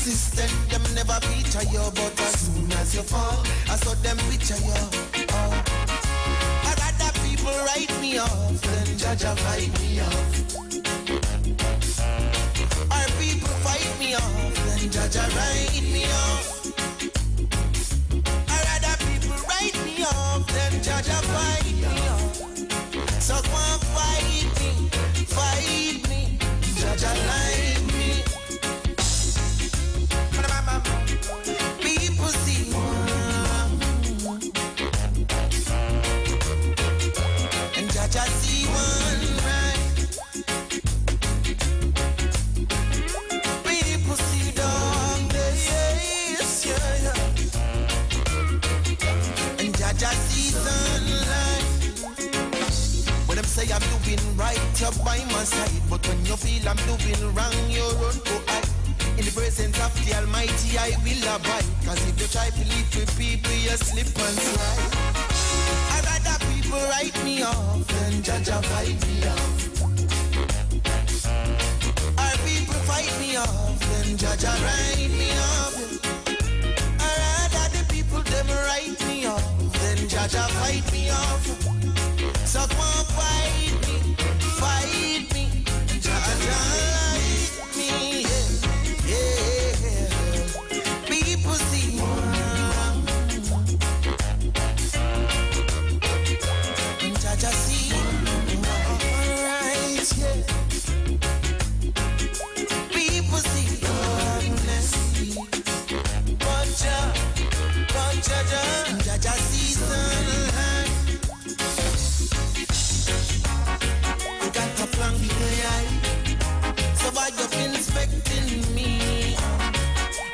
System, them never feature you, but as soon as you fall, I saw them picture you. Oh. I rather people write me off than judge a fight me off. Or people fight me off than judge a write me off. I rather people write me off than judge a fight me off. So go and fight me, judge a like me. People see and judge I see one right. People see darkness, yes, yeah. And judge I see sunlight. When them say I'm doing right, you're by my side. But when you feel I'm doing wrong, you run to hide. In the presence of the Almighty, I will abide. Cause if you try to live with people, you slip and slide. I'd rather people write me off than judge a fight me off. Or people fight me off than judge a write me off. I'd rather the people them write me off than judge a fight me off. So come on, fight me, judge a like me, yeah. People see and judge a see right, yeah. People see darkness, but judge and judge a see sunlight. You got a plank in the eye, so why you been inspecting me?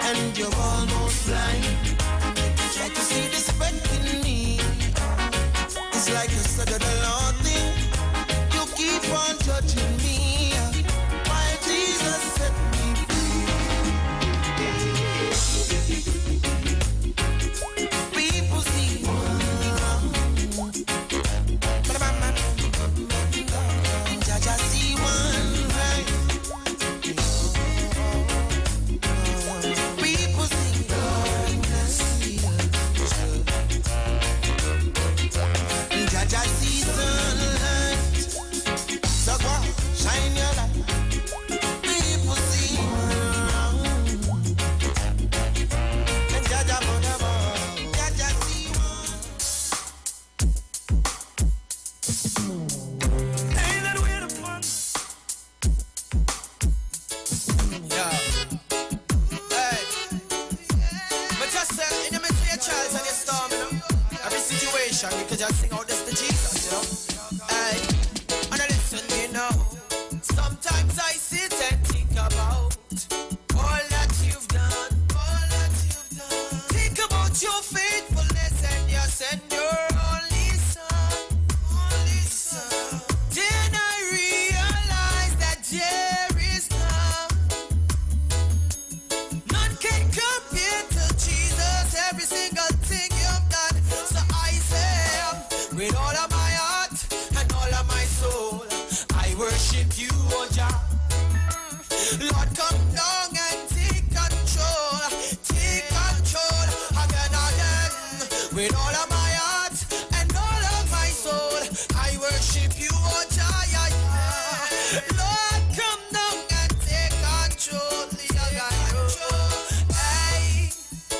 And you're almost blind. You try to see the speck in me. It's like you said the Lord thing. You keep on judging me. Why Jesus set me free. People see and judge I see one right. People see darkness, and judge I see sunlight. So go shine your light. People see and judge I see ain't that way to fun? Yeah. Hey. But just in the midst of your trials and your storm, you know, every situation, you could just sing out this to Jesus, you know. Hey. And I listen, you know, sometimes I sit and think about all that you've done, Think about your faithfulness and you send your only son. Then I realize that there is none can compare to Jesus. Every single thing you've done. So I say, with all of my heart and all of my soul, I worship you, oh Jah. Lord, come down and take control again. With all of my heart and all of my soul, I worship you, oh Jah, yeah. Lord, come down and take control, hey,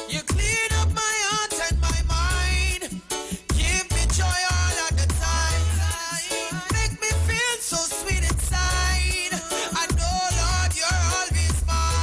you clean up my heart and my mind, give me joy all of the time, make me feel so sweet inside. I know, Lord, you're always mine.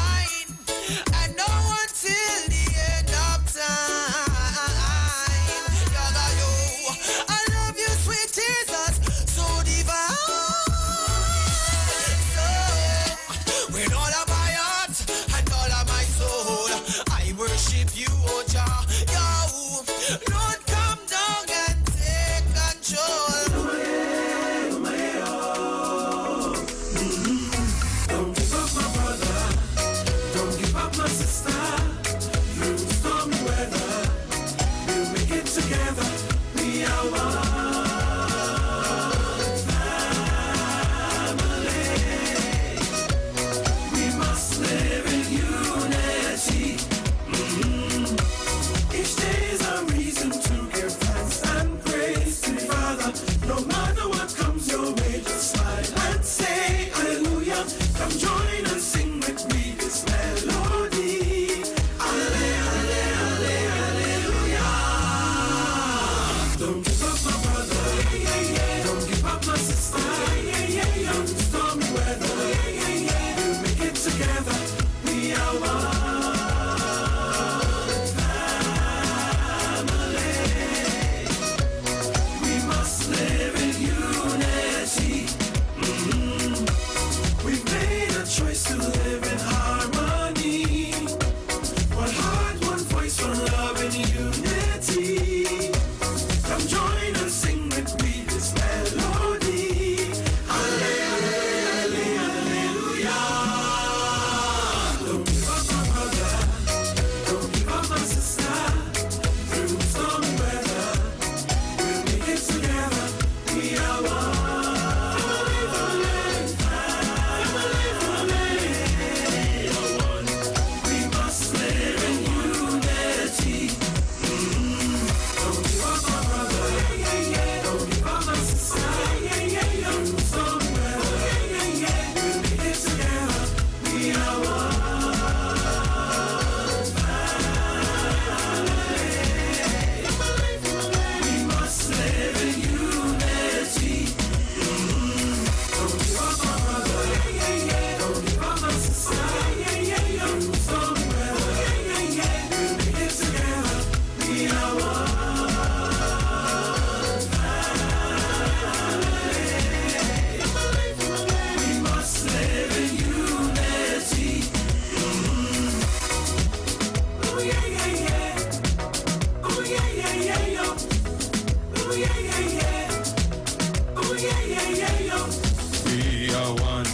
We are one.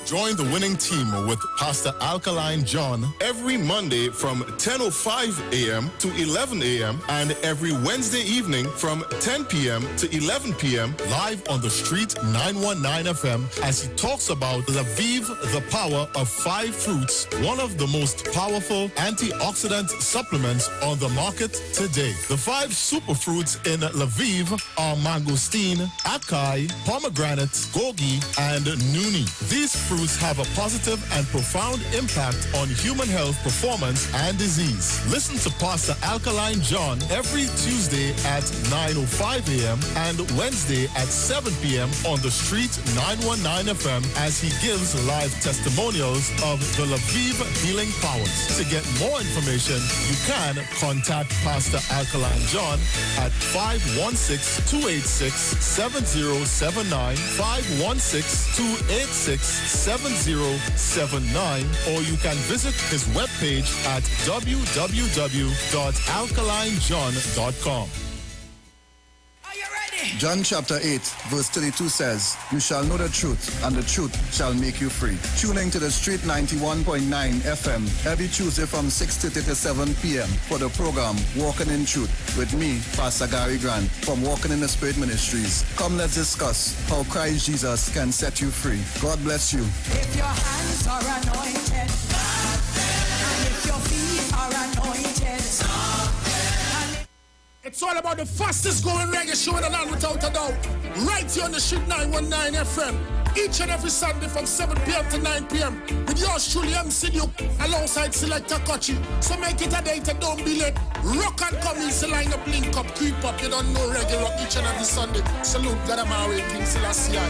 Join the winning team with Pastor Alkaline John every Monday from 10:05 a.m. to 11 a.m. and every Wednesday evening from 10 p.m. to 11 p.m. live on the street 919 FM as he talks about Lviv, the power of 5 fruits, one of the most powerful antioxidant supplements on the market today. The 5 superfruits in Lviv are mangosteen, acai, pomegranate, gogi, and nuni. These fruits have a positive and profound impact on human health, performance, and disease. Listen to Pastor Alkaline John every Tuesday at 9:05 a.m. and Wednesday at 7 p.m. on the street 919 FM as he gives live testimonials of the Lviv healing powers. To get more information, you can contact Pastor Alkaline John at 516-286-7079, 516-286-7079, or you can visit his webpage at www.alkalinejohn.com. John chapter 8, verse 32 says, "You shall know the truth, and the truth shall make you free." Tuning to the Street 91.9 FM every Tuesday from 6:30 to 7 p.m. for the program Walking in Truth with me, Pastor Gary Grant from Walking in the Spirit Ministries. Come, let's discuss how Christ Jesus can set you free. God bless you. If your hands are anointed, and if your feet are anointed, it's all about the fastest growing reggae show in the land without a doubt. Right here on the Street 919 FM. Each and every Sunday from 7 p.m. to 9 p.m. with yours truly, MC Duke, alongside Selector Kochi. So make it a date and don't be late. Rock and come in, line up, link up, keep up. You don't know reggae rock each and every Sunday. Salute God Amari, King Selassie.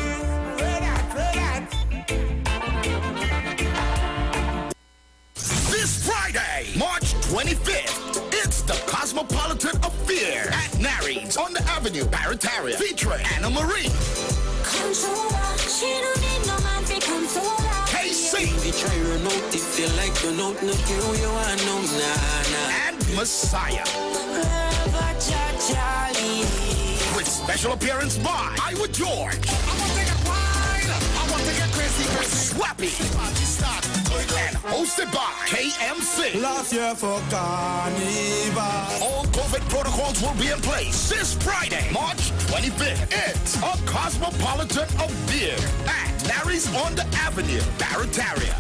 This Friday, March 25th, it's the Cosmopolitan Affair at Narries on the Avenue, Barataria, featuring Anna Marie, KC, and Messiah. With special appearance by Iwer George. I want to get crazy. Swappy. And hosted by KMC. Last year for Carnival. All COVID protocols will be in place this Friday, March 25th. It's a Cosmopolitan Affair at Larry's on the Avenue, Barataria.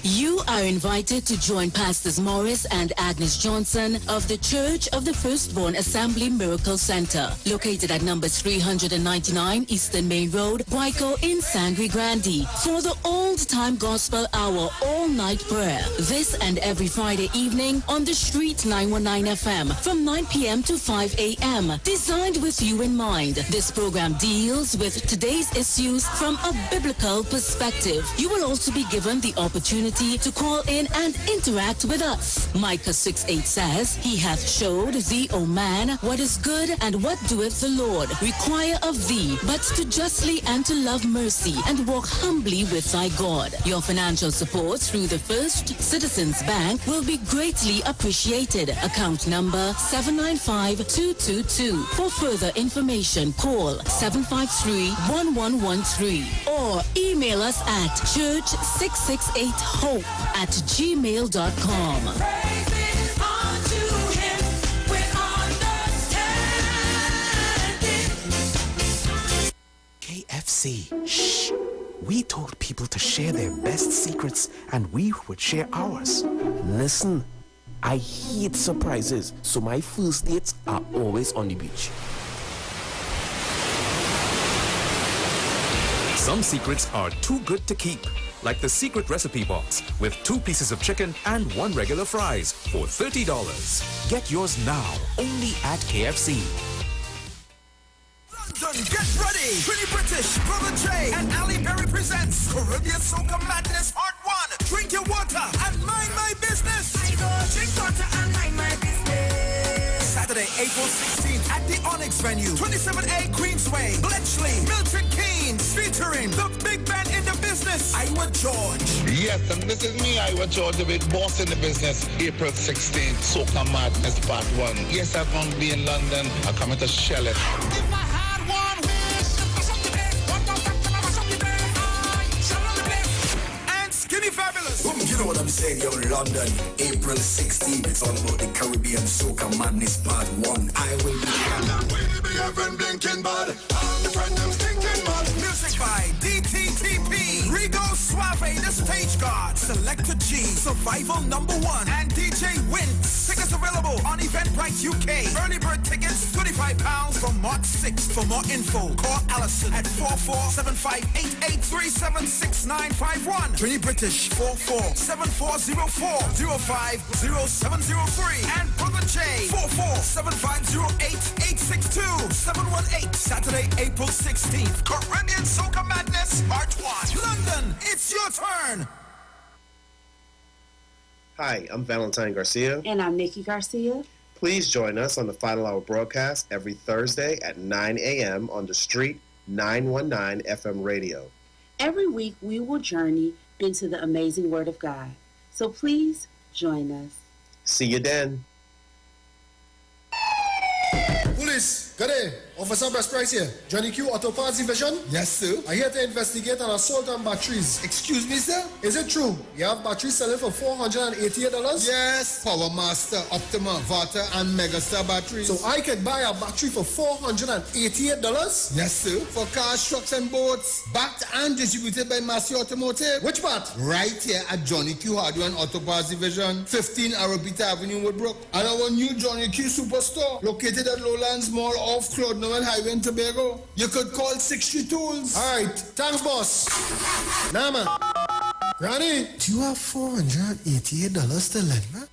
You are invited to join Pastors Morris and Agnes Johnson of the Church of the Firstborn Assembly Miracle Center, located at number 399 Eastern Main Road, Waiko in Sangre Grande, for the old-time gospel hour all-night prayer. This and every Friday evening on the Street 919 FM from 9 p.m. to 5 a.m. Designed with you in mind, this program deals with today's issues from a biblical perspective. You will also be given the opportunity to call in and interact with us. Micah 6:8 says, "He hath showed thee, O man, what is good and what doeth the Lord require of thee, but to justly and to love mercy and walk humbly with thy God." Your financial support through the First Citizens Bank will be greatly appreciated. Account number 795-222. For further information, call 753-1113 or email us at church668hope@gmail.com. KFC. Shh. We told people to share their best secrets and we would share ours. Listen, I hate surprises, so my first dates are always on the beach. Some secrets are too good to keep, like the secret recipe box with 2 pieces of chicken and 1 regular fries for $30. Get yours now, only at KFC. London, get ready! Pretty British, Brother J, and Ali Berry presents Caribbean Soca Madness Part 1. Drink your water and mind my business. I go drink water and mind my business. Saturday, April 16th at the Onyx venue, 27A Queensway, Bletchley, Milton Keynes, featuring the big band in the business, Iwer George. Yes, and this is me, Iwer George, with Boss in the Business, April 16th, Soca Madness Part 1. Yes, I'm going to be in London. I'm coming to shell it. If I had one wish, mash up the place. One more time to mash up the place. Shell on the place. And Skinny Fabulous. You know what I'm saying, yo, London, April 16th. It's all about the Caribbean Soca Madness Part 1. I will be there. We be a friend blinking bad. I'm the friend I'm stinking mad. Music by DTTP, Rigo Suave, the Stage God, Selector G, Survival Number 1, and DJ Wince. Tickets available on Eventbrite UK. Early bird tickets, £25 from March 6th. For more info, call Allison at 447588376951. Trini British 447404-050703. And Brother J 447508862718. Saturday, April 16th. Caribbean Soca Madness Part 1. London, it's your turn. Hi, I'm Valentine Garcia. And I'm Nikki Garcia. Please join us on the Final Hour broadcast every Thursday at 9 a.m. on the Street 919 FM radio. Every week we will journey into the amazing Word of God. So please join us. See you then. Police, good day. Officer Best Price here. Johnny Q Auto Parts Division? Yes, sir. I'm here to investigate an assault on batteries. Excuse me, sir? Is it true you have batteries selling for $488? Yes. Power Master, Optima, Vata, and Megastar batteries. So I could buy a battery for $488? Yes, sir. For cars, trucks, and boats. Backed and distributed by Massey Automotive. Which part? Right here at Johnny Q Hardware and Auto Parts Division, 15 Arabita Avenue, Woodbrook. And our new Johnny Q Superstore, located at Lowlands Mall off Claude Noel Highway in Tobago. You could call 60 Tools. All right. Thanks, boss. Nah, man. Ronnie, do you have $488 to lend, man?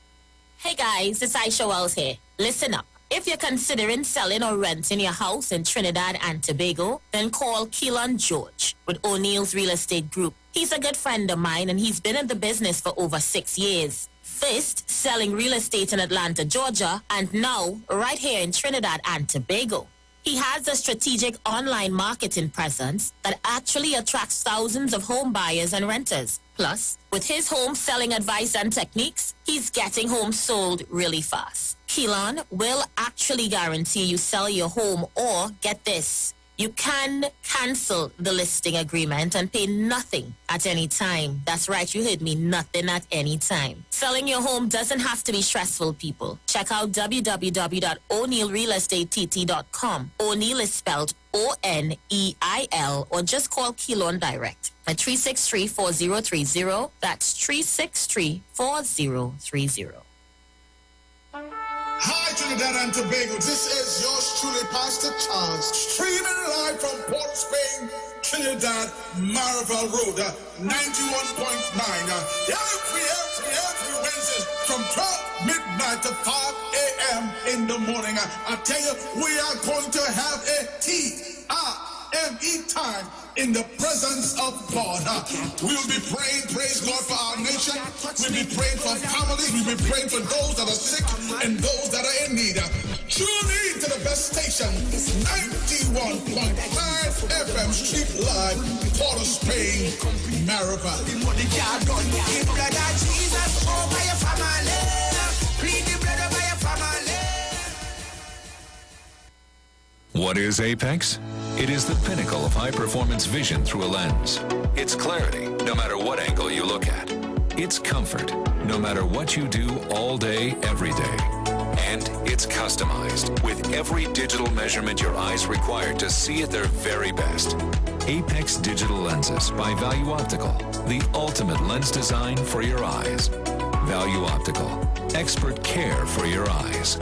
Hey guys, it's Aisha Wells here. Listen up. If you're considering selling or renting your house in Trinidad and Tobago, then call Keelan George with O'Neill's Real Estate Group. He's a good friend of mine and he's been in the business for over 6 years. First, selling real estate in Atlanta, Georgia, and now right here in Trinidad and Tobago. He has a strategic online marketing presence that actually attracts thousands of home buyers and renters. Plus, with his home selling advice and techniques, he's getting homes sold really fast. Keelan will actually guarantee you sell your home, or get this, you can cancel the listing agreement and pay nothing at any time. That's right, you heard me, nothing at any time. Selling your home doesn't have to be stressful, people. Check out www.o'neillrealestatett.com. O'Neill is spelled O-N-E-I-L, or just call Keelan direct at 363-4030. That's 363-4030. Hi, Trinidad and Tobago. This is yours truly, Pastor Charles, streaming live from Port of Spain, Trinidad, Marvel Road, 91.9. Every Wednesday from 12 midnight to 5 a.m. in the morning. I tell you, we are going to have a T-I-M-E time in the presence of God. We will be praying, praise God, for our nation. We'll be praying for families. We'll be praying for those that are sick and those that are in need. Tune in to the best station, 91.9 FM Street Live, Port of Spain, Maribel. What is Apex? It is the pinnacle of high-performance vision through a lens. It's clarity, no matter what angle you look at. It's comfort, no matter what you do all day, every day. And it's customized with every digital measurement your eyes require to see at their very best. Apex Digital Lenses by Value Optical, the ultimate lens design for your eyes. Value Optical, expert care for your eyes.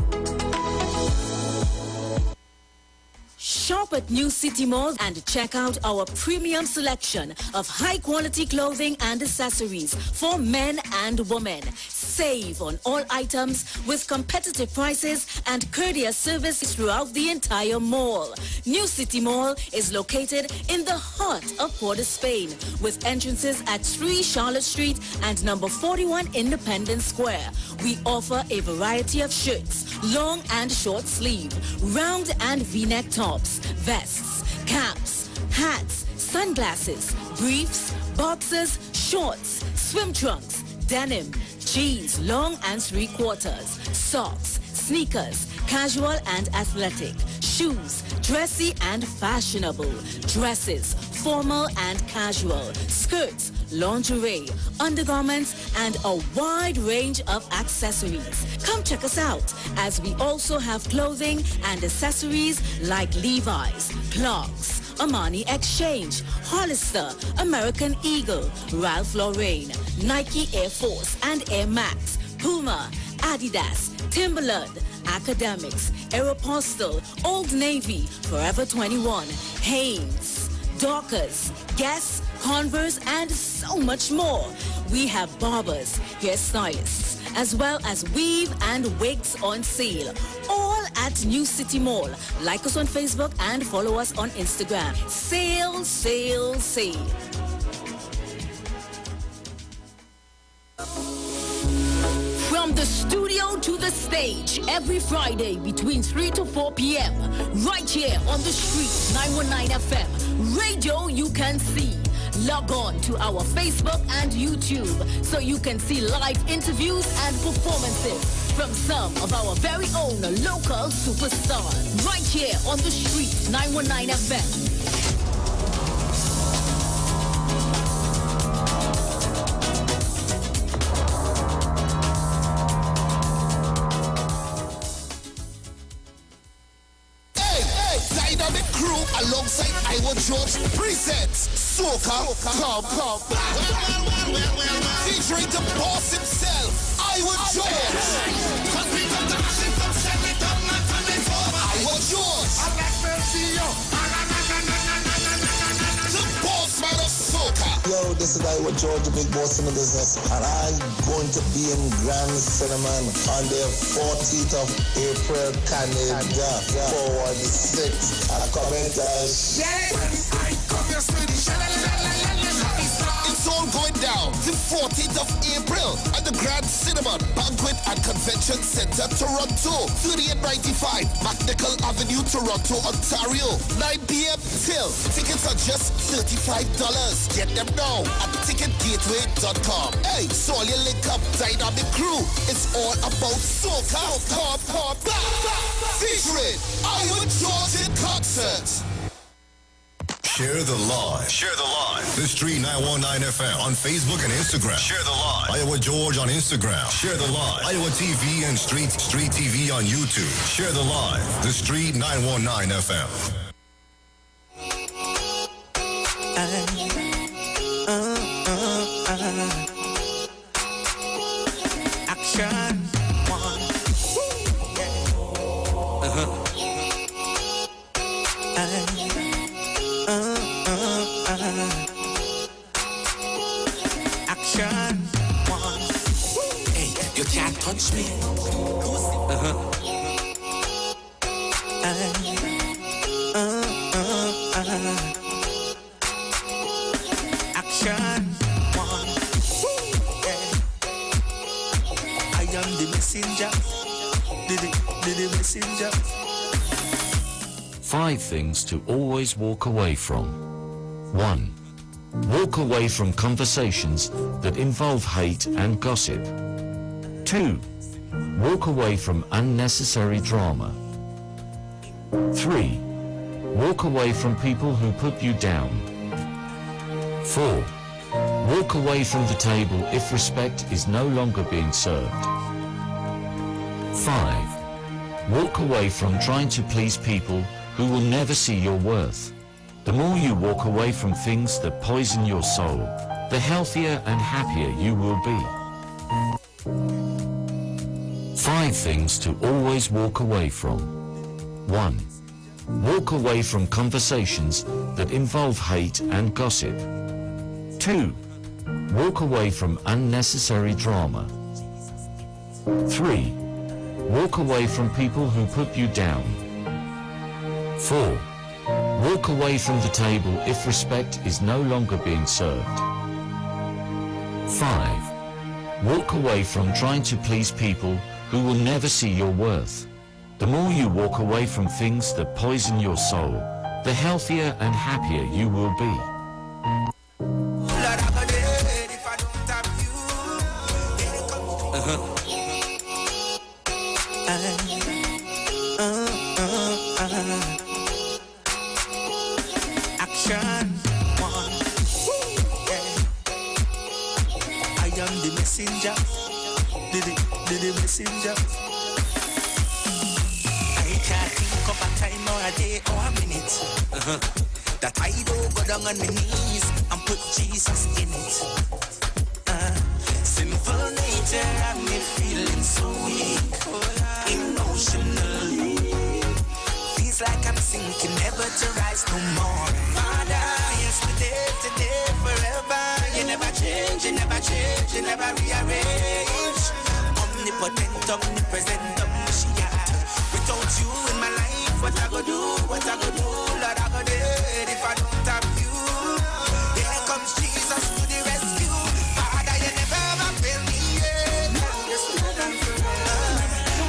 Shop at New City Malls and check out our premium selection of high-quality clothing and accessories for men and women. Save on all items with competitive prices and courteous service throughout the entire mall. New City Mall is located in the heart of Port of Spain, with entrances at 3 Charlotte Street and number 41 Independence Square. We offer a variety of shirts, long and short sleeve, round and V-neck tops, vests, caps, hats, sunglasses, briefs, boxers, shorts, swim trunks, denim, jeans, long and 3/4, socks, sneakers, casual and athletic, shoes, dressy and fashionable, dresses, formal and casual, skirts, lingerie, undergarments, and a wide range of accessories. Come check us out, as we also have clothing and accessories like Levi's, Clarks, Armani Exchange, Hollister, American Eagle, Ralph Lauren, Nike Air Force and Air Max, Puma, Adidas, Timberland, Academics, Aeropostale, Old Navy, Forever 21, Hanes, Dockers, Guess, Converse, and so much more. We have barbers, hairstylists, as well as weave and wigs on sale. All at New City Mall. Like us on Facebook and follow us on Instagram. Sale, sale, sale. From the studio to the stage, every Friday between 3 to 4 p.m. Right here on the street, 919 FM. Radio you can see. Log on to our Facebook and YouTube so you can see live interviews and performances from some of our very own local superstars. Right here on the street, 919 FM. Alongside Iwer George presents Soca Come. Featuring the boss himself, Iwer George. Iwer George. The boss man of Soca. Yo, this is Iwer George, the big boss in the business, and I'm going to be in Grand Cinnamon on the 14th of April, Canada, forward the 6th. It's all going down the 14th of April at the Grand Cinnamon Banquet and Convention Center, Toronto, 3895 McNichol Avenue, Toronto, Ontario. 9 p.m. till. Tickets are just $35. Get them now at ticketgateway.com. Hey, so all your link up dynamic crew. It's all about Soca. Featuring Iwer George in concert. Share the live. Share the live. The Street 919 FM on Facebook and Instagram. Share the live. Iwer George on Instagram. Share the live. Iwer TV and Street TV on YouTube. Share the live. The Street 919 FM. Action. Action. Hey, you can't touch me. Action. I am the messenger. The messenger. 5 things to always walk away from. 1. Walk away from conversations that involve hate and gossip. 2. Walk away from unnecessary drama. 3. Walk away from people who put you down. 4. Walk away from the table if respect is no longer being served. 5. Walk away from trying to please people who will never see your worth. The more you walk away from things that poison your soul, the healthier and happier you will be. 5 things to always walk away from. 1. Walk away from conversations that involve hate and gossip. 2. Walk away from unnecessary drama. 3. Walk away from people who put you down. 4. Walk away from the table if respect is no longer being served. 5. Walk away from trying to please people who will never see your worth. The more you walk away from things that poison your soul, the healthier and happier you will be. Action one. I am the messenger. The messenger. I can't think of a time or a day or a minute that I don't go down on my knees and put Jesus in it. Sinful nature have me feeling so weak, emotionally. Feels like I'm sinking, never to rise no more. Father, yesterday, today, forever. You never change, you never change, you never rearrange. Omnipotent, omnipresent, omniscient. Without you in my life, what I go do, what I go do, Lord, I go dead if I don't have you. Here comes Jesus to the rescue. Father, you never ever fail me yet.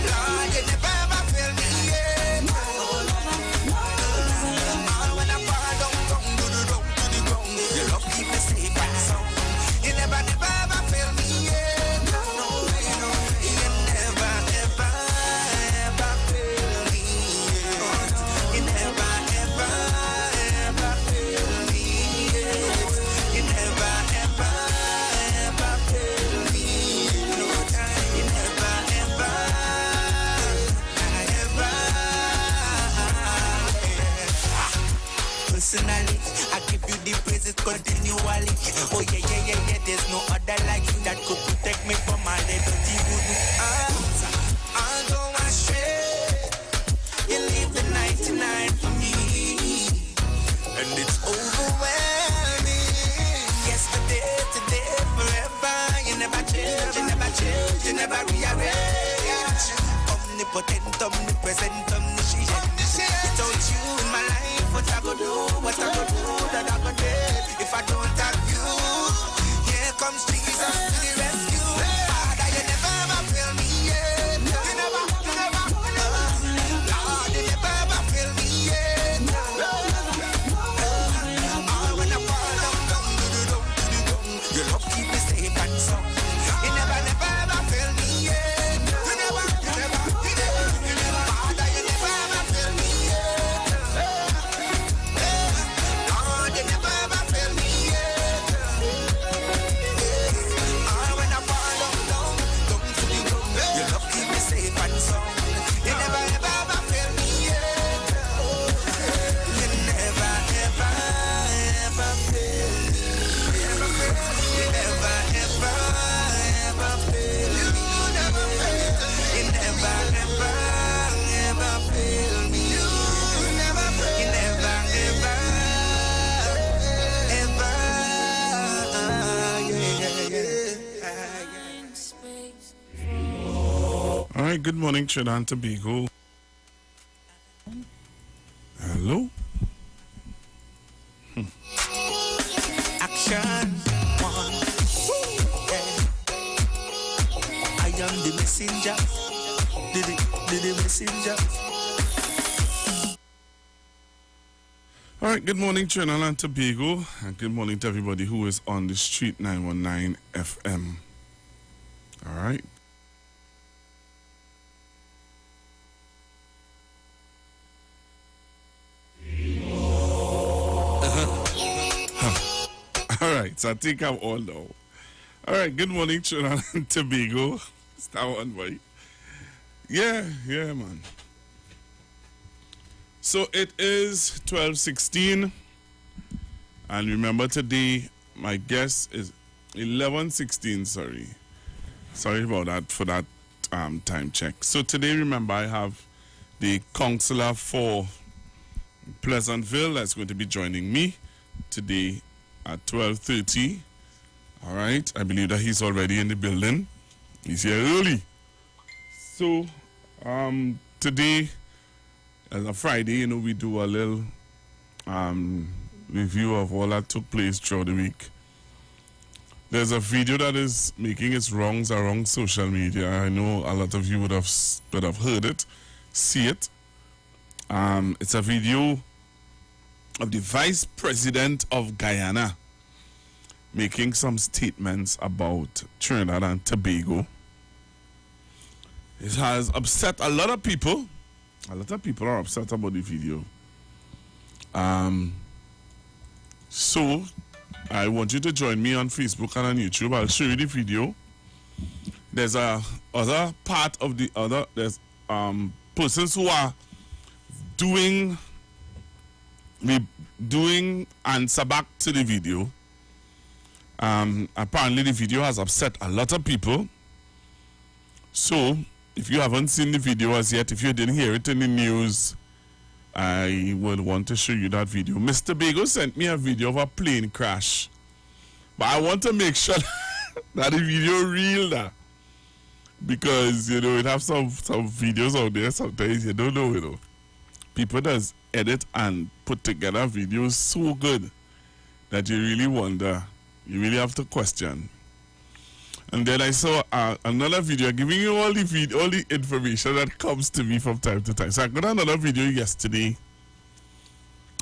Lord, you never ever fail me yet. When I fall down to the ground, your love keep me safe and sound. You never ever fail me yet. No, you never ever fail me yet. You never ever fail me yet. You never ever fail me. No time. You never ever. Personally, I give you the praises continually. Oh yeah, there's no other like you that could protect me from all the dirty voodoo. I'll go astray. You leave the 99 for me, and it's overwhelming. Yesterday, today, forever. You never change, you never change, you never rearrange. Omnipotent, omnipresent, omniscient. Without you in my life, what I go do, what I go do, that I go dead if I don't have you. Here comes Jesus to the rescue. Father, you never ever fail me yet. You never, Lord, you never ever fail me yet. When I fall down to the ground, your love keep me safe and sound. You never ever fail me yet. You never, Father, you never ever fail me yet. Lord, you never ever fail me yet. When I fall down to the ground, your love keep me safe and sound. You never ever fail me yet. You never ever fail me. You never ever fail me. You never ever fail me. You never All right, good morning, Trinidad and Tobago. Hello? Action one. I am the messenger. The messenger. All right, good morning, Trinidad and Tobago, and good morning to everybody who is on the street 919 FM. All right. All right, so I think I'm all now. All right, good morning, Trinidad and Tobago. It's that one, boy. Yeah, man. So it is 12:16, and remember today my guess is 11:16. Sorry about that for that time check. So today, remember, I have the counselor for Pleasantville that's going to be joining me today at 12:30. All right, I believe that he's already in the building. He's here early. So today, as a Friday, we do a little review of all that took place throughout the week. There's a video that is making its rounds around social media. I know a lot of you would have heard it. see it. It's a video of the Vice President of Guyana making some statements about Trinidad and Tobago. It has upset a lot of people. A lot of people are upset about the video. So I want you to join me on Facebook and on YouTube. I'll show you the video. There's a other part of the other. There's persons who are doing answer back to the video. Apparently the video has upset a lot of people. So if you haven't seen the video as yet, if you didn't hear it in the news, I would want to show you that video. Mr. Bago sent me a video of a plane crash, but I want to make sure that the video real now, because you know it have some videos out there. Sometimes you don't know, you know. People does edit and put together videos so good that you really wonder, you really have to question. And then I saw another video giving you all the information that comes to me from time to time. So I got another video yesterday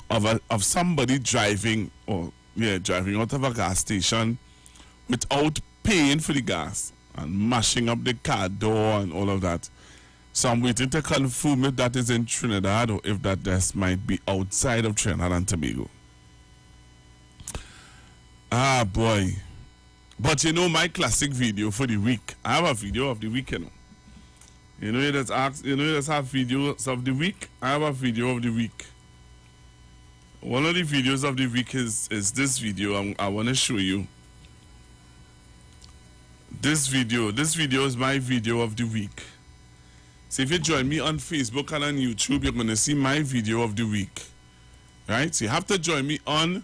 of somebody driving out of a gas station without paying for the gas and mashing up the car door and all of that. So I'm waiting to confirm if that is in Trinidad or if that just might be outside of Trinidad and Tobago. Ah, boy. But you know my classic video for the week. I have a video of the week, you know. You just have videos of the week. I have a video of the week. One of the videos of the week is this video. I want to show you. This video is my video of the week. So if you join me on Facebook and on YouTube, you're going to see my video of the week. Right? So you have to join me on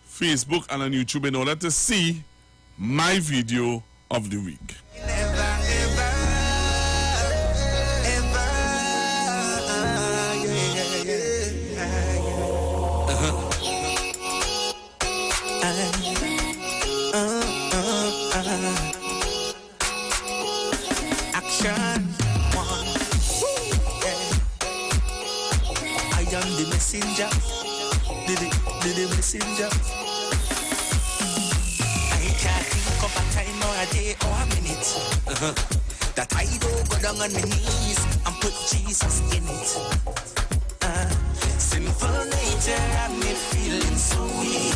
Facebook and on YouTube in order to see my video of the week. Action one. I am the messenger. The messenger. I can't think of a time or a day or a minute that I don't go down on my knees and put Jesus in it. Sinful nature and me feeling so weak,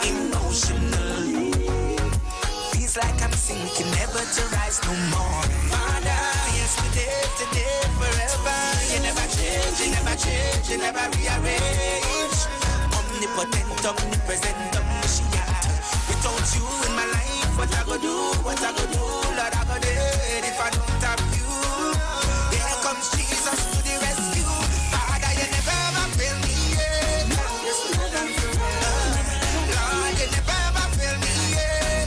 emotional. Feels like I'm sinking, never to rise no more. Father, yesterday, today, forever. You never change, you never change, you never rearrange. Omnipotent, omnipresent, omniscient. Without you in my life, what I go do, Lord, I go dead if I don't have you. Here comes Jesus to the rescue. Father, you never ever fail me, yeah. Lord, you never ever fail me, yeah.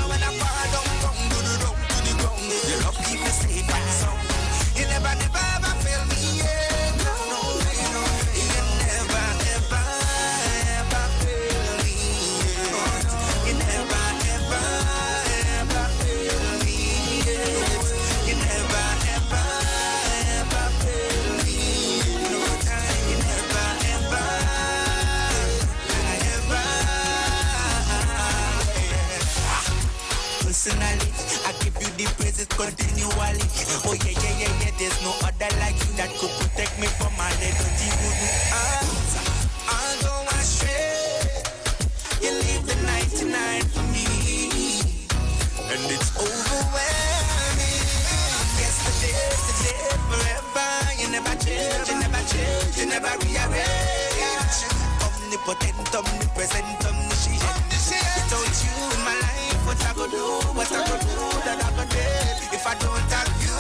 When I fall down to the ground, your love keep me safe and sound. You never ever fail me, yeah. Personally, I give you the praises continually. Oh yeah, there's no other like you that could protect me from my dirty voodoo. I'll go astray. You leave the 99 for me, and it's overwhelming. Yesterday, today, forever. You never change, you never change, you never rearrange. Omnipotent, omnipresent, omniscient. Without you in my life, what I go do, that I go dead if I don't have you.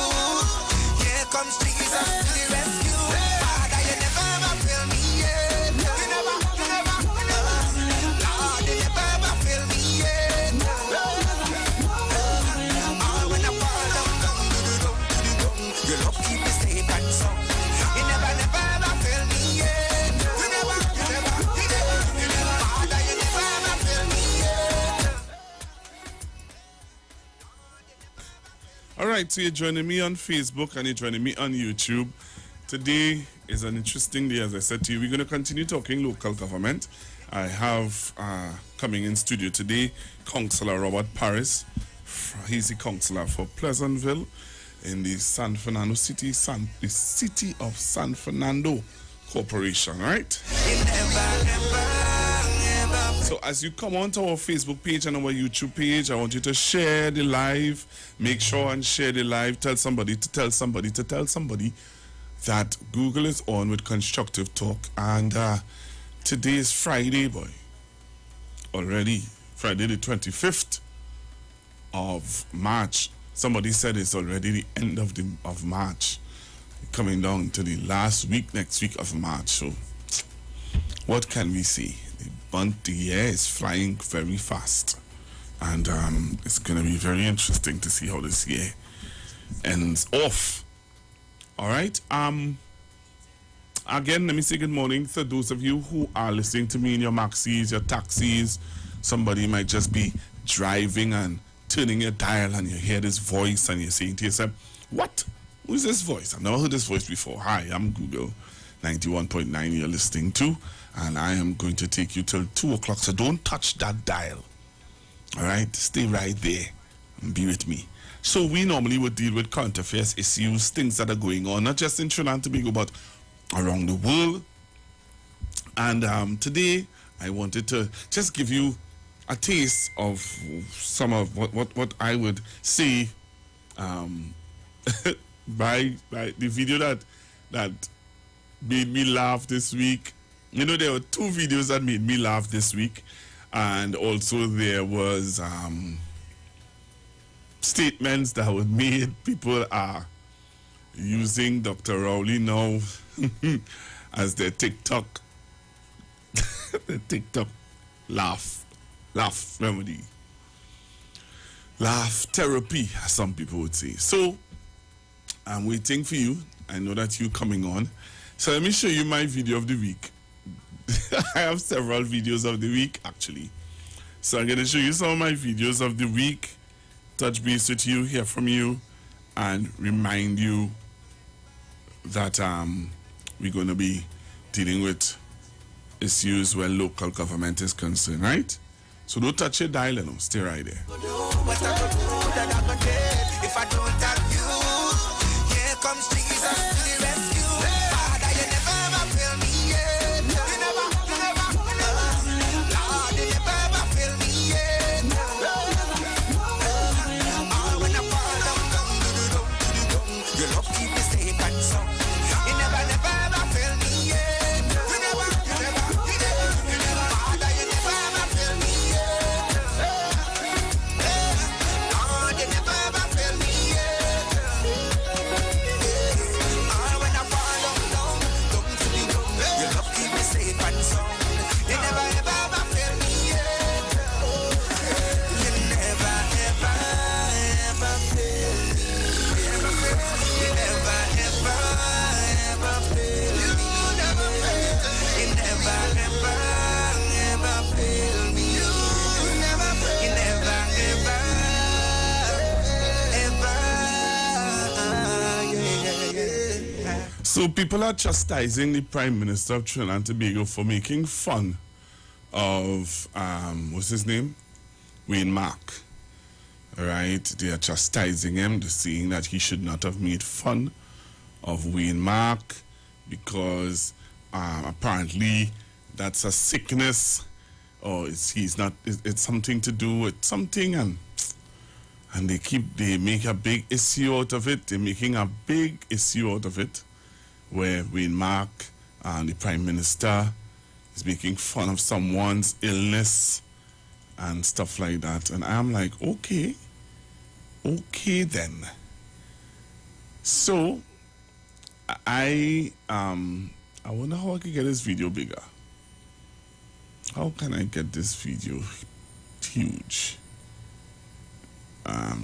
Here comes Jesus to the rescue. Father, you never ever fail me, yeah. You never, Lord, you never ever fail me, yeah. When I fall down to the ground, your love keep me safe and sound. You never ever fail me, yeah. You never, Father, you never right, so you're joining me on Facebook and you're joining me on YouTube. Today is an interesting day, as I said to you. We're going to continue talking local government. I have coming in studio today, Councillor Robert Paris. He's the councillor for Pleasantville in the San Fernando City, the city of San Fernando Corporation, right? So as you come onto our Facebook page and our YouTube page, I want you to share the live. Make sure and share the live. Tell somebody to tell somebody to tell somebody that Google is on with Constructive Talk. And today is Friday, boy. Already, Friday the 25th of March. Somebody said it's already the end of March. Coming down to the last week, next week of March. So, what can we say? The year is flying very fast. And it's going to be very interesting to see how this year ends off. All right. Again, let me say good morning to those of you who are listening to me in your maxis, your taxis. Somebody might just be driving and turning your dial and you hear this voice and you're saying to yourself, what? Who is this voice? I've never heard this voice before. Hi, I'm Google 91.9 you're listening to, and I am going to take you till 2 o'clock, so don't touch that dial. All right? Stay right there and be with me. So we normally would deal with current affairs issues, things that are going on, not just in Trinidad and Tobago, but around the world. And today, I wanted to just give you a taste of some of what I would say by the video that made me laugh this week. You know, there were 2 videos that made me laugh this week, and also there was statements that were made. People are using Dr. Rowley now as their TikTok laugh remedy, laugh therapy, as some people would say. So I'm waiting for you. I know that you're coming on. So let me show you my video of the week. I have several videos of the week, actually. So I'm going to show you some of my videos of the week, touch base with you, hear from you, and remind you that we're going to be dealing with issues where local government is concerned, right? So don't touch your dial, no. Stay right there. If I don't have you, here comes Jesus to the rescue. Father, you never ever fail me yet. You never, Lord, you never ever fail me yet. When I fall down, your love keep me safe and sound. You never ever fail me yet. You never, Father, you never ever fail me yet. Lord, you never ever fail me yet. When I fall down to the ground, your love keep me safe and sound. You never ever fail me yet. You never ever fail me. You never ever fail me. You never fail. You never ever fail me. You never fail. You never ever. So people are chastising the Prime Minister of Trinidad and Tobago for making fun of, what's his name? Wayne Mark. All right? They are chastising him. They're saying that he should not have made fun of Wayne Mark because apparently that's a sickness, or it's something to do with something, and they make a big issue out of it. They're making a big issue out of it, where Wayne Mark and the Prime Minister is making fun of someone's illness and stuff like that. And I'm like, okay then. So I wonder how I can get this video bigger. How can I get this video huge? I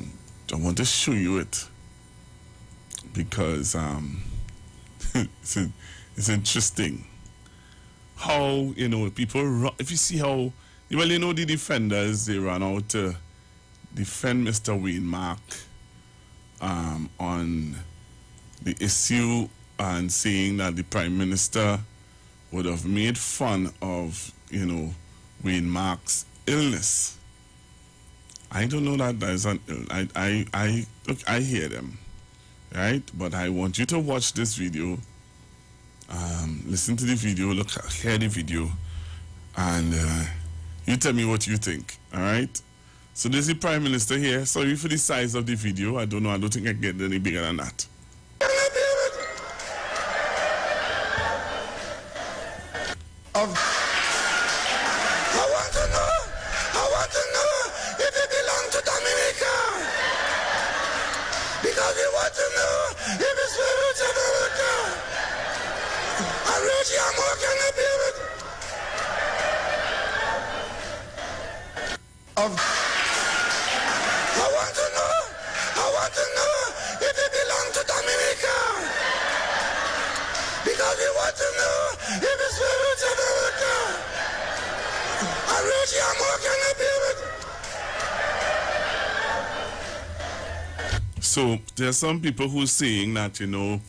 want to show you it because it's interesting how, people run. If you see how, the defenders, they run out to defend Mr. Wayne Mark on the issue and saying that the Prime Minister would have made fun of, Wayne Mark's illness. I don't know that there's an look, I hear them, right? But I want you to watch this video, listen to the video, hear the video, and you tell me what you think, all right? So there's the Prime Minister here. Sorry for the size of the video. I don't know. I don't think I can get any bigger than that. I want to know if it belongs to Dominica. Because we want to know if it's for America. I really am working a bit. I want to know if it belongs to Dominica. Because we want to know if it's for America. I really am working a bit. So there are some people who are saying that, the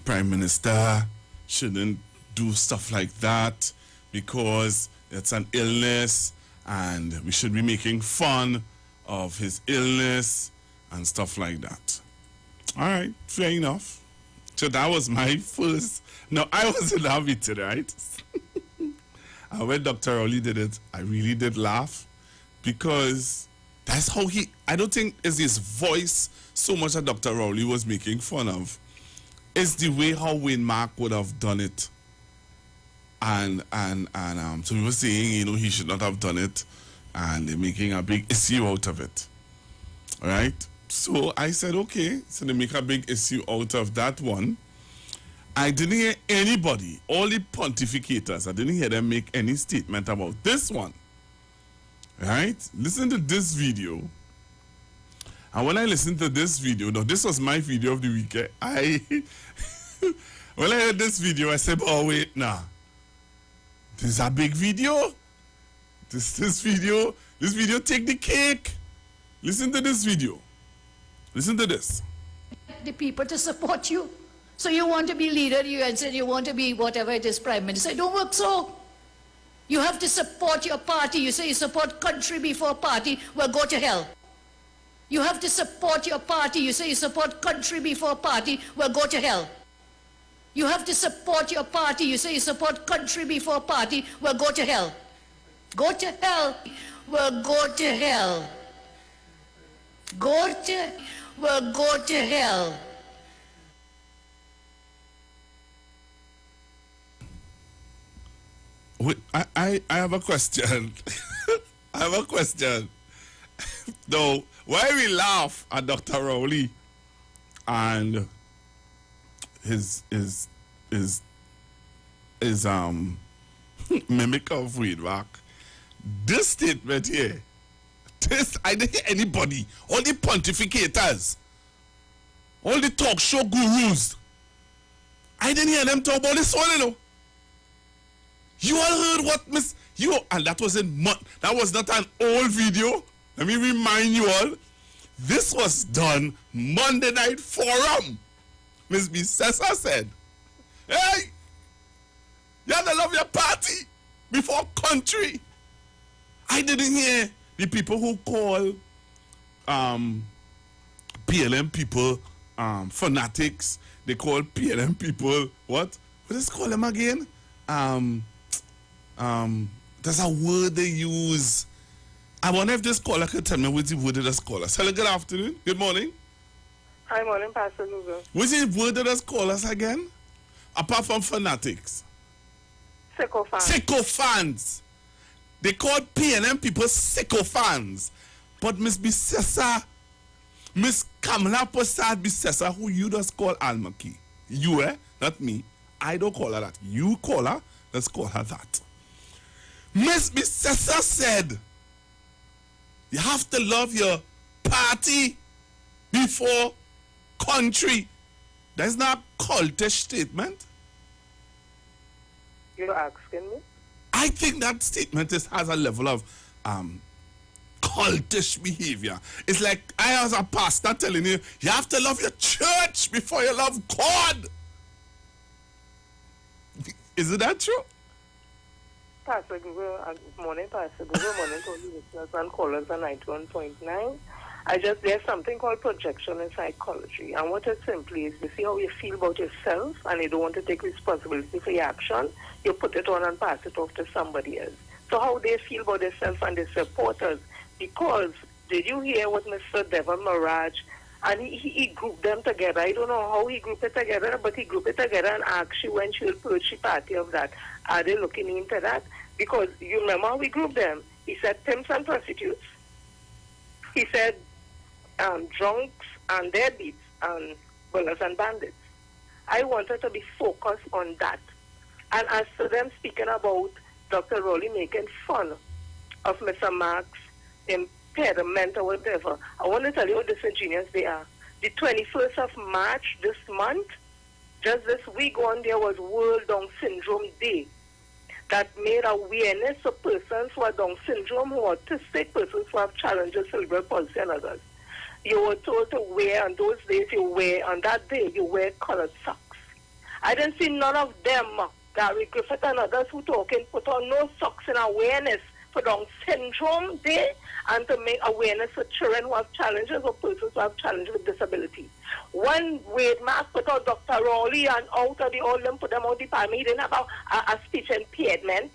Prime Minister shouldn't do stuff like that because it's an illness and we should be making fun of his illness and stuff like that. All right, fair enough. So that was my first. No, I wasn't having it, right? And when Dr. Rowley did it, I really did laugh because that's how I don't think it's his voice so much that Dr. Rowley was making fun of. It's the way how Wayne Mark would have done it. And so we were saying, he should not have done it, and they're making a big issue out of it. All right? So I said, okay, so they make a big issue out of that one. I didn't hear anybody, all the pontificators, I didn't hear them make any statement about this one. Right? Listen to this video. And when I listened to this video, now this was my video of the weekend, when I heard this video, I said, oh wait, nah. This is a big video. This video take the cake. Listen to this video. Listen to this. The people to support you. So you want to be leader, you said you want to be whatever it is, prime minister. It don't work so. You have to support your party. You say you support country before party. Well, go to hell. You have to support your party. You say you support country before party. Well, go to hell. You have to support your party. You say you support country before party. Well, go to hell. Go to hell. Well, go to hell. Go to hell. Wait, I have a question. I have a question. No, why we laugh at Dr. Rowley and his mimic of Wayne Mark? This statement here, I didn't hear anybody, all the pontificators, all the talk show gurus, I didn't hear them talk about this one, You all heard what and that was that was not an old video. Let me remind you all, this was done Monday Night Forum. Miss B. Cesar said, hey, you have to love your party before country. I didn't hear the people who call PLM people fanatics. They call PLM people what? What is call them again? There's a word they use. I wonder if this caller could tell me what's the word of this caller. Hello, good afternoon. Good morning. Hi, morning, Pastor Lugo. What's the word of this callers again? Apart from fanatics. Sycophants. Sycophants. They call PNM people sycophants. But Miss Bissessa, Miss Kamala Prasad Bissessa, who you just call Almaki. You, not me. I don't call her that. You call her, let's call her that. Miss Bissessa said, you have to love your party before country. That's not a cultish statement. You're asking me? I think that statement has a level of cultish behavior. It's like I as a pastor telling you, you have to love your church before you love God. Isn't that true? Pastor Google, good morning, Pastor Google, morning to all the listeners and callers on 91.9. There's something called projection in psychology. And what it simply is, you see how you feel about yourself and you don't want to take responsibility for your action, you put it on and pass it off to somebody else. So how they feel about themselves and their supporters. Because, did you hear what Mr. Devon Mirage, and he grouped them together. I don't know how he grouped it together, but he grouped it together and asked you when she will purge the party of that. Are they looking into that? Because you remember how we grouped them? He said pimps and prostitutes. He said drunks and deadbeats and bullets and bandits. I wanted to be focused on that. And as to them speaking about Dr. Rowley making fun of Mr. Mark's impediment or whatever, I want to tell you how disingenuous they are. The 21st of March this month, just this week on, there was World Down Syndrome Day that made awareness for persons who are Down syndrome, who are autistic, persons who have challenges, cerebral palsy and others. You were told to wear, on those days on that day, you wear colored socks. I didn't see none of them, Gary Griffith and others who talking, put on no socks in awareness for Down Syndrome Day and to make awareness for children who have challenges or persons who have challenges with disability. When Wade Mark put out Dr. Rowley and out of the all them, put them out the parliament, he didn't have a speech impediment.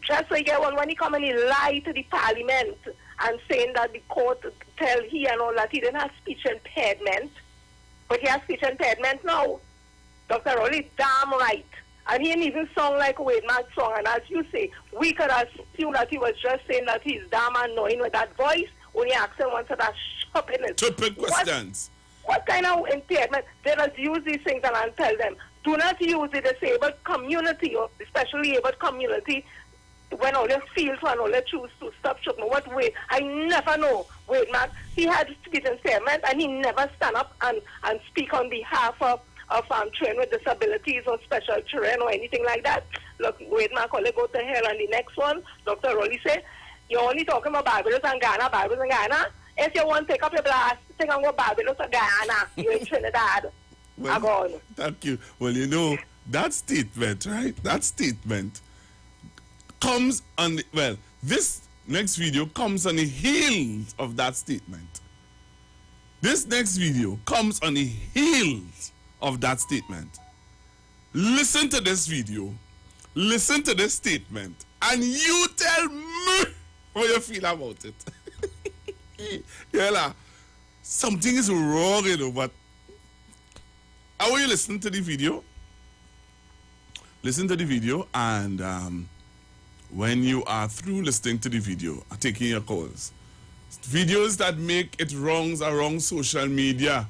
Just like when he come and he lied to the parliament and saying that the court tell he and all that, he didn't have speech impediment. But he has speech impediment now. Dr. Rowley damn right. And he didn't even sound like a Wade Mark song. And as you say, we could assume that he was just saying that he's damn annoying with that voice when he asked him once that stupid questions. What kind of impairment? They just use these things and I'll tell them, do not use the disabled community or the specially abled community when all they feel and all they choose to stop shooting. What way? I never know. Wait, man, he had speech impairment and he never stand up and speak on behalf of children with disabilities or special children or anything like that. Look, wait, man, call it go to hell. And the next one, Dr. Rowley said, you're only talking about Barbados and Ghana. If you want to take up your blast, think about Barbados and Ghana. You're in Trinidad. Well, thank you. Well, you know, that statement, right? That statement comes on this next video comes on the heels of that statement. This next video comes on the heels of that statement. Listen to this video, listen to this statement, and you tell me how you feel about it. Yeah, something is wrong, you know, but I want you to listen to the video. Listen to the video, and when you are through listening to the video, I'm taking your calls. Videos that make it wrongs around social media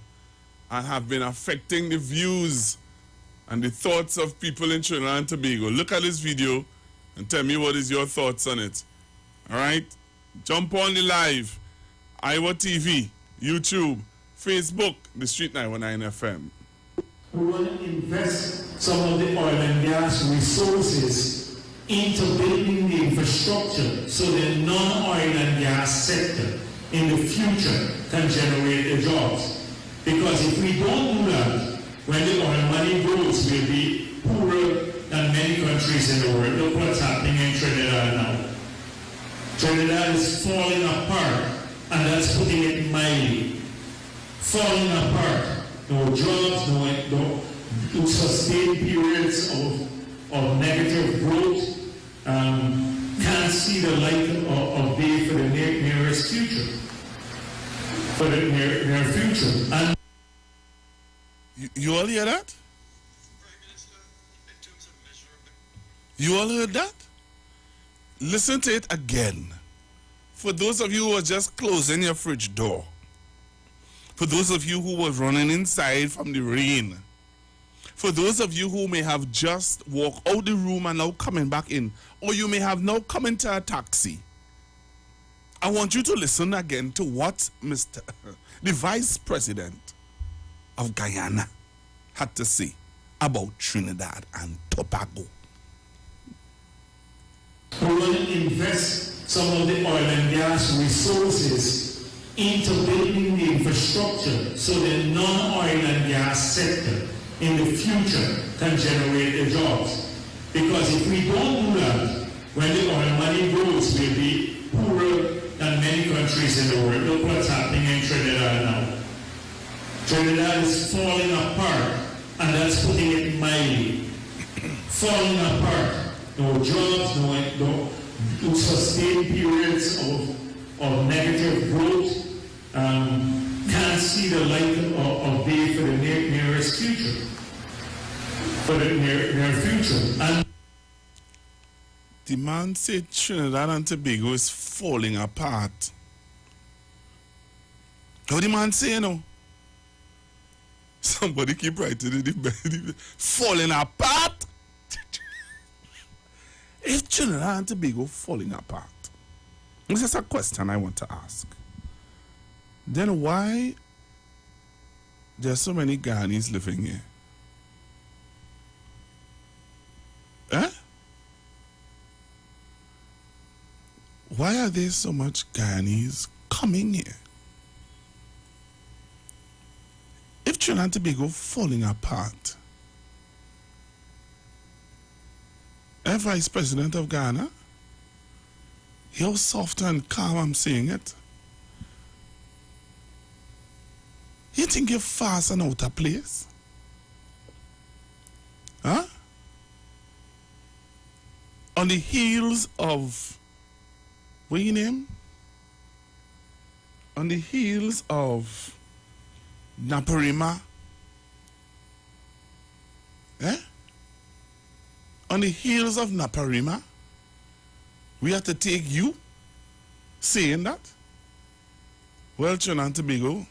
and have been affecting the views and the thoughts of people in Trinidad and Tobago. Look at this video and tell me what is your thoughts on it. All right? Jump on the live. Iwer TV, YouTube, Facebook, The Street 919 FM. We want to invest some of the oil and gas resources into building the infrastructure so the non-oil and gas sector in the future can generate the jobs. Because if we don't do that, when the oil money grows, we'll be poorer than many countries in the world. Look what's happening in Trinidad now. Trinidad is falling apart, and that's putting it mildly. Falling apart. No jobs, no sustained periods of negative growth. Can't see the light of day for the nearest future. For the near future. And you all hear that? You all heard that? Listen to it again. For those of you who are just closing your fridge door, for those of you who were running inside from the rain, for those of you who may have just walked out the room and now coming back in, or you may have now come into a taxi, I want you to listen again to what the Vice President of Guyana had to say about Trinidad and Tobago. We want to invest some of the oil and gas resources into building the infrastructure so the non-oil and gas sector in the future can generate the jobs. Because if we don't do that, when the oil money goes, we'll be poorer than many countries in the world. Look what's happening in Trinidad now. Trinidad is falling apart, and that's putting it mildly. Falling apart. No jobs, no sustained periods of negative growth. Can't see the light of day for the nearest future. For the near future. And the man said Trinidad and Tobago is falling apart. How the man say, you know? Somebody keep writing in the bed. Falling apart? Is Trinidad and Tobago falling apart? This is a question I want to ask. Then why there are so many Ghanaians living here? Eh? Why are there so much Ghanaians coming here? If Trinidad and Tobago falling apart, a Vice President of Ghana, how soft and calm I'm saying it. You think you're fast and out of place? Huh? On the heels of, what your name? On the heels of Naparima. Eh? On the heels of Naparima, we have to take you saying that? Well, Trinidad and Tobago,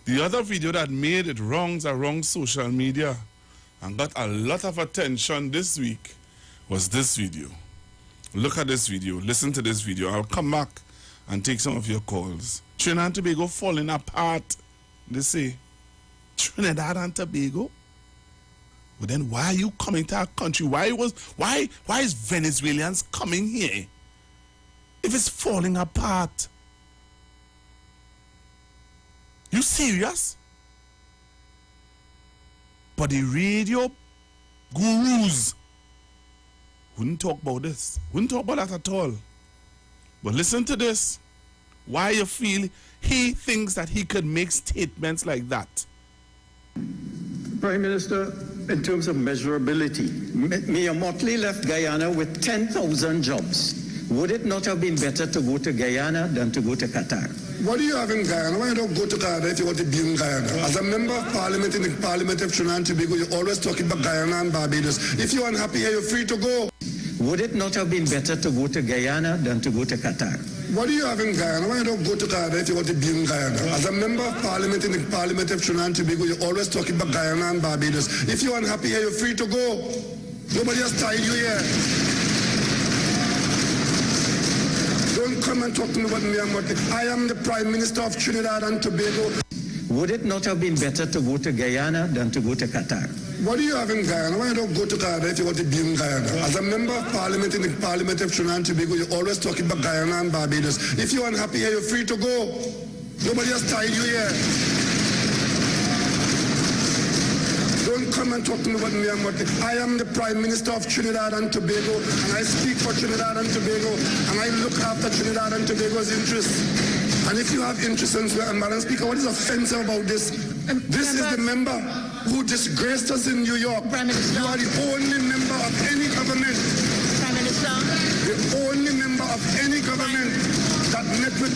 the other video that made it wrongs around social media and got a lot of attention this week was this video. Look at this video. Listen to this video. I'll come back and take some of your calls. Trinidad and Tobago falling apart. They say, Trinidad and Tobago? But then why are you coming to our country? Why is Venezuelans coming here if it's falling apart? You serious? But the radio gurus wouldn't talk about this. Wouldn't talk about that at all. But listen to this. Why you feel he thinks that he could make statements like that? Prime Minister, in terms of measurability, Mayor Motley left Guyana with 10,000 jobs. Would it not have been better to go to Guyana than to go to Qatar? What do you have in Guyana? Why you don't go to Guyana if you want to be in Guyana? As a member of parliament in the Parliament of Trinidad and Tobago, you're always talking about Guyana and Barbados. If you're unhappy here, you're free to go. Would it not have been better to go to Guyana than to go to Qatar? What do you have in Guyana? Why you don't go to Guyana if you want to be in Guyana? As a member of parliament in the Parliament of Trinidad and Tobago, you're always talking about Guyana and Barbados. If you're unhappy here, you're free to go. Nobody has tied you here. Don't come and talk to me about me and Motley. I am the Prime Minister of Trinidad and Tobago. Would it not have been better to go to Guyana than to go to Qatar? What do you have in Guyana? Why you don't go to Guyana if you want to be in Guyana? As a member of parliament in the Parliament of Trinidad and Tobago, you're always talking about Guyana and Barbados. If you're unhappy here, you're free to go. Nobody has tied you here. Don't come and talk to me about me and Motley. I am the Prime Minister of Trinidad and Tobago, and I speak for Trinidad and Tobago, and I look after Trinidad and Tobago's interests. And if you have interest in Madam Speaker, what is offensive about this? This is the member who disgraced us in New York. Prime Minister. You are the only member of any government. Prime Minister. The only member of any government that met with...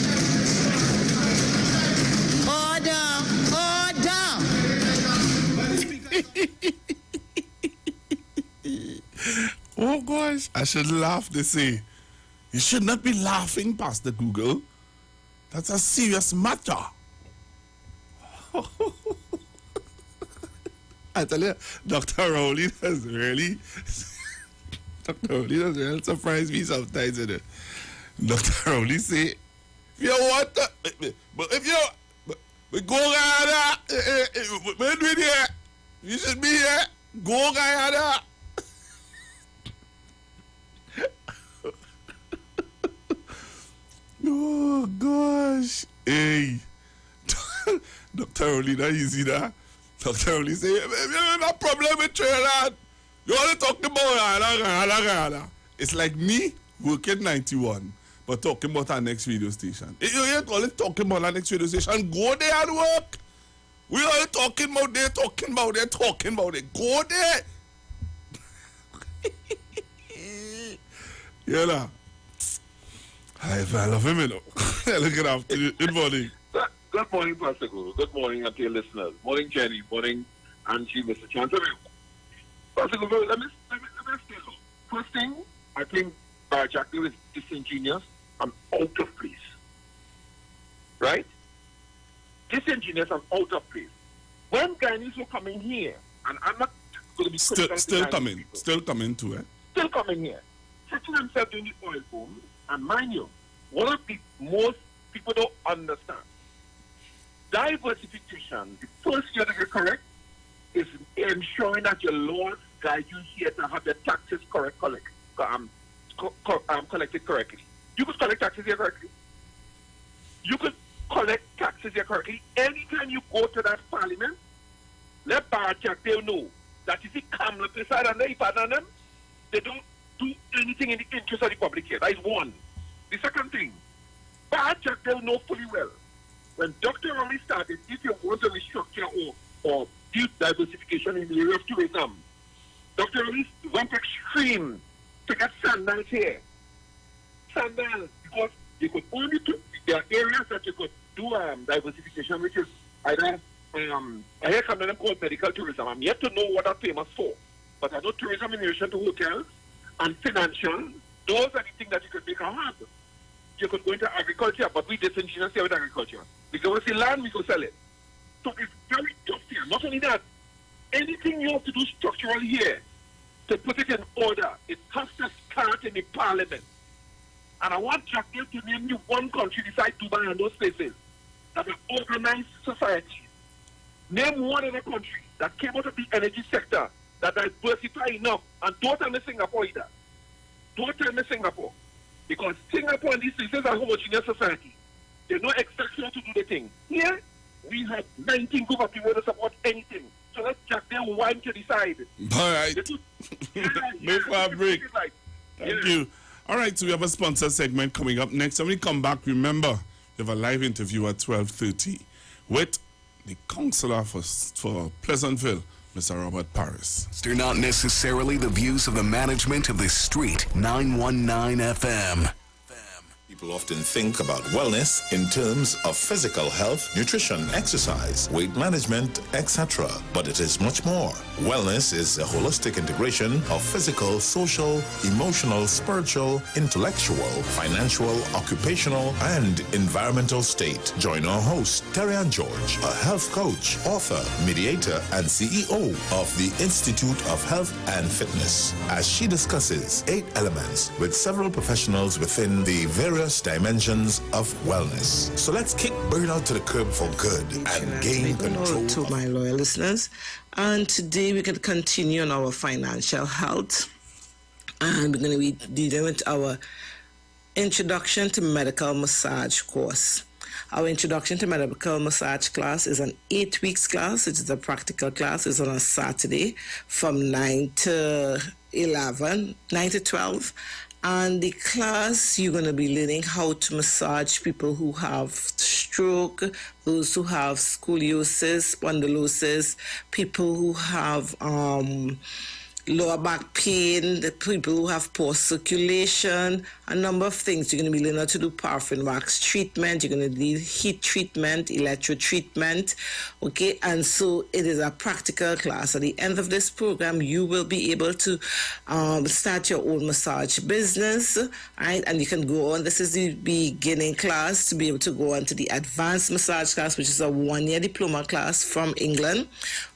Order! Oh gosh, I should laugh, they say. You should not be laughing, Pastor Google. That's a serious matter. I tell you, Dr. Rowley has really surprised me sometimes, isn't it? Dr. Rowley say, if you want to, but if you go Guyana, you should be here. Go Guyana. Oh, gosh. Hey. Dr. Oli, that easy, that. Dr. Oli say, no problem with Trinidad. You only talking about it's like me working 91, but talking about our next radio station. You ain't only talking about our next radio station. Go there and work. We only talking about they talking about it. Go there. Yeah, nah. I love him, you know. Look at after you. Good morning. Good morning, Pastor Guru. Good morning to your listeners. Morning, Jenny. Morning, Angie, Mr. Chancellor. Pastor Guru, let me say so. First thing, I think Jackie is disingenuous and out of place. Right? Disingenuous and out of place. When Guyanese were coming here, and I'm not going to be still coming to it. Still coming here. Setting themselves in the oil boom, and mind you, one of the most people don't understand. Diversification, the first year to get correct is ensuring that your laws guide you here to have the taxes collected correctly. You could collect taxes here correctly. You could collect taxes here correctly. Anytime you go to that parliament, let Barajak they know that if you come up beside and they them, they don't do anything in the interest of the public here. That is one. The second thing, Barajak they know fully well. When Dr. Raleigh started, if you want to restructure or do diversification in the area of tourism, Dr. Raleigh went extreme to get sandals here. Sandals, because you could only do, there are areas that you could do diversification, which is either, I hear some of them called medical tourism. I'm yet to know what that's famous for. But I know tourism in relation to hotels and financial, those are the things that you could make a hub. You could go into agriculture, but we disingenuous here with agriculture. We go see land, we go sell it. So it's very tough here. Not only that, anything you have to do structurally here to put it in order, it has to start in the parliament. And I want Jack Hill to name you one country beside Dubai and those places that are organized society. Name one other country that came out of the energy sector that diversify enough. And don't tell me Singapore either. Don't tell me Singapore. Because Singapore and these places are homogeneous society. They know exactly how to do the thing. Here, we have 19 group of people to support anything. So let's Jack Hill one to decide. All right. No far break. Thank you. All right, so we have a sponsor segment coming up next. When we come back, remember, we have a live interview at 12:30 with the councillor for Pleasantville, Mr. Robert Paris. They're not necessarily the views of the management of the Street 919 FM. People often think about wellness in terms of physical health, nutrition, exercise, weight management, etc. But it is much more. Wellness is a holistic integration of physical, social, emotional, spiritual, intellectual, financial, occupational, and environmental state. Join our host, Terry-Ann George, a health coach, author, mediator, and CEO of the Institute of Health and Fitness, as she discusses 8 elements with several professionals within the various dimensions of wellness. So let's kick burnout to the curb for good and gain control. To my loyal listeners, and today we can continue on our financial health, and we're going to be dealing with our Introduction to Medical Massage course. Our Introduction to Medical Massage class is an 8 weeks class. It is a practical class. It's on a Saturday from 9 to 12. And the class, you're going to be learning how to massage people who have stroke, those who have scoliosis, spondylosis, people who have lower back pain, the people who have poor circulation, a number of things. You're going to be learning how to do paraffin wax treatment. You're going to do heat treatment, electro treatment. Okay, and so it is a practical class. At the end of this program, you will be able to start your own massage business, right? And you can go on. This is the beginning class to be able to go on to the advanced massage class, which is a 1-year diploma class from England.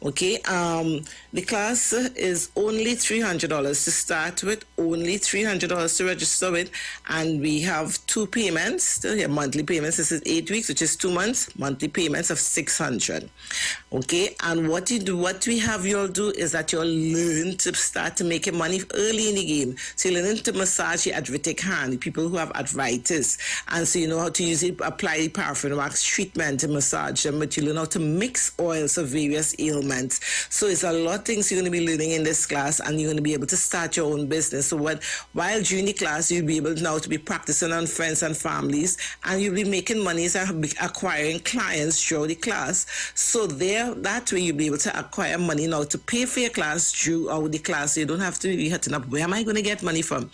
Okay, the class is only $300 to start with, only $300 to register with, and we have 2 payments, still here, monthly payments. This is 8 weeks, which is 2 months, monthly payments of $600. Okay, and what we have you all do is that you'll learn to start to make money early in the game. So you learn to massage your arthritic hand, people who have arthritis, and so you know how to use it, apply paraffin wax treatment to massage them, but you learn how to mix oils of various ailments. So it's a lot of things you're going to be learning in this class, and you're going to be able to start your own business. So while during the class, you'll be able now to be practicing on friends and families, and you'll be making money and acquiring clients throughout the class. So that way you'll be able to acquire money now to pay for your class throughout the class. So you don't have to be hitting up, where am I going to get money from?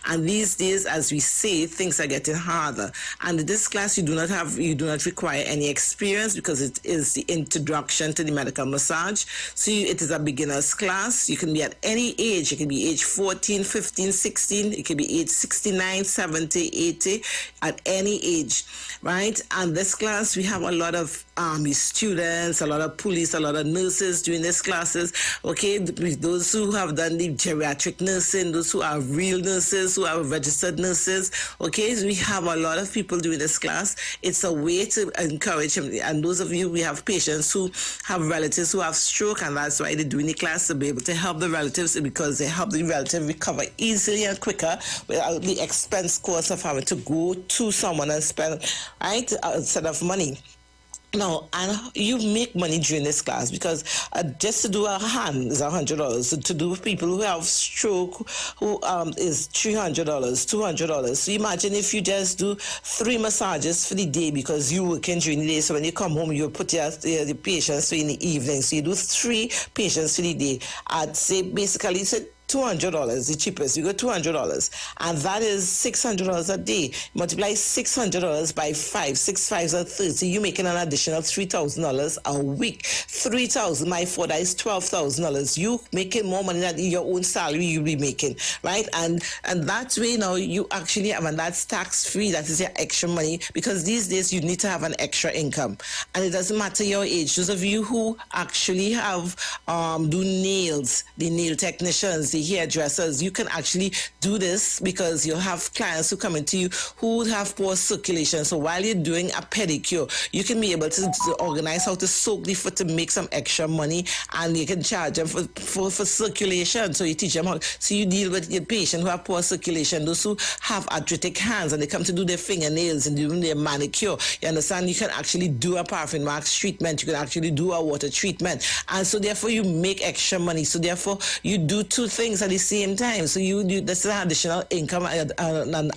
And these days, as we say, things are getting harder. And in this class, you do not require any experience, because it is the introduction to the medical massage. So it is a beginner's class. You can be at any age. You can be age 14, 15, 16. It can be age 69, 70, 80, at any age, right? And this class, we have a lot of Army students, a lot of police, a lot of nurses doing these classes, okay? Those who have done the geriatric nursing, those who are real nurses, who are registered nurses, okay? So we have a lot of people doing this class. It's a way to encourage them. And those of you, we have patients who have relatives who have stroke, and that's why they're doing the class, to be able to help the relatives, because they help the relative recover easily and quicker without the expense cost of having to go to someone and spend, right, instead of money. No, and you make money during this class, because just to do a hand is $100. So to do people who have stroke, who is $300, $200. So imagine if you just do 3 massages for the day, because you working during the day. So when you come home, you put the patients in the evening. So you do 3 patients for the day. I'd say basically it's $200, the cheapest. You got $200, and that is $600 a day. Multiply $600 by 5, 6 5s are 30. You're making an additional $3,000 a week. $3,000, my fault, that is $12,000. You making more money than your own salary you'll be making, right? And that way now you actually have, and that's tax free. That is your extra money, because these days you need to have an extra income, and it doesn't matter your age. Those of you who actually have do nails, the nail technicians, the hairdressers, you can actually do this, because you'll have clients who come into you who have poor circulation. So while you're doing a pedicure, you can be able to organize how to soak the foot to make some extra money, and you can charge them for circulation. So you teach them how. So you deal with your patient who have poor circulation, those who have arthritic hands, and they come to do their fingernails and doing their manicure. You understand? You can actually do a paraffin wax treatment. You can actually do a water treatment, and so therefore you make extra money. So therefore you do 2 things at the same time. So this is additional income and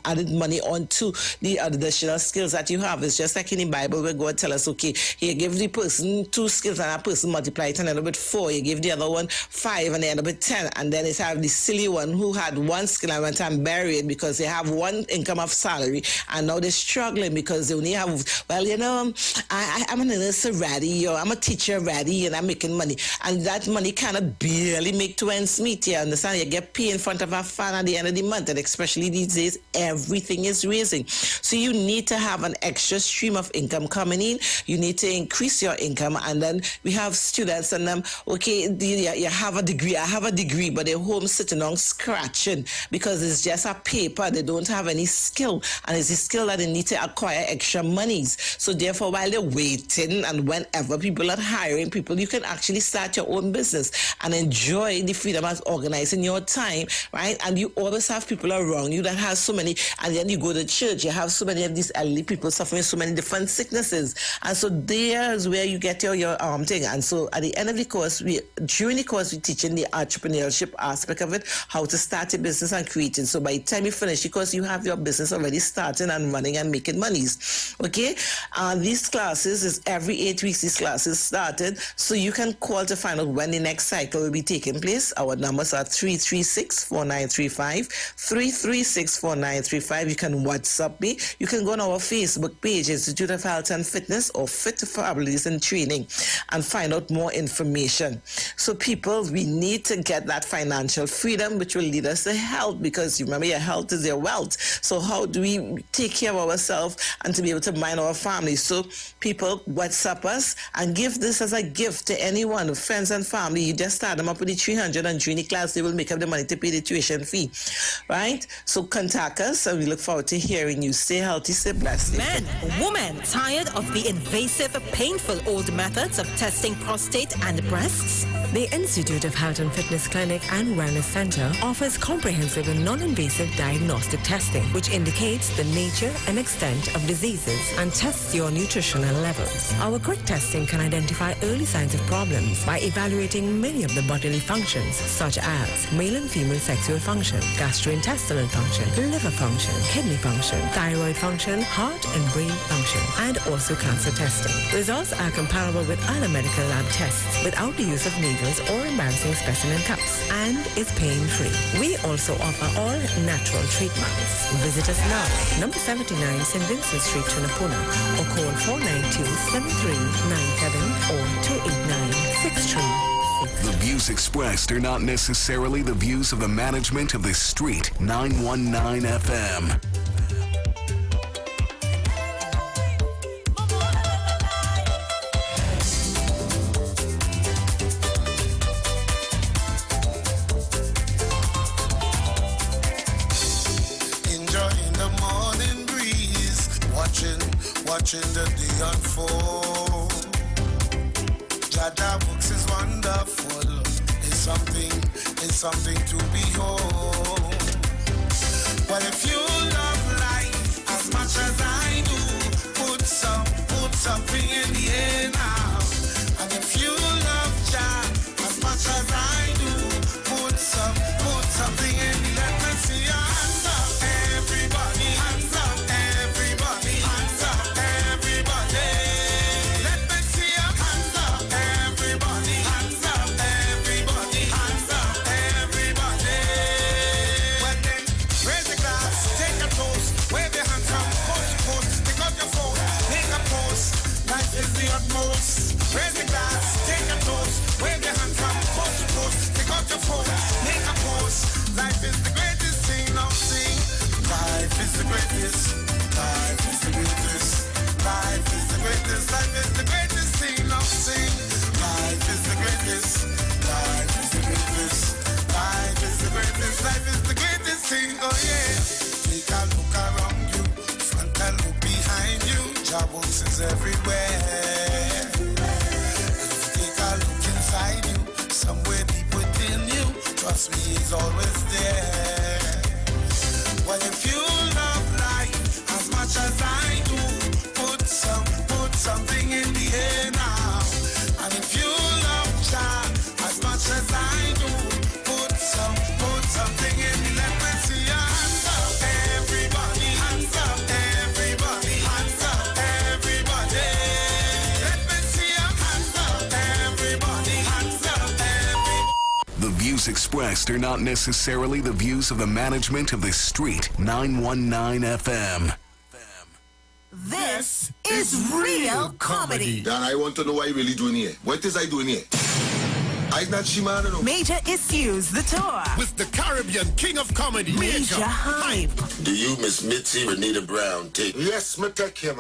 added money onto the additional skills that you have. It's just like in the Bible where God tells us, okay, He give the person 2 skills, and that person multiply it and end up with 4. You give the other one 5 and they end up with 10. And then it have the silly one who had 1 skill and went and buried, because they have 1 income of salary, and now they're struggling because they only have, well, you know, I'm a nurse already, or I'm a teacher already, and I'm making money. And that money kind of barely make 2 ends meet. You understand? You get paid in front of a fan at the end of the month, and especially these days, everything is raising. So you need to have an extra stream of income coming in. You need to increase your income. And then we have students, and okay, you have a degree. I have a degree, but they're home sitting on scratching, because it's just a paper. They don't have any skill, and it's a skill that they need to acquire extra monies. So therefore, while they're waiting, and whenever people are hiring people, you can actually start your own business and enjoy the freedom of organizing your time, right? And you always have people around you that have so many, and then you go to church, you have so many of these elderly people suffering so many different sicknesses, and so there's where you get your thing. And so at the end of the course, during the course, we're teaching the entrepreneurship aspect of it, how to start a business and create it. So by the time you finish the course, you have your business already starting and running and making monies, okay? These classes is every 8 weeks. These classes started, so you can call to find out when the next cycle will be taking place. Our numbers are 336-4935, 336-4935. You can WhatsApp me. You can go on our Facebook page, Institute of Health and Fitness, or Fit for Abilities and Training, and find out more information. So people, we need to get that financial freedom, which will lead us to health, because remember, your health is your wealth. So how do we take care of ourselves and to be able to mind our families? So people, WhatsApp us and give this as a gift to anyone, friends and family. You just start them up with the 300, and during the class, they will will make up the money to pay the tuition fee, right? So contact us, and we look forward to hearing you. Stay healthy, stay blessed. Men, women, tired of the invasive, painful old methods of testing prostate and breasts? The Institute of Health and Fitness Clinic and Wellness Center offers comprehensive and non-invasive diagnostic testing, which indicates the nature and extent of diseases and tests your nutritional levels. Our quick testing can identify early signs of problems by evaluating many of the bodily functions, such as male and female sexual function, gastrointestinal function, liver function, kidney function, thyroid function, heart and brain function, and also cancer testing. Results are comparable with other medical lab tests without the use of needles or embarrassing specimen cups, and is pain-free. We also offer all natural treatments. Visit us now, number 79 St. Vincent Street, Tunapuna, or call 492-7397 or 289-63. The views expressed are not necessarily the views of the management of the Street 919 FM. Watching the day unfold. Jada books is wonderful. It's something to behold. But if you love life as much as I do, put something in the air now. And if you love Jah as much as I do, put something in the air. Let me see your hands up, everybody. Hands up, everybody. Hands up, everybody. Let me see your hands up, everybody. Hands up, everybody. Hands up, everybody. Well then, raise the glass, take a toast, wave your hands up, coast to coast, pick up your phone, make a post. Life is the utmost. Raise the glass, take a toast, wave your hands up, coast to coast, pick up your phone, make a post. Life is the greatest thing, now sing. Life is the greatest. Life is the greatest. Life is the greatest. Life is the greatest thing, now sing. Life is the greatest. Life is the greatest. Life is the greatest. Life is the greatest thing, oh yeah. Take a look around you, front and look behind you. Job works is everywhere. Take a look inside you, somewhere deep within you. Trust me, he's always there. Well, if you love life as much as I do, put something in the air now. And if you love Jah as much as I do, put something in the air. Let me see your hands up, everybody. Hands up, everybody. Hands up, everybody. Let me see your hands up, everybody. Hands up, everybody. The views expressed are not necessarily the views of the management of the Street 919 FM. This is real comedy. Dan, I want to know what you really doing here. What is I doing here? I'm not Shimano. No. Major Issues, the tour. With the Caribbean King of Comedy, Major Hype. Do you, Miss Mitzi Renita Brown, take? Yes, me take him.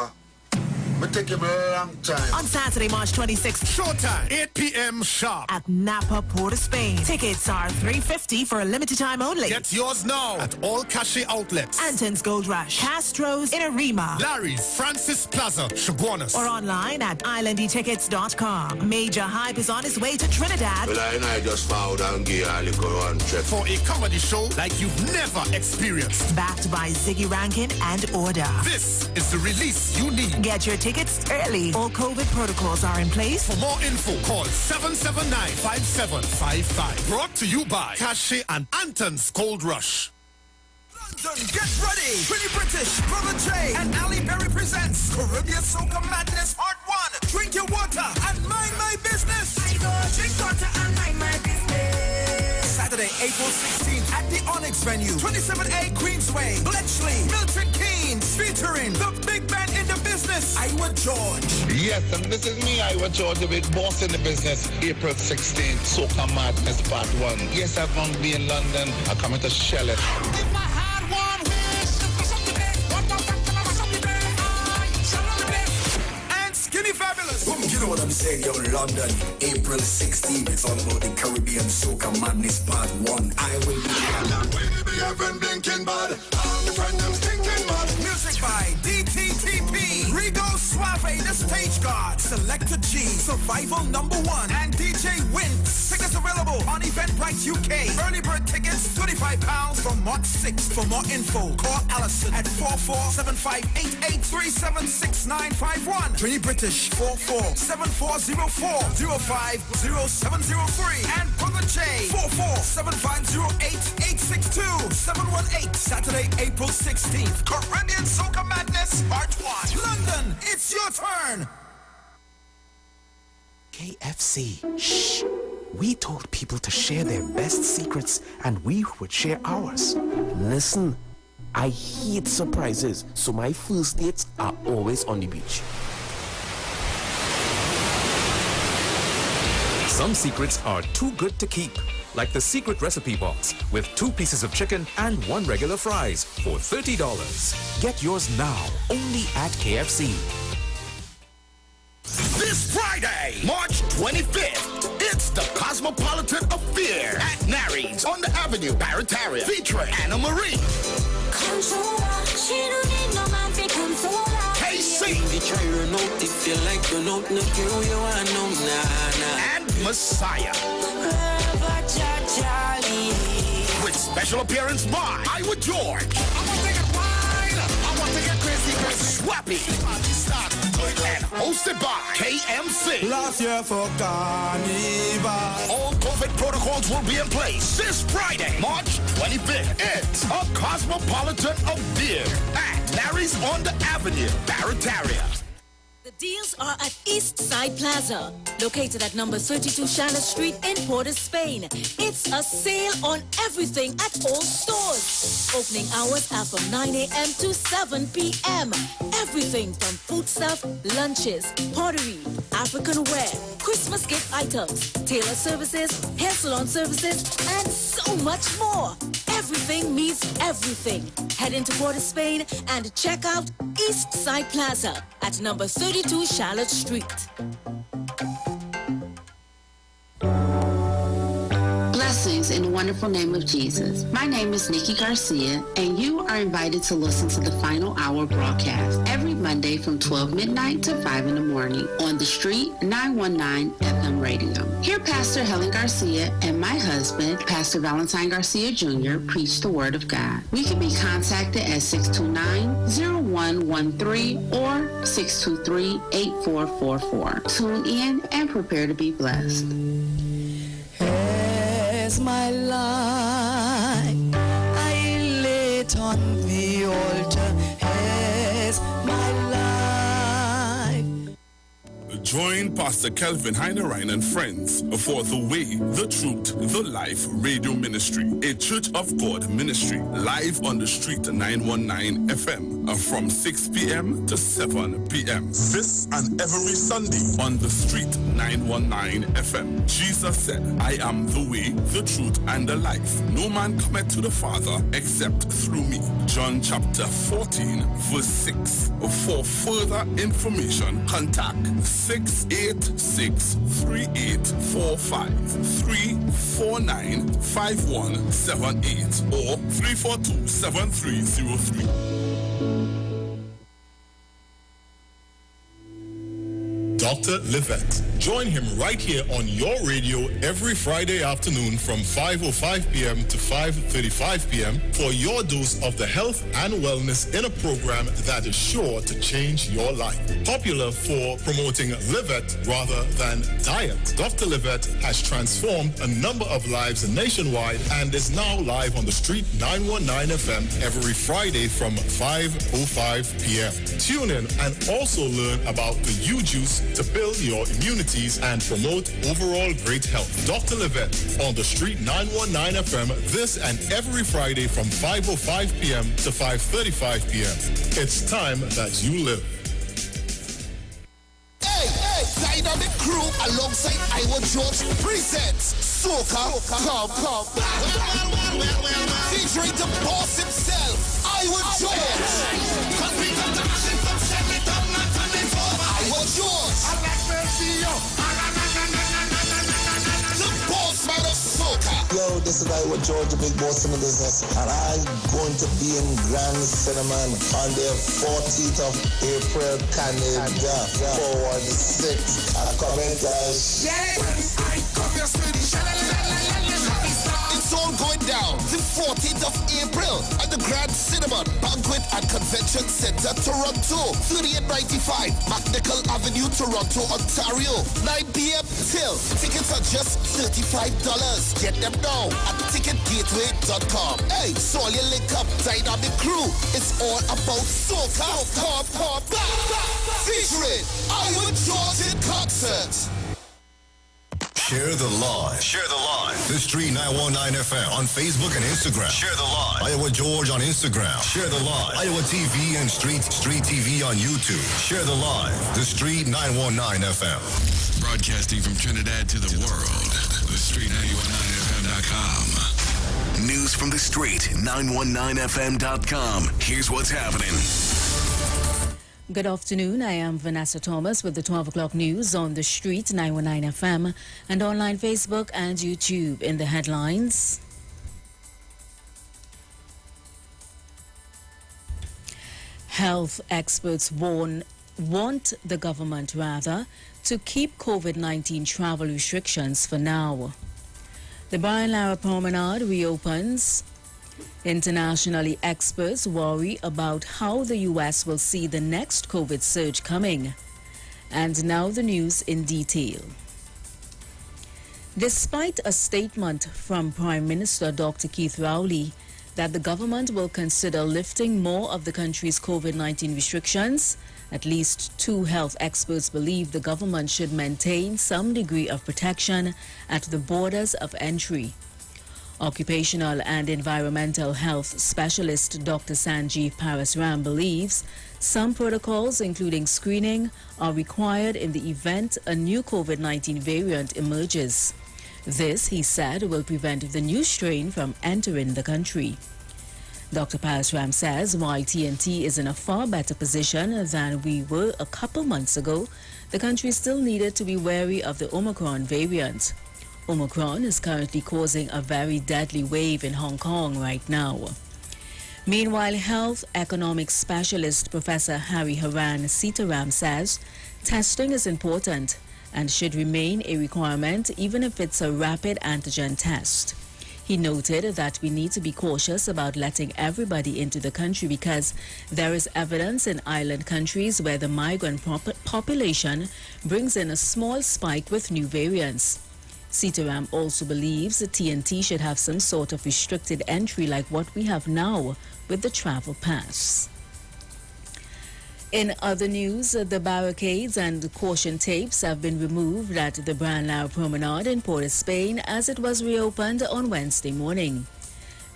Me take him a long time. On Saturday, March 26th. Showtime, 8 p.m. sharp. At Napa, Port of Spain. Tickets are $350 for a limited time only. Get yours now at all Cache outlets. Anton's Gold Rush, Castro's in Arima, Larry's, Francis Plaza, Chaguanas. or online at islandytickets.com. Major Hype is on his way to Trinidad. Well, I just found and give a little one check. For a comedy show like you've never experienced. Backed by Ziggy Rankin and Order. This is the release you need. Get your tickets early. All COVID protocols are in place. For more info, call 779-5755. Brought to you by Cache and Anton's Gold Rush. London, get ready! Pretty British, Brother J, and Ali Berry presents Caribbean Soca Madness Part 1. Drink your water and mind my business. I go drink water and mind my business. Saturday, April 16th at the Onyx venue, 27A Queensway, Bletchley, Milton Keynes, featuring the big man in the business, Iwer George. Yes, and this is me, Iwer George, the big boss in the business. April 16th, Soca Madness Part 1. Yes, I'm going to be in London. I'm coming to shell it. If I had one wish, what the fuck can I and Skinny Fabulous. You know what I'm saying, yo, London, April 16th. It's all about the Caribbean Soca Madness Part 1. I will be there. Baby, your friend blinking bad. All the friend them stinking mad. Music by DTTP, Rigo Suave, the Stage God, Selector G, Survival Number 1, and DJ Winks. Tickets available on Eventbrite UK. Early bird tickets, £25 from March 6th. For more info, call Allison at 447588376951. Trini British 447404050703. And Brother J 447508862718. Saturday, April 16th. Caribbean Soca Madness Part 1. London, it's your turn. KFC. Shh. We told people to share their best secrets and we would share ours. Listen, I hate surprises, so my first dates are always on the beach. Some secrets are too good to keep, like the secret recipe box with 2 pieces of chicken and 1 regular fries for $30. Get yours now, only at KFC. This Friday, March 25th, it's the Cosmopolitan Affair at Nary's on the Avenue, Barataria, featuring Anna Marie, KC, and Messiah. With special appearance by Iwer George. I want to get wild. I want to get crazy. Swappy. And hosted by KMC. Last year for Carnival. All COVID protocols will be in place this Friday, March 25th. It's a Cosmopolitan Affair at Nary's on the Avenue, Barataria. The deals are at East Side Plaza, located at number 32 Charlotte Street in Port of Spain. It's a sale on everything at all stores. Opening hours are from 9 a.m. to 7 p.m. Everything from foodstuff, lunches, pottery, African wear, Christmas gift items, tailor services, hair salon services, and so much more. Everything means everything. Head into Port of Spain and check out East Side Plaza at number 32 Charlotte Street. Blessings in the wonderful name of Jesus. My name is Nikki Garcia, and you are invited to listen to the Final Hour broadcast every Monday from 12 midnight to 5 in the morning on the Street 919 FM radio. Here, Pastor Helen Garcia and my husband, Pastor Valentine Garcia Jr., preach the Word of God. We can be contacted at 629-0113 or 623-8444. Tune in and prepare to be blessed. As my life I lay it on the altar, as my life. Join Pastor Kelvin Heinerine and friends for The Way, The Truth, The Life Radio Ministry, a Church of God ministry, live on the Street 919 FM from 6 p.m. to 7 p.m. This and every Sunday on the Street 919 FM. Jesus said, I am the way, the truth, and the life. No man cometh to the Father except through me. John chapter 14, verse 6. For further information, contact 686-3845-349-5178 or 342-7303. Dr. Livette. Join him right here on your radio every Friday afternoon from 5:05 p.m. to 5:35 p.m. for your dose of the health and wellness in a program that is sure to change your life. Popular for promoting Livette rather than diet, Dr. Livette has transformed a number of lives nationwide and is now live on the Street 919 FM every Friday from 5:05 p.m. Tune in and also learn about the U-Juice to build your immunities and promote overall great health. Dr. Livette on the Street 919 FM this and every Friday from 5:05 p.m. to 5:35 p.m. It's time that you live. Hey, side of the crew alongside Iwer George presents Soca Come. Featuring the boss himself, Iwer George. Iwer George. I like to see you. The boss man of soca. Yo, this is Iwer, George, the big boss in the business, and I'm going to be in Grand Cinnamon on the 14th of April, Canada, forward the 6th. Come in, guys. It's all going down the 14th of April at the Grand Cinnamon Banquet and Convention Center, Toronto, 3895 McNichol Avenue, Toronto, Ontario, 9 p.m. till. Tickets are just $35. Get them now at ticketgateway.com. Hey, so you link up dynamic crew. It's all about soca. Featuring Iwer George in concert. Share the live. Share the live. The Street 919 FM on Facebook and Instagram. Share the live. Iwer George on Instagram. Share the live. Iowa TV and Street TV on YouTube. Share the live. The Street 919 FM. Broadcasting from Trinidad to the world. The Street 919FM.com. News from the Street 919FM.com. Here's what's happening. Good afternoon. I am Vanessa Thomas with the 12 o'clock news on the Street 919 FM and online Facebook and YouTube. In the headlines, health experts want the government to keep COVID-19 travel restrictions for now. The Brian Lara Promenade reopens. Internationally, experts worry about how the U.S. will see the next COVID surge coming. And now the news in detail. Despite a statement from Prime Minister Dr. Keith Rowley that the government will consider lifting more of the country's COVID-19 restrictions, at least two health experts believe the government should maintain some degree of protection at the borders of entry. Occupational and environmental health specialist Dr. Sanjeev Parasram believes some protocols, including screening, are required in the event a new COVID-19 variant emerges. This, he said, will prevent the new strain from entering the country. Dr. Parasram says while TNT is in a far better position than we were a couple months ago, the country still needed to be wary of the Omicron variant. Omicron is currently causing a very deadly wave in Hong Kong right now. Meanwhile, health economics specialist Professor Hari Haran Sitaram says testing is important and should remain a requirement even if it's a rapid antigen test. He noted that we need to be cautious about letting everybody into the country because there is evidence in island countries where the migrant population brings in a small spike with new variants. Sitaram also believes that TNT should have some sort of restricted entry like what we have now with the travel pass. In other news, the barricades and caution tapes have been removed at the Brian Lara Promenade in Port of Spain as it was reopened on Wednesday morning.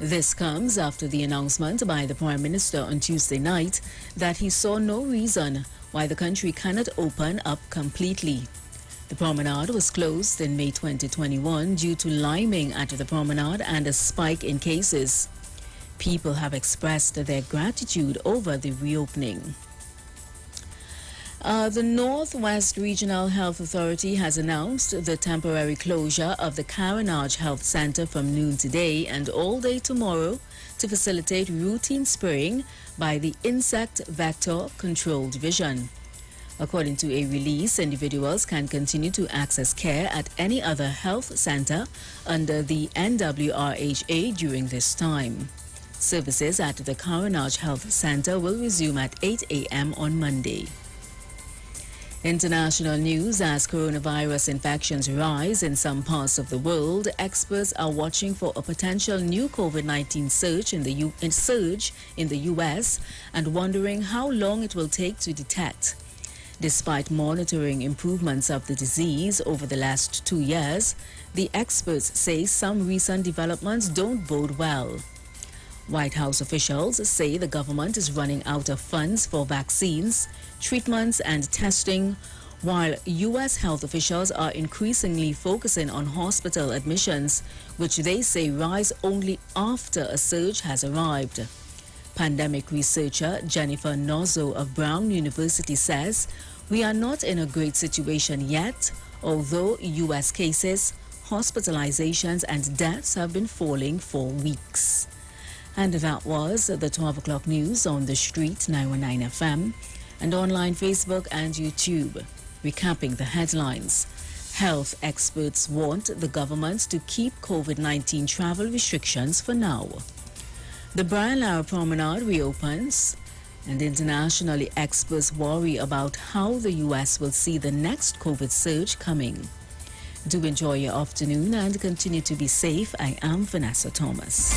This comes after the announcement by the Prime Minister on Tuesday night that he saw no reason why the country cannot open up completely. The promenade was closed in May 2021 due to liming at the promenade and a spike in cases. People have expressed their gratitude over the reopening. The Northwest Regional Health Authority has announced the temporary closure of the Carenage Health Center from noon today and all day tomorrow to facilitate routine spraying by the Insect Vector Control Division. According to a release, individuals can continue to access care at any other health center under the NWRHA during this time. Services at the Carenage Health Center will resume at 8 a.m. on Monday. International news: as coronavirus infections rise in some parts of the world, experts are watching for a potential new COVID-19 surge in the U.S. and wondering how long it will take to detect. Despite monitoring improvements of the disease over the last 2 years, the experts say some recent developments don't bode well. White House officials say the government is running out of funds for vaccines, treatments and testing, while U.S. health officials are increasingly focusing on hospital admissions, which they say rise only after a surge has arrived. Pandemic researcher Jennifer Nozzo of Brown University says We are not in a great situation yet, although U.S. cases, hospitalizations and deaths have been falling for weeks. And that was the 12 o'clock news on the street 919 FM and online Facebook and YouTube. Recapping the headlines. Health experts want the government to keep COVID-19 travel restrictions for now. The Brian Lara Promenade reopens, and internationally experts worry about how the U.S. will see the next COVID surge coming. Do enjoy your afternoon and continue to be safe. I am Vanessa Thomas.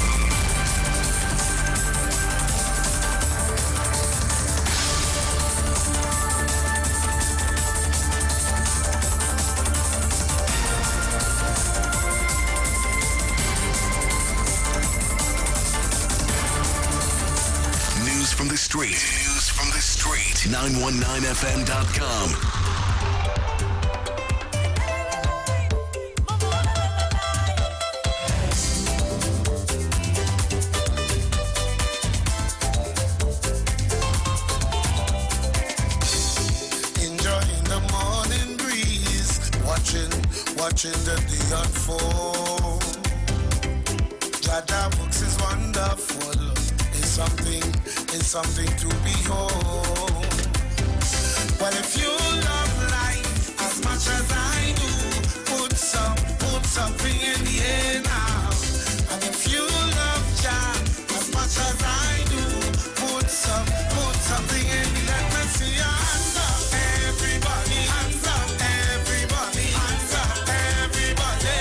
From the street. News from the street. 919fm.com. Enjoying the morning breeze, watching the day unfold. Jada books is wonderful. It's something to behold. Well, if you love life as much as I do, put something in the air now. And if you love Jah as much as I do, put something in the air. Let me see your hands up, everybody. Hands up, everybody. Hands up, everybody.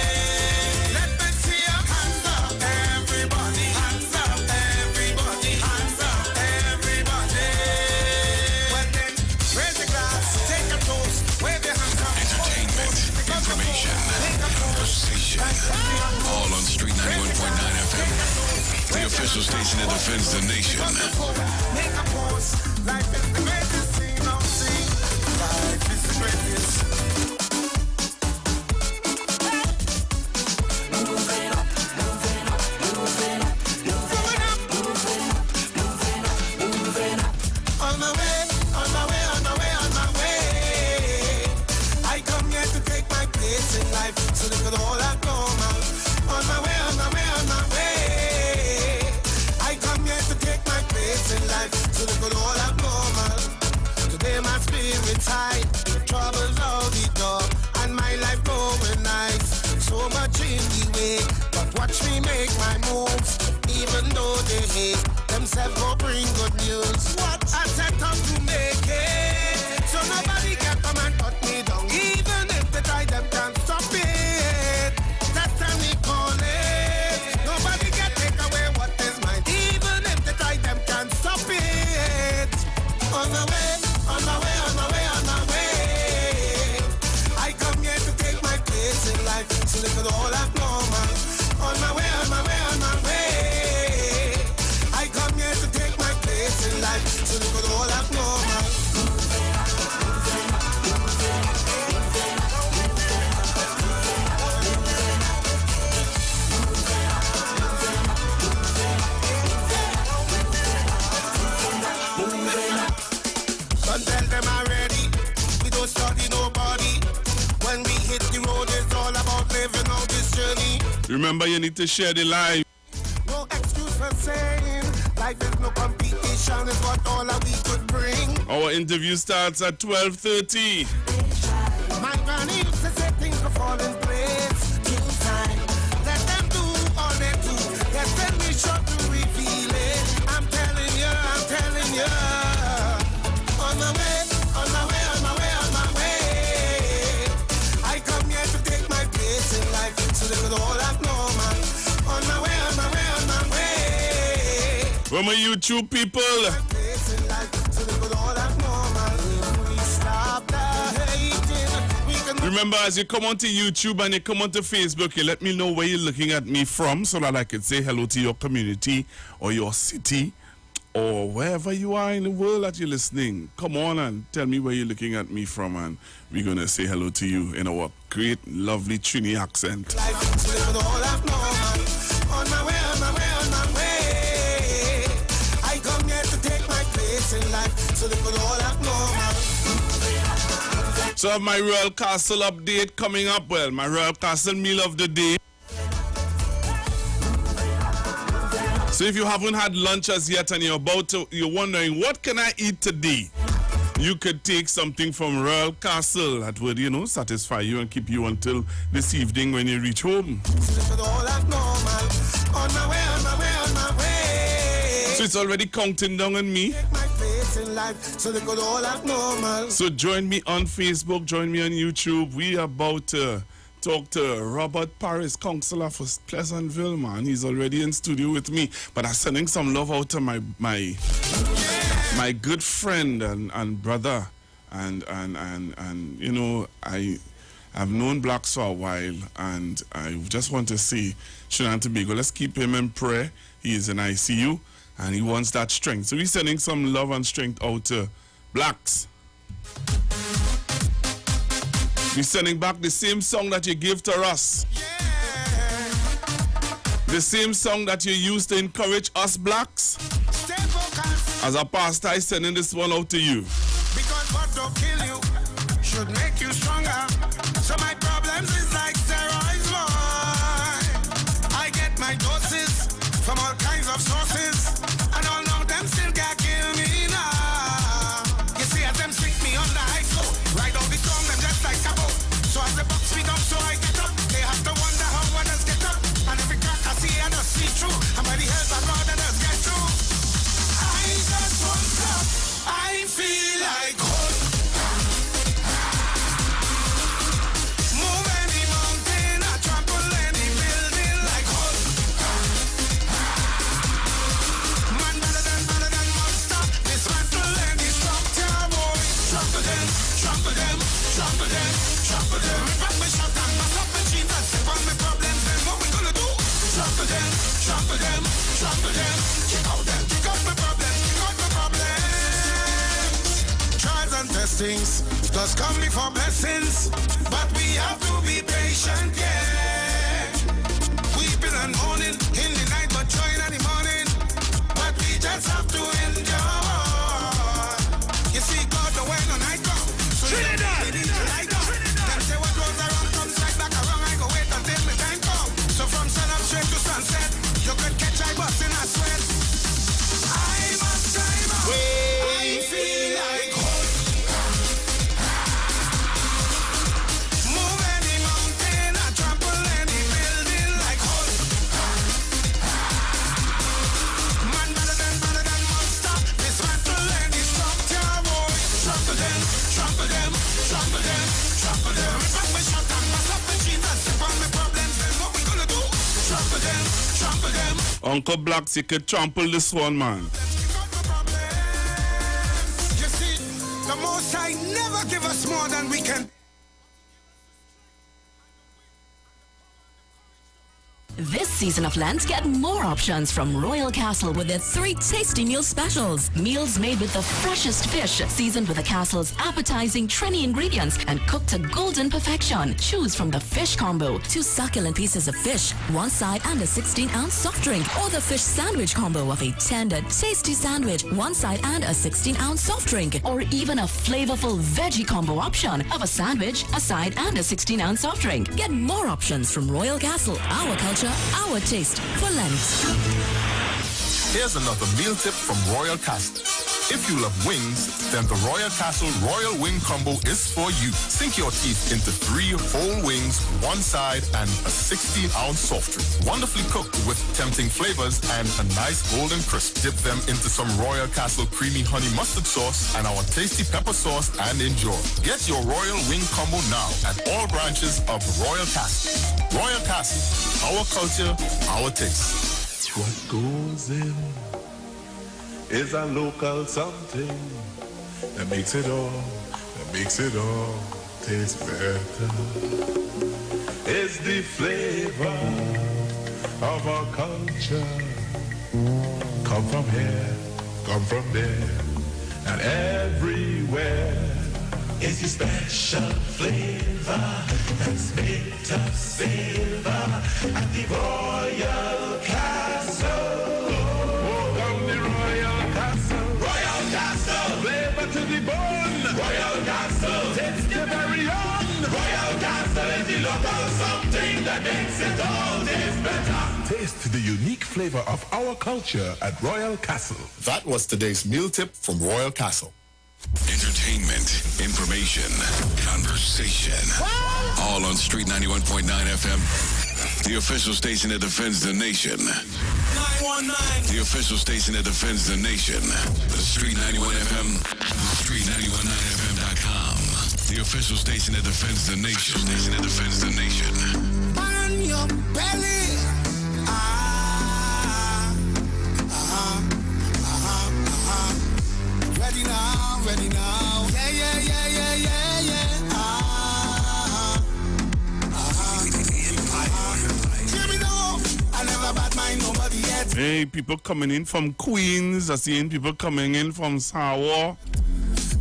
Let me see your hands up, everybody. Hands up, everybody. Hands up, everybody. Well then, raise the glass, take a toast, wave your hands up. Entertainment, information, conversation, all on Street 91.9 FM, the official station that defends the nation. Make a pose, life is the greatest thing I've seen. Life is the greatest. Moving up, moving up, moving up, moving up, moving up, moving up, moving up. On my way, on my way, on my way, on my way. I come here to take my place in life, so they could all act normal. On my way, on my way, on my way. I come here to take my place in life, so they could all act normal. Today my spirit's high, troubles all the door, and my life going nice. So much in the way, but watch me make my moves. Even though they hate, themselves go bring good news. What I set up to make it, so nobody can come and cut me down. Even if they try, them can't stop it. That's time we call it. Nobody can take away what is mine. Even if they try, them can't stop it. On my way, on my way, on my way, on my way. I come here to take my place in life, so they could all act normal. On my way, on my way, on my way. I come here to take my place in life, so they could all act normal. Don't tell them already, we don't study nobody. When we hit the road, it's all about living out this journey. Remember, you need to share the live. No excuse for saying life is no competition, is what all that we could bring. Our interview starts at 12:30. My granny used to say things will fall in place. Due time, let them do all they do. Let them be sure to reveal it. I'm telling you, I'm telling you. On my way, on my way, on my way, on my way. I come here to take my place in life, so they could all act normal. On my way, on my way, on my way. For my YouTube people, Place in life, so they could all act normal. If we stop the hating, we can. remember as you come onto YouTube and you come onto Facebook, you let me know where you're looking at me from so that I can say hello to your community or your city or wherever you are in the world that you're listening. Come on and tell me where you're looking at me from, and we're going to say hello to you in our great, lovely Trini accent. Life, so they could all act normal. On my way, on my way, on my way. I come here to take my place in life, so they could all act normal. So I have my Royal Castle update coming up. Well, my Royal Castle meal of the day. So if you haven't had lunch as yet and you're wondering, what can I eat today? You could take something from Royal Castle that would, satisfy you and keep you until this evening when you reach home. So it's already counting down on me. So join me on Facebook, join me on YouTube. We are about to talk to Robert Paris, councillor for Pleasantville, man. He's already in studio with me. But I'm sending some love out to my good friend and brother. And I've known Blacks for a while, and I just want to say, Trinidad and Tobago, let's keep him in prayer. He is in ICU, and he wants that strength. So we're sending some love and strength out to Blacks. We're sending back the same song that you gave to us. The same song that you used to encourage us Blacks. As a pastor, I'm sending this one out to you. Because what don't kill you should make you stronger. So my problems is like steroids, boy. I get my doses from all kinds of sources, and all know them still can't kill me now. You see, as them sink me on the high floor, ride off the storm, them just like a boat. So as the box speed up, so I get up. They have to wonder how others get up. And every crack I see, I just see through. And by the help of God, I just get through. I just won't stop. I feel like hope. Move any mountain, I trample any building like hope. Man better than monster. Dismantle any structure, boy. Trample them, trample them, trample them, trample them. Back me shot and mass up machines and step on my problems. Then what we gonna do? Trample them, trample them, trample them. Kick out my problems, kick out my problems. Trials and testings does come before blessings, but we have to be patient, yeah. Weeping and mourning in the night, but joy in the morning. But we just have to endure. You see, God, the way no night come. So Trinidad! Them say what goes around comes right back around. I go wait until my time come. So from sun up straight to sunset, you could catch I bust in a sweat. I must time out. I feel like hope. Move any mountain, I trample any building like hope. Man better than monster. Dismantle any structure, boy. Trample them, trample them, trample them, trample them. Back my shot and mass up machines and step on my problems. Then what we gonna do? Trample them, trample them. Uncle Blacks, you could trample this one, man. You see, the Most High never give us more than we can. This season of Lent, get more options from Royal Castle with their 3 tasty meal specials. Meals made with the freshest fish, seasoned with the Castle's appetizing Trini ingredients and cooked to golden perfection. Choose from the fish combo, 2 succulent pieces of fish, 1 side and a 16-ounce soft drink, or the fish sandwich combo of a tender, tasty sandwich, 1 side and a 16-ounce soft drink, or even a flavorful veggie combo option of a sandwich, a side and a 16-ounce soft drink. Get more options from Royal Castle, our culture, our taste for Lent. Here's another meal tip from Royal Castle. If you love wings, then the Royal Castle Royal Wing Combo is for you. Sink your teeth into 3 whole wings, 1 side, and a 16-ounce soft drink. Wonderfully cooked with tempting flavors and a nice golden crisp. Dip them into some Royal Castle creamy honey mustard sauce and our tasty pepper sauce and enjoy. Get your Royal Wing Combo now at all branches of Royal Castle. Royal Castle, our culture, our taste. What goes in is a local something that makes it all taste better. It's the flavor of our culture. Come from here, come from there, and everywhere. It's the special flavor that's made to savor at the Royal Castle. Welcome the Royal Castle. Royal Castle. Flavor to the bone. Royal Castle. Taste the very Taste the unique flavor of our culture at Royal Castle. That was today's meal tip from Royal Castle. Entertainment, information, conversation. All on Street 91.9 FM. The official station that defends the nation. 919. The official station that defends the nation. The Street 91 FM. The Street919FM.com. The official station that defends the nation. Station that defends the nation. On your belly. Ready now, ready now. Yeah, yeah, yeah, yeah, yeah, yeah. Hear me now. I never bad mind nobody yet. Hey, people coming in from Queens. I'm seeing people coming in from Sawa.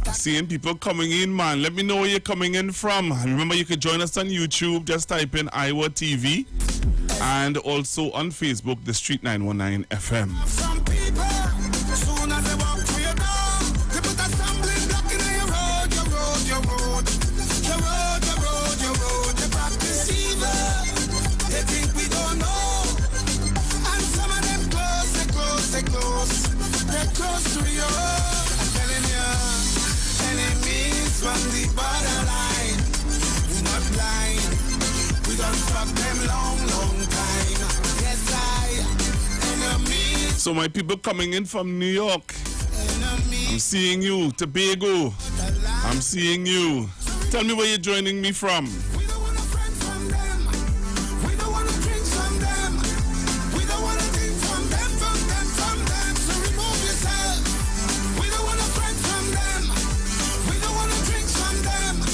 I'm seeing people coming in, man. Let me know where you're coming in from. Remember, you can join us on YouTube. Just type in Iwer TV. And also on Facebook, The Street 919 FM. Some people, soon as they walk through your door, they put a stumbling block in your road, your road, your road. Your road, your road, your road. They practice evil. They think we don't know. And some of them close, they close, they close. They're close to you. I'm telling you, enemies from the borderline. We're not blind. We don't fuck them long, long time. Yes, enemies. So my people coming in from New York, I'm seeing you. Tobago, I'm seeing you. Tell me where you're joining me from. We don't want to friend from them. We don't want to drink from them. We don't want to drink from them, from them, from them. So remove yourself. We don't want to friend from them. We don't want to drink from them.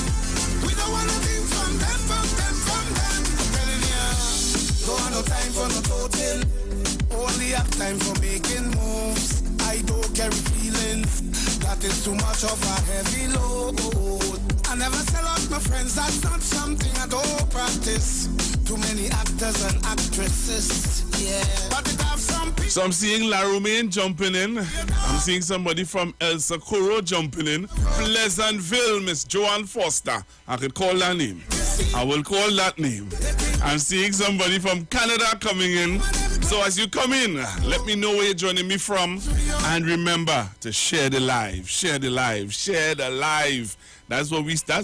We don't want to drink from them, from them, from them. I'm telling you, don't have no time for no total. Only have time for making moves. I don't carry feelings. That is too much of a heavy load. I never sell out my friends. That's not something I don't practice. Too many actors and actresses. Yeah. But it have some people. So I'm seeing La Romaine jumping in. I'm seeing somebody from El Socorro jumping in. Pleasantville, Miss Joanne Foster. I could call that name. I will call that name. I'm seeing somebody from Canada coming in. So as you come in, let me know where you're joining me from. And remember to share the live, share the live, share the live. That's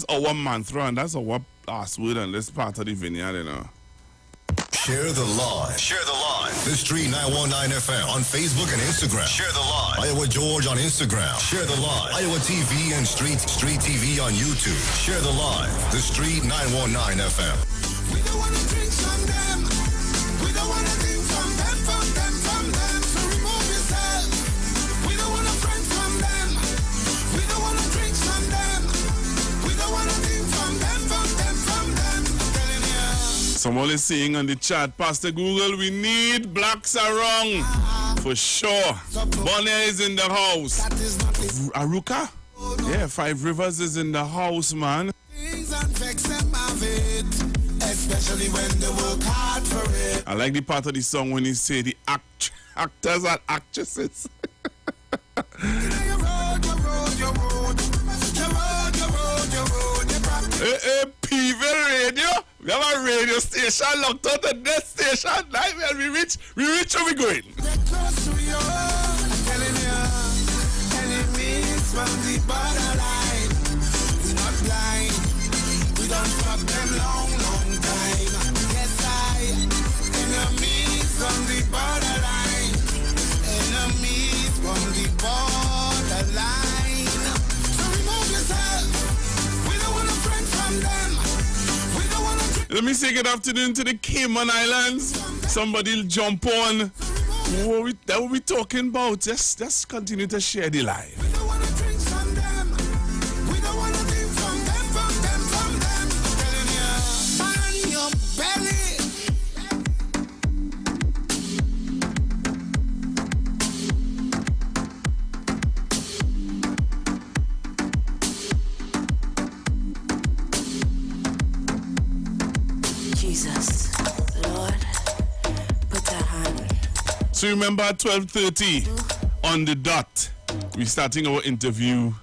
our mantra and that's our password on this part of the vineyard, you know. Share the live. Share the live. The Street 919 FM on Facebook and Instagram. Share the live. Iowa George on Instagram. Share the live. Iowa TV and Street TV on YouTube. Share the live. The Street 919 FM. We don't want to drink from them. We don't want to drink from them, from them, from them. So remove yourself. We don't want to friend from them. We don't want to drink from them. We don't want to drink from them, from them, from them. I'm telling you. Someone is saying on the chat, Pastor Google, we need blacks around. For sure. Bonnie is in the house. Aruka? Yeah, Five Rivers is in the house, man. Things and vex them of it. Especially when they work hard for it. I like the part of the song when he say the actors and actresses. Hey, P-Ville Radio. We have a radio station locked out at that station. Night when we reach where we going. They're close to you. I'm telling you, enemies from the borderline. We're not blind. We don't fuck them long, long time. Yes, enemies from the borderline. Enemies from the borderline. So remove yourself. We don't want to friend from them. We don't want to. Let me say good afternoon to the Cayman Islands. Somebody jump on. What we talking about? Just continue to share the live. We don't want to drink from them. We don't want to drink from them, from them, from them. I'm telling you, on your belly. Jesus, Lord, put a hand. So remember at 12:30 on the dot, we're starting our interview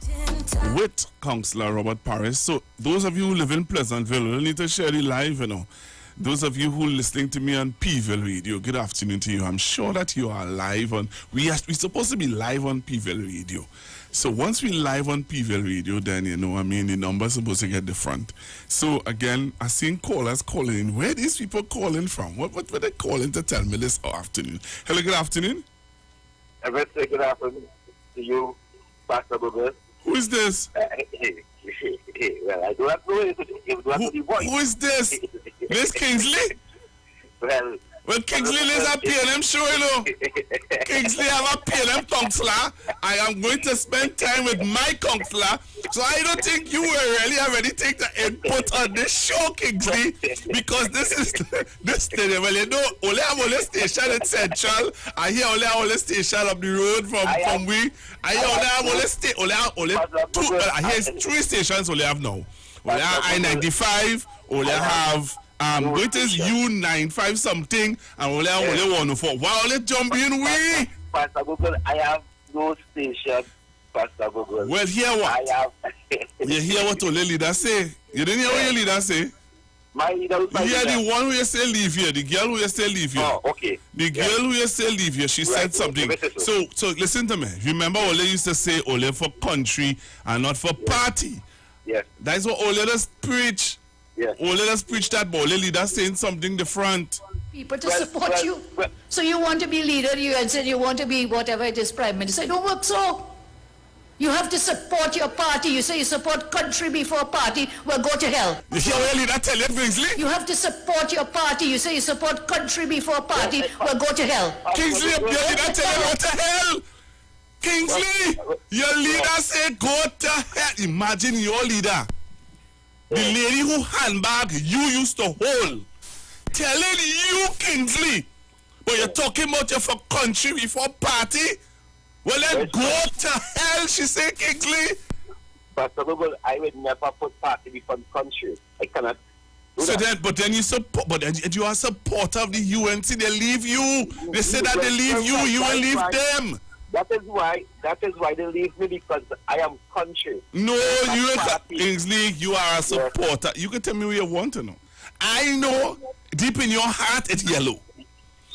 with Councillor Robert Paris. So those of you who live in Pleasantville will need to share the live, you know. those of you who are listening to me on Pville Radio, good afternoon to you. I'm sure that you are live on, we're supposed to be live on Pville Radio. So once we live on Pville Radio, then, the number's supposed to get the front. So again, I seen callers calling in. Where are these people calling from? What were they calling to tell me this afternoon? Hello, good afternoon. I will say good afternoon to you, Pastor Google. Who is this? Well, I do not know if the voice. Who is this? Miss Kingsley? Well, Kingsley is a PLM show, Kingsley have a PLM counselor. I am going to spend time with my counselor. So I don't think you will really have anything to input on this show, Kingsley, because this is this thing. Well, only have only station in Central. I hear only have only station up the road from we. I hear only have only two. I hear 3 stations only have now. Only have I-95. Only have it is U95 something, and only 104. Why only jumping we? Pastor Google, I have no station. Pastor Google. Well, hear what? I have. You hear what only leader say? You didn't hear what your leader say? My leader was You hear the one who you say leave here, the girl who you say leave here. Oh, okay. The girl who you say leave here, she said something. So listen to me. Remember, Ole used to say Ole for country and not for party. Yes. That's what Ole does preach. Yes. Ole does preach that, but Ole leader saying something different. People to support you. So you want to be leader, you said you want to be whatever it is, prime minister. It don't work so. You have to support your party. You say you support country before party. Well, go to hell. You hear what leader tell you, Kingsley? You have to support your party. You say you support country before party. Well, go to hell. Kingsley, your leader tell you go to hell. Kingsley, your leader say go to hell. Imagine your leader. The lady who handbag you used to hold. Telling you, Kingsley. But you're talking about you for country before party? Well, then go to hell, she said, Kingsley. Pastor Google, I would never put party before country. I cannot. But then you support, you are a supporter of the UNC. They leave you. They say that they leave you. You will leave them. That is why they leave me, because I am country. No, you Kingsley, you are a supporter. Yes. You can tell me what you want to know. I know deep in your heart it's yellow.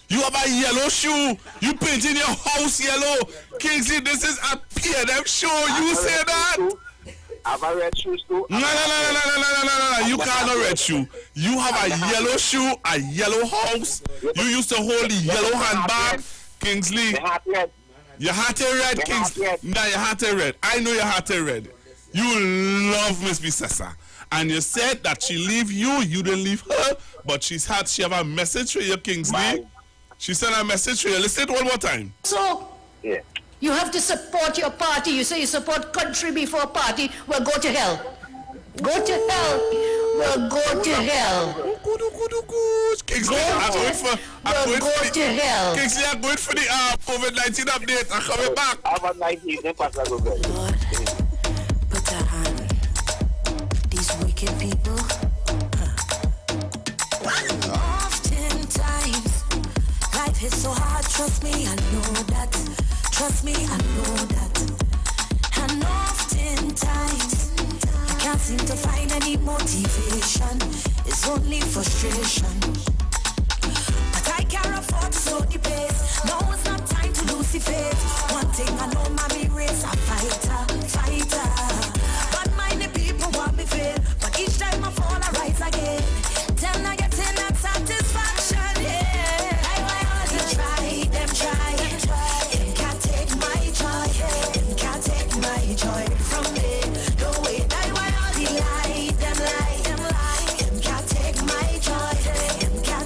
You have a yellow shoe. You painting your house yellow. Kingsley, this is a PNM show. You say that? I have a red shoe too. No. You can't have a red shoe. You have a yellow shoe, a yellow house. You used to hold the yellow handbag. Kingsley. Your heart is red, Kingsley. No, your heart is red. I know your heart is red. You love Miss Bisessa. And you said that she leave you, you didn't leave her, but she have a message for you, Kingsley. She sent a message for you. Listen one more time. So, you have to support your party. You say you support country before party. Well, go to hell. Go to hell. Well, go to hell. Kingsley, I'm going for hell. Kingsley, I'm going for the COVID-19 update. I'm coming back. Have a nice evening, Pastor Google. Lord, put a hand. These wicked people. Oftentimes, life is so hard. Trust me, I know that. Trust me, I know that. And oftentimes, I can't seem to find any motivation. It's only frustration. But I can't afford to slow the pace. No, it's not time to lose the faith. One thing I know, mommy race a fighter. But mind the people want me fail. But each time I fall, I rise again. Then I get in that satisfaction, yeah. I want to try, them try. It can't take my joy. It can't take my joy from me. No way, I want to lie, them lie. It can't take my joy. It can't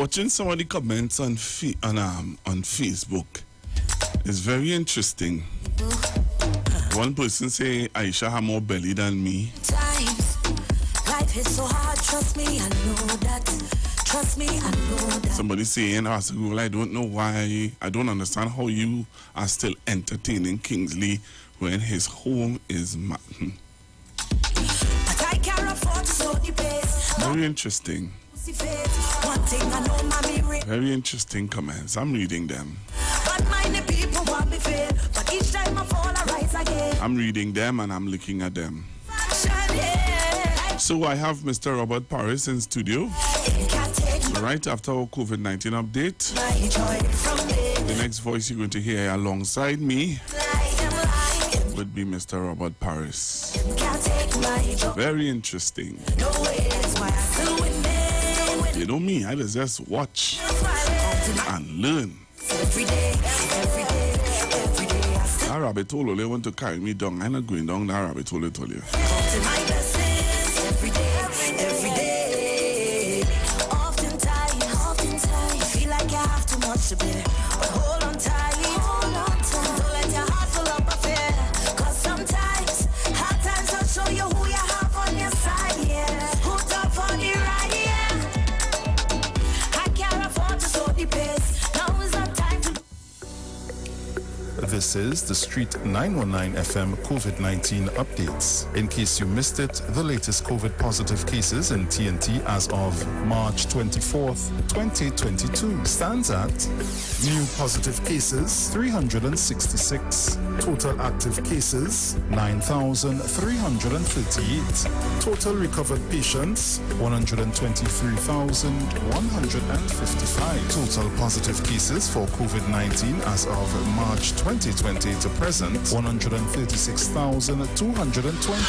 Watching some of the comments on Facebook is very interesting. One person say Aisha have more belly than me. Times, life is so hard, trust me, I know that. Trust me, I know that. Somebody saying, well, I don't know why, I don't understand how you are still entertaining Kingsley when his home is But I can't afford to slow the pace. Very interesting. One thing I know, mommy, very interesting comments. I'm reading them. but mind the people want me fail. But each time I fall, I rise again. I'm reading them and I'm looking at them. So I have Mr. Robert Paris in studio. Right after our COVID-19 update. The next voice you're going to hear alongside me would be Mr. Robert Paris. Very interesting. You know me, I just watch and learn. That rabbit hole only want to carry me down. I'm not going down that rabbit hole, I told you. Every day. Oftentimes, feel like you have too much to bear. But hold on tight. Don't let your heart full up of fear. 'Cause sometimes, hard times will show you who you have on your side, yeah. Who's up for the ride, yeah. I can't afford to slow the pace. Now is not time to. This is the Street 919 FM COVID-19 updates. In case you missed it, the latest COVID positive cases in TNT as of March 24th, 2022 stands at new positive cases 366, total active cases 9,338, total recovered patients 123,155, total positive cases for COVID-19 as of March 2020 to present 136,220.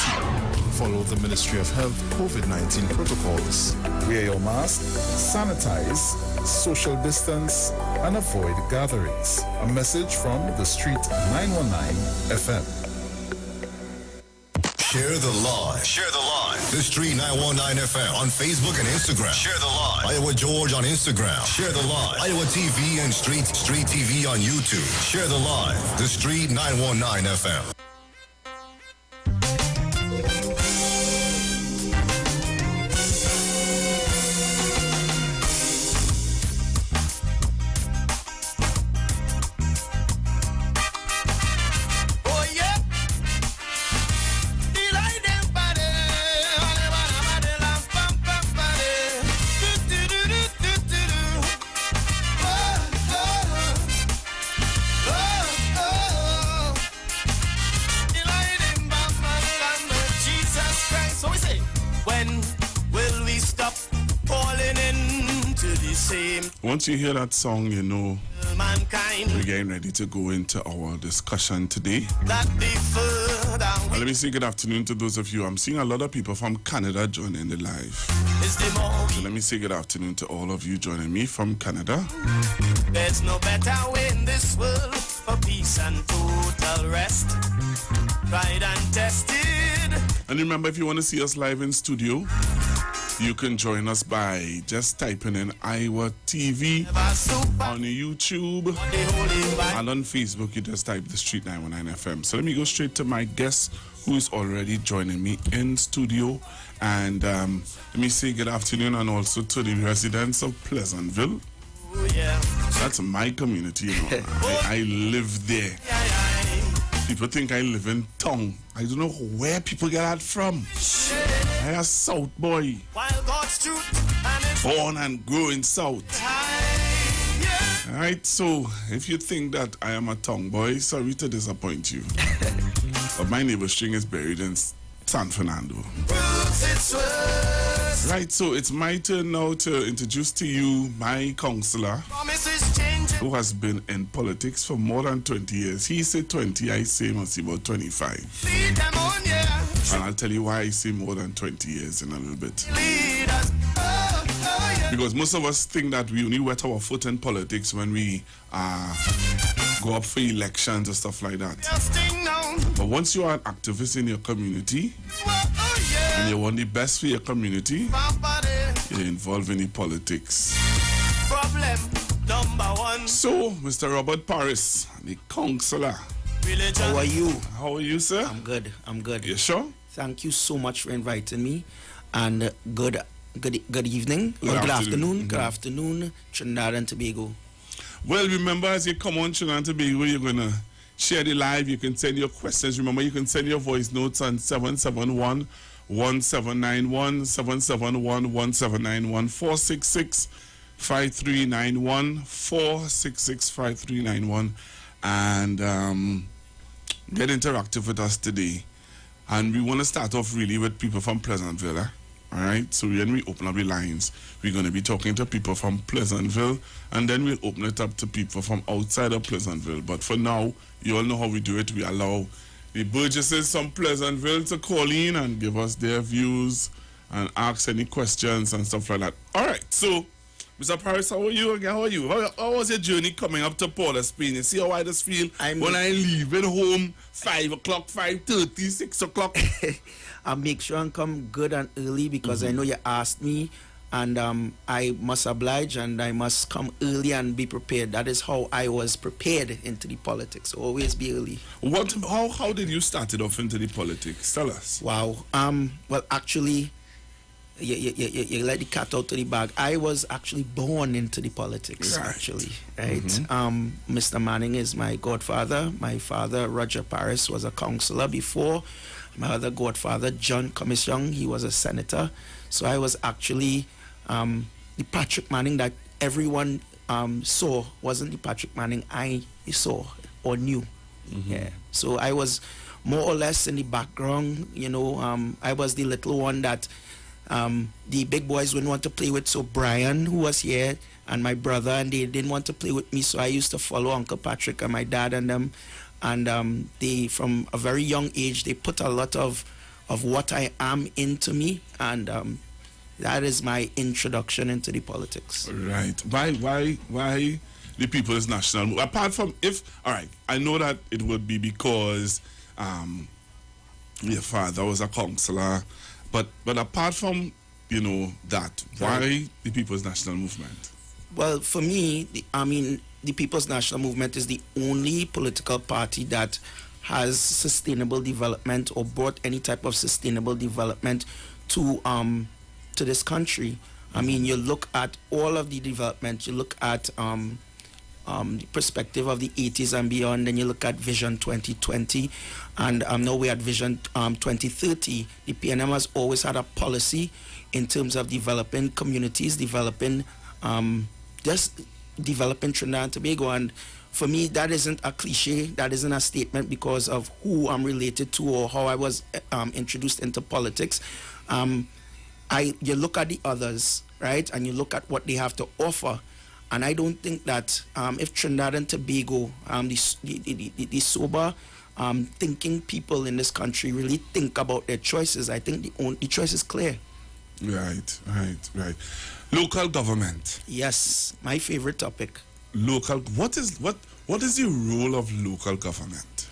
Follow the Ministry of Health COVID-19 protocols. Wear your mask, sanitize, social distance, and avoid gatherings. A message from the Street 919 FM. Share the live. Share the live. The Street 919 FM on Facebook and Instagram. Share the live. Iowa George on Instagram. Share the live. Iowa TV and Street TV on YouTube. Share the live. The Street 919 FM. Once you hear that song, you know mankind. we're getting ready to go into our discussion today. Let me say good afternoon to those of you. I'm seeing a lot of people from Canada joining the live. So let me say good afternoon to all of you joining me from Canada. There's no better way in this world for peace and total rest. Tried and tested. And remember, if you want to see us live in studio, you can join us by just typing in Iwer TV on YouTube and on Facebook. You just type the Street 919 FM. So let me go straight to my guest who is already joining me in studio. And let me say good afternoon and also to the residents of Pleasantville. That's my community, you know. I live there. People think I live in town. I don't know where people get that from. I am South boy. Born and growing South. Alright, so if you think that I am a tongue boy, sorry to disappoint you. But my neighbor string is buried in San Fernando. Right, so it's my turn now to introduce to you my counselor who has been in politics for more than 20 years. He said 20, I say must be about 25. And I'll tell you why I say more than 20 years in a little bit. Because most of us think that we only wet our foot in politics when we go up for elections and stuff like that. But once you are an activist in your community, and you want the best for your community, you're involved in the politics. Problem number one. So, Mr. Robert Paris, the councillor. How are you? How are you, sir? I'm good. I'm good. You sure? Thank you so much for inviting me, and good evening, Good or good afternoon. afternoon, good afternoon, Trinidad and Tobago. Well, remember, as you come on Trinidad and Tobago, you're going to share the live. You can send your questions. Remember, you can send your voice notes on 771-1791, 771-1791, 466-5391, 466-5391, and get interactive with us today. And we want to start off really with people from Pleasantville. All right, so when we open up the lines, we're going to be talking to people from Pleasantville, and then we'll open it up to people from outside of Pleasantville. But for now, you all know how we do it. We allow the Burgesses from Pleasantville to call in and give us their views and ask any questions and stuff like that. All right, so Mr. Paris, how are you again? How are you? How was your journey coming up to Port of Spain? You see how I just feel when I leave at home, 5 o'clock, 5:30, 6 o'clock? I'll make sure and come good and early because I know you asked me, and I must oblige and I must come early and be prepared. That is how I was prepared into the politics. Always be early. How did you start it off into the politics? Tell us. Wow. Well, actually, you let the cat out of the bag. I was actually born into the politics, actually, right? Mr. Manning is my godfather. My father, Roger Paris, was a councillor before. My other godfather, John Commission, he was a senator. So I was actually the Patrick Manning that everyone saw wasn't the Patrick Manning I saw or knew. Yeah. So I was more or less in the background, you know. I was the little one that the big boys wouldn't want to play with. So Brian, who was here, and my brother, and they didn't want to play with me. So I used to follow Uncle Patrick and my dad and them. And they, from a very young age, they put a lot of what I am into me, and that is my introduction into the politics. Right. Why the People's National Movement? Apart from all right, I know that it would be because your father was a councillor, but apart from that, why the People's National Movement? Well, for me, the People's National Movement is the only political party that has sustainable development or brought any type of sustainable development to this country. I mean, you look at all of the development, you look at the perspective of the 80s and beyond, then you look at Vision 2020, and now we're at Vision 2030. The PNM has always had a policy in terms of developing communities, developing Trinidad and Tobago. And for me, that isn't a cliche, that isn't a statement because of who I'm related to or how I was introduced into politics. You look at the others, right, and you look at what they have to offer, and I don't think that if Trinidad and Tobago, the sober thinking people in this country really think about their choices, I think the choice is clear. Right. Local government. Yes, my favorite topic. What is the role of local government?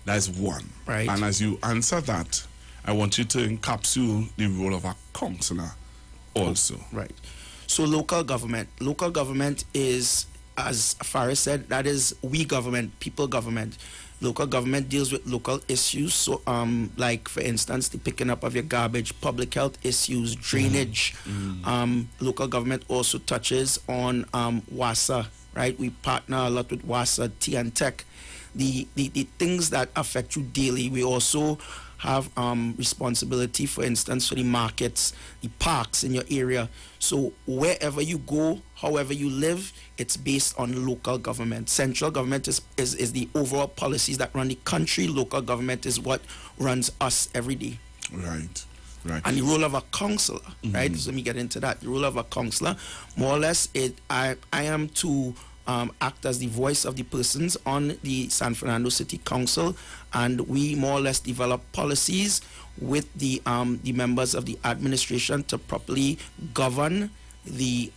That's one. Right. And as you answer that, I want you to encapsulate the role of a councillor also. Right. So local government is, as Faris said, that is we government, people government. Local government deals with local issues. So, like, for instance, the picking up of your garbage, public health issues, drainage. Local government also touches on WASA, right? We partner a lot with WASA, T and Tech. The things that affect you daily. We also have responsibility, for instance, for the markets, the parks in your area. So wherever you go, however you live, it's based on local government. Central government is the overall policies that run the country. Local government is what runs us every day. Right. And the role of a councillor, right? So let me get into that. The role of a councillor, more or less, I am to act as the voice of the persons on the San Fernando City Council, and we more or less develop policies with the members of the administration to properly govern the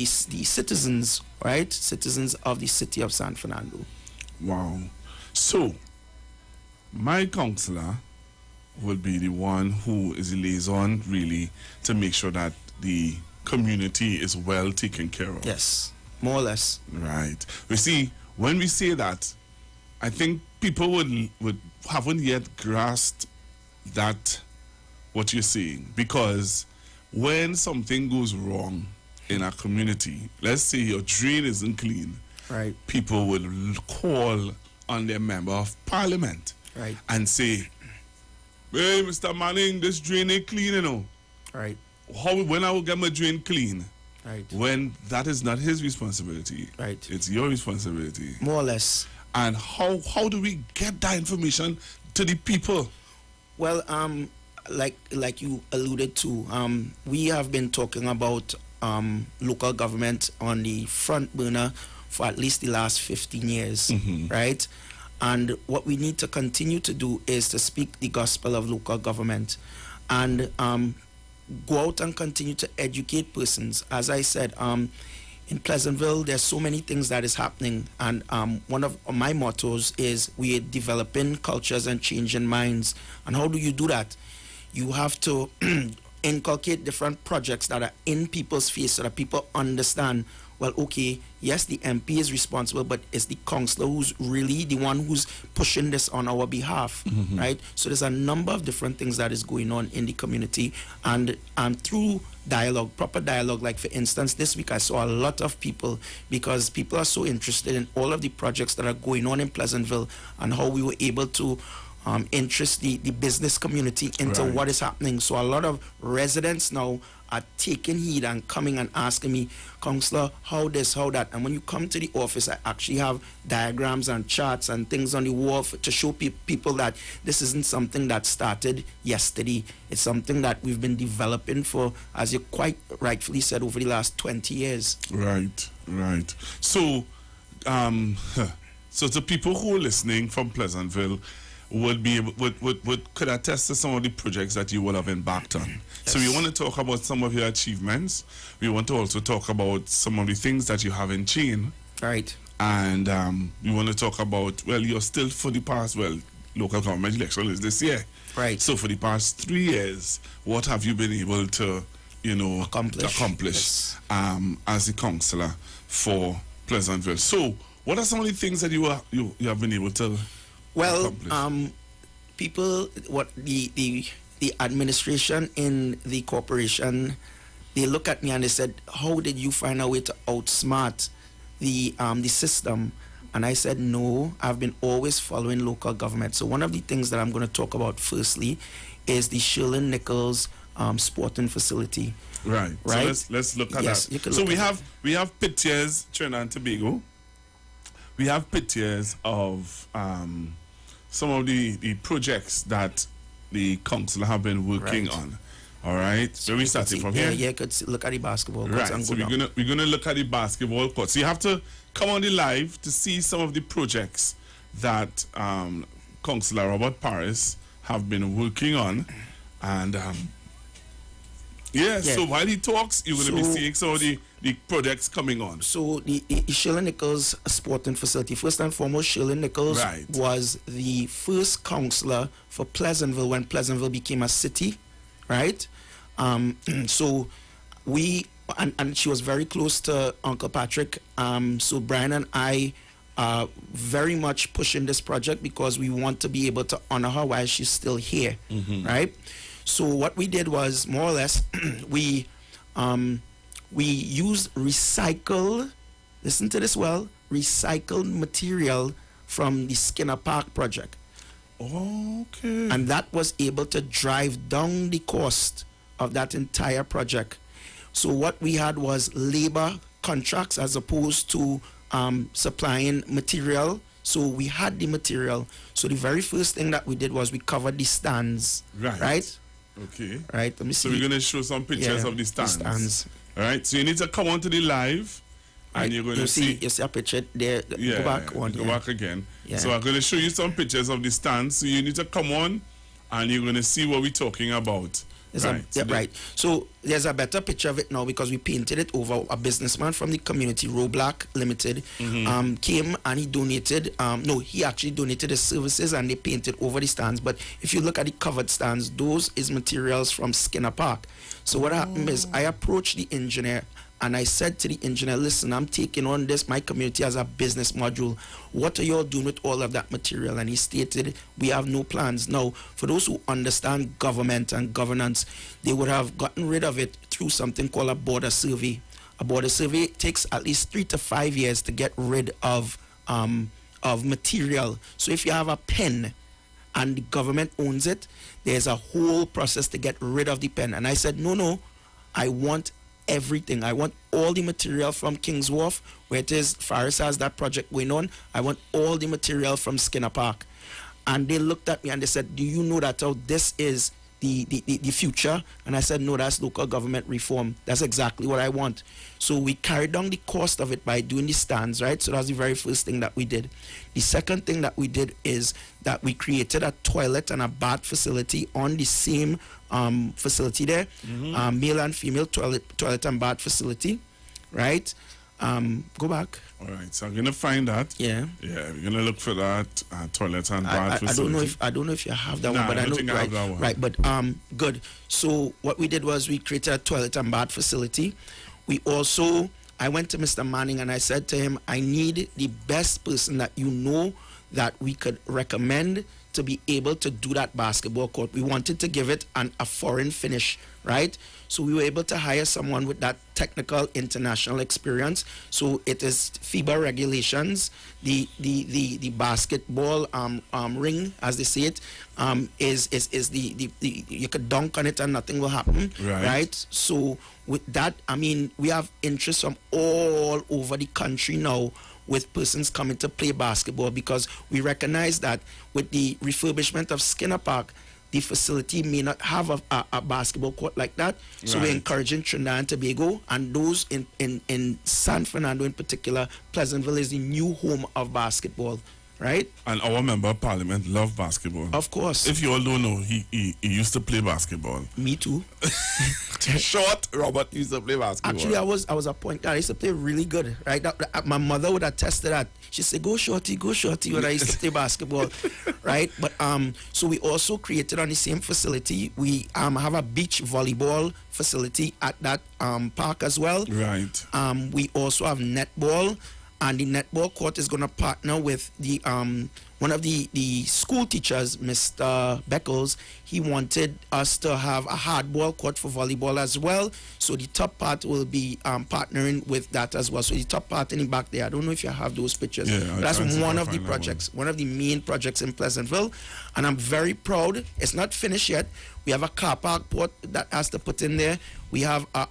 citizens, right? Citizens of the city of San Fernando. Wow. So, my councillor will be the one who is the liaison, really, to make sure that the community is well taken care of. Yes, more or less. Right. We see, when we say that, I think people would haven't yet grasped that, what you're saying, because when something goes wrong in a community, let's say your drain isn't clean, right, people will call on their member of parliament, right, and say, "Hey, Mr. Manning, this drain ain't clean, you know." Right. When I will get my drain clean? Right. When that is not his responsibility. Right. It's your responsibility. More or less. And how do we get that information to the people? Well, like you alluded to, we have been talking about local government on the front burner for at least the last 15 years, right? And what we need to continue to do is to speak the gospel of local government and go out and continue to educate persons. As I said, in Pleasantville, there's so many things that is happening, and one of my mottos is we're developing cultures and changing minds. And how do you do that? You have to inculcate different projects that are in people's face so that people understand, well, okay, yes, the MP is responsible, but it's the councillor who's really the one who's pushing this on our behalf, right? So there's a number of different things that is going on in the community, and through dialogue, proper dialogue, like for instance, this week I saw a lot of people, because people are so interested in all of the projects that are going on in Pleasantville and how we were able to interest the business community into what is happening. So a lot of residents now are taking heed and coming and asking me, "Councillor, how this, how that?" And when you come to the office, I actually have diagrams and charts and things on the wall to show people that this isn't something that started yesterday. It's something that we've been developing for, as you quite rightfully said, over the last 20 years. Right. So, so the people who are listening from Pleasantville would be able, could attest to some of the projects that you will have embarked on. Yes. So we want to talk about some of your achievements. We want to also talk about some of the things that you have in chain. Right. And we want to talk about, well, you're still for the past, local government election is this year. Right. So for the past 3 years, what have you been able to, accomplish as a councillor for Pleasantville? So what are some of the things that you have been able to accomplish? People, what the administration in the corporation, they look at me and they said, "How did you find a way to outsmart the system?" And I said, "No, I've been always following local government." So one of the things that I'm going to talk about firstly is the Sherlyn Nichols sporting facility. Right. So let's look at that. So we have pictures, Trinidad and Tobago. We have pictures of some of the projects that the council have been working on. All right. So we starting from here. Yeah, you could look at the basketball courts. Right. So we're gonna look at the basketball court. So you have to come on the live to see some of the projects that Councillor Robert Paris have been working on, and so while he talks, you're going to be seeing some of the projects coming on. So the Sherlyn Nichols sporting facility, first and foremost, Sherlyn Nichols was the first councillor for Pleasantville when Pleasantville became a city, right? So we, and she was very close to Uncle Patrick. So Brian and I are very much pushing this project because we want to be able to honor her while she's still here, right? So what we did was, more or less, we used recycled, listen to this well, recycled material from the Skinner Park project. Okay. And that was able to drive down the cost of that entire project. So what we had was labor contracts as opposed to supplying material. So we had the material. So the very first thing that we did was we covered the stands. Right? Okay. Right. Let me see. So we're going to show some pictures of the stands. All right. So you need to come on to the live, and you're going to see. You see a picture there. Yeah. Go back one. Go back again. Yeah. So I'm going to show you some pictures of the stands. So you need to come on, and you're going to see what we're talking about. Right. So there's a better picture of it now because we painted it over. A businessman from the community, Roblack Limited, came and he donated. He actually donated his services and they painted over the stands. But if you look at the covered stands, those is materials from Skinner Park. So what happened is I approached the engineer and I said to the engineer, listen, I'm taking on this, my community as a business module. What are y'all doing with all of that material? And he stated, we have no plans. Now, for those who understand government and governance, they would have gotten rid of it through something called a border survey. A border survey takes at least 3 to 5 years to get rid of material. So if you have a pen and the government owns it, there's a whole process to get rid of the pen. And I said, no, I want everything. I want all the material from Kings Wharf, where it is, Faris has that project going on. I want all the material from Skinner Park. And they looked at me and they said, do you know that this is the future? And I said, no, that's local government reform. That's exactly what I want. So we carried down the cost of it by doing the stands, right? So that's the very first thing that we did. The second thing that we did is that we created a toilet and a bath facility on the same facility there, male and female toilet and bath facility, right? Go back. All right, so I'm gonna find that. Yeah. Yeah, we're gonna look for that toilet and bath facility. I don't know if you have that one, but I know think I have that one. Right, but good. So what we did was we created a toilet and bath facility. We also, I went to Mr. Manning and I said to him, I need the best person that you know that we could recommend to be able to do that basketball court. We wanted to give it a foreign finish, right? So we were able to hire someone with that technical international experience. So it is FIBA regulations. The basketball ring, as they say it, is the you could dunk on it and nothing will happen, right? So with that, I mean, we have interest from all over the country now with persons coming to play basketball, because we recognize that with the refurbishment of Skinner Park, the facility may not have a basketball court like that. So we're encouraging Trinidad and Tobago and those in San Fernando in particular. Pleasantville is the new home of basketball, right? And our member of parliament love basketball. Of course. If you all don't know, he used to play basketball. Me too. Short Robert used to play basketball. Actually, I was a point guard. I used to play really good, right? My mother would attest to that. She said, go shorty when I used to play basketball, right? But so we also created on the same facility, we have a beach volleyball facility at that park as well. Right. We also have netball, and the netball court is going to partner with the one of the school teachers, Mr. Beckles. He wanted us to have a hardball court for volleyball as well. So the top part will be partnering with that as well. So the top part in the back there, I don't know if you have those pictures. Yeah, that's one of the projects, one of the main projects in Pleasantville. And I'm very proud. It's not finished yet. We have a car park port that has to put in there. We have a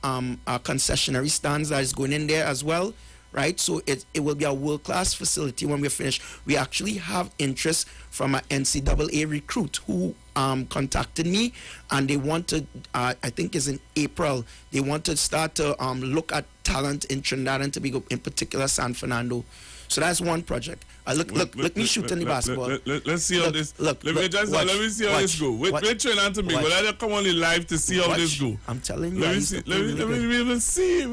concessionary stands that is going in there as well. Right, so it will be a world-class facility when we're finished. We actually have interest from an NCAA recruit who contacted me, and they want to, I think it's in April, they want to start to look at talent in Trinidad and Tobago, in particular San Fernando. So that's one project. Look me shooting the basketball. Let's see how this. Let me see how this go. Wait, Trinidad and Tobago. Let us come on in live to see how this go. I'm telling you. We will see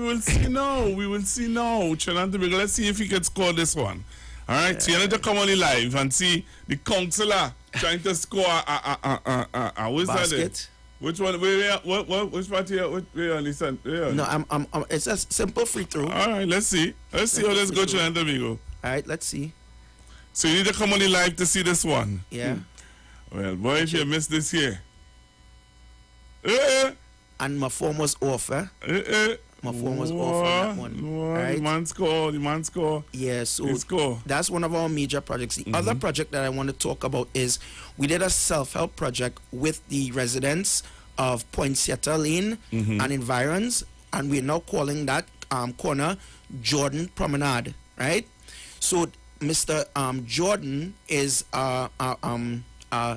now. Trinidad and Tobago. Let's see if he can score this one. All right. So you need to come on in live and see the counselor trying to score what's basket. That? Which one? Which part here? Where listen? No, it's a simple free throw. All right. Let's see how this go, Trinidad and Tobago. All right. Let's see. So you need to come on in live to see this one. Yeah. Well, boy, if you miss this here. And my form was off, My form was off on that one. Right? The man score. Yeah, so that's one of our major projects. The other project that I want to talk about is we did a self-help project with the residents of Poincietta Lane and environs, and we're now calling that corner Jordan Promenade, right? So Mr. Jordan is a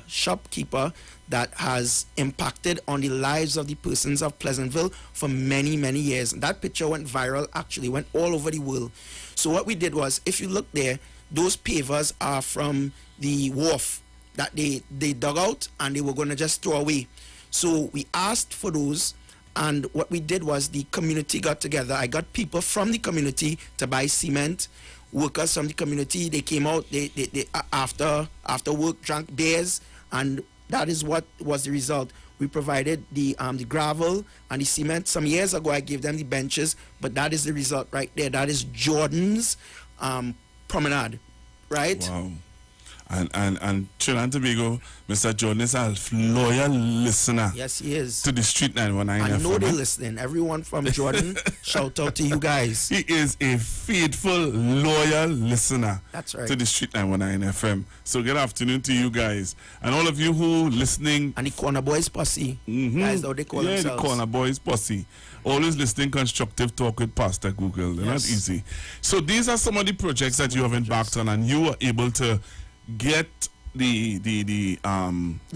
shopkeeper that has impacted on the lives of the persons of Pleasantville for many, many years. That picture went viral, actually, went all over the world. So what we did was, if you look there, those pavers are from the wharf that they dug out and they were going to just throw away. So we asked for those, and what we did was the community got together. I got people from the community to buy cement. Workers from the community, they came out, they after work drank beers, and that is what was the result. We provided the gravel and the cement. Some years ago, I gave them the benches, but that is the result right there. That is Jordan's promenade, right? Wow. And Trinidad and Tobago, Mr. Jordan is a loyal listener. Yes, he is. To the Street 919 I know FM. they're listening. Everyone from Jordan, shout out to you guys. He is a faithful, loyal listener. That's right. To the Street 919 FM. So good afternoon to you guys. And all of you who listening. And the Corner Boys posse. Guys, how they call themselves. Yeah, the Corner Boys posse. Always listening constructive talk with Pastor Google. They're not easy. So these are some of the projects that you have embarked on, and you were able to get the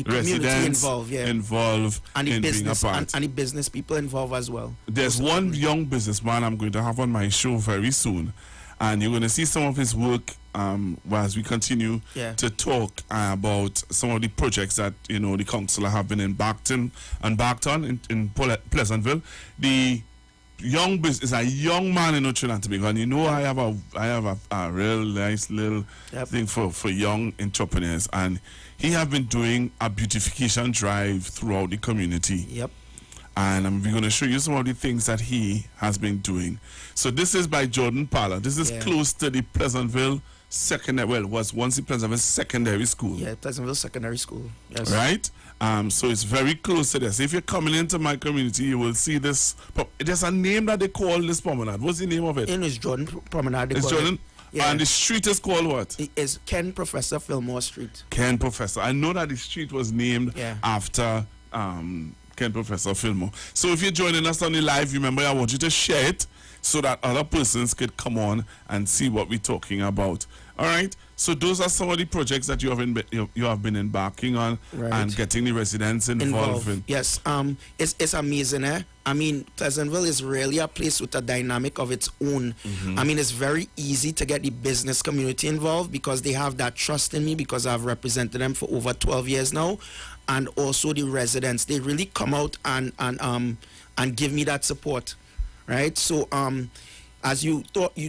residents involved and the in business being a part. and the business people involved as well. There's one young businessman I'm going to have on my show very soon, and you're going to see some of his work as we continue to talk about some of the projects that the council have been embarked on in Pleasantville. The young business is a young man in Trinidad and Tobago, and I have a real nice little thing for young entrepreneurs, and he have been doing a beautification drive throughout the community. Yep. And I'm going to show you some of the things that he has been doing. So this is by Jordan Parler. This is close to the Pleasantville Secondary. Well, it was once the Pleasantville Secondary School. Yeah, Pleasantville Secondary School. Yes. Right? So it's very close to this. If you're coming into my community, you will see this. There's a name that they call this promenade. What's the name of it? It's Jordan Promenade. It's Jordan? Yeah. And the street is called what? It is Ken Professor Fillmore Street. Ken Professor. I know that the street was named after Ken Professor Fillmore. So if you're joining us on the live, remember, I want you to share it so that other persons could come on and see what we're talking about. All right? So those are some of the projects that you have been embarking on and getting the residents involved in. Yes, it's amazing. I mean, Pleasantville is really a place with a dynamic of its own. I mean, it's very easy to get the business community involved because they have that trust in me because I've represented them for over 12 years now, and also the residents. They really come out and give me that support, right? So as you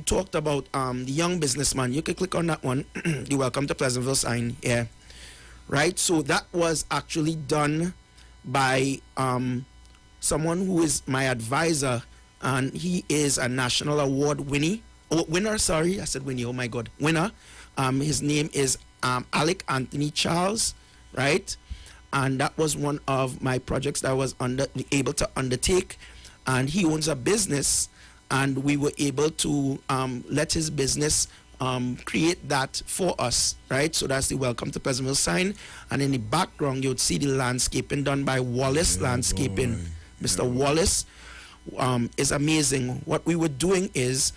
talked about the young businessman, you can click on that one, the Welcome to Pleasantville sign, right? So that was actually done by someone who is my advisor, and he is a national award winner. His name is Alec Anthony Charles, right? And that was one of my projects that I was able to undertake, and he owns a business. And we were able to let his business create that for us, right? So that's the Welcome to Pleasantville sign. And in the background, you would see the landscaping done by Wallace Landscaping. Mr. Wallace is amazing. What we were doing is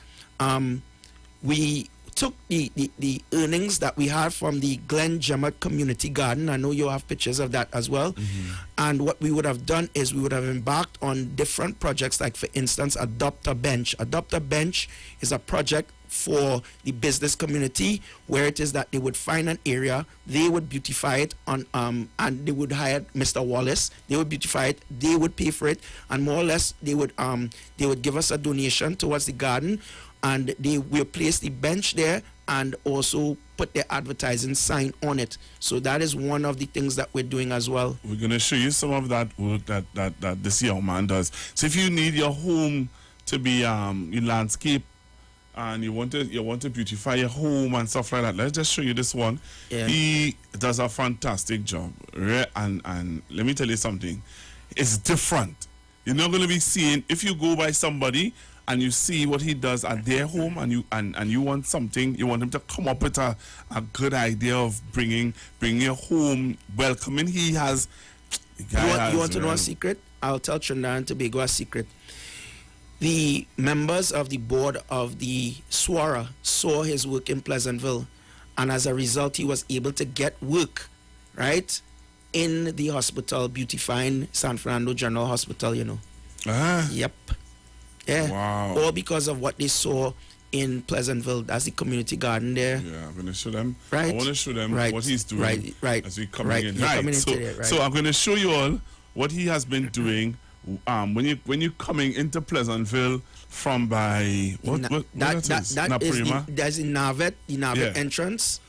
we took the earnings that we had from the Glen Jemmett Community Garden. I know you have pictures of that as well. And what we would have done is we would have embarked on different projects, like, for instance, Adopt a Bench. Adopt a Bench is a project for the business community where it is that they would find an area, they would beautify it and they would hire Mr. Wallace. They would beautify it, they would pay for it, and more or less they would give us a donation towards the garden, and they will place the bench there and also put their advertising sign on it. So that is one of the things that we're doing as well. We're going to show you some of that work that this young man does. So if you need your home to be in landscape and you want to beautify your home and stuff like that, let's just show you this one. He does a fantastic job. And let me tell you something. It's different. You're not going to be seeing, if you go by somebody and you see what he does at their home, and you want something, you want him to come up with a good idea of bringing your home welcoming. You want to know a secret? I'll tell Trinidad and Tobago a secret. The members of the board of the SWARA saw his work in Pleasantville, and as a result, he was able to get work, right, in the hospital, beautifying San Fernando General Hospital, Yep. Yeah. Wow. All because of what they saw in Pleasantville. That's the community garden there. Yeah, I'm going to show them. Right. I want to show them what he's doing as we come in. So I'm going to show you all what he has been doing when you're coming into Pleasantville from by that's the Navet entrance.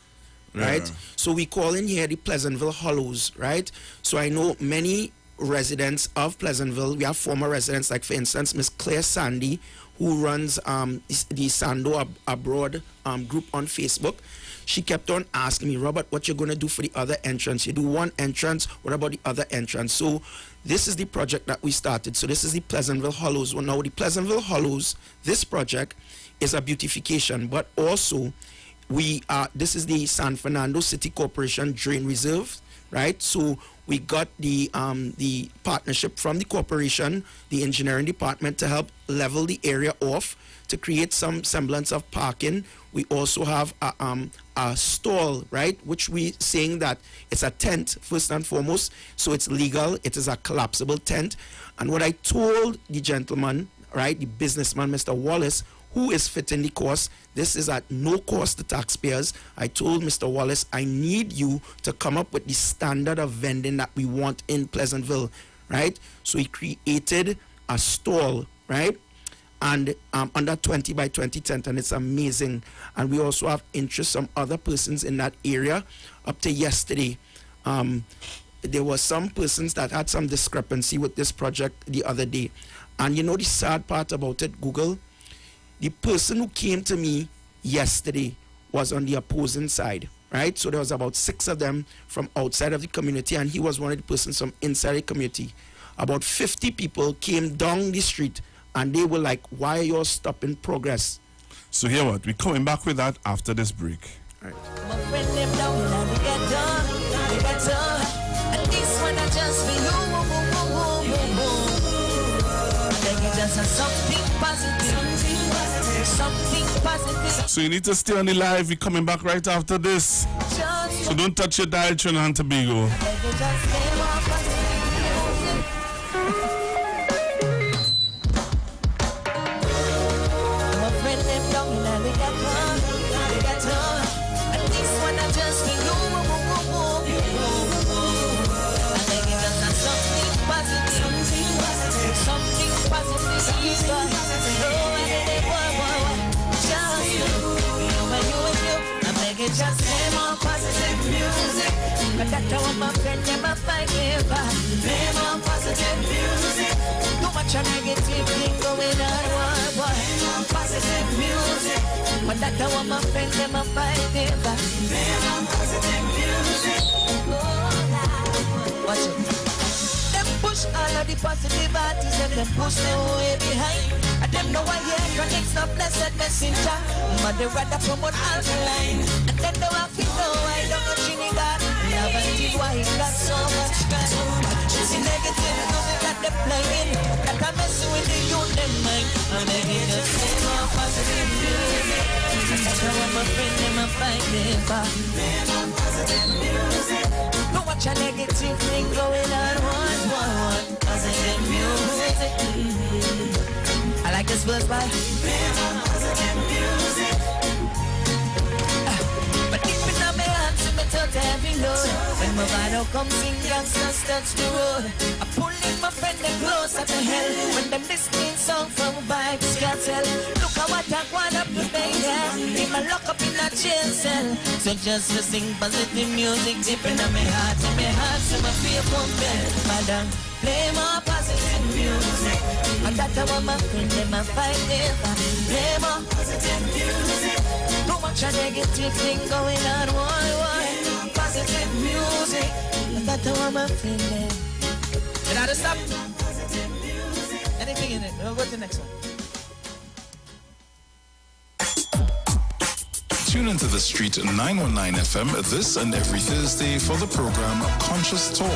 Right? So we call in here the Pleasantville Hollows, right? So I know many residents of Pleasantville. We have former residents, like for instance, Miss Claire Sandy, who runs the Sando Abroad group on Facebook. She kept on asking me, Robert, what you're going to do for the other entrance? You do one entrance, what about the other entrance? So this is the project that we started. So this is the Pleasantville Hollows. Well, now the Pleasantville Hollows, this project is a beautification, but also this is the San Fernando City Corporation Drain Reserve, right? So we got the partnership from the corporation, the engineering department, to help level the area off to create some semblance of parking. We also have a stall, right, which we saying that it's a tent first and foremost, so it's legal. It is a collapsible tent. And what I told the gentleman, right, the businessman, Mr. Wallace, who is fitting the cost, this is at no cost to taxpayers. I told Mr. Wallace, I need you to come up with the standard of vending that we want in Pleasantville, right? So he created a stall, right? And under 20 by 20 tent, and it's amazing. And we also have interest from other persons in that area. Up to yesterday, there were some persons that had some discrepancy with this project the other day. And you know the sad part about it, Google? The person who came to me yesterday was on the opposing side, right? So there was about 6 of them from outside of the community, and he was one of the persons from inside the community. About 50 people came down the street, and they were like, why are you all stopping progress? So here what? We're coming back with that after this break. All right. My friend them down and they get done. And this one I just for you. Something positive. Something positive. So you need to stay on the live. We're coming back right after this. So don't touch your dial, Trinidad and Tobago. Just play more positive music. But that's how my friend never fight ever. Play more positive music. Too much a negative thing going on, boy. Play more positive music. But that's how my friend never fight ever. Play more positive music. Watch it. Them push all of the positive artists and them push them way behind. And them know I hear connects no blessed messenger. But they rather promote alkaline. And then they want to know why don't go Trinidad. Love why he got so much time. It's the negative music that they're playing. That I'm messing with the youth, them mind. I'm making just play more positive music. That's how I'm a friend, them a fight them back. Play more positive music. Don't watch a negative thing going on. One. Positive music. I like this verse by positive music. But deep in my heart, to me touch every note. When my bottle comes in, gangsters touch the road. I pull in my friend them closer to hell. When them listening song from Vibes Cartel. Look at what I want up today, yeah. In my lock up in a jail cell. So just to sing positive music deep in my heart, to my heart, to my fear pumping. Madam, play more positive music. And that's how my friend them a fight ever. Play more positive music. Too much a negative thing going on, why? Positive music. And that's how my friend them. You gotta stop. Anything in it. We'll go to the next one. Tune into the Street 919 FM this and every Thursday for the program Conscious Talk,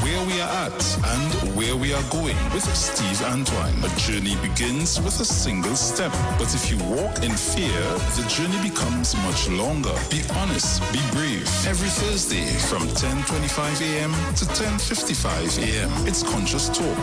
where we are at and where we are going with Steve Antoine. A journey begins with a single step, but if you walk in fear, the journey becomes much longer. Be honest, be brave. Every Thursday from 10:25 a.m. to 10:55 a.m. It's Conscious Talk.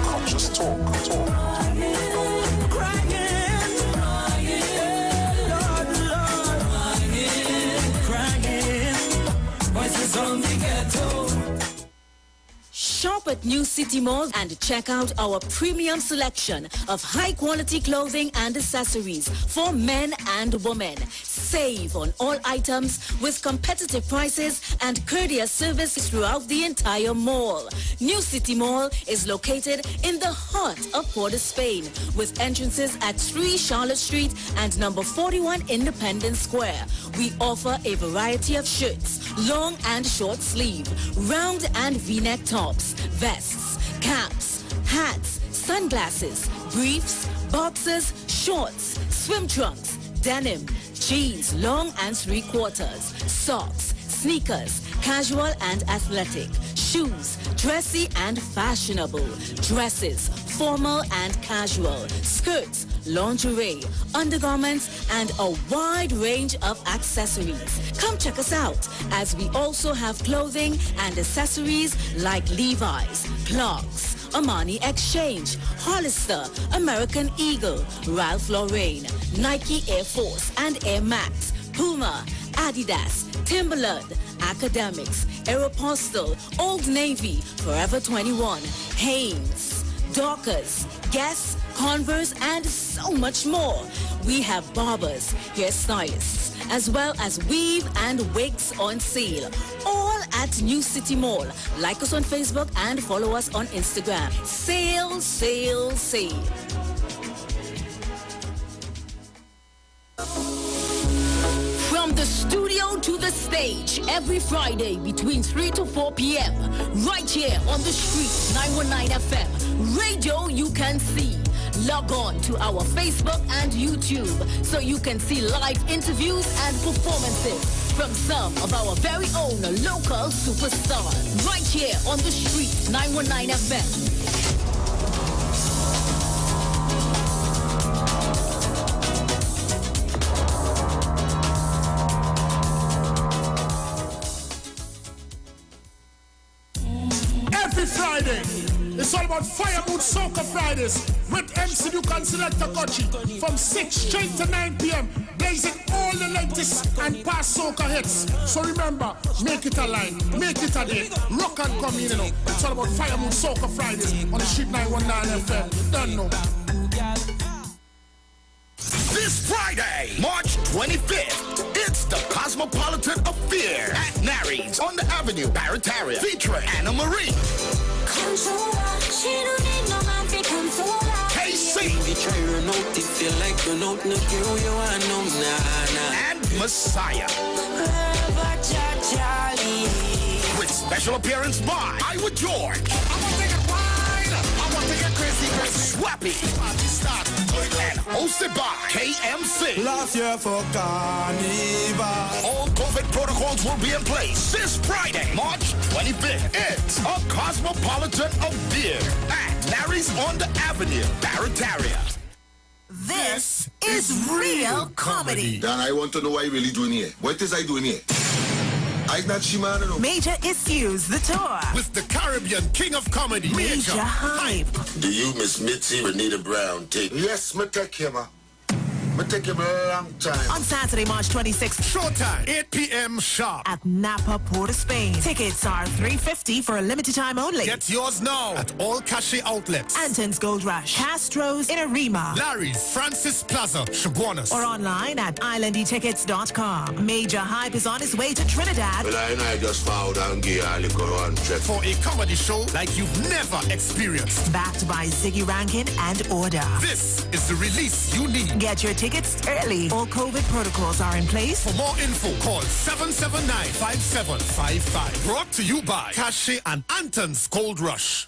Shop at New City Mall and check out our premium selection of high-quality clothing and accessories for men and women. Save on all items with competitive prices and courteous service throughout the entire mall. New City Mall is located in the heart of Port of Spain with entrances at 3 Charlotte Street and number 41 Independence Square. We offer a variety of shirts, long and short sleeve, round and V-neck tops, vests, caps, hats, sunglasses, briefs, boxers, shorts, swim trunks, denim, jeans, long and 3/4, socks, sneakers, casual and athletic, shoes, dressy and fashionable, dresses, formal and casual, skirts, lingerie, undergarments, and a wide range of accessories. Come check us out as we also have clothing and accessories like Levi's, Clarks, Armani Exchange, Hollister, American Eagle, Ralph Lauren, Nike Air Force and Air Max, Puma, Adidas, Timberland, Academics, Aeropostale, Old Navy, Forever 21, Hanes, Dockers, Guess, Converse, and so much more. We have barbers, hairstylists, as well as weave and wigs on sale. All at New City Mall. Like us on Facebook and follow us on Instagram. Sale, sale, sale. From the studio to the stage, every Friday between 3 to 4 p.m. Right here on the street, 919 FM. Radio you can see. Log on to our Facebook and YouTube so you can see live interviews and performances from some of our very own local superstars. Right here on the street, 919 FM. Friday. It's all about Firewood Soca Fridays with MC Duke and Selector Kochi from 6 straight to 9 p.m. blazing all the latest and past soca hits. So remember, make it a line, make it a day, rock and come in, you know. It's all about Firewood Soca Fridays on the Street 919 FM. Don't know. This Friday, March 25th, it's the Cosmopolitan Affair at Nary's on the Avenue, Barataria, featuring Anna Marie, KC, and Messiah. With special appearance by Iwer George, Swappy, and hosted by KMC. Last year for Carnival. All COVID protocols will be in place this Friday, March 25th. It's a Cosmopolitan Affair at Larry's on the Avenue, Barataria. This is real comedy. Dan, I want to know what I really doing here. What is I doing here? I'm not Shimano. No. Major Issues, the tour. With the Caribbean King of Comedy, Major Hype. Do you, Miss Mitzi Renita Brown, take? Yes, me take him. Me take him a long time. On Saturday, March 26th. Showtime, 8 p.m. sharp. At Napa, Port of Spain. Tickets are $350 for a limited time only. Get yours now at all Cache outlets. Anton's Gold Rush, Castro's in Arima, Larry's, Francis Plaza, Chaguanas. or online at islandytickets.com. Major Hype is on his way to Trinidad. Well, I just found and give a little one trip. For a comedy show like you've never experienced. Backed by Ziggy Rankin and Order. This is the release you need. Get your tickets early. All COVID protocols are in place. For more info, call 779-5755. Brought to you by Cache and Anton's Gold Rush.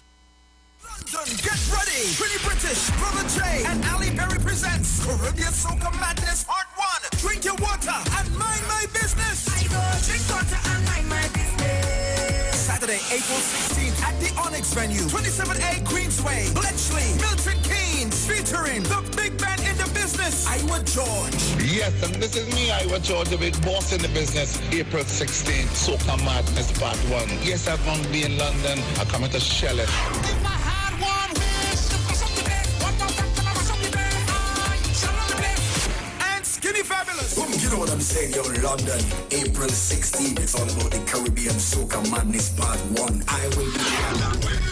London, get ready! Pretty British, Brother J, and Ali Berry presents Caribbean Soca Madness Part 1. Drink your water and mind my business. I go drink water and mind my business. Saturday, April 16th at the Onyx venue, 27A Queensway, Bletchley, Milton Keynes, featuring the big man in the business, Iwer George. Yes, and this is me, Iwer George, the big boss in the business. April 16th, Soca Madness Part 1. Yes, I'm going to be in London. I'm coming to shell it. Skinny Fabulous. You know what I'm saying, yo, London, April 16th. It's all about the Caribbean Soca Madness Part 1. I will be there.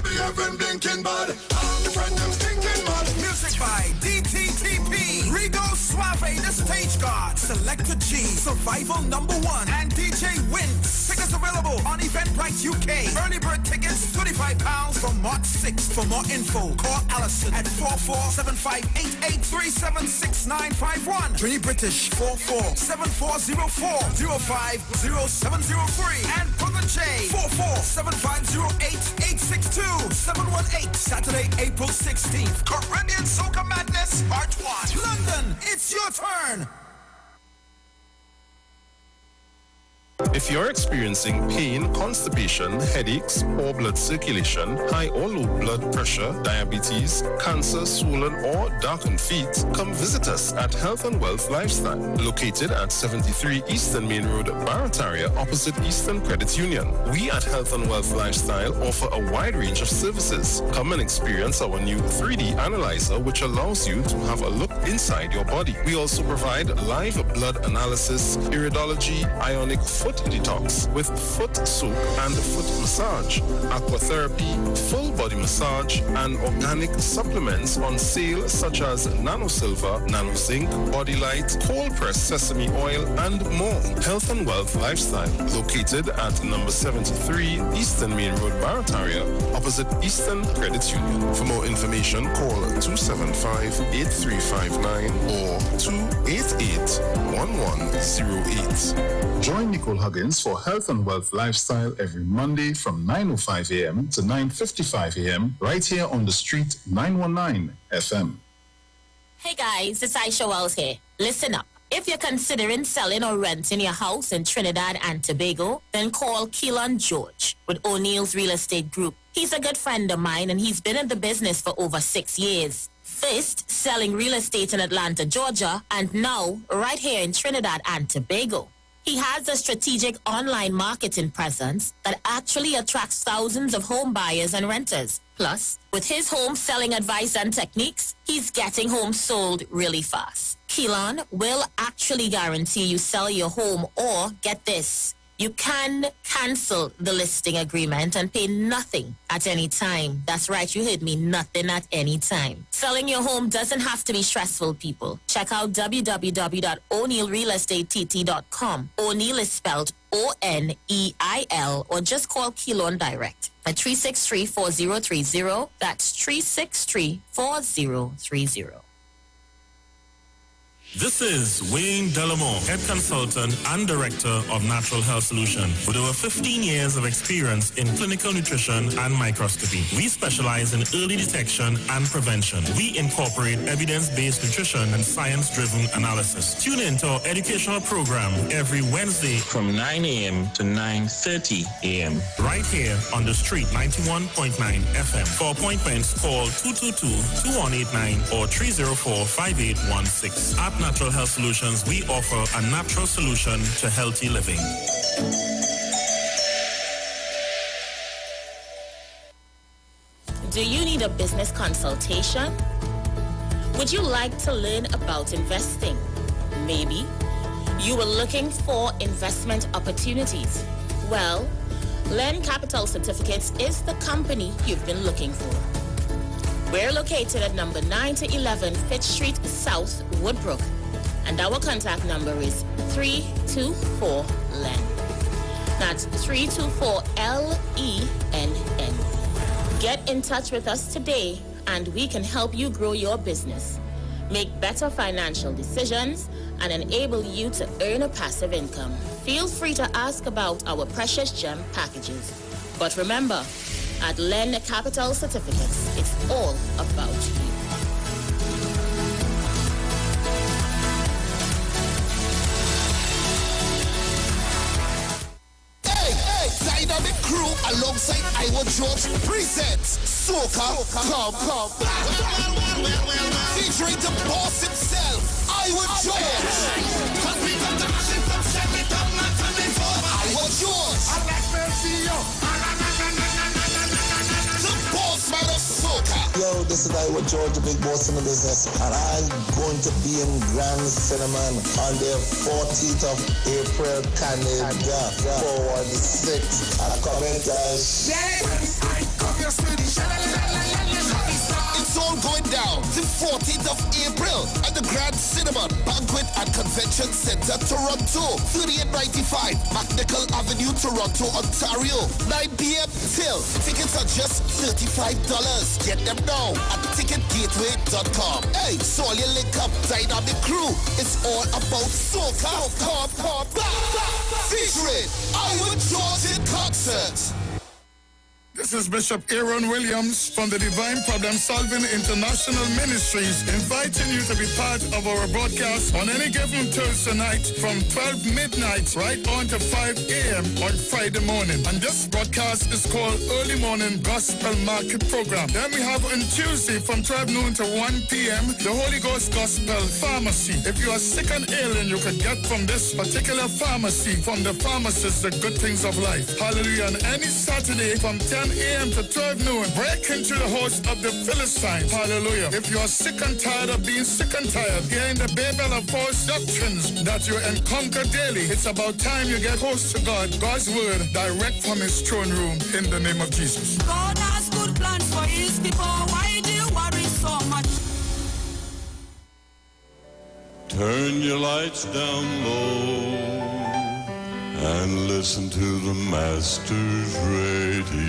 Baby, I've been blinking bad. I'm the friend I'm thinking mad. Music by DTTP, Rigo Suave, the stage guard. Selector G, Survival #1, and DJ Wins. Tickets available on Eventbrite UK. Early bird tickets, £25 from March 6th. For more info, call Allison at 447588376951. Trini British 447404-050703. And Brother J 447508862718. Saturday, April 16th. Caribbean Soca Madness Part 1. London, it's your turn. If you're experiencing pain, constipation, headaches, poor blood circulation, high or low blood pressure, diabetes, cancer, swollen or darkened feet, come visit us at Health and Wealth Lifestyle, located at 73 Eastern Main Road, Barataria, opposite Eastern Credit Union. We at Health and Wealth Lifestyle offer a wide range of services. Come and experience our new 3D analyzer, which allows you to have a look inside your body. We also provide live blood analysis, iridology, ionic foot detox with foot soak and foot massage, aquatherapy, full body massage, and organic supplements on sale such as Nano Silver, Nano Zinc, Body Light, cold pressed sesame oil, and more. Health and Wealth Lifestyle, located at number 73 Eastern Main Road, Barataria, opposite Eastern Credit Union. For more information, call 275-8359 or 288-1108. Join Nicole Huggins for Health and Wealth Lifestyle every Monday from 9:05 a.m. to 9:55 a.m. right here on the street 919 FM. Hey guys, it's Aisha Wells here. Listen up. If you're considering selling or renting your house in Trinidad and Tobago, then call Keelan George with O'Neill's Real Estate Group. He's a good friend of mine and he's been in the business for over 6 years. First, selling real estate in Atlanta, Georgia, and now right here in Trinidad and Tobago. He has a strategic online marketing presence that actually attracts thousands of home buyers and renters. Plus, with his home selling advice and techniques, he's getting homes sold really fast. Keelan will actually guarantee you sell your home, or get this, you can cancel the listing agreement and pay nothing at any time. That's right, you heard me, nothing at any time. Selling your home doesn't have to be stressful, people. Check out www.o'neillrealestatett.com. O'Neill is spelled O-N-E-I-L, or just call Keelan direct at 363-4030. That's 363-4030. This is Wayne Delamore, Head Consultant and Director of Natural Health Solution, with over 15 years of experience in clinical nutrition and microscopy. We specialize in early detection and prevention. We incorporate evidence-based nutrition and science-driven analysis. Tune in to our educational program every Wednesday from 9 a.m. to 9:30 a.m. right here on the street 91.9 FM. For appointments, call 222-2189 or 304-5816. At Natural Health Solutions, we offer a natural solution to healthy living. Do you need a business consultation? Would you like to learn about investing? Maybe you were looking for investment opportunities. Well, Len Capital Certificates is the company you've been looking for. We're located at number 9 to 11 Fitch Street South, Woodbrook, and our contact number is 324-LEN. That's 324-LENN. Get in touch with us today and we can help you grow your business, make better financial decisions, and enable you to earn a passive income. Feel free to ask about our precious gem packages. But remember, at Len Capital Certificates, it's all about you. Hey, Dynamic Crew alongside Iwer George presents Soca Come. Featuring the boss himself, Iwer George. Iwer George. Man of soca. Yo, this is Iwer George, the big boss in the business, and I'm going to be in Grand Cinnamon on the 14th of April, Canada, forward the 6th. And I come in, guys. It's It's all going down the 14th of April at the Grand Cinnamon Banquet and Convention Center, Toronto, 3895 McNichol Avenue, Toronto, Ontario, 9 p.m. till. Tickets are just $35. Get them now at ticketgateway.com. Hey, so all you link up dynamic crew. It's all about soca. Featuring Iwer George in concert. This is Bishop Aaron Williams from the Divine Problem Solving International Ministries, inviting you to be part of our broadcast on any given Thursday night from 12 midnight right on to 5 a.m. on Friday morning. And this broadcast is called Early Morning Gospel Market Program. Then we have on Tuesday from 12 noon to 1 p.m. the Holy Ghost Gospel Pharmacy. If you are sick and ill, and you can get from this particular pharmacy, from the pharmacist, the good things of life. Hallelujah. And any Saturday from 10 a.m. to 12 noon, break into the host of the Philistines. Hallelujah. If you are sick and tired of being sick and tired, hearing the babel of false doctrines that you encounter daily, it's about time you get close to God. God's word direct from his throne room in the name of Jesus. God has good plans for his people. Why do you worry so much? Turn your lights down low and listen to the Master's radio.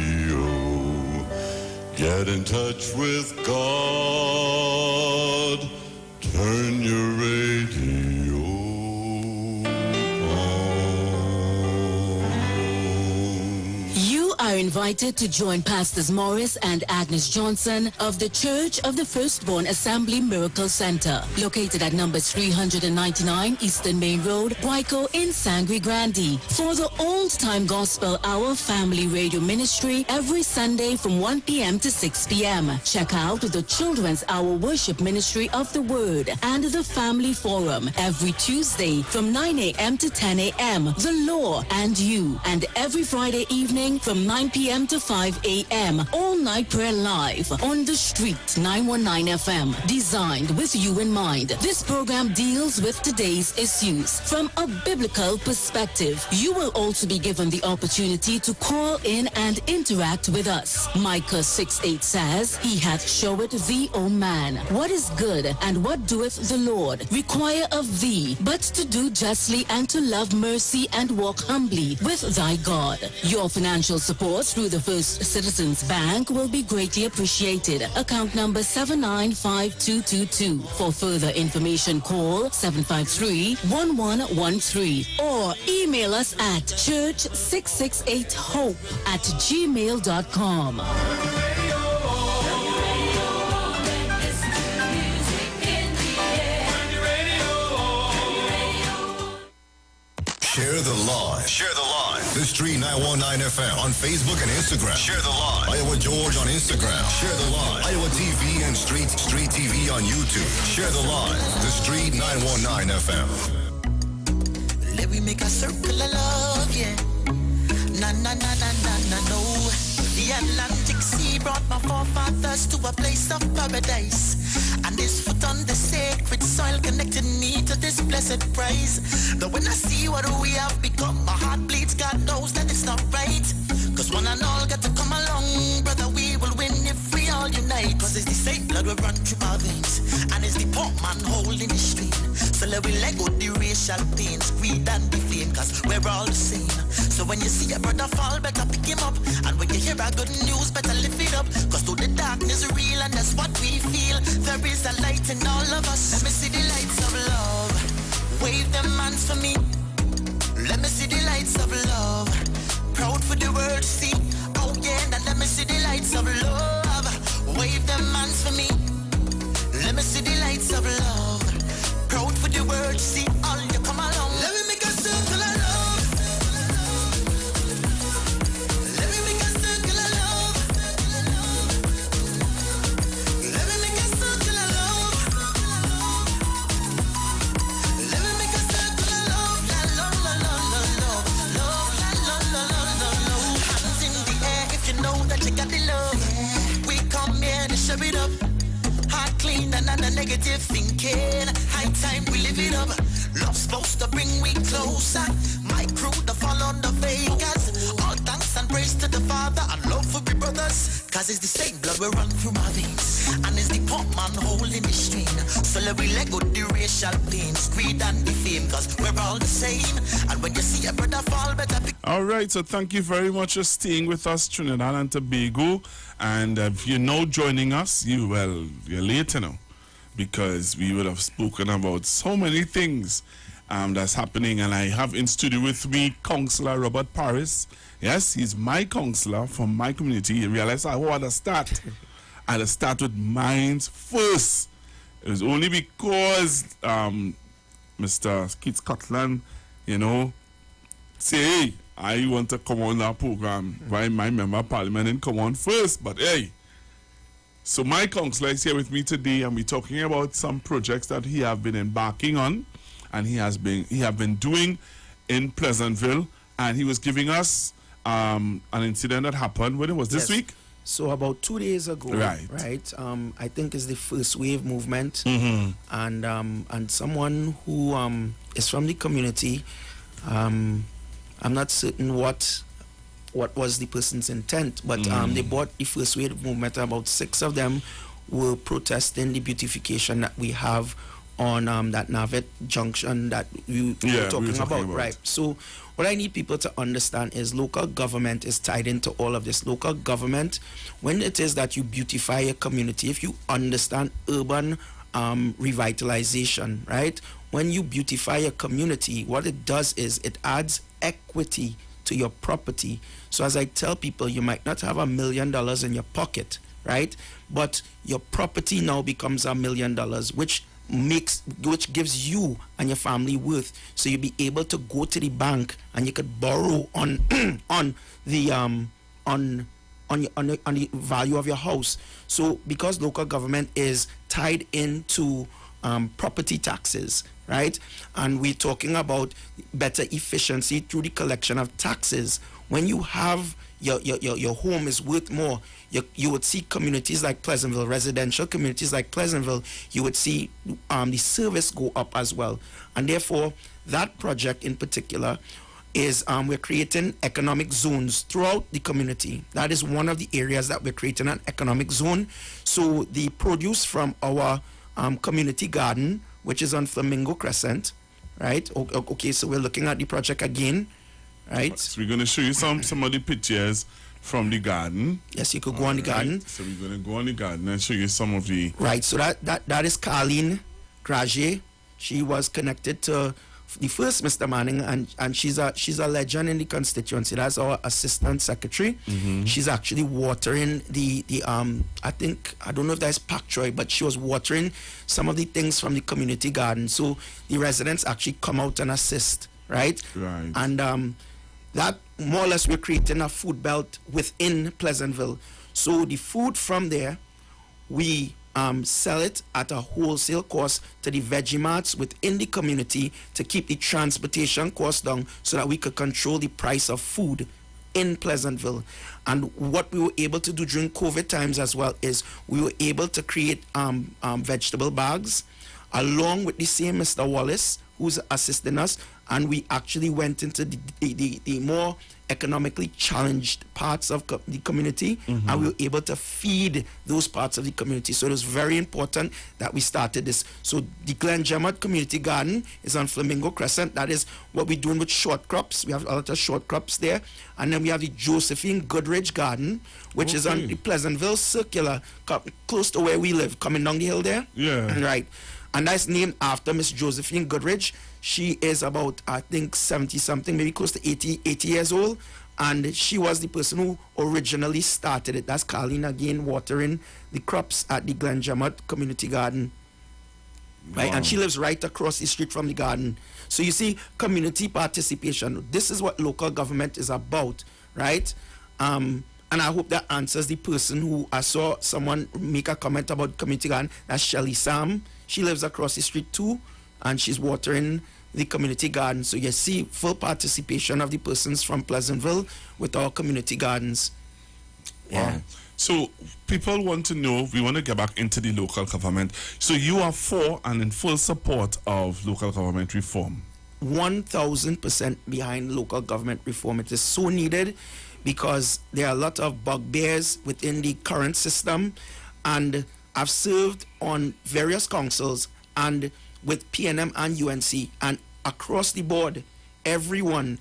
Get in touch with God. Turn your radio on. You are invited to join Pastors Morris and Agnes Johnson of the Church of the Firstborn Assembly Miracle Center, located at number 399 Eastern Main Road, Waiko in Sangre Grande, for the old-time gospel hour family radio ministry every Sunday from 1 p.m. to 6 p.m. Check out the Children's Hour Worship Ministry of the Word and the Family Forum every Tuesday from 9 a.m. to 10 a.m. The Law and You, and every Friday evening from 9 p.m. to 5 a.m. All night prayer live on the street 919 FM, designed with you in mind. This program deals with today's issues from a biblical perspective. You will also be given the opportunity to call in and interact with us. Micah 6:8 says, He hath showed thee, O man, what is good, and what doeth the Lord require of thee, but to do justly and to love mercy and walk humbly with thy God. Your financial support through the First Citizens Bank will be greatly appreciated. Account number 795222. For further information, call 753-1113 or email us at church668hope@gmail.com. Share the live. Share the live. The Street 919 FM on Facebook and Instagram. Share the live. Iwer George on Instagram. Share the live. Iowa TV and Street TV on YouTube. Share the live. The Street 919 FM. Let me make a circle of love, yeah. Na na na na na na no. The Atlantic Sea brought my forefathers to a place of paradise. And this foot on the sacred soil connected me to this blessed prize. But when I see what we have become, my heart bleeds, God knows that it's not right. Cause one and all got to come along, brother, we will win if we all unite. Cause it's the same blood will run through our veins, and it's the poor man holding the stream. So let we let go the racial pains, greed and the fame, cause we're all the same. So when you see a brother fall, better pick him up. And when you hear a good news, better lift it up. Cause though the darkness is real and that's what we feel, there is a light in all of us. Let me see the lights of love. Wave them hands for me. Let me see the lights of love. Proud for the world to see. Oh yeah, now let me see the lights of love. Wave them hands for me. Let me see the lights of love. Proud for the world to see. All you come along. Let me make a circle of love. Let me make a circle of love. Let me make a circle of love. Let me make a circle of love. La la la la la love. Love la la la la la love. Hands in the air if you know that you got the love. We come here to show it up. Heart clean and not a negative thinking. High time we live it up. Love's supposed to bring we closer. My crew to fall on the Vegas. All thanks and praise to the Father and love for we brothers. Cause it's the same blood we run through my veins. And it's the man holding the string. So let we let go the racial pain, greed and the fame, cause we're all the same. And when you see a brother fall, better pick. All right, so thank you very much for staying with us, Trinidad and Tobago. And if you're now joining us, you're late, because we would have spoken about so many things that's happening. And I have in studio with me Councillor Robert Paris. Yes, he's my councillor from my community. You realize how I had to start. I had to start with mine first. It was only because Mr. Keith Scotland, say, hey, I want to come on that program. Why my member of parliament didn't come on first, but hey. So my councillor is here with me today, and we're talking about some projects that he have been embarking on, and he have been doing in Pleasantville, and he was giving us an incident that happened. When it was this week? So about 2 days ago, right? I think it's the first wave movement, and someone who is from the community. I'm not certain what was the person's intent, but they bought the first wave movement. About 6 of them were protesting the beautification that we have on that Navet junction that we were talking about, right? So what I need people to understand is local government is tied into all of this. Local government, when it is that you beautify a community, if you understand urban revitalization, right? When you beautify a community, what it does is it adds equity to your property. So as I tell people, you might not have $1 million in your pocket, right? But your property now becomes $1 million, which gives you and your family worth. So you'll be able to go to the bank and you could borrow on the value of your house. So because local government is tied into property taxes, right? And we're talking about better efficiency through the collection of taxes. When you have your home is worth more, you would see communities like Pleasantville, residential communities like Pleasantville, you would see the service go up as well. And therefore, that project in particular is we're creating economic zones throughout the community. That is one of the areas that we're creating an economic zone. So the produce from our community garden, which is on Flamingo Crescent, right? Okay, so we're looking at the project again, right? So we're going to show you some of the pictures from the garden. Yes, you could go on the garden. So we're going to go on the garden and show you some of the... Right, so that is Carleen Graje. She was connected to the first Mr. Manning, and she's a legend in the constituency. That's our assistant secretary. She's actually watering the I don't know if that's pak choy, but she was watering some of the things from the community garden. So the residents actually come out and assist, right? Right. And that more or less we're creating a food belt within Pleasantville. So the food from there, we sell it at a wholesale cost to the Vegimarts within the community to keep the transportation cost down so that we could control the price of food in Pleasantville. And what we were able to do during COVID times as well is we were able to create vegetable bags along with the same Mr. Wallace who's assisting us, and we actually went into the more economically challenged parts of the community, and we were able to feed those parts of the community. So it was very important that we started this. So the Glen Jemad Community Garden is on Flamingo Crescent. That is what we're doing with short crops. We have a lot of short crops there. And then we have the Josephine Goodridge Garden, which is on the Pleasantville Circular, close to where we live, coming down the hill there. Yeah. Right. And that's named after Miss Josephine Goodridge. She is about, I think, 70-something, maybe close to 80 years old. And she was the person who originally started it. That's Carleen again, watering the crops at the Glen Jemad Community Garden. Right? And she lives right across the street from the garden. So you see, community participation. This is what local government is about, right? And I hope that answers the person who, I saw someone make a comment about community garden. That's Shelly Sam. She lives across the street too, and she's watering the community garden. So you see full participation of the persons from Pleasantville with our community gardens. Wow. So people want to know, we want to get back into the local government. So you are for and in full support of local government reform? 1,000% behind local government reform. It is so needed because there are a lot of bugbears within the current system, and I've served on various councils and with PNM and UNC, and across the board, everyone,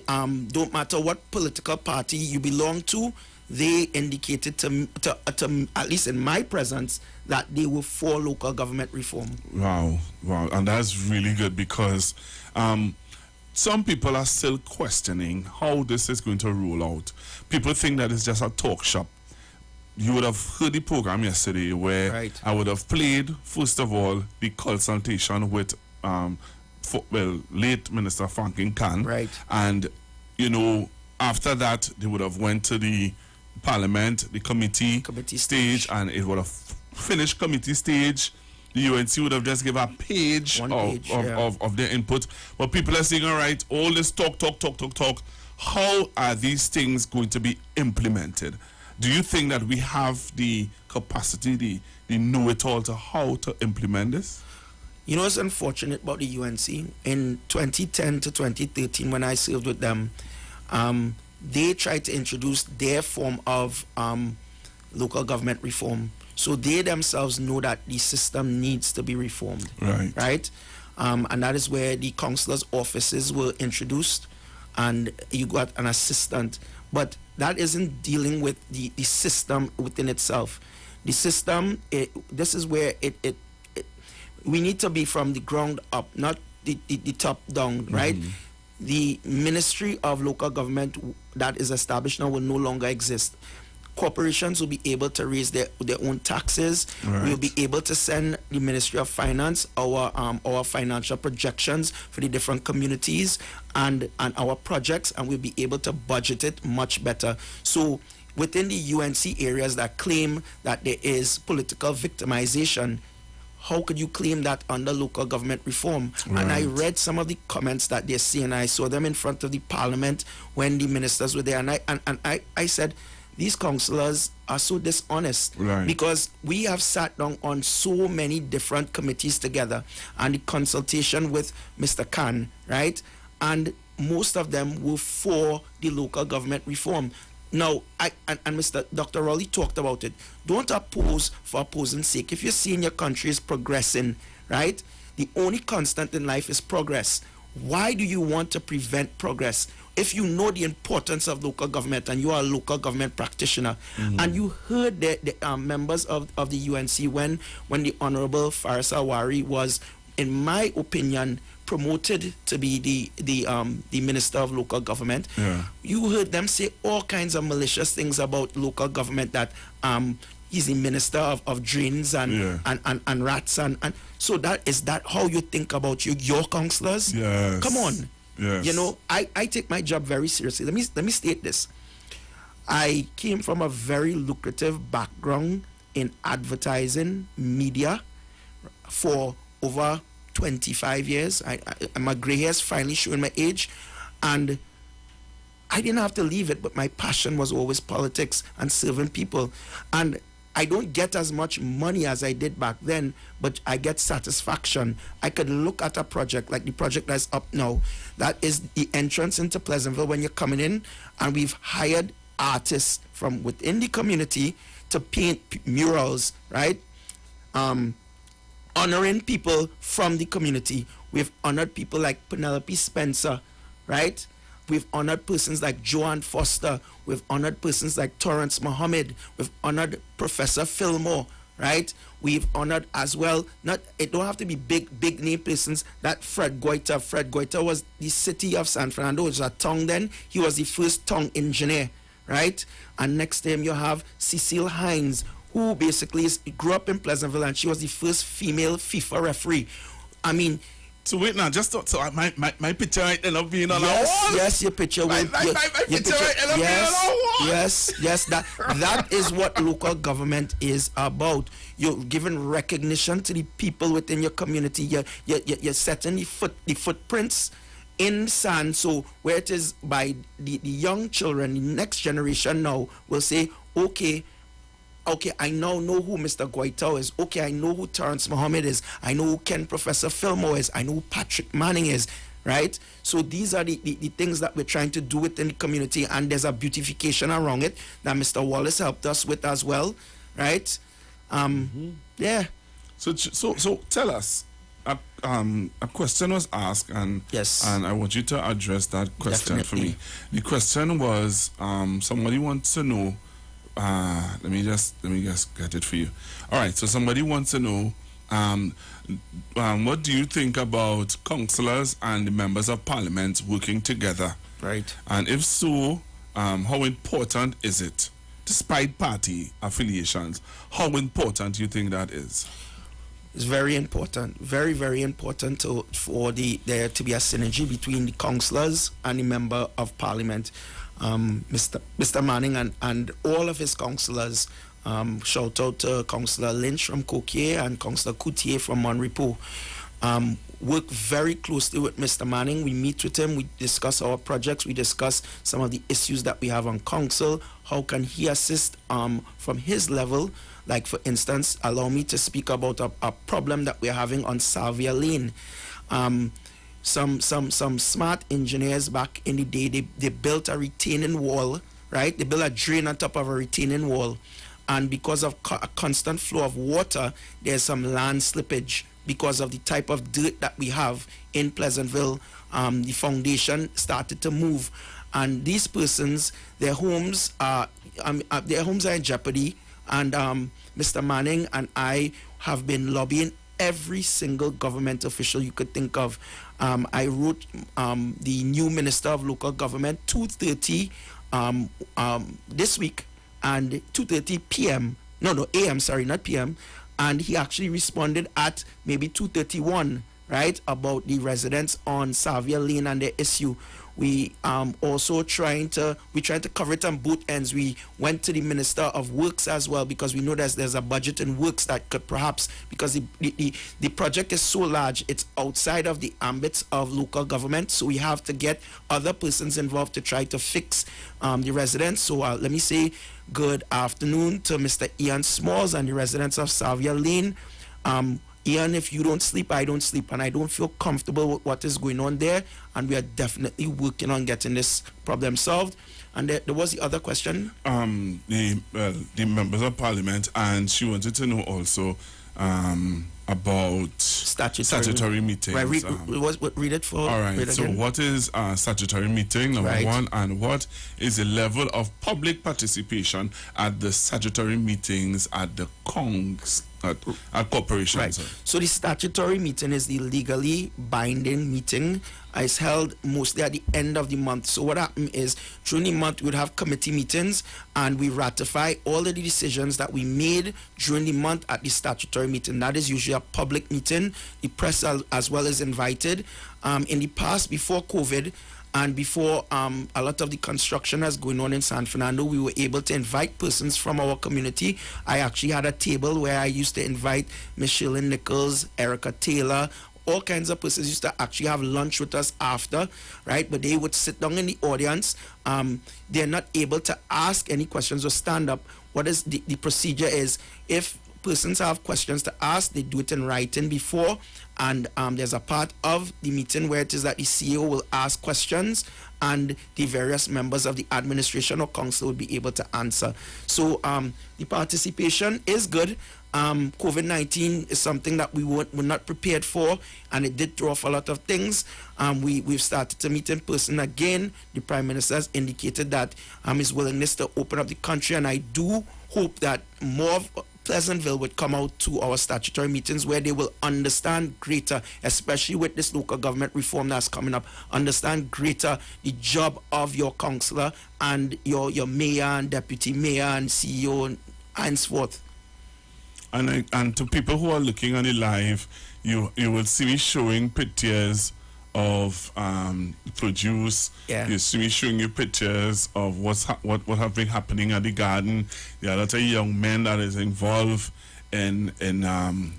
don't matter what political party you belong to, they indicated to at least in my presence, that they were for local government reform. Wow, and that's really good, because some people are still questioning how this is going to roll out. People think that it's just a talk shop. You would have heard the program yesterday where I would have played, first of all, the consultation with late Minister Franklin Khan. Right. And, after that, they would have went to the Parliament, the committee stage, and it would have finished committee stage. The UNC would have just given a page, of their input. But people are saying, all right, all this talk. How are these things going to be implemented? Do you think that we have the capacity, the know-it-all to how to implement this? It's unfortunate about the UNC. In 2010 to 2013, when I served with them, they tried to introduce their form of local government reform. So they themselves know that the system needs to be reformed. Right? And that is where the councillors' offices were introduced, and you got an assistant. But that isn't dealing with the system within itself. The system, this is where we need to be from the ground up, not the top down, right? The Ministry of Local Government that is established now will no longer exist. Corporations will be able to raise their own taxes. We'll be able to send the Ministry of Finance our financial projections for the different communities and our projects, and we'll be able to budget it much better. So within the UNC areas that claim that there is political victimization, how could you claim that under local government reform? And I read some of the comments that they're saying. I saw them in front of the Parliament when the ministers were there, and I said, these councillors are so dishonest, because we have sat down on so many different committees together and the consultation with Mr. Khan, right? And most of them were for the local government reform. Now, Mr. Dr. Rowley talked about it. Don't oppose for opposing's sake. If you're seeing your country is progressing, right? The only constant in life is progress. Why do you want to prevent progress? If you know the importance of local government and you are a local government practitioner, and you heard the members of the UNC when the Honorable Faris Awari was, in my opinion, promoted to be the Minister of Local Government, you heard them say all kinds of malicious things about local government, that he's the Minister of drains and rats, and so is that how you think about your councillors? Yes. Come on. Yes. I take my job very seriously. Let me state this. I came from a very lucrative background in advertising, media, for over 25 years. My gray hair's finally showing my age, and I didn't have to leave it, but my passion was always politics and serving people. And I don't get as much money as I did back then, but I get satisfaction. I could look at a project like the project that's up now, that is the entrance into Pleasantville when you're coming in, and we've hired artists from within the community to paint murals, right? Honoring people from the community. We've honored people like Penelope Spencer, right? We've honored persons like Joanne Foster. We've honored persons like Torrance Muhammad. We've honored Professor Fillmore, right? We've honored as well, it don't have to be big name persons, that Fred Goiter. Fred Goiter was the city of San Fernando, which was a tongue then. He was the first tongue engineer, right? And next to him you have Cecile Hines, who basically grew up in Pleasantville, and she was the first female FIFA referee. I mean, so wait now, just so my picture right end up being on a wall. Yes, your picture will. My picture right end up being on a wall. Yes, that is what local government is about. You're giving recognition to the people within your community. You're setting the footprints in sand, so where it is by the young children, the next generation now will say, okay, I now know who Mr. Goiter is. Okay, I know who Terrence Muhammad is. I know who Professor Fillmore is. I know who Patrick Manning is, right? So these are the things that we're trying to do within the community, and there's a beautification around it that Mr. Wallace helped us with as well, right? Yeah. So tell us. A question was asked, and yes, and I want you to address that question for me. The question was, somebody wants to know. Let me just get it for you. All right. So somebody wants to know, what do you think about councillors and the members of parliament working together? Right. And if so, how important is it, despite party affiliations? How important do you think that is? It's very important, very, very important for there to be a synergy between the councillors and the member of parliament, Mr. Manning and all of his councillors. Shout out to Councillor Lynch from Coquier and Councillor Coutier from Monrepo. Work very closely with Mr. Manning. We meet with him, we discuss our projects, we discuss some of the issues that we have on council. How can he assist from his level? Like, for instance, allow me to speak about a problem that we're having on Salvia Lane. Some smart engineers back in the day, they built a retaining wall, right? They built a drain on top of a retaining wall. And because of a constant flow of water, there's some land slippage because of the type of dirt that we have in Pleasantville. The foundation started to move. And these persons, their homes are in jeopardy. And Mr. Manning and I have been lobbying every single government official you could think of. I wrote the new Minister of Local Government 2:30 this week, and 2:30 p.m. No, a.m. Sorry, not p.m. And he actually responded at maybe 2:31, right, about the residents on Salvia Lane and their issue. We also trying to cover it on both ends. We went to the Minister of Works as well, because we know there's a budget in works that could perhaps, because the project is so large, it's outside of the ambits of local government, so we have to get other persons involved to try to fix the residents. So let me say good afternoon to Mr. Ian Smalls and the residents of Salvia Lane. Ian, if you don't sleep, I don't sleep, and I don't feel comfortable with what is going on there, and we are definitely working on getting this problem solved. And there was the other question. The members of parliament, and she wanted to know also about statutory meetings. Right, read it for. All right. So, what is a statutory meeting? Number one, and what is the level of public participation at the statutory meetings at the at corporations? Right. So the statutory meeting is the legally binding meeting. It's held mostly at the end of the month. So what happens is, during the month we would have committee meetings, and we ratify all of the decisions that we made during the month at the statutory meeting. That is usually a public meeting. The press as well is invited. In the past, before COVID, and before a lot of the construction that's going on in San Fernando, we were able to invite persons from our community. I actually had a table where I used to invite Michelle Nichols, Erica Taylor, all kinds of persons used to actually have lunch with us after, right? But they would sit down in the audience. They're not able to ask any questions or stand up. What is the procedure is, if persons have questions to ask, they do it in writing before, and there's a part of the meeting where it is that the CEO will ask questions, and the various members of the administration or council will be able to answer. So the participation is good. COVID-19 is something that we were not prepared for, and it did throw off a lot of things. We've started to meet in person again. The Prime Minister has indicated that his willingness to open up the country, and I do hope that more of Pleasantville would come out to our statutory meetings, where they will understand greater, especially with this local government reform that's coming up, understand greater the job of your councillor and your mayor and deputy mayor and CEO and henceforth. And to people who are looking on the live, you will see me showing pictures of produce. Yeah. You see me showing you pictures of what have been happening at the garden. There are a lot of young men that is involved in and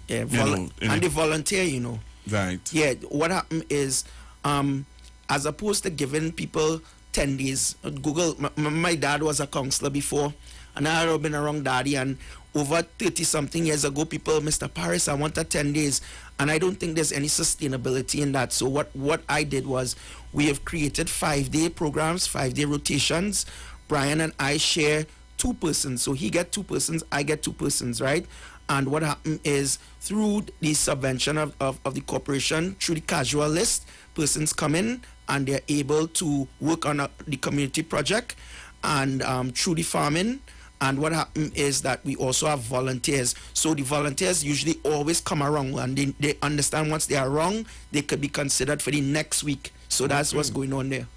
they volunteer, you know. Right. Yeah. What happened is, as opposed to giving people 10 days, Google. My dad was a councillor before, and I had been around daddy, and over 30-something years ago, people, Mr. Paris, I wanted 10 days. And I don't think there's any sustainability in that. So what I did was, we have created 5-day programs, 5-day rotations. Brian and I share 2 persons. So he get 2 persons, I get 2 persons, right? And what happened is through the subvention of the corporation, through the casual list, persons come in and they're able to work on the community project and through the farming. And what happened is that we also have volunteers. So the volunteers usually always come around and they understand once they are wrong, they could be considered for the next week. So that's what's going on there.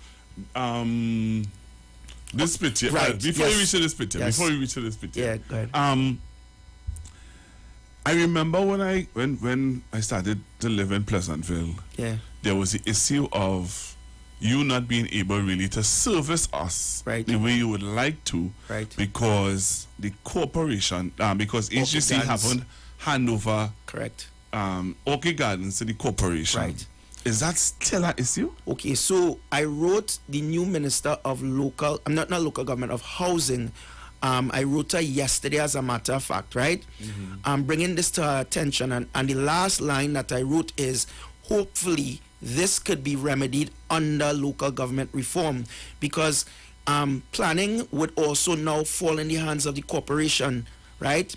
This picture, right? Before you reach to this picture, yeah, go ahead. I remember when I started to live in Pleasantville. Yeah, there was the issue of you not being able really to service us the way you would like to, because the corporation, because HGC haven't hand over Orchid Gardens to the corporation. Right. Is that still an issue? Okay, so I wrote the new minister of local, not local government, of housing. I wrote her yesterday, as a matter of fact, right? I'm bringing this to her attention, and the last line that I wrote is, hopefully this could be remedied under local government reform, because planning would also now fall in the hands of the corporation, right?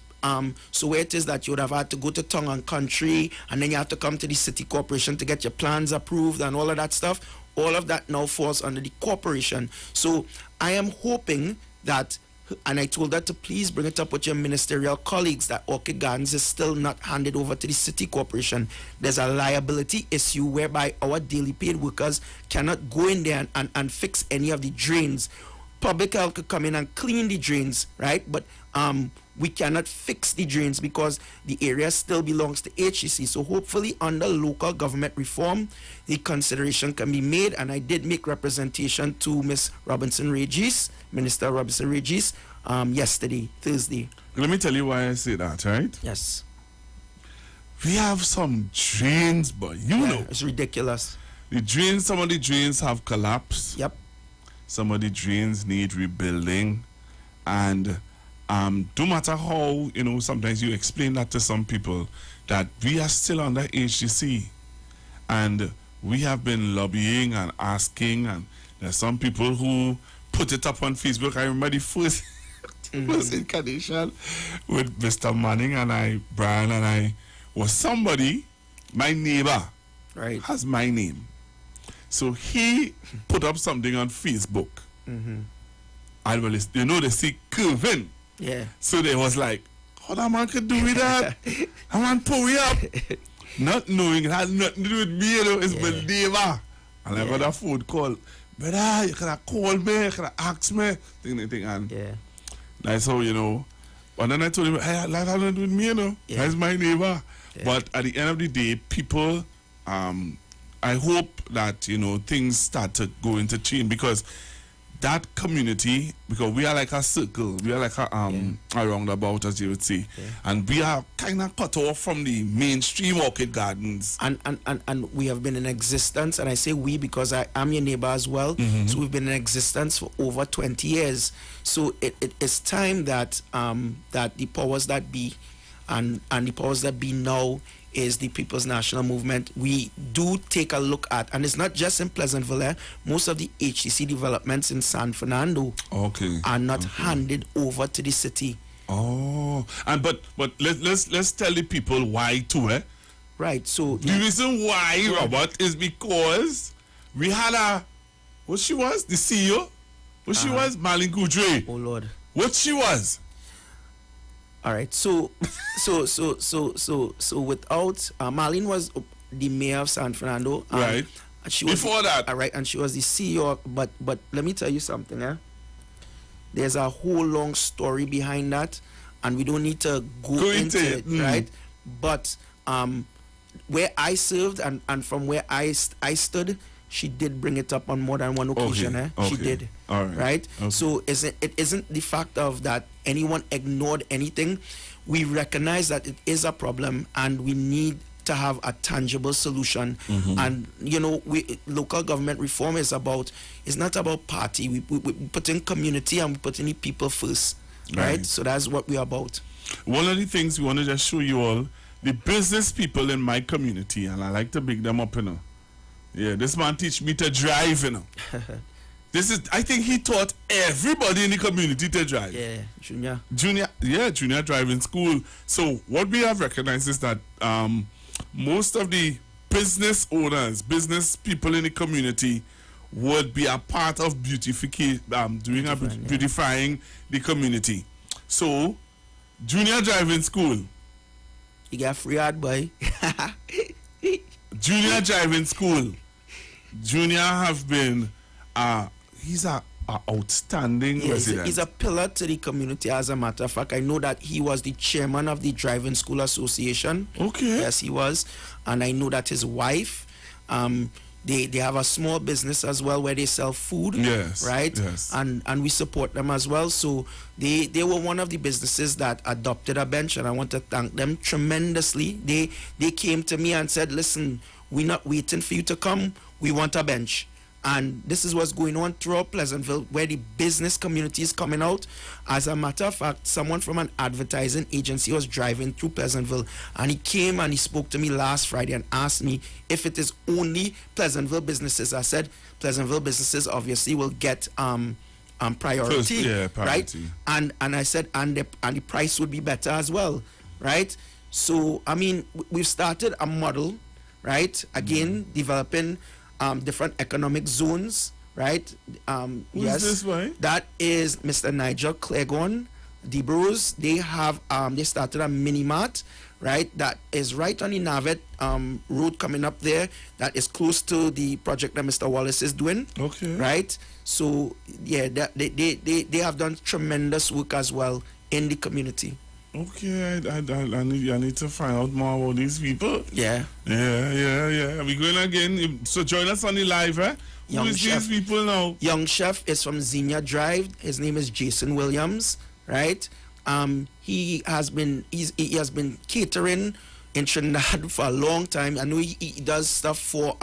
So where it is that you would have had to go to Tongue and Country, and then you have to come to the city corporation to get your plans approved and all of that stuff, all of that now falls under the corporation. So I am hoping that, and I told her to please bring it up with your ministerial colleagues, that Orchid Gardens is still not handed over to the city corporation. There's a liability issue whereby our daily paid workers cannot go in there and fix any of the drains. Public health could come in and clean the drains, right? But we cannot fix the drains because the area still belongs to HCC. So hopefully under local government reform, the consideration can be made. And I did make representation to Ms. Robinson-Regis, Minister Robinson-Regis, yesterday, Thursday. Let me tell you why I say that, right? Yes. We have some drains, but you know. It's ridiculous. The drains, some of the drains have collapsed. Yep. Some of the drains need rebuilding. And no matter how, sometimes you explain that to some people, that we are still under HGC. And we have been lobbying and asking, and there's some people who put it up on Facebook. I remember the first incarnation with Mr. Manning and Brian and I, was somebody, my neighbor, has my name. So he put up something on Facebook. And well, they see Kevin. Yeah. So they was like, how that man could do with that? That man pull me up. Not knowing it has nothing to do with me, it's my neighbor. And I got a phone call. Brother, you could have called me, you could have asked me. And that's how, And then I told him, hey, that has nothing to do with me, That's my neighbor. Yeah. But at the end of the day, people, I hope that, things start to go into change, because that community, because we are like a circle, we are like a roundabout, as you would say, and we are kind of cut off from the mainstream Orchid Gardens. And we have been in existence, and I say we because I am your neighbor as well, so we've been in existence for over 20 years. So it is time that that the powers that be, and the powers that be now is the People's National Movement, we do take a look at, and it's not just in Pleasantville, most of the HCC developments in San Fernando are not handed over to the city. Oh, and but let's tell the people why too, Right. So the reason why, Robert, is because we had what she was, the CEO, what she was, Marlene Goudre. Oh Lord. What she was. All right, so without Marlene was the mayor of San Fernando, right? And she was before that, all right, and she was the CEO. But let me tell you something, There's a whole long story behind that, and we don't need to go into it, right? But where I served and from where I stood, she did bring it up on more than one occasion. She did. All right. Right? Okay. So it isn't the fact of that anyone ignored anything. We recognize that it is a problem and we need to have a tangible solution. And local government reform is not about party. We put in community and we put in the people first. Right? So that's what we're about. One of the things we want to just show you all, the business people in my community, and I like to big them up, Yeah, this man teach me to drive, I think he taught everybody in the community to drive. Yeah, junior driving school. So what we have recognized is that most of the business owners, business people in the community would be a part of beautifying the community. So, junior driving school. You got free hard boy. Junior driving school. Junior have been he's a outstanding resident. He's a pillar to the community. As a matter of fact, I know that he was the chairman of the Driving School Association. Okay. Yes, he was. And I know that his wife, they have a small business as well where they sell food. Yes. Right? Yes. And we support them as well. So they were one of the businesses that adopted a bench, and I want to thank them tremendously. They came to me and said, listen, we're not waiting for you to come. We want a bench. And this is what's going on throughout Pleasantville, where the business community is coming out. As a matter of fact, someone from an advertising agency was driving through Pleasantville, and he came and he spoke to me last Friday and asked me if it is only Pleasantville businesses. I said, Pleasantville businesses obviously will get priority, right? And I said, and the price would be better as well, right? So, I mean, we've started a model, right? Again, developing different economic zones, right? Who's this way? That is Mr. Nigel Clegon, Debros. They have they started a mini mart, right? That is right on the Navet road coming up there. That is close to the project that Mr. Wallace is doing. Okay. Right. So yeah, they have done tremendous work as well in the community. Okay, I need to find out more about these people. Yeah. We're going again. So join us on the live, eh? Who is these people now? Young chef is from Xenia Drive. His name is Jason Williams, right? He has been catering in Trinidad for a long time. I know he does stuff for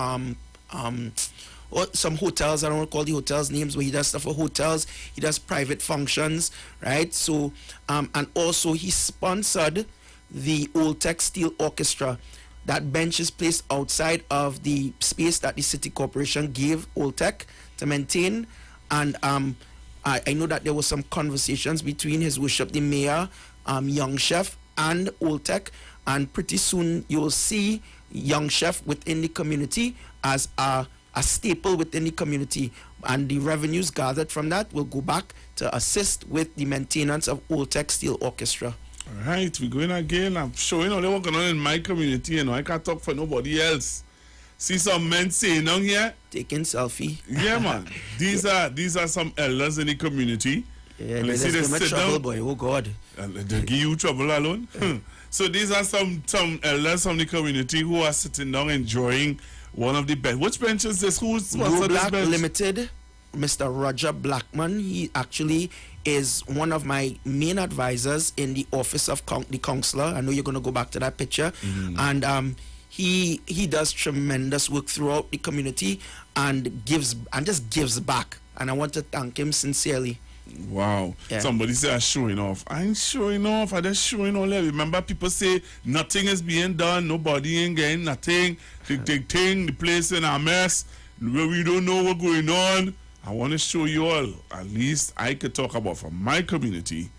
some hotels. I don't want to call the hotels names, but he does stuff for hotels. He does private functions, right? So, and also he sponsored the Old Tech Steel Orchestra. That bench is placed outside of the space that the city corporation gave Old Tech to maintain. And I know that there was some conversations between His Worship the Mayor, Young Chef, and Old Tech. And pretty soon you'll see Young Chef within the community as a staple within the community, and the revenues gathered from that will go back to assist with the maintenance of Old Tech Steel Orchestra. All right, we're going again. I'm showing all what's going on in my community, I can't talk for nobody else. See some men saying down here, taking selfie. Yeah, man. These are some elders in the community. Yeah, and they see they sit trouble, down, boy. Oh God. And they give you trouble alone. So these are some elders from the community who are sitting down enjoying one of the benches. Which bench is this? Who's Blue Black Limited, Mr. Roger Blackman. He actually is one of my main advisors in the office of the counselor. I know you're going to go back to that picture. And he does tremendous work throughout the community and just gives back. And I want to thank him sincerely. Wow. Yeah. Somebody say I'm showing off. I ain't showing off. I just showing all that. Remember, people say nothing is being done. Nobody ain't getting nothing. The place in a mess. We don't know what's going on. I want to show you all. At least I could talk about from my community.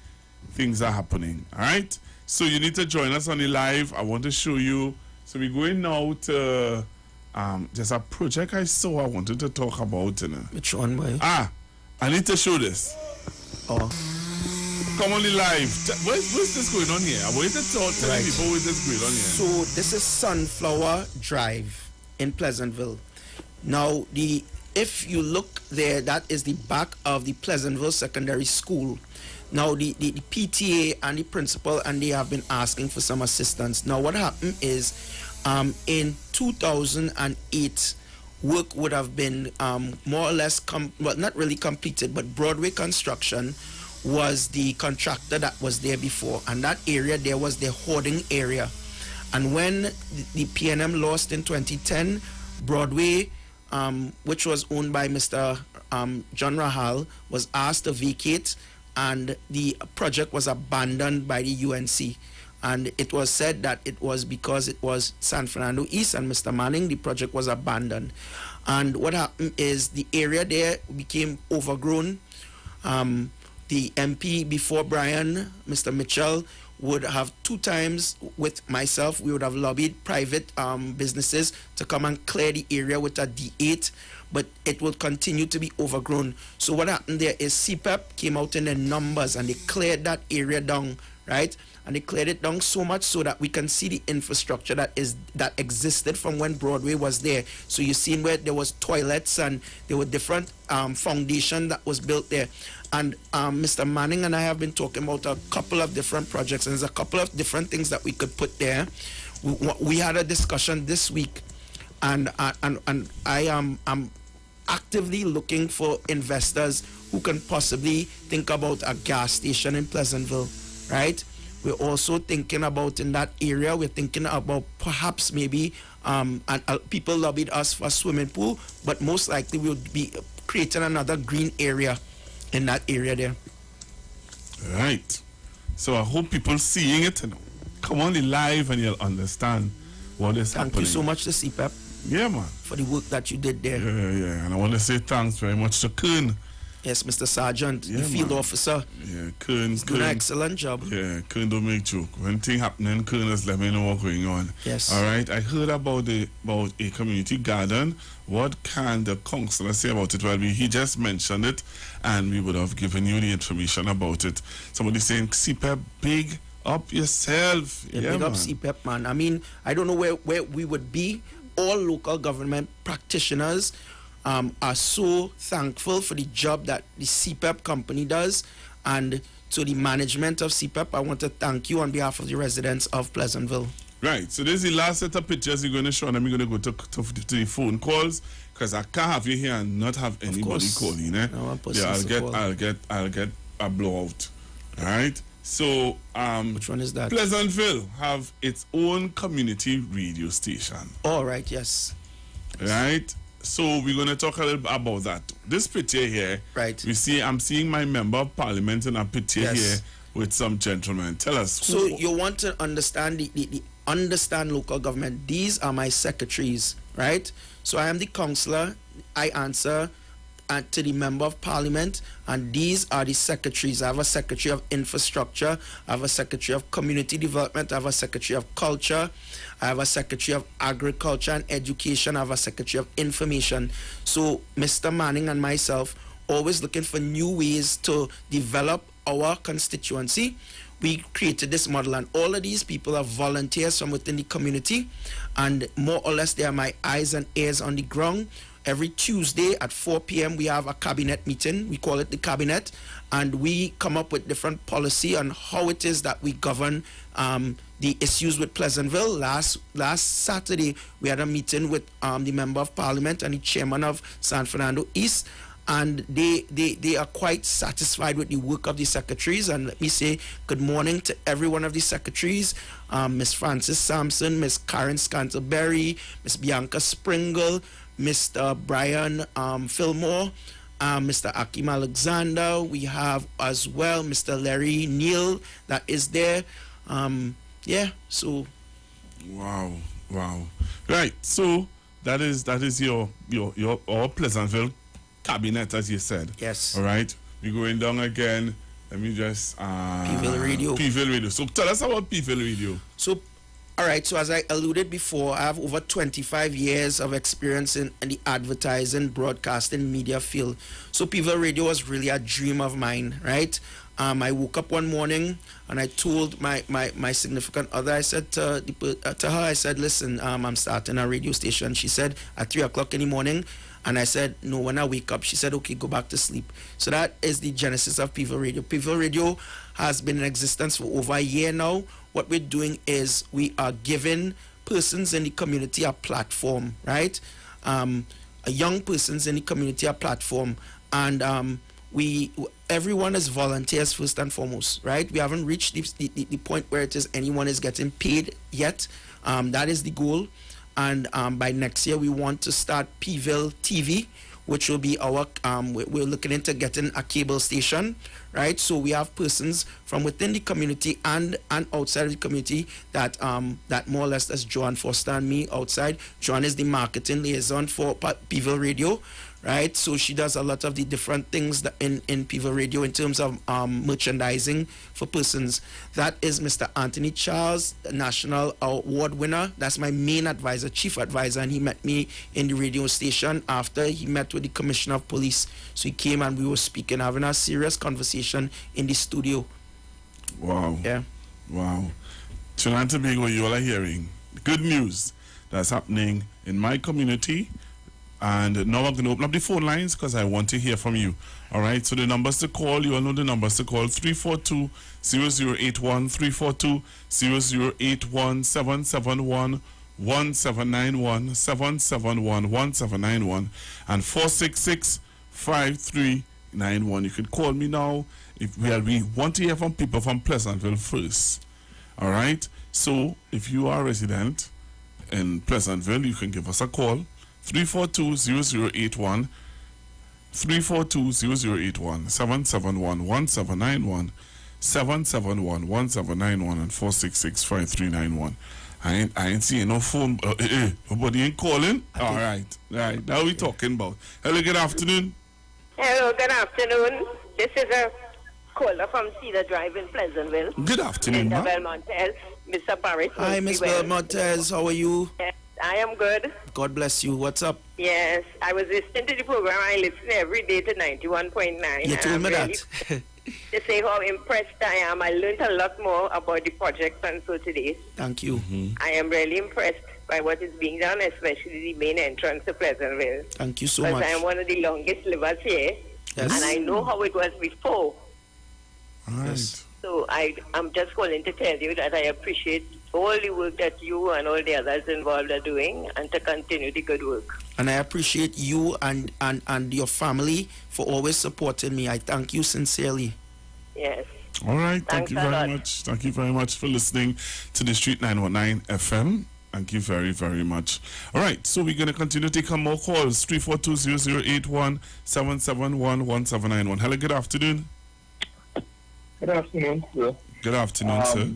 Things are happening. All right? So you need to join us on the live. I want to show you. So we're going now to there's a project I saw I wanted to talk about. Which one, boy? I need to show this. Oh. Come on the live. What's this going on here? I want to tell people what this going on here. So this is Sunflower Drive in Pleasantville. Now, if you look there, that is the back of the Pleasantville Secondary School. Now, the PTA and the principal, and they have been asking for some assistance. Now, what happened is in 2008, work would have been more or less, not really completed, but Broadway Construction was the contractor that was there before. And that area there was the hoarding area. And when the PNM lost in 2010, Broadway, which was owned by Mr. John Rahal, was asked to vacate, and the project was abandoned by the UNC. And it was said that it was because it was San Fernando East and Mr. Manning, the project was abandoned. And what happened is the area there became overgrown. The MP before Brian, Mr. Mitchell, would have 2 times with myself, we would have lobbied private businesses to come and clear the area with a D8, but it will continue to be overgrown. So what happened there is CPEP came out in the numbers and they cleared that area down, right? And they cleared it down so much so that we can see the infrastructure that existed from when Broadway was there. So you've seen where there was toilets and there were different foundation that was built there. And Mr. Manning and I have been talking about a couple of different projects, and there's a couple of different things that we could put there. We had a discussion this week, and I am actively looking for investors who can possibly think about a gas station in Pleasantville, right? We're also thinking about in that area, we're thinking about perhaps maybe, people lobbied us for a swimming pool, but most likely we'll be creating another green area in that area there. Right. So I hope people seeing it, come on the live and you'll understand what is happening. Thank you so much to CPEP. Yeah, man. For the work that you did there. Yeah. And I want to say thanks very much to Kern. Yes, Mr. Sergeant, the field officer. Yeah, Kern's doing an excellent job. Yeah, Kern don't make joke. When thing happening, Kern just let me know what's going on. Yes. All right. I heard about a community garden. What can the councillor say about it? Well, he just mentioned it, and we would have given you the information about it. Somebody saying, CPEP, big up yourself. Yeah, big up CPEP, man. I mean, I don't know where we would be. All local government practitioners are so thankful for the job that the CPEP company does, and to the management of CPEP, I want to thank you on behalf of the residents of Pleasantville. Right, so this is the last set of pictures you're going to show, and I'm going to go to the phone calls, because I can't have you here and not have anybody calling. No, I'll get a blowout. All right. So which one is that? Pleasantville have its own community radio station. All right. Yes. Right. So we're going to talk a little bit about that. This picture here, right? I'm seeing my member of parliament in a picture here with some gentlemen. Tell us. So you want to understand understand local government. These are my secretaries, right? So I am the councillor. I answer to the member of parliament, and these are the secretaries. I have a secretary of infrastructure, I have a secretary of community development, I have a secretary of culture, I have a secretary of agriculture and education, I have a secretary of information. So Mr. Manning and myself always looking for new ways to develop our constituency. We created this model, and all of these people are volunteers from within the community, and more or less they are my eyes and ears on the ground. Every Tuesday at 4 p.m. we have a cabinet meeting. We call it the cabinet, and we come up with different policy on how it is that we govern the issues with Pleasantville. Last Saturday we had a meeting with the member of parliament and the chairman of San Fernando East, and they are quite satisfied with the work of the secretaries. And let me say good morning to every one of the secretaries, Miss Frances Sampson, Miss Karen Scanterberry, Miss Bianca Springle, Mr. Brian Fillmore, Mr. Akim Alexander. We have as well Mr. Larry Neal that is there. So wow. Right, so that is your Pleasantville cabinet, as you said. Yes. All right, we're going down again. Let me just Pville Radio. So tell us about Pville Radio. So all right, so as I alluded before, I have over 25 years of experience in the advertising, broadcasting, media field. So Pville Radio was really a dream of mine, right? I woke up one morning and I told my significant other, I said to her, I said, listen, I'm starting a radio station. She said at 3 o'clock in the morning. And I said, no, when I wake up, she said, okay, go back to sleep. So that is the genesis of Pville Radio. Pville Radio has been in existence for over a year now. What we're doing is we are giving persons in the community a platform, right? Young persons in the community a platform. And everyone is volunteers first and foremost, right? We haven't reached the point where it is anyone is getting paid yet. That is the goal. And by next year, we want to start Pville TV, which will be our, we're looking into getting a cable station, right? So we have persons from within the community and outside of the community that that more or less that's Joan Foster and me outside. Joan is the marketing liaison for People Radio, right? So she does a lot of the different things that in People Radio in terms of merchandising for persons. That is Mr. Anthony Charles, National Award winner. That's my main advisor, chief advisor, and he met me in the radio station after he met with the Commissioner of Police. So he came and we were speaking, having a serious conversation in the studio. Wow. Yeah. Wow. Trinidad and Tobago, you all are hearing good news that's happening in my community. And now I'm going to open up the phone lines because I want to hear from you. All right, so the numbers to call, you all know the numbers to call: 342-0081, 342-0081, 771-1791, 771-1791, and 466-5391. You can call me now. We want to hear from people from Pleasantville first. All right, so if you are a resident in Pleasantville, you can give us a call. 342-0081, 342-0081, 771-1791, 771-1791, and 466-5391. I ain't seeing no phone. Nobody ain't calling. All right. Now we talking about. Hello, good afternoon. Hello, good afternoon. This is a caller from Cedar Drive in Pleasantville. Good afternoon, Mr. ma'am. Belmontes, Mr. Paris. Hi, Miss Belmontes. How are you? Yes, I am good. God bless you. What's up? Yes, I was listening to the program. I listen every day to 91.9. You told me that. To say how impressed I am. I learned a lot more about the project and so today. Thank you. I am really impressed by what is being done, especially the main entrance to Pleasantville. Thank you so much. much. Because I am one of the longest livers here. Yes. And I know how it was before. All right. So I'm just calling to tell you that I appreciate all the work that you and all the others involved are doing, and to continue the good work. And I appreciate you and your family for always supporting me. I thank you sincerely. Yes. All right. Thank Thanks you a very lot. much. Thank you very much for listening to the Street 919 FM. Thank you very, very much. All right. So we're going to continue to take some more calls. 342-0081, 771-1791. Hello. Good afternoon. Good afternoon, sir. Good afternoon, sir.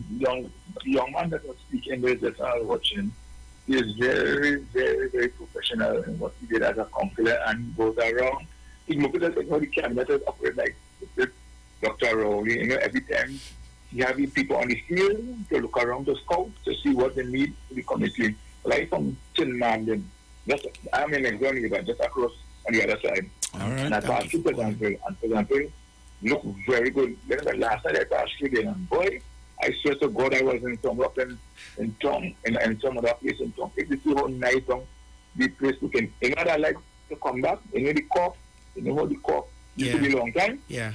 Young man that was speaking there that I was watching, he is very, very, very professional in what he did as a counselor, and he goes around. He looked at how the cabinet operate like Dr. Rowley. You know, every time he having people on the field to look around the scouts to see what they need to the community. Like from Tin Mandan, I'm in Exonia, but just across on the other side. All right. And I passed through Pleasantville, and Pleasantville look very good. Then the last night I passed through there, and boy, I swear to God I was in some up in town, and some other place in town. If you see how nice the place looking. You know that I like to come back, you know the cop, you know how the cop used to be a long time? Yeah.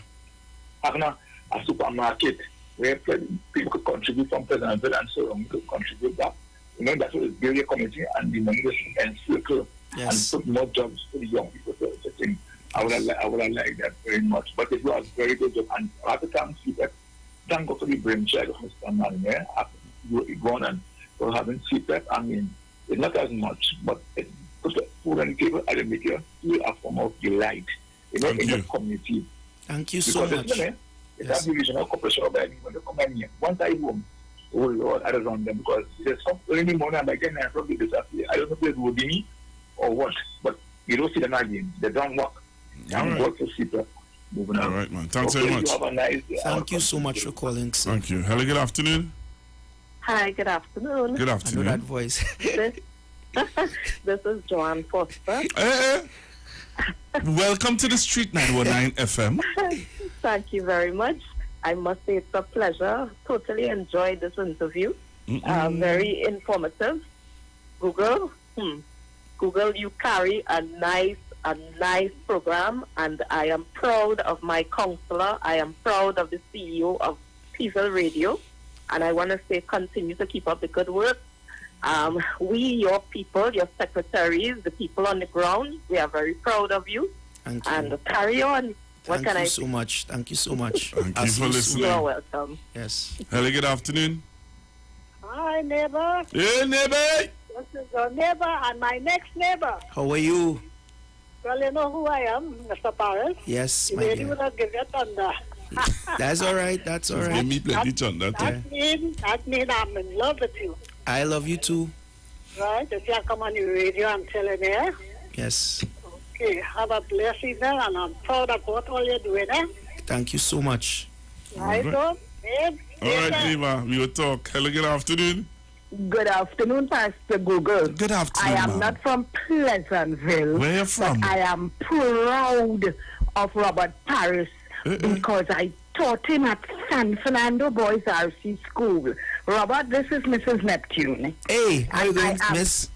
Having a supermarket where people could contribute from Pleasantville and so on, could contribute back. You know, that's what is build a community and the money just encircle and put more jobs for the young people to think. I would have liked that very much. But it was very good job. And I have to thank you that thank God for the brainchild of Mr. Manning after going and for having CPEP. I mean, it's not as much, but it puts the food on the table and it makes you feel a form of delight, you know, in the community. Thank you so much. It's a divisional corporation of when they come in here. Once I home, oh Lord, I don't run them because there's some early morning and by then I probably disappear. I don't know if it's Houdini or what, but you don't see them again. They don't work. All right. Work to CPEP. Moving on. All right, man. Thanks very much. You have a nice day. Thank you so much for calling, sir. Thank you. Hello, good afternoon. Hi, good afternoon. Good afternoon. I know that voice. This is Joan Foster. Welcome to the Street 919 FM. Thank you very much. I must say it's a pleasure. Totally enjoyed this interview. Very informative. Google, you carry a nice program, and I am proud of my counselor. I am proud of the CEO of People Radio, and I want to say continue to keep up the good work. We, your people, your secretaries, the people on the ground, we are very proud of you. Thank you. And carry on. What can I say? So much. Thank you so much. Thank you for listening. You're welcome. Yes. Hello, good afternoon. Hi, neighbor. Hey, neighbor. This is your neighbor and my next neighbor. How are you? Well, you know who I am, Mr. Paris. Yes, The my lady dear. will not give you thunder. That's all right. That's all right. Give me plenty thunder too. That means I'm in love with you. I love you too. Right? If you come on the radio, I'm telling you. Yes. Okay, have a blessed evening, and I'm proud of what all you're doing, eh? Thank you so much. Right, so, babe. All right, Eva, we will talk. Hello, good afternoon. Good afternoon, Pastor Google. Good afternoon, I am ma'am. not from Pleasantville. Where you from? But I am proud of Robert Paris because I taught him at San Fernando Boys RC School. Robert, this is Mrs. Neptune. Hey, how you doing, am miss?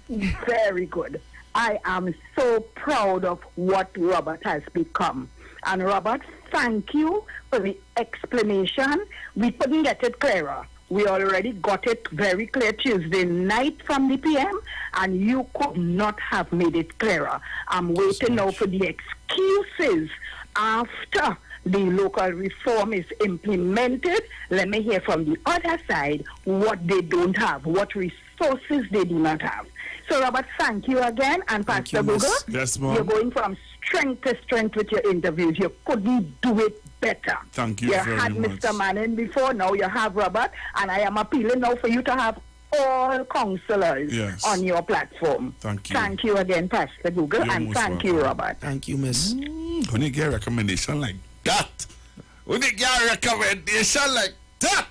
Very good. I am so proud of what Robert has become. And Robert, thank you for the explanation. We couldn't get it clearer. We already got it very clear Tuesday night from the PM, and you could not have made it clearer. I'm waiting now for the excuses after the local reform is implemented. Let me hear from the other side what they don't have, what resources they do not have. So, Robert, thank you again. And Pastor Google, Yes, ma'am. you're going from strength to strength with your interviews. You couldn't do it better. Thank you You very had much. Mr. Manning before, now you have Robert, and I am appealing now for you to have all counselors Yes. on your platform. Thank you. Thank you again, Pastor Google, You're and most thank you, welcome. Robert. Thank you, miss. When you get a recommendation like that, when you get a recommendation like that,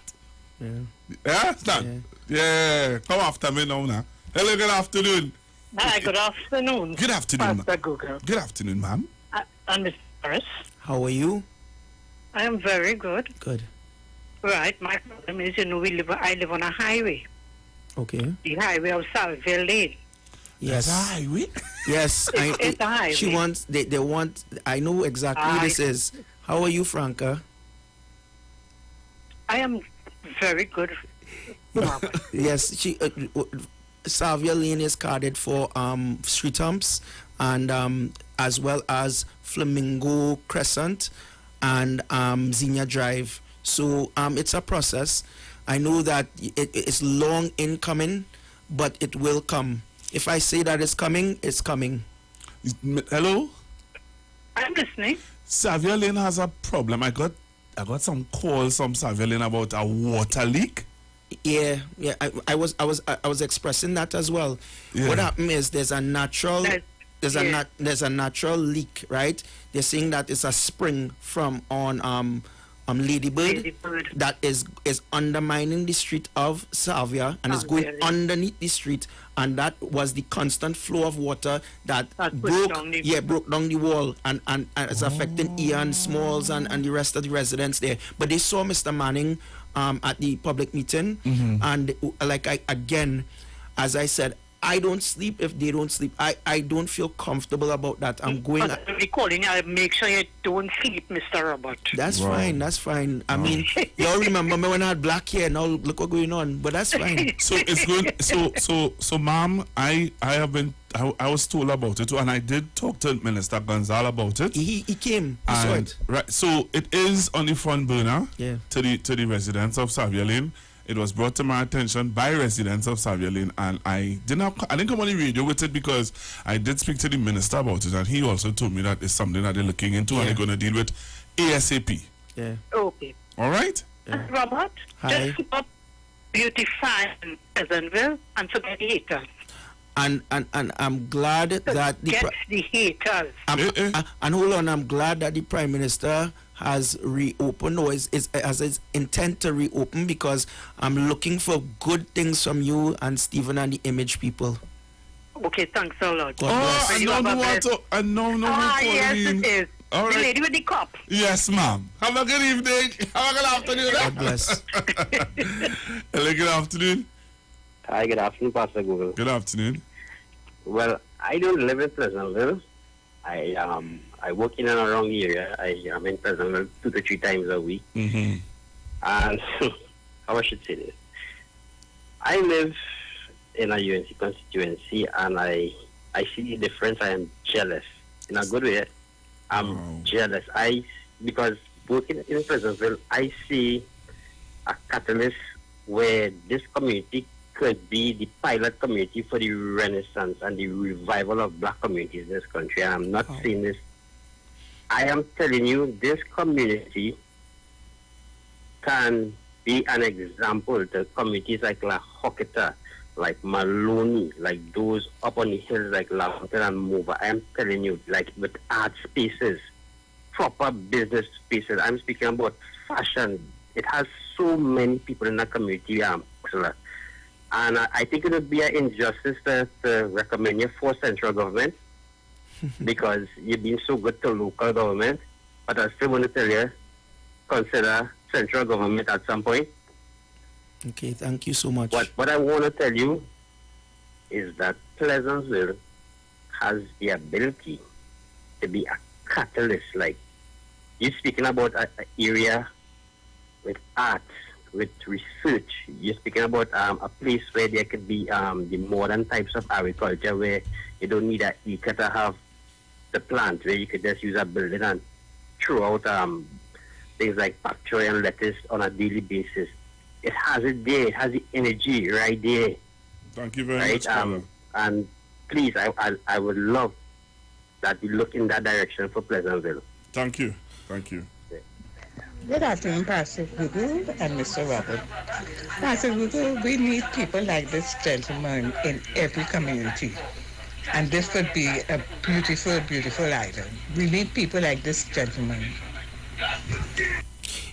yeah, yeah. Come after me now. Hello, good afternoon. Hi, good afternoon. Good afternoon, Pastor Google. Good afternoon, ma'am. And Mr. Paris. How are you? I am very good. Good. Right, my problem is, I live on a highway. Okay. The highway of Salville Lane. Yes. highway? Yes. It's a highway. She wants, they want, I know exactly who this is. How are you, Franca? I am very good. Yes, Salvia Lane is carded for street humps and as well as Flamingo Crescent and Xenia Drive. So it's a process. I know that it's long in coming, but it will come. If I say that it's coming, it's coming. Hello? I'm listening. Savia Lane has a problem. I got some calls from Savia Lane about a water leak. Yeah. I was expressing that as well. Yeah. What happened is there's a natural leak, right? They're saying that it's a spring from on Ladybird that is undermining the street of Salvia and is going underneath the street, and that was the constant flow of water that broke down the wall and it's affecting Ian Smalls and the rest of the residents there. But they saw Mr. Manning at the public meeting, and again, as I said, I don't sleep if they don't sleep. I don't feel comfortable about that. I'm going. I'll be calling you. Make sure you don't sleep, Mr. Robert. That's fine. That's fine. I mean, y'all remember me when I had black hair? Now look what's going on. But that's fine. So it's good. So, ma'am, I was told about it, and I did talk to Minister Gonzal about it. He came. He saw it. Right. So it is on the front burner. Yeah. To the residents of Savia Lane. It was brought to my attention by residents of Savia Lane, and I didn't come on the radio with it because I did speak to the minister about it, and he also told me that it's something that they're looking into and they're going to deal with ASAP. Yeah. Okay. All right. Yeah. Robert, Hi. just keep up beautifying Pleasantville and forget the haters. And I'm glad that the haters. And hold on, I'm glad that the Prime Minister has reopened or has his intent to reopen, because I'm looking for good things from you and Stephen and the Image people. Okay, thanks a lot. God bless. I know yes, it is. All right. The lady with the cup. Yes, ma'am. Have a good evening. Have a good afternoon. God bless. Hello, good afternoon. Hi, good afternoon, Pastor Google. Good afternoon. Well, I don't live in Pleasantville. I work in and around the area. I am in Pleasantville 2 to 3 times a week. Mm-hmm. And how I should say this? I live in a UNC constituency, and I see the difference. I am jealous in a good way. I'm jealous. Because working in Pleasantville, I see a catalyst where this community could be the pilot community for the renaissance and the revival of black communities in this country. And I'm not saying this. I am telling you, this community can be an example to communities like La Hoketa, like Maloney, like those up on the hills like Lavington and Mova. I am telling you, like with art spaces, proper business spaces. I'm speaking about fashion. It has so many people in that community, and I think it would be an injustice to recommend you for central government because you've been so good to local government. But I still want to tell you, consider central government at some point. Okay, thank you so much. What I want to tell you is that Pleasantville has the ability to be a catalyst. Like, you're speaking about an area with art, with research. You're speaking about a place where there could be the modern types of agriculture where you don't need an acre to have the plant, where you could just use a building and throw out things like pak choy and lettuce on a daily basis. It has it there. It has the energy right there. Thank you very much, and please, I would love that we look in that direction for Pleasantville. Thank you. Thank you. Good afternoon, Pastor Google and Mr. Robert. Pastor Google, we need people like this gentleman in every community. And this could be a beautiful, beautiful island. We need people like this gentleman.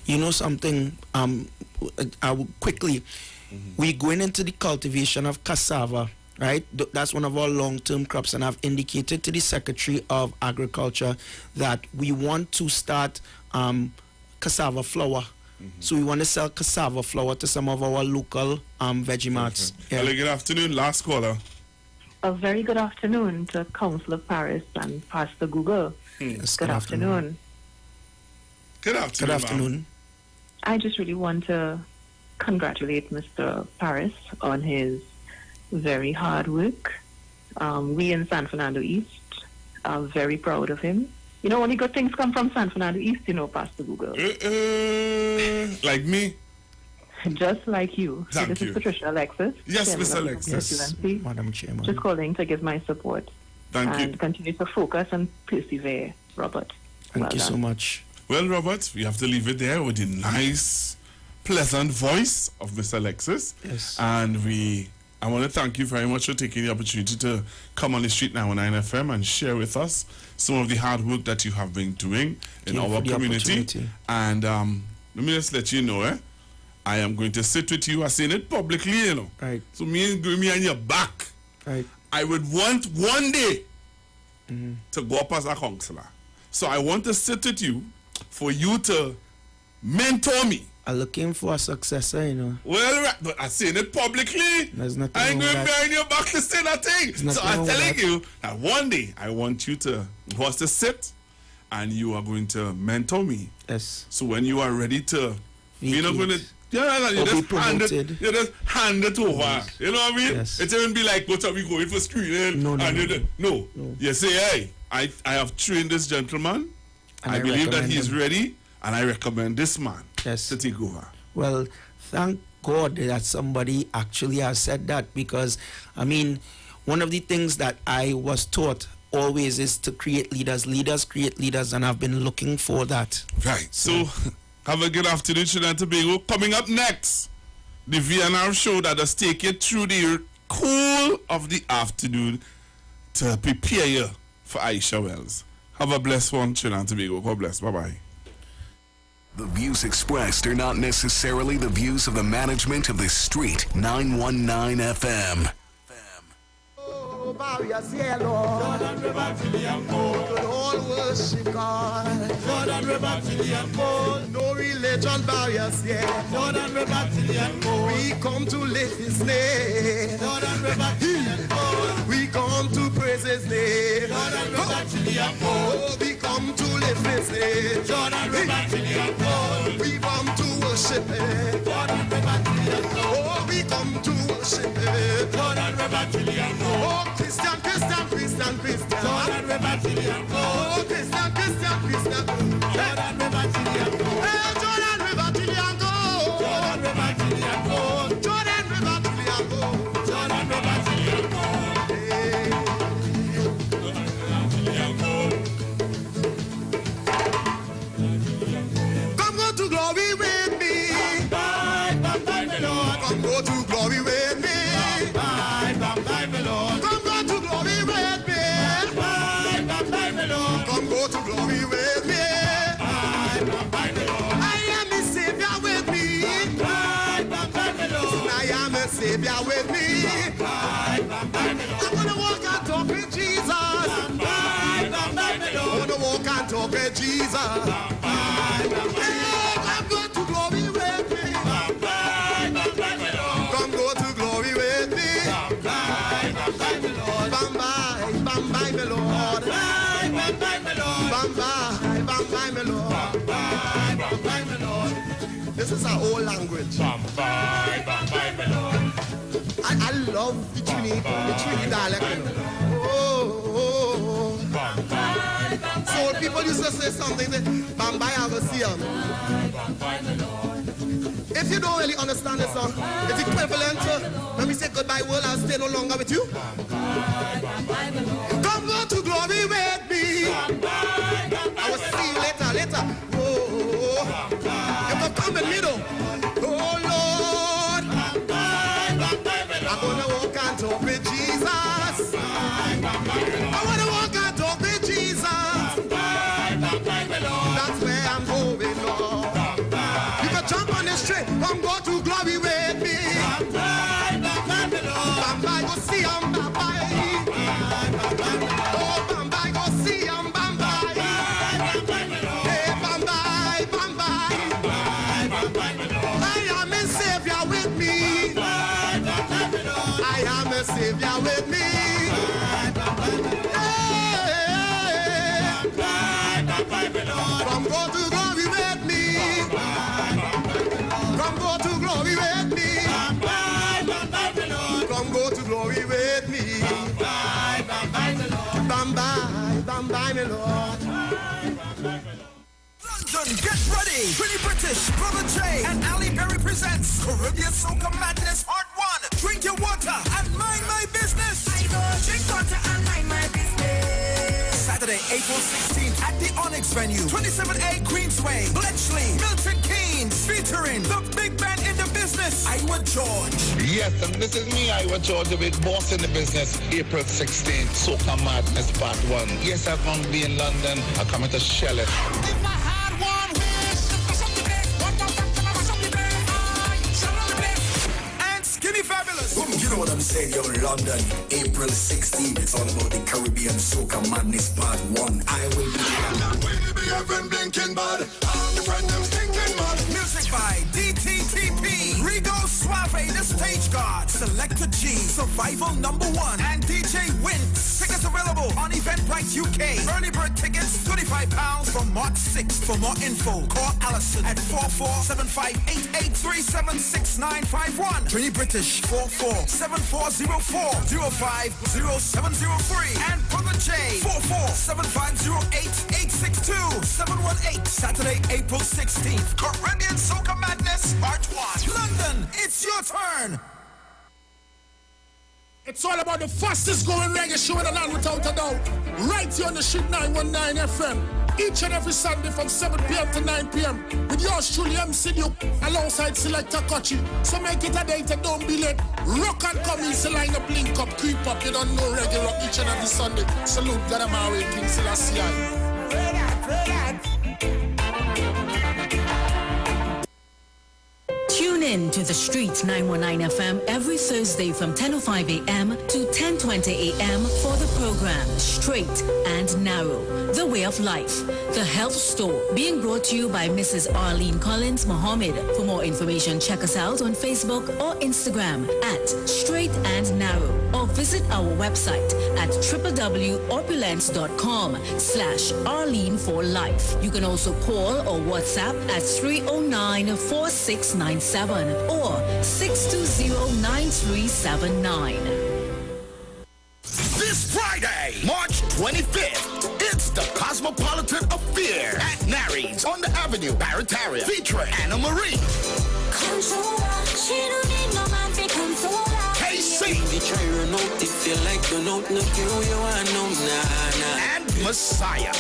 You know something, I will quickly, we're going into the cultivation of cassava, right? That's one of our long-term crops, and I've indicated to the Secretary of Agriculture that we want to start cassava flour. So we want to sell cassava flour to some of our local veggie marts. Hello, good afternoon. Last caller. A very good afternoon to Councillor Paris and Pastor Google. Yes, good afternoon. Good afternoon. Good afternoon. I just really want to congratulate Mr. Paris on his very hard work. We in San Fernando East are very proud of him. You know, only good things come from San Fernando East, you know, Pastor Google. Like me? Just like you. Thank this you. is Patricia Alexis. Yes, Miss Chairman of Alexis. the constituency. Madam Chairman. Just calling to give my support. Thank you. And continue to focus and persevere, Robert. Thank you so much. Well, Robert, we have to leave it there with the nice, pleasant voice of Miss Alexis. Yes. And I want to thank you very much for taking the opportunity to come on the Street 919 FM and share with us some of the hard work that you have been doing in Thank you our for the community. opportunity. And let me just let you know, I am going to sit with you. I'm saying it publicly, you know. Right. So me and your back. Right. I would want one day to go up as a counselor. So I want to sit with you for you to mentor me. I'm looking for a successor, you know. Well, but I'm saying it publicly. There's nothing I ain't wrong going with behind your back to say that thing. There's So nothing I'm wrong with telling that. you that one day I want you to sit and you are going to mentor me. Yes. So when you are ready to, you're not going to, you Or be promoted. just hand it over. Yes. You know what I mean? Yes. It won't be like, what are we going for screening? No. You say, hey, I have trained this gentleman. And I I believe that recommend he's him. ready, and I recommend this man Yes. to take over. Well, thank God that somebody actually has said that, because, I mean, one of the things that I was taught always is to create leaders. Leaders create leaders, and I've been looking for that. Right. So, have a good afternoon, Trinidad and Tobago. Coming up next, the VNR show that does take you through the cool of the afternoon to prepare you for Aisha Wells. Have a blessed one, Trinidad and Tobago. God bless. Bye-bye. The views expressed are not necessarily the views of the management of the Street 919 FM. Barrier cielo, Jordan River Chilean cold, all worship God. Jordan River Chilean cold, no religion barriers here. Jordan River Chilean cold, we come to lift His name. Jordan River Chilean cold, we come to praise His name. Jordan River Chilean cold, we come to lift His name. Jordan River Chilean cold, we come to worship Him. Jordan River Chilean cold, oh, we come to worship Him. Jordan River Chilean cold, oh, Christian. Jordan River Chilean cold. Oh, Christian. Jordan River Chilean cold. Hey, Jordan River Chilean cold. Jordan River Chilean cold. Jordan River Chilean cold. obey Jesus. Come go to glory with me. Come go to glory with me. Bam bye, my Lord. Bam bye, my Lord. This is our old language. I love the Trini dialect. Oh. So people used to say something, say, Bambai, I will see him. If you don't really understand this song, it's equivalent to when we say goodbye world, I'll stay no longer with you. Come go to glory with me. I will see you later. Oh. You can come with me though. Oh Lord. I'm gonna walk and talk with Jesus. I wanna walk and talk with Jesus. That's where I'm going, Lord. You can jump on this train. Come go to glory with me. Bambai, go see him, Bambai. Oh, Bambai, go see him, Bambai. Hey, Bambai. I am a savior with me. I am a savior with me. Come go to glory with me. Come go to glory with me. Come go to glory with me. Bambai, my Lord. London, get ready. Pretty British, Brother J and Ali Berry presents Caribbean Soca Madness Part 1. Drink your water and mind my business. I go drink water and mind my business. Saturday, April 16th at the Onyx venue, 27A Queensway, Bletchley, Milton Keynes, featuring the big band in the business, Iwer George. Yes, and this is me, Iwer George, with Boss in the Business, April 16th, Soca Madness Part 1. Yes, I'm going to be in London. I'm coming to Shelley. Skinny Fabulous. You know what I'm saying, yo, London, April 16th. It's all about the Caribbean Soca Madness Part 1. I will be there. Your friend blinking bad. I'm the friend them stinking mad. Music by DTTP, Rigo Suave, the Stage God, Selector G, Survival Number 1, and DJ Wince. Tickets available on Eventbrite UK. Early bird tickets, £35 from March 6th. For more info, call Allison at 447588376951. Trini British 447404-050703. And Brother J 447508862718. Saturday, April 16th. Caribbean Soca Madness Part 1. London, it's your turn. It's all about the fastest growing reggae show in the land without a doubt. Right here on the Street 919 FM. Each and every Sunday from 7 p.m. to 9 p.m. With yours truly, MC Duke, alongside Selector Kochi. So make it a date and don't be late. Rock and come in, so line up, link up, creep up. You don't know reggae rock each and every Sunday. Salute God Amari, King Selassie. Tune in to the Street 919 FM every Thursday from 10:05 a.m. to 10:20 a.m. for the program Straight and Narrow, The Way of Life, The Health Store, being brought to you by Mrs. Arlene Collins Mohammed. For more information, check us out on Facebook or Instagram at Straight and Narrow, or visit our website at www.opulence.com/Arlene for Life. You can also call or WhatsApp at 309-4697 or 620-9379. This Friday, March 25th, it's the Cosmopolitan Affair at Nary's on the Avenue, Barataria, featuring Anna Marie, KC, and Messiah.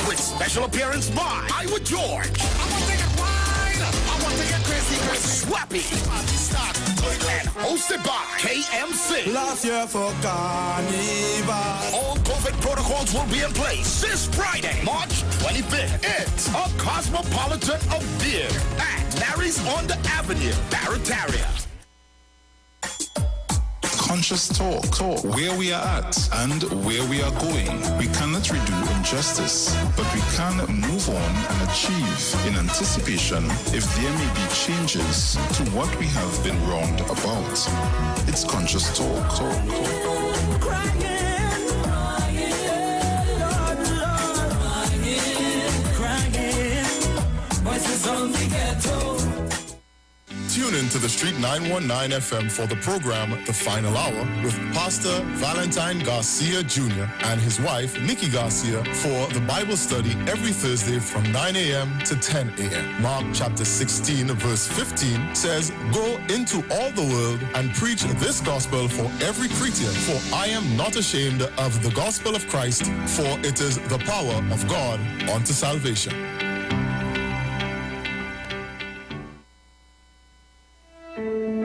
With special appearance by Iwer George. I want to get wine. I want to get crazy. Swappy. And hosted by KMC. Last year for Carnival. All COVID protocols will be in place this Friday, March 25th. It's a Cosmopolitan Affair at Nary's on the Avenue, Barataria. Conscious Talk, where we are at and where we are going. We cannot redo injustice, but we can move on and achieve in anticipation if there may be changes to what we have been wronged about. It's Conscious Talk. Voices on the ghetto. Tune in to the Street 919 FM for the program The Final Hour with Pastor Valentine Garcia Jr. and his wife, Nikki Garcia, for the Bible study every Thursday from 9 a.m. to 10 a.m. Mark chapter 16, verse 15 says, "Go into all the world and preach this gospel for every creature, for I am not ashamed of the gospel of Christ, for it is the power of God unto salvation."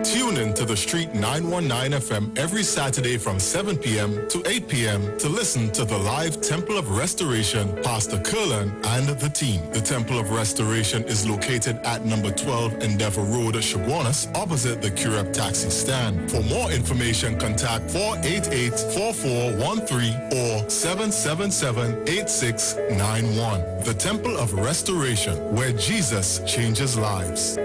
Tune in to the Street 919 FM every Saturday from 7 p.m. to 8 p.m. to listen to the live Temple of Restoration, Pastor Curlan and the team. The Temple of Restoration is located at number 12 Endeavor Road, Chaguanas, opposite the Curep taxi stand. For more information, contact 488-4413 or 777-8691. The Temple of Restoration, where Jesus changes lives.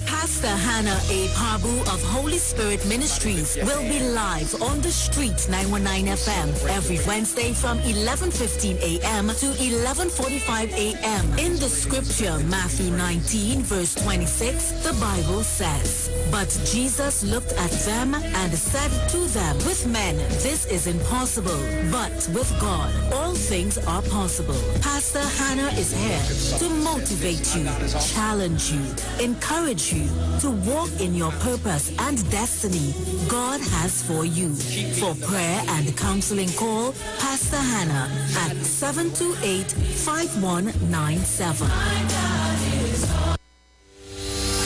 Pastor Hannah A. Pabu of Holy Spirit Ministries will be live on the Street 919 FM every Wednesday from 11:15 a.m. to 11:45 a.m. In the scripture, Matthew 19, verse 26, the Bible says, "But Jesus looked at them and said to them, with men this is impossible, but with God all things are possible." Pastor Hannah is here to motivate you, challenge you, encourage you to walk in your purpose and destiny God has for you. For prayer and counseling, call Pastor Hannah at 728-5197.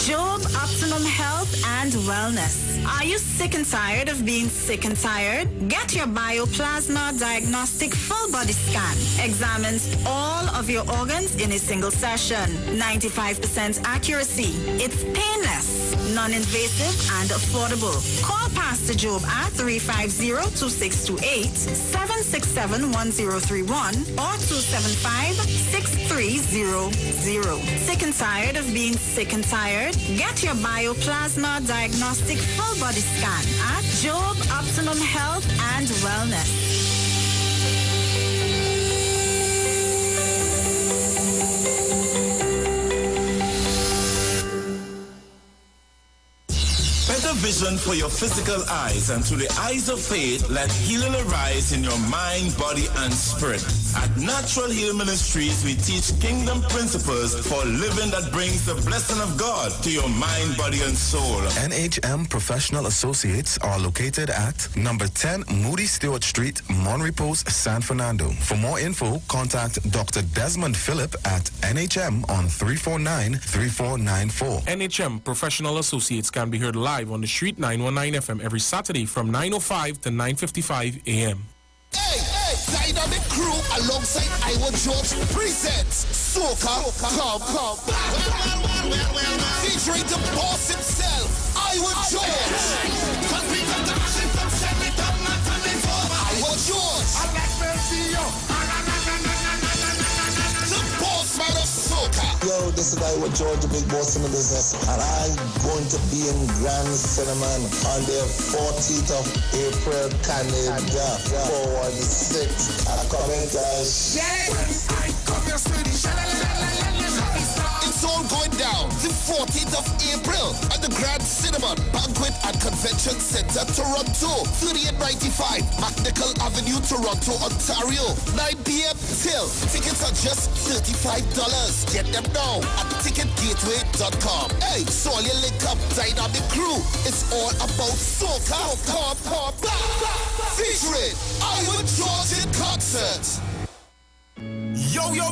Job Optimum Health and Wellness. Are you sick and tired of being sick and tired? Get your Bioplasma Diagnostic Full Body Scan. Examines all of your organs in a single session. 95% accuracy. It's painless, non-invasive, and affordable. Call Pastor Job at 350-2628, 767-1031, or 275-6300. Sick and tired of being sick and tired? Get your Bioplasma Diagnostic Full Body Scan at Job Optimum Health and Wellness. Better vision for your physical eyes, and through the eyes of faith, let healing arise in your mind, body, and spirit. At Natural Heal Ministries, we teach kingdom principles for living that brings the blessing of God to your mind, body, and soul. NHM Professional Associates are located at number 10 Moody Stewart Street, Monterey Post, San Fernando. For more info, contact Dr. Desmond Phillip at NHM on 349-3494. NHM Professional Associates can be heard live on the Street 919 FM every Saturday from 9:05 to 9:55 a.m. Hey, Dynamic Crew alongside Iwer George presents Soca Come. Featuring the boss himself, Iwer George. Iwer George. The boss man of Soca. Yo, this is Iwer George, the big boss in the business, and I'm going to be in Grand Cinnamon on the 14th of April, Canada, forward the 6th. Come in, guys. It's all going down the 14th of April at the Grand Cinnamon Banquet and Convention Center, Toronto, 3895 McNichol Avenue, Toronto, Ontario, 9 p.m. till. Tickets are just $35. Get them now at ticketgateway.com. Hey, so all you link up Dynamic Crew. It's all about Soca. Featuring Iwer George in concert.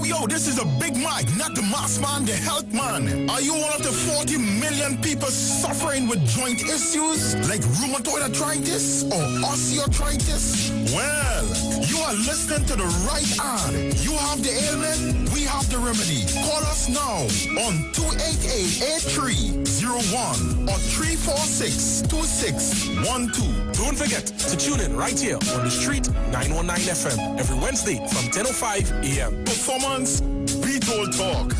Yo, this is a Big Mike, not the mass man, the health man. Are you one of the 40 million people suffering with joint issues like rheumatoid arthritis or osteoarthritis? Well, you are listening to the right ad. You have the ailment, we have the remedy. Call us now on 288-8301 or 346-2612. Don't forget to tune in right here on the Street 919 FM every Wednesday from 10:05 a.m. Performance, Beat Old Talk.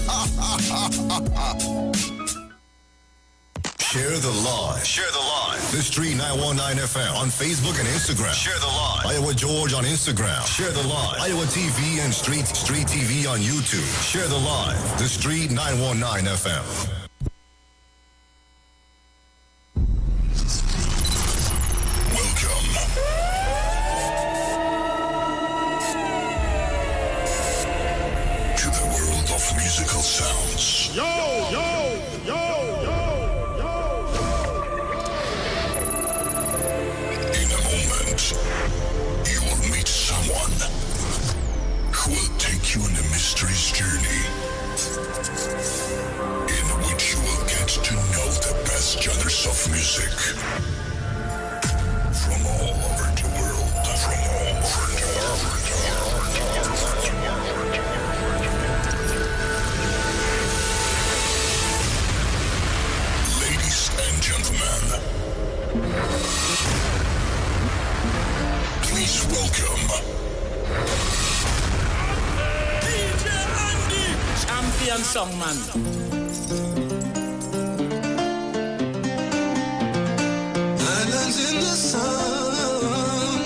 Share the live. Share the live. The Street 919 FM on Facebook and Instagram. Share the live. Iowa George on Instagram. Share the live. Iowa TV and Street TV on YouTube. Share the live. The Street 919 FM. Musical sounds. Yo, yo, yo, yo, yo, In a moment, you will meet someone who will take you on a mystery's journey, in which you will get to know the best genres of music from all over the world. Ladies and gentlemen, please welcome DJ Andy, champion songman. Islands in the sun.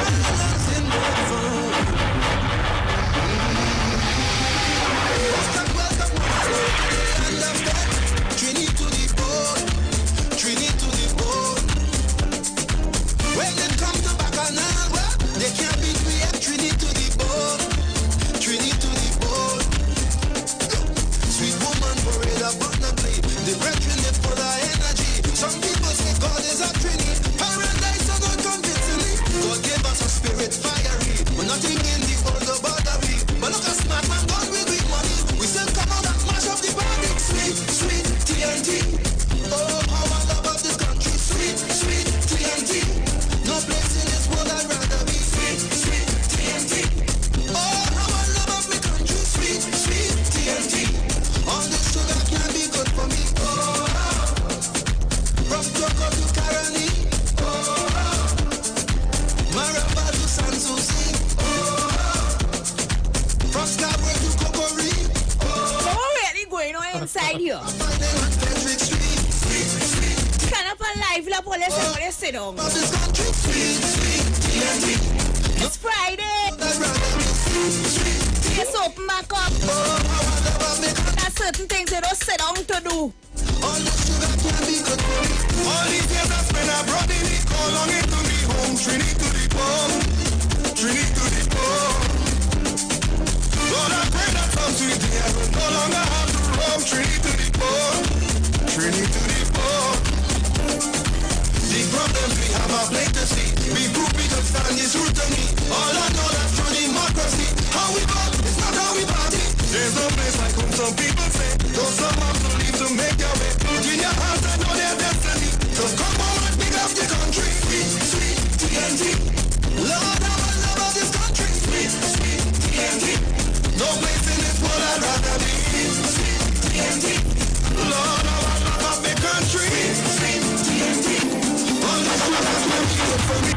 Islands in the fun. Trini to the bone. Trini to the bone. When they come to Bacchanal, they can't beat me at Trini to the bone. Trini to the bone. Sweet woman parade about the play. The brethren they full of energy. Some people say God is a Trini. Paradise are not convincingly. God gave us a spirit fiery. But nothing in the world about that we. But look at smart man gone with big money. We still come out and mash up the body. Sweet, sweet TNT. Oh, how I love of this country. Sweet, sweet TNT. No place in this world I'd rather be. Sweet, sweet TNT. Oh, how I love of my country. Sweet, sweet TNT. All this sugar can't be good for me. Oh, from Coco to Caroni. Oh, Maraba to San Souci. Oh, from Scarborough to Kokori. So what really going on inside here? Kind of a live la police and what sit down. It's Friday. Let's open back up. There's certain things they don't sit down to do. All the sugar can be good for me. All these years I spent abroad in it, call on it to me home. Trini to the bone. Trini to the bone. Lord, I pray that some sweet day I will no longer have to roam. Trini to the bone. Trini to the bone. The problems we have are plain to see. We group we can stand this root to me. All I know that's true democracy. How we vote, it's not how we party. There's no place like home, some people say. Don't some have to leave to make your way. Put in your hands and know their destiny. So come on and pick up the country. Sweet, sweet TNT. Lord, how I love of this country. Sweet, sweet TNT. No place in this world I'd rather be. Sweet TNT. Lord, how I love of my country. Sweet TNT. All the sugar can be good for me.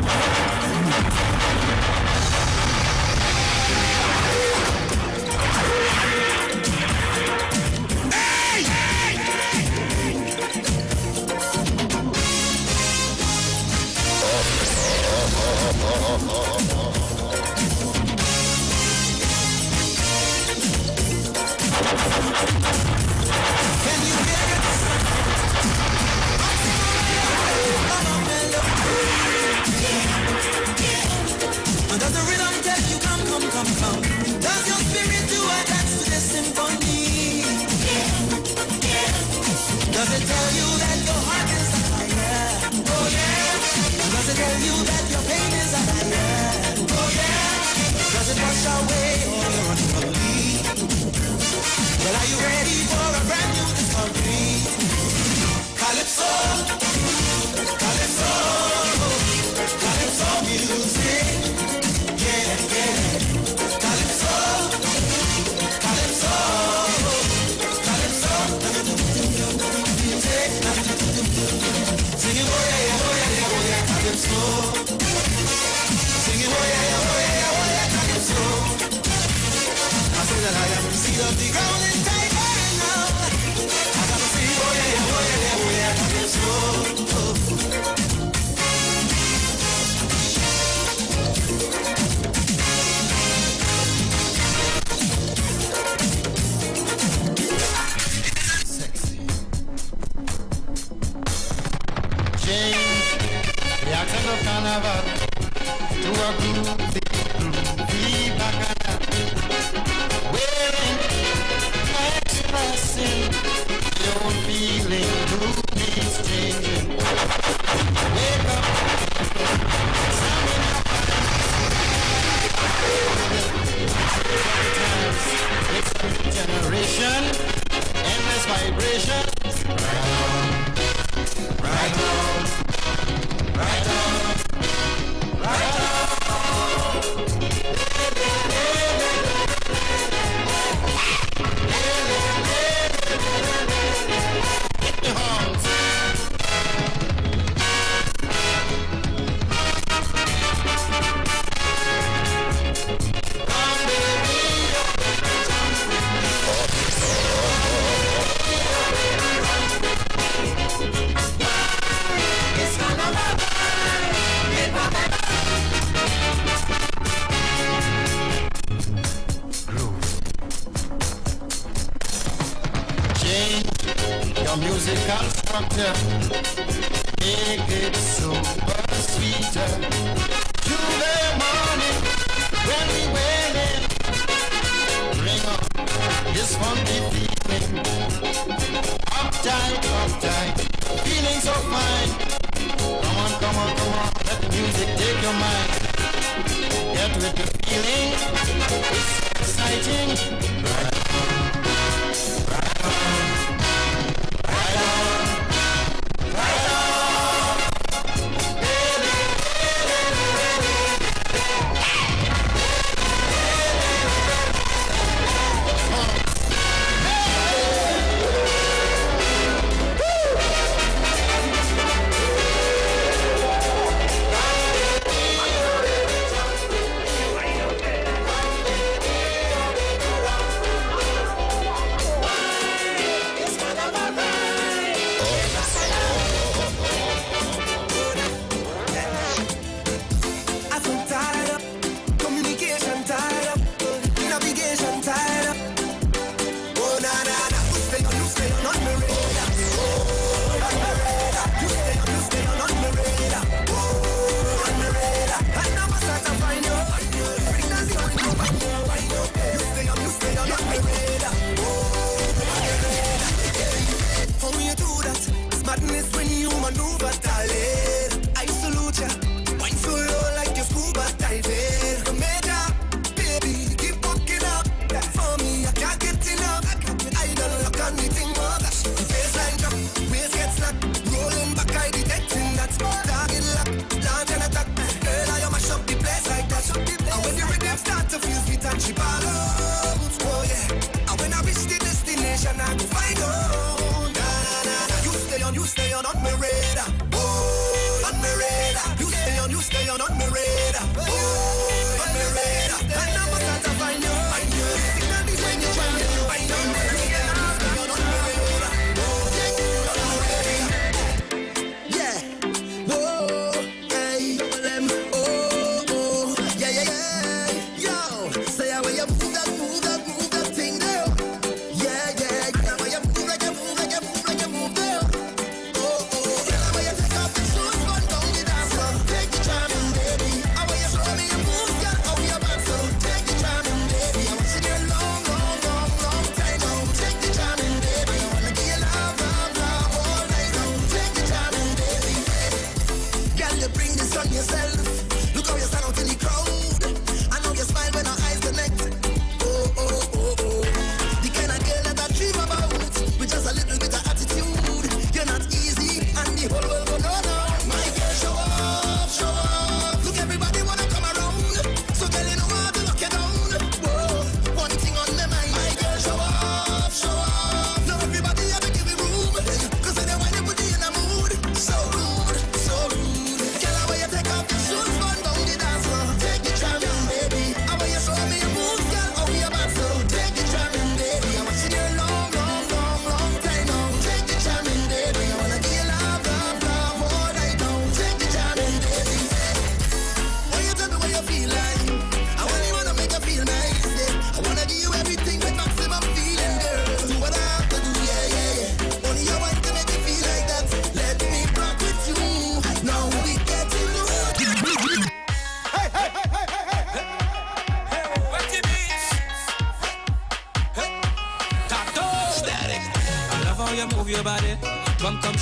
Does the rhythm tell you come? Does your spirit do a dance to this symphony? Does it tell you that your heart is a fire? Oh yeah. Does it tell you that your pain is a fire? Oh yeah. Does it wash away all your unbelief? Well, are you ready for a brand new discovery? Calypso, Calypso, Calypso music. Yeah. bass vibrations. Right on, right on, right on. Hit the horns. Your musical structure, make it super sweeter. To the morning when we wailing, bring up this funky feeling. Uptight, feeling so fine. Come on, come on, come on, let the music take your mind. Get with the feeling, it's exciting. Right on, right on.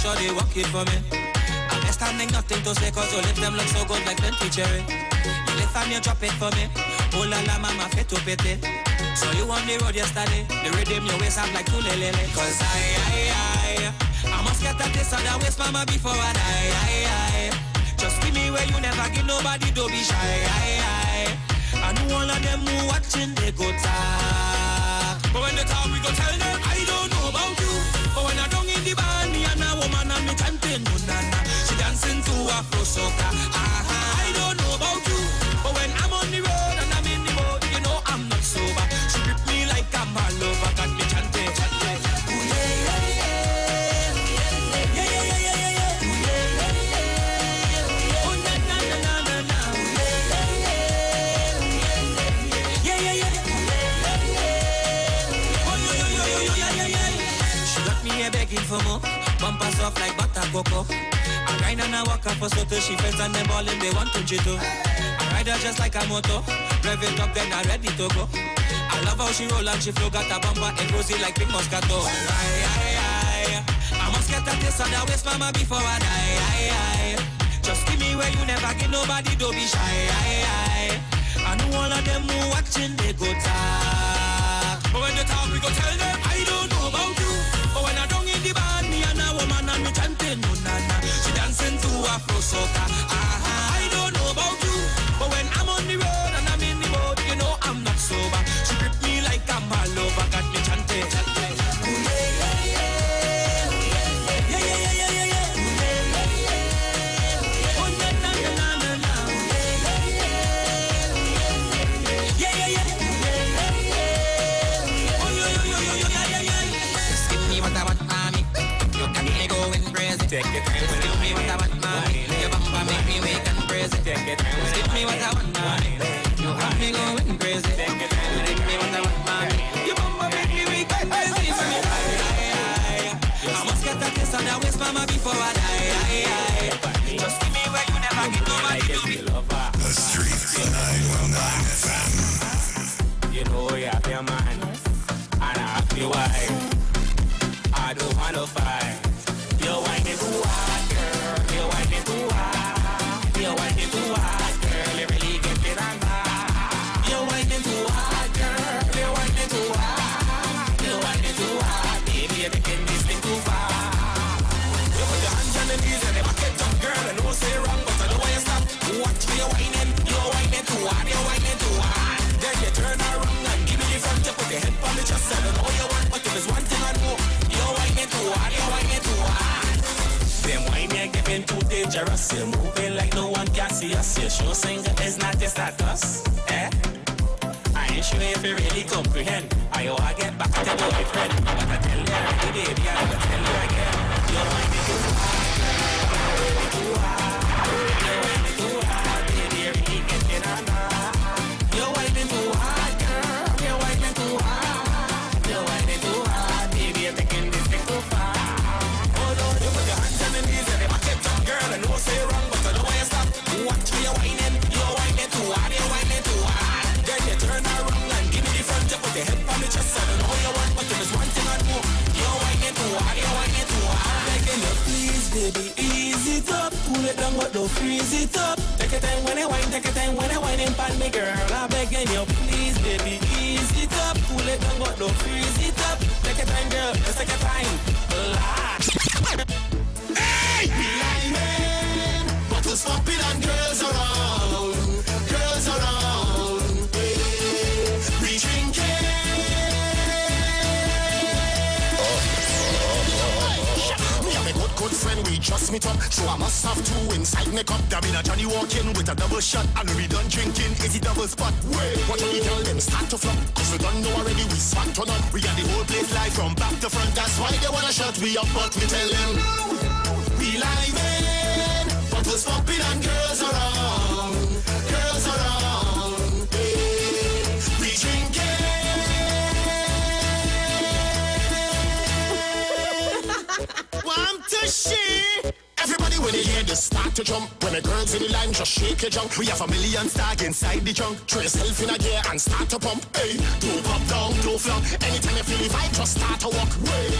Shorty, walk it for me. I'm standing nothing to say, cause your lips them look so good like plenty cherry. You lift and you drop it for me. Oh la la mama feto pete. So you on the road yesterday, the rhythm your waist up like tulelele. Cause I must get a taste of the waist mama before I die. Just give me where you never give nobody, don't be shy. I know all of them who watching, they go talk. But when they talk, we go tell them, I don't know about you. But when I don't in the band, me and a woman and me chanting, no nana. She dancing to Afro soca. I don't know about you. But when I'm on the road and I'm in the boat, you know I'm not sober. She grip me like I'm a lover, got me chanting. Ooh, yeah, yeah, yeah. Yeah, yeah, yeah, yeah, yeah. Ooh, yeah, yeah, yeah. Oh, na, na, na, na, na, na. Ooh, yeah, yeah, yeah. Yeah, yeah, yeah. Oh, yo, yo, yo, yo, yo, yeah, yeah, yeah. She got me here begging for more. Bumper soft like butter cocoa. I grind and I walk up for so till she friends and them ballin', they want to jitto. I ride her just like a moto. Rev it up, then I ready to go. I love how she roll and she flow, got a bumper and rosy like big Moscato. I must get a taste of the waist, mama, before I die. Just give me where you never give nobody, don't be shy. I know all of them who watching, they go talk. But when they talk, we go tell them, I don't know about you. But when I don't in the band, me and a woman and me chanting, no nana. She dancing to Afro soca. I don't know about you. But when I'm on the road and I'm in the boat, you know I'm not sober. She grip me like I'm a lover, got me chanting. Ooh, yeah, yeah, yeah. Yeah, yeah, yeah, yeah, yeah, yeah. Ooh, yeah, yeah, yeah. Oh, na, na, na, na, na, na. Ooh, yeah, yeah, yeah. Yeah, yeah, yeah. Oh, yo, yo, yo, yo, yo, yeah, yeah, yeah. Just give me what I want, mommy. You got me going crazy. Take it time. Just give me what I want, mommy. Your bumper make me wake and crazy. Take it time. Just give me what I want, mommy. You got me going crazy. Take it time. Just give me what I want, mommy. Your bumper make me wake and crazy. So me I must get a taste of the waist, mama, before I die. Just give me where you never get nobody. The Street 919 FM. You know you have your man, and I have your wife. I don't want to fight. You're whining too hard, girl. You're whining too hard. You're whining too hard, girl. You really get it on that. You're whining too hard, girl. You're whining too hard. You're whining too hard. Baby, you're taking this thing too far. You put your hands on the knees and they back it up, girl. I know say wrong, but I know why you stop. Watch me, you're whining. You're whining too hard. You're whining too hard. Then you turn around and give me the front. You put your head on the chest. I don't know you want, but if there's one thing I know, you're whining too hard. You're whining too hard. Them wine you're giving too dangerous. You're moving like no one can see us. Your show singer is not a status. I ain't sure if you really comprehend. I owe I get back to your boyfriend. But I tell you already, baby, I will tell you again. You're whining too hard. You're whining too hard. You're whining too hard. Baby, you really getting on that. You're whining too hard, girl. You're whining too hard. You're whining too hard. Baby, you're taking this thing too far. Oh no, you put your hands on the knees and they back it up, girl. I know say wrong, but I know why you stop. Watch me, you're whining. You're whining too hard. You're whining too hard. Then you turn around and give me the front. You put your head on the chest. I don't know you want, but if there's one thing I know, you're whining too hard. You're whining too hard. Begging you, please, baby, ease it up. Cool it down, but don't freeze it up. Take your time when I whine, take your time when I whine and pan me, girl. I'm begging you, please, baby, ease it up. Cool it down, but don't freeze it up. Take your time, girl. Just take your time. Relax. Hey! We like men, bottles popping and girls around. Girls around. Hey, we drinking. Me have a good friend, we just meet up. So I must have two inside my cup. There been a Johnny walking with a double shot. And we done drinking, is it double spot? Wait, what do we tell them? Start to flop. Cause we don't know already, we swat or not. We got the whole place live from back to front. That's why they wanna shut we up, but we tell them we live in. Bottles popping and girls around. Girls around. Hey, we drinking. One to share. Everybody when they hear this start start to jump. When the girls in the line just shake your junk. We have a million stag inside the trunk. Throw yourself in a gear and start to pump. Hey, don't pop down, don't flop. Anytime you feel the vibe, just start to walk.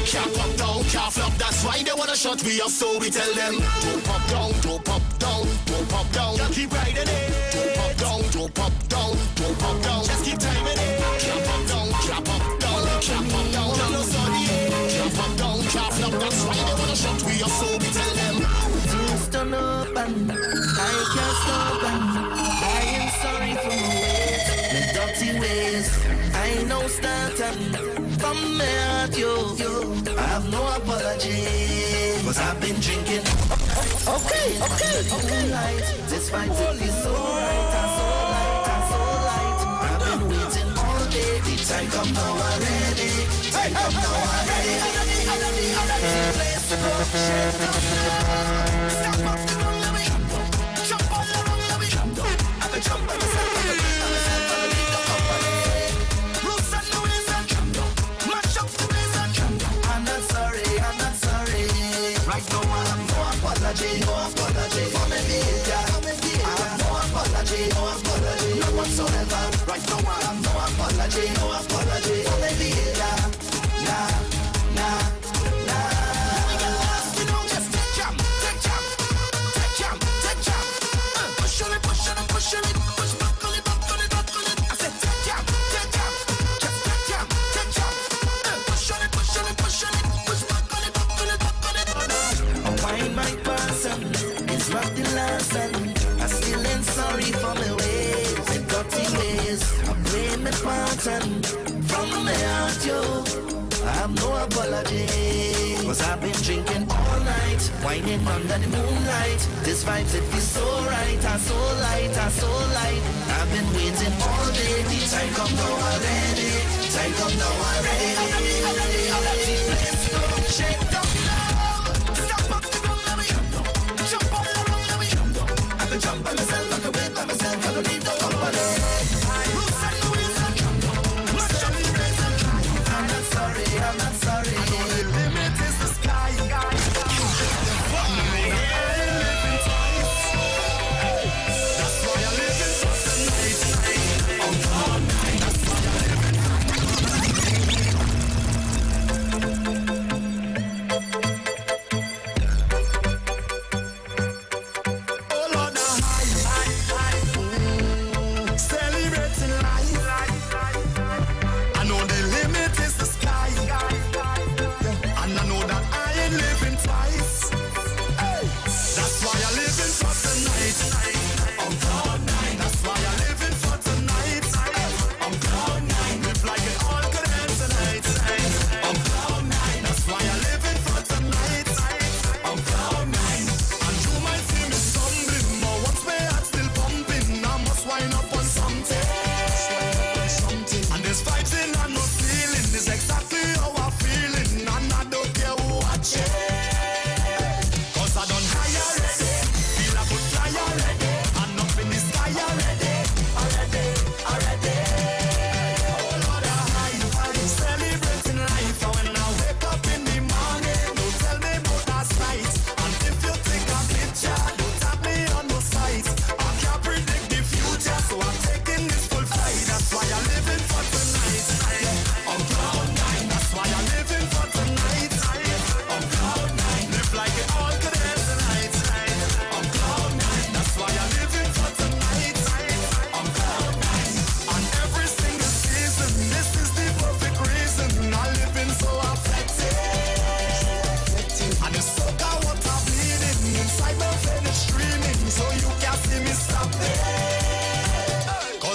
Can't pop down, can't flop. That's why they wanna shut we up, so we tell them. Don't pop down, don't pop down, don't pop down. Just keep riding it. Don't pop down, don't pop down, don't pop down. Just keep timing it. Can't pop down, can't pop down, can't pop down. No sorry, can't pop down, can't flop. That's why they wanna shut we up, so we tell them. Turn up and I can't stop and I am sorry for my ways, my dirty ways. I know starting from me at you. I have no apology, cause I've been drinking. Okay. This fight is so right and so light and so light. I've been waiting all day. The time come now already. Time come now already. Place to go, shake up. Step up the run, let me jump on the run, let me I can jump on myself, I can beat on myself, I can beat the company. Roots and the ways and mash up the place and I'm not sorry. Right now I have no apology for my behavior. I have no apology, none whatsoever. Right now I have no apology for my behavior. Nah. I still ain't sorry for my ways, my dirty ways. I blame my pattern from my heart, yo. I have no apology, cause I've been drinking all night, whining under the moonlight. This vibes, it feels so right, so light. I've been waiting all day, the time come now already. Let's go, shake down now. Stop up the ground, let me jump on the run, let me I can jump by myself, I can wait by myself, I don't need no company. Roots and the ways and mash up the race and I'm not sorry. I know the limit is the sky. That's why I live in for tonight. On all night, that's why I live in.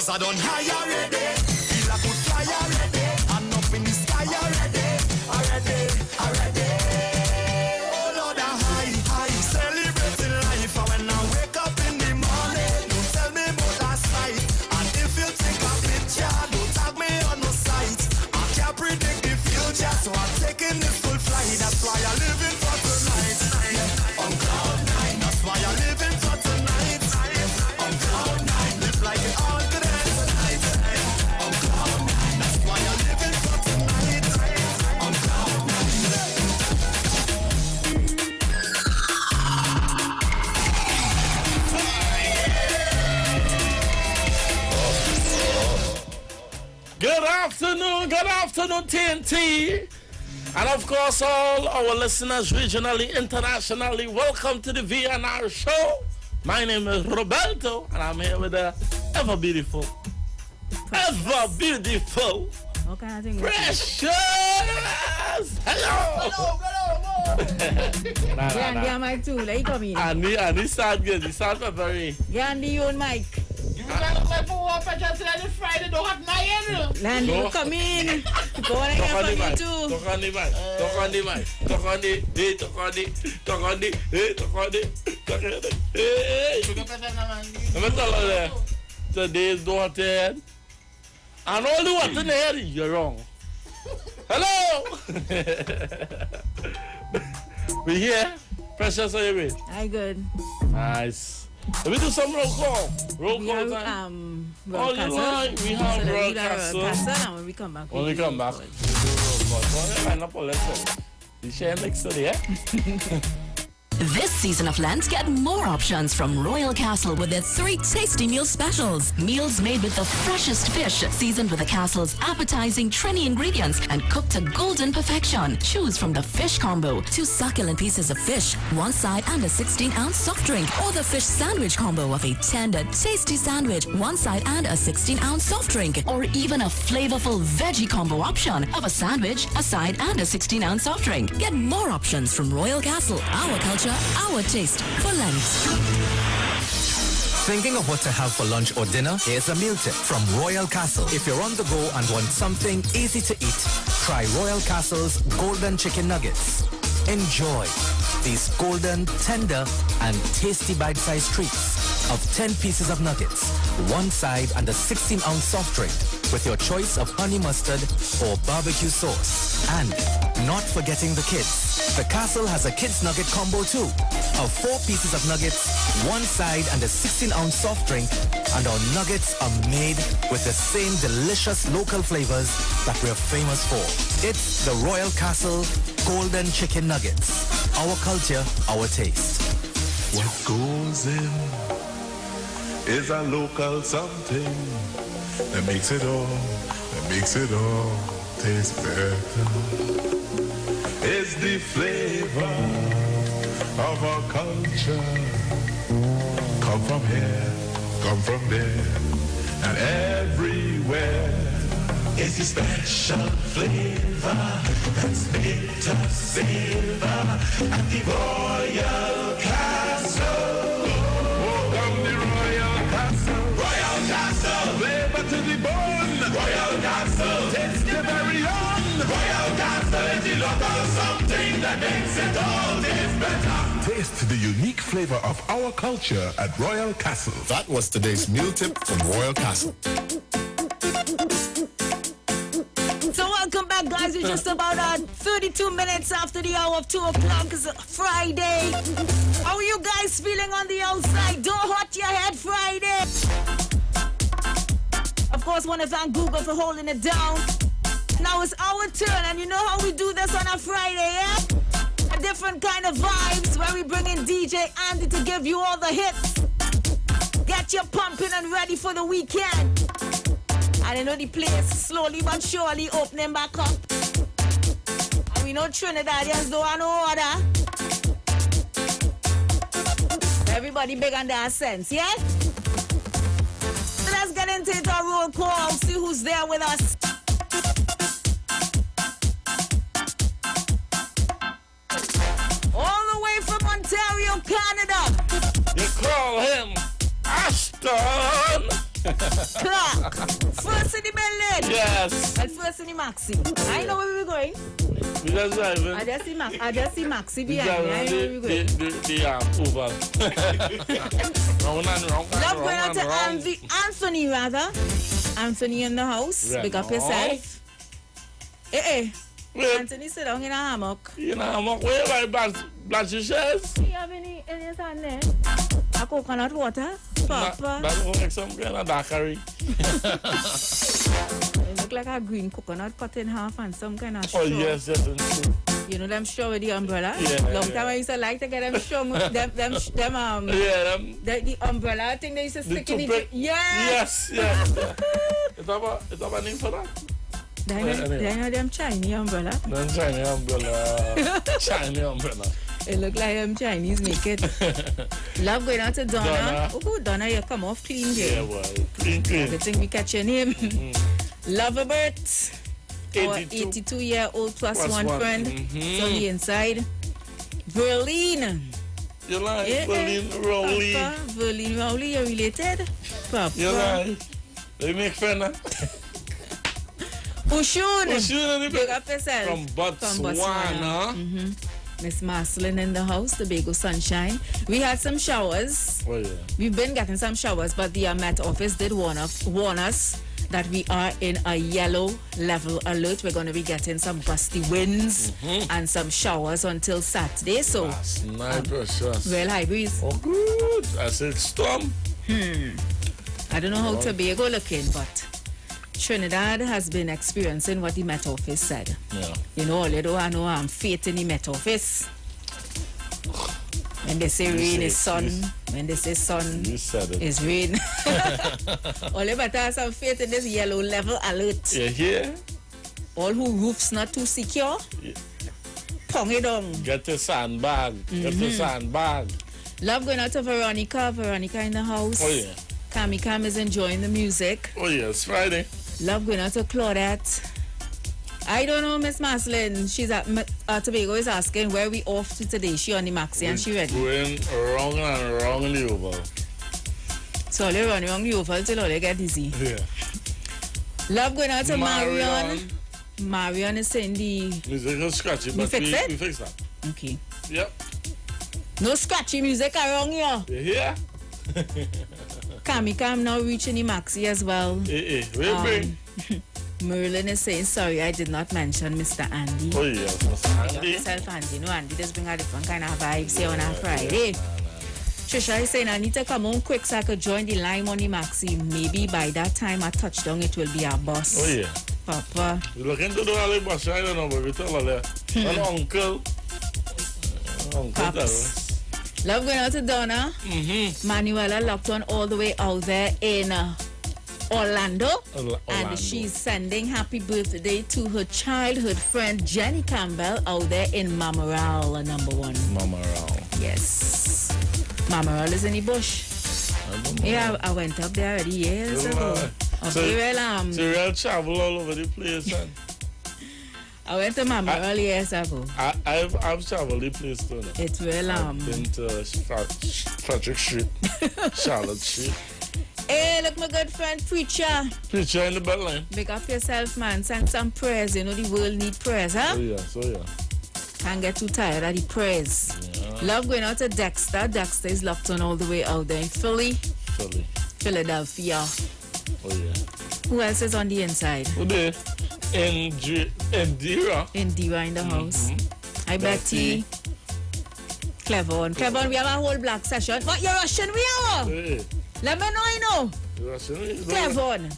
I don't high already. Feel I could fly already. I'm up in the sky already. Oh Lord, I'm high, celebrating life. And when I wake up in the morning, don't tell me about last night. And if you take a picture, don't tag me on no site. I can't predict the future, so I'm taking this full flight. That's why I'm living for tonight. On cloud nine, that's why I'm living for tonight. On cloud nine, live like it all could end tonight. Good afternoon, TNT. And of course, all our listeners regionally, internationally, welcome to the VNR show. My name is Roberto, and I'm here with the ever beautiful, what kind of thing? Precious. Hello. Yeah, mic too. Let you come in. And he sound good. He sound very. Gandhi, you own mic. You gotta play for Precious on Friday. Don't have my Landy, you come in. Go on and have fun, you too. Talk on the mic. Talk on the mic. Talk on the. Hey, talk on the. Talk on the. Hey, talk on the. Talk on the. Hey. Let me tell you that. Today's daughter. And all the water in the head, you're wrong. Hello! We here? Precious, are you ready? I good. Nice. Let me do some roll call. Roll call time. All you like, we have roll castle. And when we come back. When we come back. You share next to the This season of Lent, get more options from Royal Castle with their 3 tasty meal specials. Meals made with the freshest fish, seasoned with the Castle's appetizing Trini ingredients and cooked to golden perfection. Choose from the fish combo, 2 succulent pieces of fish, 1 side and a 16-ounce soft drink, or the fish sandwich combo of a tender, tasty sandwich, 1 side and a 16-ounce soft drink, or even a flavorful veggie combo option of a sandwich, a side and a 16-ounce soft drink. Get more options from Royal Castle, our culture, our taste for Lent. Thinking of what to have for lunch or dinner? Here's a meal tip from Royal Castle. If you're on the go and want something easy to eat, try Royal Castle's Golden Chicken Nuggets. Enjoy these golden, tender, and tasty bite-sized treats of 10 pieces of nuggets, 1 side and a 16-ounce soft drink with your choice of honey mustard or barbecue sauce. And not forgetting the kids. The Castle has a kids nugget combo too, of 4 pieces of nuggets, 1 side and a 16-ounce soft drink, and our nuggets are made with the same delicious local flavors that we're famous for. It's the Royal Castle Golden Chicken Nuggets. Our culture, our taste. What goes in is a local something that makes it all taste better. It's the flavor of our culture. Come from here, come from there, and everywhere. It's a special flavor that's made to savor at the Royal Castle. Welcome the Royal Castle. Royal Castle. Flavor to the bone. Royal Castle. Taste the very own. Royal Castle is the local something that makes it all taste better. Taste the unique flavor of our culture at Royal Castle. That was today's meal tip from Royal Castle. So welcome back, guys. It's just about 32 minutes after the hour of 2 o'clock. It's Friday. How are you guys feeling on the outside? Don't hurt your head, Friday. Of course, want to thank Google for holding it down. Now it's our turn, and you know how we do this on a Friday, yeah? A different kind of vibes where we bring in DJ Andy to give you all the hits. Get you pumping and ready for the weekend. And you know the place slowly but surely opening back up. And we know Trinidadians don't want no order. Everybody big on their sense, yeah? So let's get into it, our roll call, see who's there with us. All the way from Ontario, Canada. You call him Ashton. Clark. First in the building. Yes. And first in the Maxi. I know where we're going. We just driving. I just see Maxi behind me. I know where we're going. The Uber. Love going out to Anthony, rather. Anthony in the house. Right. Pick up yourself. Hey. Anthony sit down in a hammock. In a hammock? Where are blanch your shares? Do you have any in your hand there? A coconut water? Papa? That will make some kind of daiquiri. It look like a green coconut cut in half and some kind of straw. Oh, yes, that's true. You know them straw with the umbrella? Yeah. Long time I used to like to get them strong with them the umbrella thing they used to stick in the... Yes. It's a name for that? They know them Chinese umbrella. Them Chinese umbrella. Chinese umbrella. It look like them Chinese make it. Love going out to Donna. Oh, Donna, you come off clean here. Yeah, boy. Clean. Good thing we catch your name. Loverbert. Our 82-year-old plus one friend. So the inside. Verlene. You like Verlene Rowley? Papa, Verlene Rowley, you related? Papa. You like? They make friend, Ushun. Big up yourself. From Botswana. Miss Marcelin in the house, the Bagel Sunshine. We had some showers. Oh, yeah. We've been getting some showers, but the Met Office did warn us that we are in a yellow level alert. We're going to be getting some gusty winds and some showers until Saturday. So, real high breeze. Oh, good. I said storm. I don't know how Tobago looking, but Trinidad has been experiencing what the Met Office said. Yeah. You know, although I know I'm faith in the Met Office. When they say rain is sun, when they say sun is rain. Only better have some faith in this yellow level alert. You hear? All who roofs not too secure, pong it on. Get the sandbag. Get the sandbag. Love going out to Veronica. Veronica in the house. Oh, yeah. Kami Cam is enjoying the music. Oh, yeah, it's Friday. Love going out to Claudette. I don't know, Miss Maslin. She's at Tobago is asking where we off to today. She on the maxi and she ready. Going wrong and wrong in the oval. So all run around the oval till all get dizzy. Yeah. Love going out to Marion. Marion is saying the music is scratchy, but we fix that. Okay. Yep. No scratchy music around here. You hear? Kami Cam now reaching the maxi as well. We'll bring. Merlin is saying, sorry, I did not mention Mr. Andy. Oh, yeah, Mr. Andy. Yourself, Andy. No, Andy does bring a different kind of vibes here on a Friday. Trisha is saying, I need to come home quick so I could join the line on the maxi. Maybe by that time I touchdown, it will be our boss. Oh, yeah. Papa. You look into the alley bus, I don't know, but we tell her there. An uncle. Pops. Love going out to Donna. Manuela locked on all the way out there in Orlando. And she's sending happy birthday to her childhood friend Jenny Campbell out there in Mamaral, number 1. Mamaral. Yes. Mamaral is in the bush. Yeah, I went up there already years ago. Real travel all over the place. I went to Mamaral years ago. I've traveled the place too. It's real I've been to Frederick Street, Charlotte Street. Hey, look, my good friend Preacher. Preacher in the beltline. Big up yourself, man. Send some prayers. You know the world need prayers, huh? Oh, yeah. Can't get too tired of the prayers. Yeah. Love going out to Dexter. Dexter is locked on all the way out there in Philadelphia. Oh, yeah. Who else is on the inside? Who there? Indira. Indira in the house. Hi, Betty. Clevon. Clevon, we have a whole black session. What, you're Russian? We are? Hey. Let me know, you know. Clevon,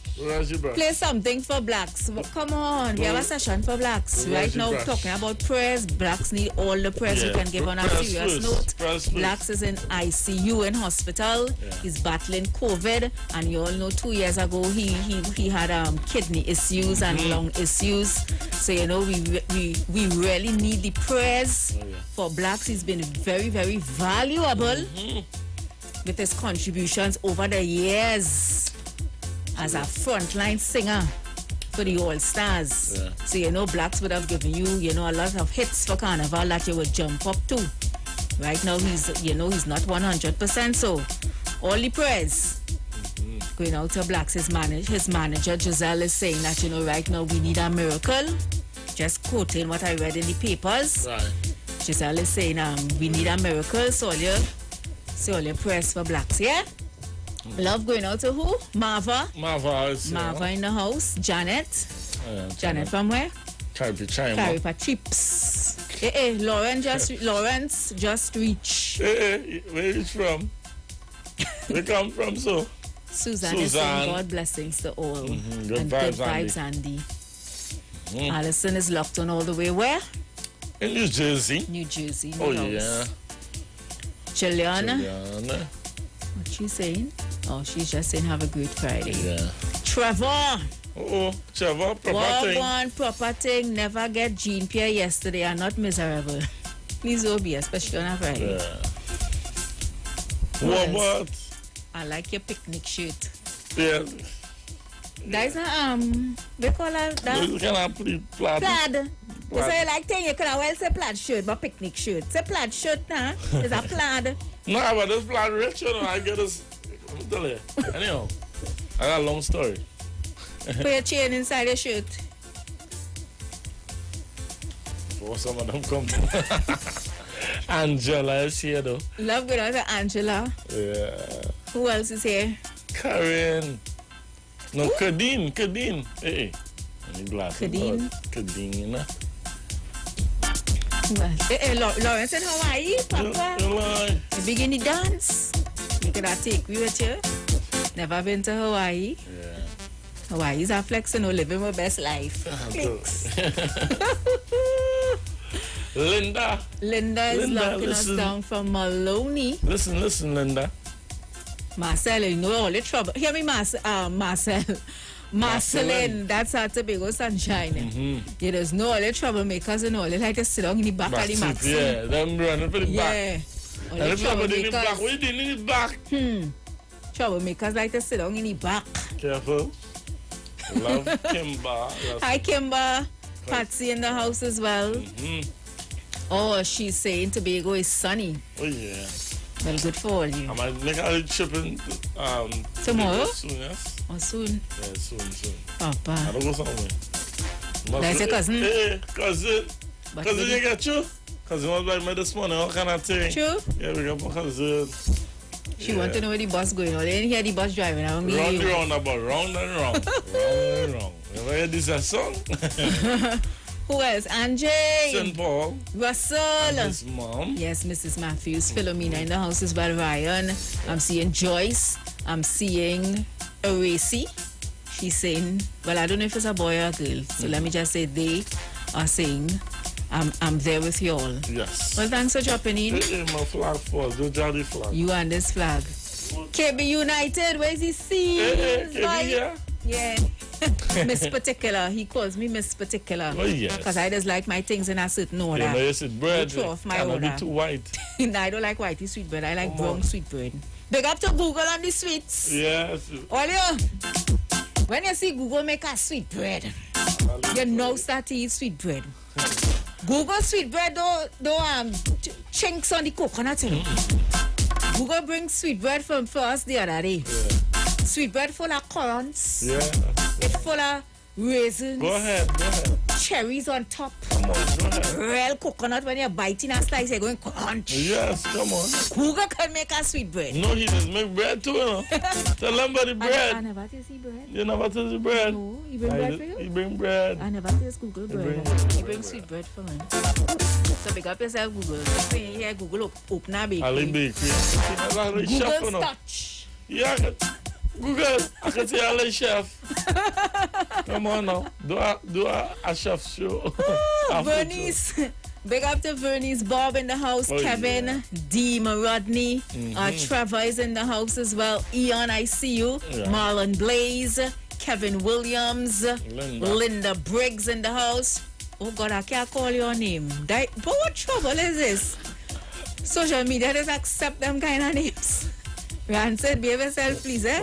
play something for blacks. Come on, we have a session for blacks. Right now, we're talking about prayers. Blacks need all the prayers we can give on a serious note. Blacks is in ICU in hospital. He's battling COVID, and you all know 2 years ago he had kidney issues and lung issues. So you know we really need the prayers for blacks. He's been very, very valuable. With his contributions over the years as a frontline singer for the All Stars. Yeah. So you know blacks would have given you, a lot of hits for Carnival that you would jump up to. Right now he's not 100%, so all the prayers going out to blacks. His manager Giselle is saying that, right now we need a miracle. Just quoting what I read in the papers. Right. Giselle is saying we need a miracle, so all your prayers for blacks, yeah? Love going out to who? Marva in the house. Janet. Janet from where? Caripa Chips. Lawrence just reached. Where is from? Where come from, so? Suzanne is saying God blessings to all. Good vibes, Andy. Allison is locked on all the way where? In New Jersey. Oh, yeah. Juliana. What's she saying? Oh, she's just saying have a great Friday. Yeah. Trevor. Oh, Trevor, proper Walk thing. on, proper thing. Never get Jean Pierre yesterday and not miserable. Please don't be, especially on a Friday. Yeah. What? I like your picnic shirt. Yeah. That is a, they call it that? You cannot put plaid. Plaid. You say like thing, you could well say plaid shirt, but picnic shirt. Say plaid shirt now. It's a plaid. No, but this plaid rich, you know, I get this. Let me tell you. Anyhow, I got a long story. Put your chain inside your shirt. Before some of them come to Angela is here though. Love good on Angela. Yeah. Who else is here? Karen. No, Kadeen. Hey. Kadeen? Kadeen, you know. Lawrence in Hawaii, Papa. You begin to dance. You could have take you with you. Never been to Hawaii. Yeah. Hawaii's a flexing or living my best life. Linda is locking us down from Maloney. Listen, Linda. Marcel, you know all the trouble. Hear me, Marcel. Marceline, that's our Tobago sunshine. You just know all the troublemakers and all. They like to sit down in the back of the maxi. Yeah, them running for the back. Yeah. And the trouble in the back. What you doing in the back? Troublemakers like to sit down in the back. Careful. Love Kimba. Hi, Kimba. Patsy in the house as well. Oh, she's saying Tobago is sunny. Oh, yeah. Well, good for all you. I might make a trip in tomorrow? Soon, yes. Oh, soon? Yeah, soon. Papa. I don't go somewhere. That's your cousin? Hey, cousin. Cousin, you get you? Cousin was like me this morning, all kind of thing. True? Yeah, we got my cousin. She want to know where the bus going. I didn't hear the bus driving. Round and round. Round and round. You ever hear this song? Who else? Angie. St. Paul. Russell. And his mom. Yes, Mrs. Matthews. Philomena in the house as well. Ryan. I'm seeing Joyce. I'm seeing Eracy. She's saying, well, I don't know if it's a boy or a girl. So let me just say they are saying, I'm there with you all. Yes. Well, thanks for dropping in. Hey, my flag falls. The jolly flag. You and this flag. KB United. Where's he see? Hey, KB here? Yeah. Miss Particular. He calls me Miss Particular. Oh, yes. Because I just like my things in a certain order. Yeah, you said bread. Throw off my cannot order. be too white. No, I don't like whitey sweet bread. I like brown sweet bread. Big up to Google on the sweets. Yes. All you. When you see Google make a sweet bread, you know start to eat sweet bread. Google sweet bread don't chinks on the coconut. Google brings sweet bread from us the other day. Yeah. Sweet bread full of currants. Yeah. It's full of raisins. Go ahead. Cherries on top. Come on, go ahead. Real coconut when you're biting a slice, you're going crunch. Yes, come on. Google can make a sweet bread. No, he does make bread too, you know. Tell them about the bread. I never taste bread. You never taste the bread? No, you bring bread for you? He bring bread. I never taste Google bread. He bring sweet bread for me. So big up yourself, Google. Just when you hear Google open a bakery. Ali Bakery. Google's touch. Yeah, Google. I can say Ali Chef. Come on now. Do a chef show. Vernice. Big up to Vernice. Bob in the house. Oh, Kevin. yeah. Dee Rodney. Trevor is in the house as well. Eon, I see you. Yeah. Marlon Blaze. Kevin Williams. Linda Briggs in the house. Oh God, I can't call your name. But what trouble is this? Social media does accept them kind of names. Ran said, behave yourself, please, eh?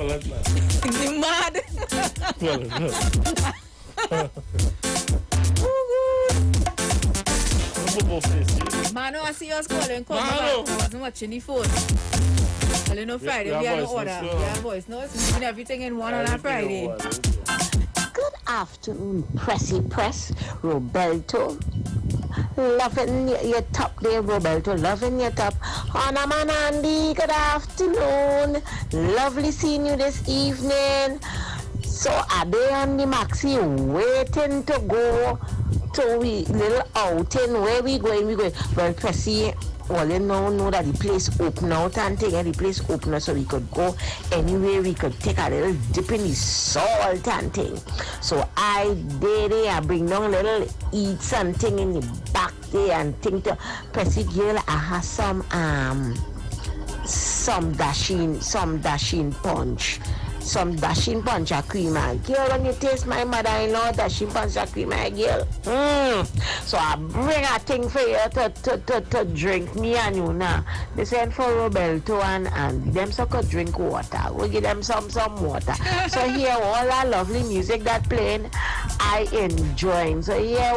You mad? Mano, I see us calling. I wasn't watching the phone. Well, you know, Friday, we have no order. We have voice notes. We doing everything in one on a Friday. Good afternoon, Pressy Press, Roberto. Loving your top there, Roberto. Loving your top. Hannah Man Andy, good afternoon. Lovely seeing you this evening. So are they on the maxi waiting to go to we little outing? Where we going? Well, Pressy, all you know that the place open out and thing, and the place open so we could go anywhere. We could take a little dip in the salt and thing. So I did it. I bring down a little eat something in the back there and think to Pressy girl. I have some dashing punch. some dashing punch of cream, girl. When you taste my mother-in-law dashing punch of cream, girl. So I bring a thing for you to drink me and you now. They send for Roberto and Andy. Them so could drink water. We give them some water. So here all that lovely music that playing, I enjoying. So here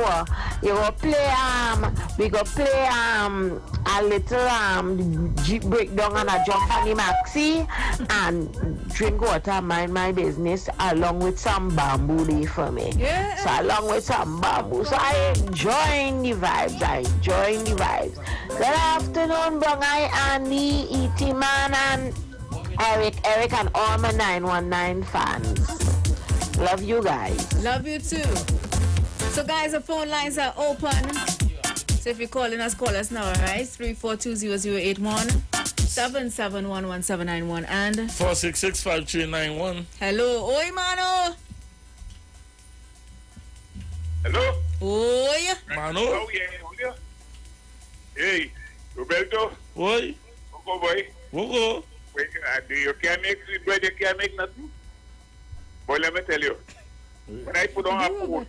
you go play we go play a little Jeep breakdown and a jump on the maxi and drink water, mind my business, along with some bamboo day for me. Yeah. So along with some bamboo. So I enjoying the vibes. Good afternoon, Bongai, Andy, E.T. Man, and Eric, and all my 919 fans. Love you guys. Love you too. So guys, the phone lines are open. So if you're calling us, call us now, alright? 342-0081, 771-1791, and 466-5391. Hello, oi mano. Hello? Oi. Mano? Oh, yeah. Hey, Roberto? Oi? Go, boy. Go. Wait, you can't make sweet bread, you can't make nothing. Boy, let me tell you. When I put on a phone,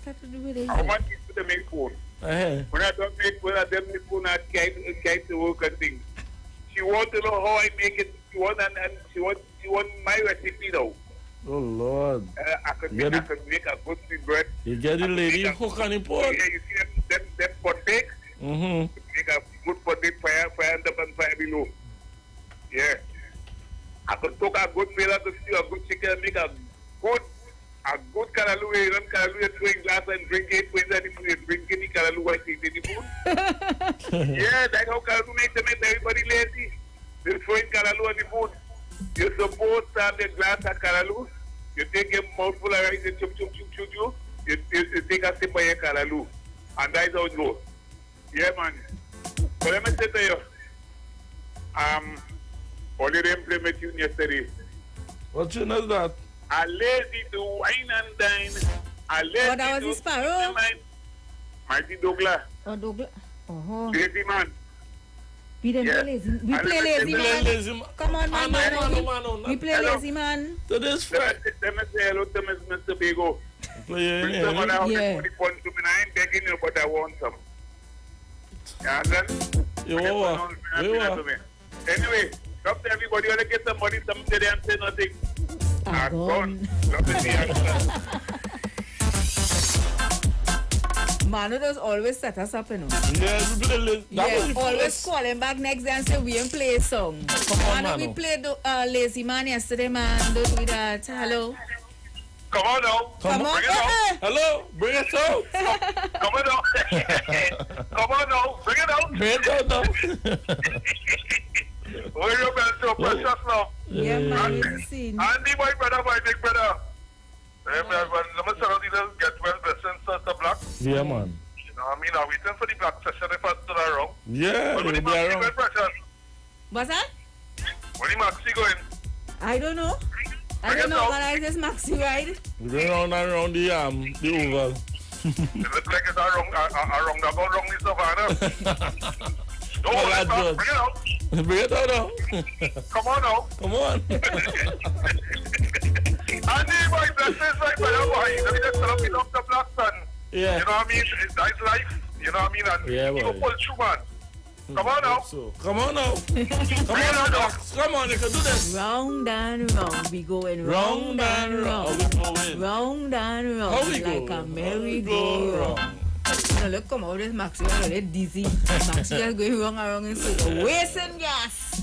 I want you to make phone. When I don't make phone, I can't work and things. She wants to know how I make it. She want my recipe though. Oh Lord. I could make a good sweet bread. You get the lady hook on the pot. Yeah, you see that pot bake? Make a good pot bake, fire on top and fire below. Yeah. I could cook a good meal, I could stew a good chicken, make a good kalalu, you run kalalu, you throw in glass and drink it, when you drink any kalalu, I think in the food. Yeah, that's how kalalu makes everybody lazy. You throw in kalalu on the food. You're supposed to have the glass of kalalu, you take a mouthful of rice, you you take a sip of your kalalu. And that's how it goes. Yeah, man. But let me say to you, only them play my tune yesterday. What tune is that? I lazy to wine and dine. I lazy that was the Sparrow? Mighty Douglas. Oh, Douglas. Oh. Lazy man. We don't play lazy. We play lazy man. Come on, man. We play lazy man. To this friend. Let me say hello to Mr. Bigo. Play someone out to put point to me. I ain't begging you, but I want some. Yeah, then. Anyway, talk to everybody. You want to get somebody something today and say nothing. Gone. Love to see you. Manu does always set us up, you know. Yeah, always call him back next day and say we ain't play a song. Manu, we played Lazy Man yesterday, man. Don't do that. Hello. Come on now. Come on. Bring it out. Hello. Bring it out. Come on now. Come on now. Bring it out. Bring it out now. Where you been so precious now? Yeah, man. Andy, my brother, my big brother. Let me get well blessings to the black. Yeah, man. You know what I mean? I'm waiting for the black session if I'm still around. Yeah, when the Maxi going, precious? What's that? When the Maxi going? I don't know. I don't know, but I just Maxi ride. We're going round and round the oval. It looks like it's around the Savannah. Don't worry, bring it out. Bring it out now. Come on now. Come on. Andy, my blessings right by your boy. Let me just tell you, Dr. Blackson. Yeah. You know what I mean? It's nice life. You know what I mean? And yeah, you go pull through, man. Come on now. Come on now. Come on now, Doc. Come on, you can do this. Round and round, we going round and round. Round and round, like a merry-go-round. Now look, come out, this Maxi is already dizzy. Maxi is going wrong and wrong in circle. Wasting gas.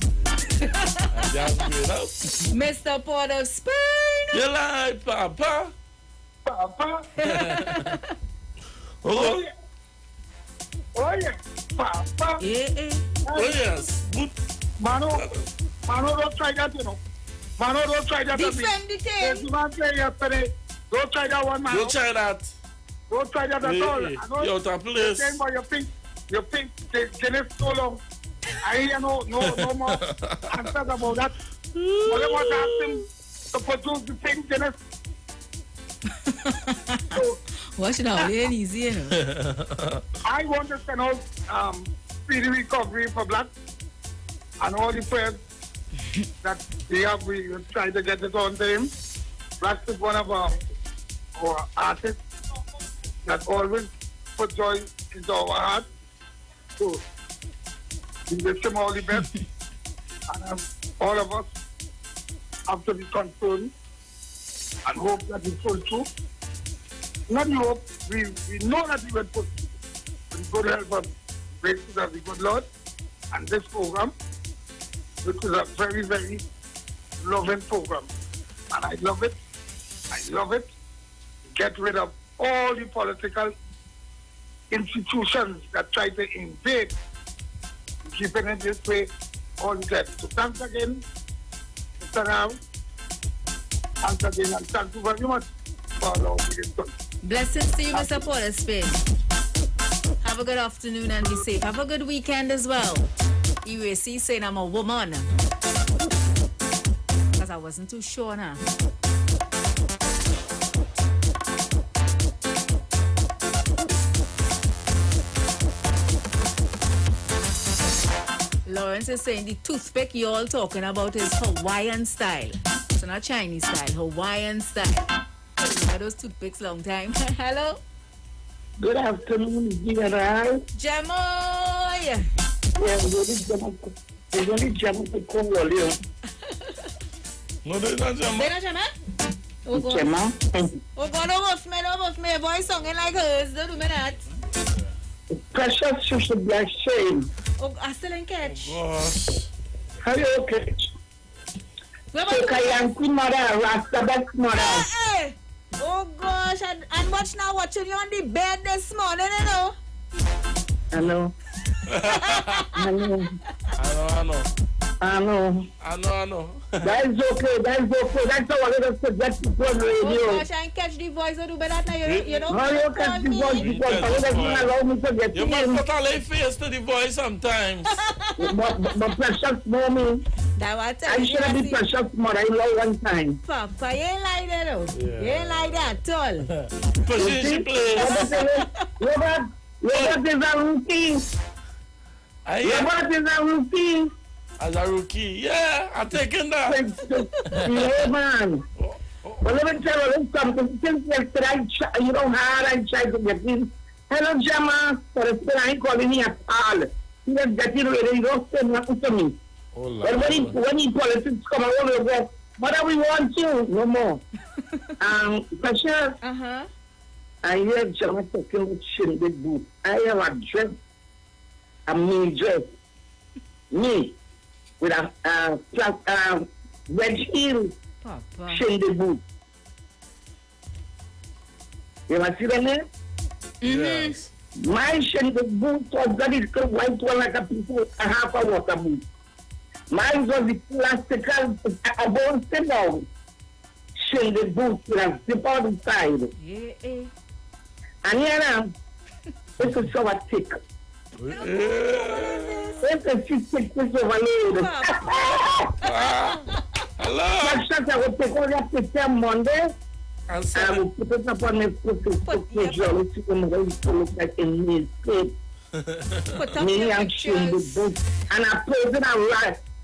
Mr. Port of Spain. You like Papa? Papa? Oh, yeah. Papa? Yeah. Oh, yes. Mano, don't try that, you know. Mano, don't try that. Defend the team. You man play yesterday. Don't try that one, man. Don't try that. Don't try that at all. You're out of place. You think Dennis so long. I hear no more answers about that. All I want to ask him to produce the thing, Dennis. Watch now, it ain't easy, you know. I want to send out speedy recovery for Black and all the prayers that we try to get it on to him. Black is one of our artists that always put joy into our heart. So we wish him all the best. And all of us have to be concerned and hope that he pull through. Not hope, we know that he will pull through. With good help and graces of the good Lord. And this program, which is a very, very loving program. And I love it. I love it. Get rid of all the political institutions that try to invade. Keeping it this way all the time. So thanks again, Mr. Ram. Thanks again, and thank you very much for allowing me to talk. Blessings to you, Mr. Paul Spain. Have a good afternoon and be safe. Have a good weekend as well. Iwer saying I'm a woman. Because I wasn't too sure now. Lawrence is saying the toothpick you all talking about is Hawaiian style. It's not Chinese style, Hawaiian style. Had those toothpicks long time. Hello? Good afternoon, General. Jamoy! Yeah, there's only Jamoy to call you. No, there's not Jamoy. They're not Jamoy? Oh, God. Jamoy. Oh, God, don't off me. A voice singing like hers. Don't do me that. Precious, you should be ashamed. Oh, I still ain't catch. Gosh. Hello, catch. Kayanki mother, Rastaback mother. Hey! Oh gosh, and watch now watching you on the bed this morning, you know. I know. I know. That is okay. That's how I let us get to the radio. Oh gosh, I ain't catch the voice. Don't do better now. You don't you catch the voice because I don't allow me to get you must put a little face to the voice sometimes. but precious mommy. I should have been precious mother-in-law one time. Papa, you ain't like that though. Yeah. You ain't like that at all. Position place. Robert is a rookie. Robert is a rookie. As a rookie, yeah, I'm taking that. Yeah, man. Well, let me tell you something. Since yesterday, you know how I tried to get in. Hello, Jama. For the I ain't calling me at all. He was getting ready. He don't say nothing to me. But when he politics come around, he go, mother, we want you. No more. Pressure. I hear Jama talking about shindig boot. I have a dress, a mini dress. Me. With a red heel shindig boot. You ever see them there? Yes. My shindig boot was that little white one like a piece of a half a water boot. Mine was the plastical, a bone sit down shindig boot with a zip on the side. Yeah. And here now, this is so thick. It's a 56 overload. Hello. I will take all that picture Monday. I will put it up on my Facebook page. I will see them look like a new state. Me and the book. And I put it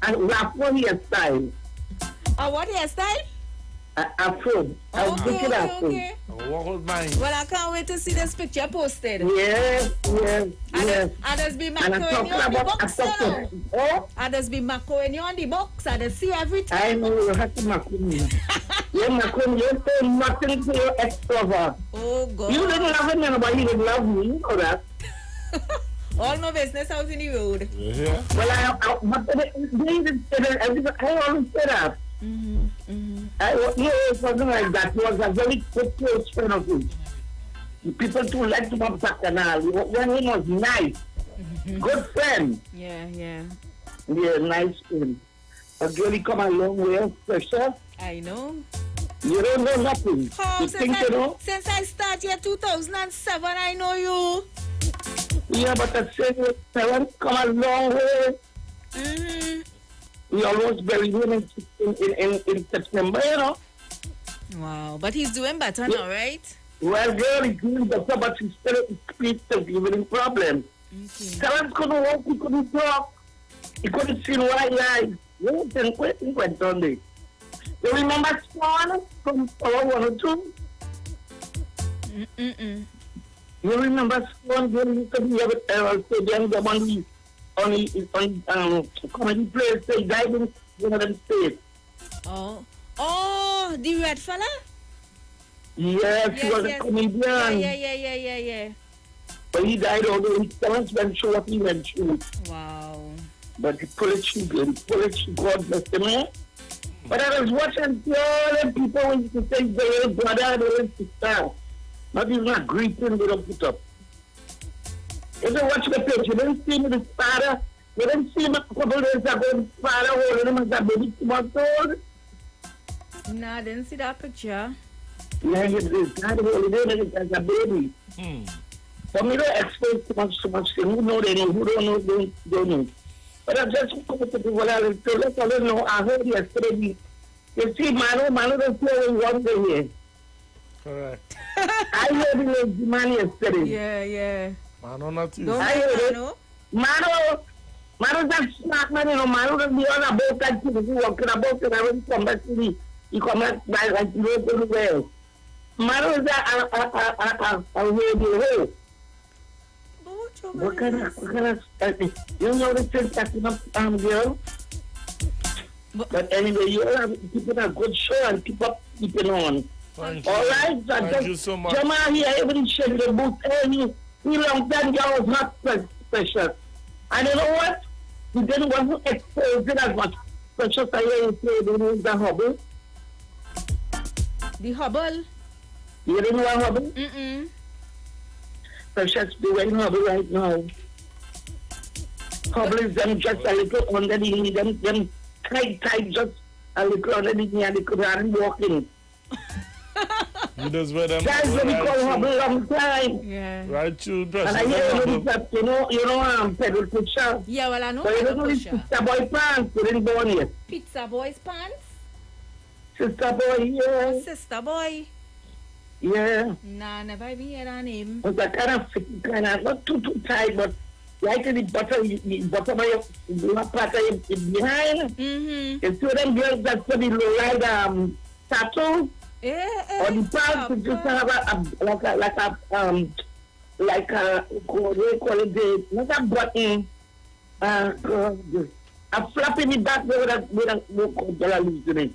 and wrap for hairstyle. A what hairstyle? Afro. I'll pick it up. Okay. Well, I can't wait to see this picture posted. Yes. And there's be Marco in you on the box, And there's be Marco in you on the box. And they see every time. I know you have to Marco me. You Marco, you say nothing to your extrovert. Oh, God. You didn't love me, but you didn't love me. You know that. All my business out in the road. Yeah. Well, I always say that. It wasn't like that. He was a very close friend of his. People too liked him on Bacchanal. When he was nice. Good friend. Yeah. Yeah, nice friend. A girl, he come a long way, pressure. I know. You don't know nothing. You think you know? Since I started here 2007, I know you. Yeah, but I said, parents come a long way. We almost buried him in September, you know. Wow, but he's doing better now, right? Well, girl, he's doing better, but he's still giving him problems. Parents couldn't walk, he couldn't talk. He couldn't see white eyes. Waiting went on there. You remember Swan from Power 102? You remember Swan? You used to be able to stadium on the comedy place. They died in one of them states. Oh, the red fella? Yes, he was a comedian. Yeah. But he died, although he once went through what he went through. Wow. But he pulled it through, God bless him, eh? But I was watching all the people when you say the little brother, the little sister. Not even a greeting they don't put up. If you watch the picture, you didn't see him with his father. You didn't see him a couple days ago, his father holding him as a baby 2 months old. No, I didn't see that picture. Yeah, his dad holding him as a baby. But me don't expect too much thing. Who know they know, who don't know, don't know. But I just come to people and to let them know, I heard yesterday, you see, Mano don't play with one day here. Correct. I heard it was the man yesterday. Yeah. Mano not you. I heard it. Mano's that smart man, you know, Mano doesn't be on a boat like you walking about and I will come back to me. He come back by like you go to the well. Mano is a radio. What kind of, you know the thing catching up, girl? But anyway, you all have keeping a good show and keep up keeping on. Thank all you. right? Thank you so much. Jama here, everybody shake the boot. He long time girl was not precious. And you know what? He didn't want to expose it as much precious as you say the hubble. The hubble? You didn't know a hubble? Precious be wearing hubble right now. Hubble is them just a little under the knee, them tight, just a little under the knee and they could hardly walk in. You just wear them. That's what we call hubble long time. Yeah. Right, true. And I hear you know, pedal pusher. Yeah, well, I know but you pedal don't know pusher. Sister Boy pants, you didn't born yet. Pizza Boy's pants? Sister Boy, yeah. Sister Boy? Yeah. Nah, never even heard her name. But that kind of fit, not too tight, but right in the bottom of your part of your behind. You see them girls that put the low ride tattoo? Or the pants to just have what do you call it, not a button, a flap in the back there with a dollar leaves in it.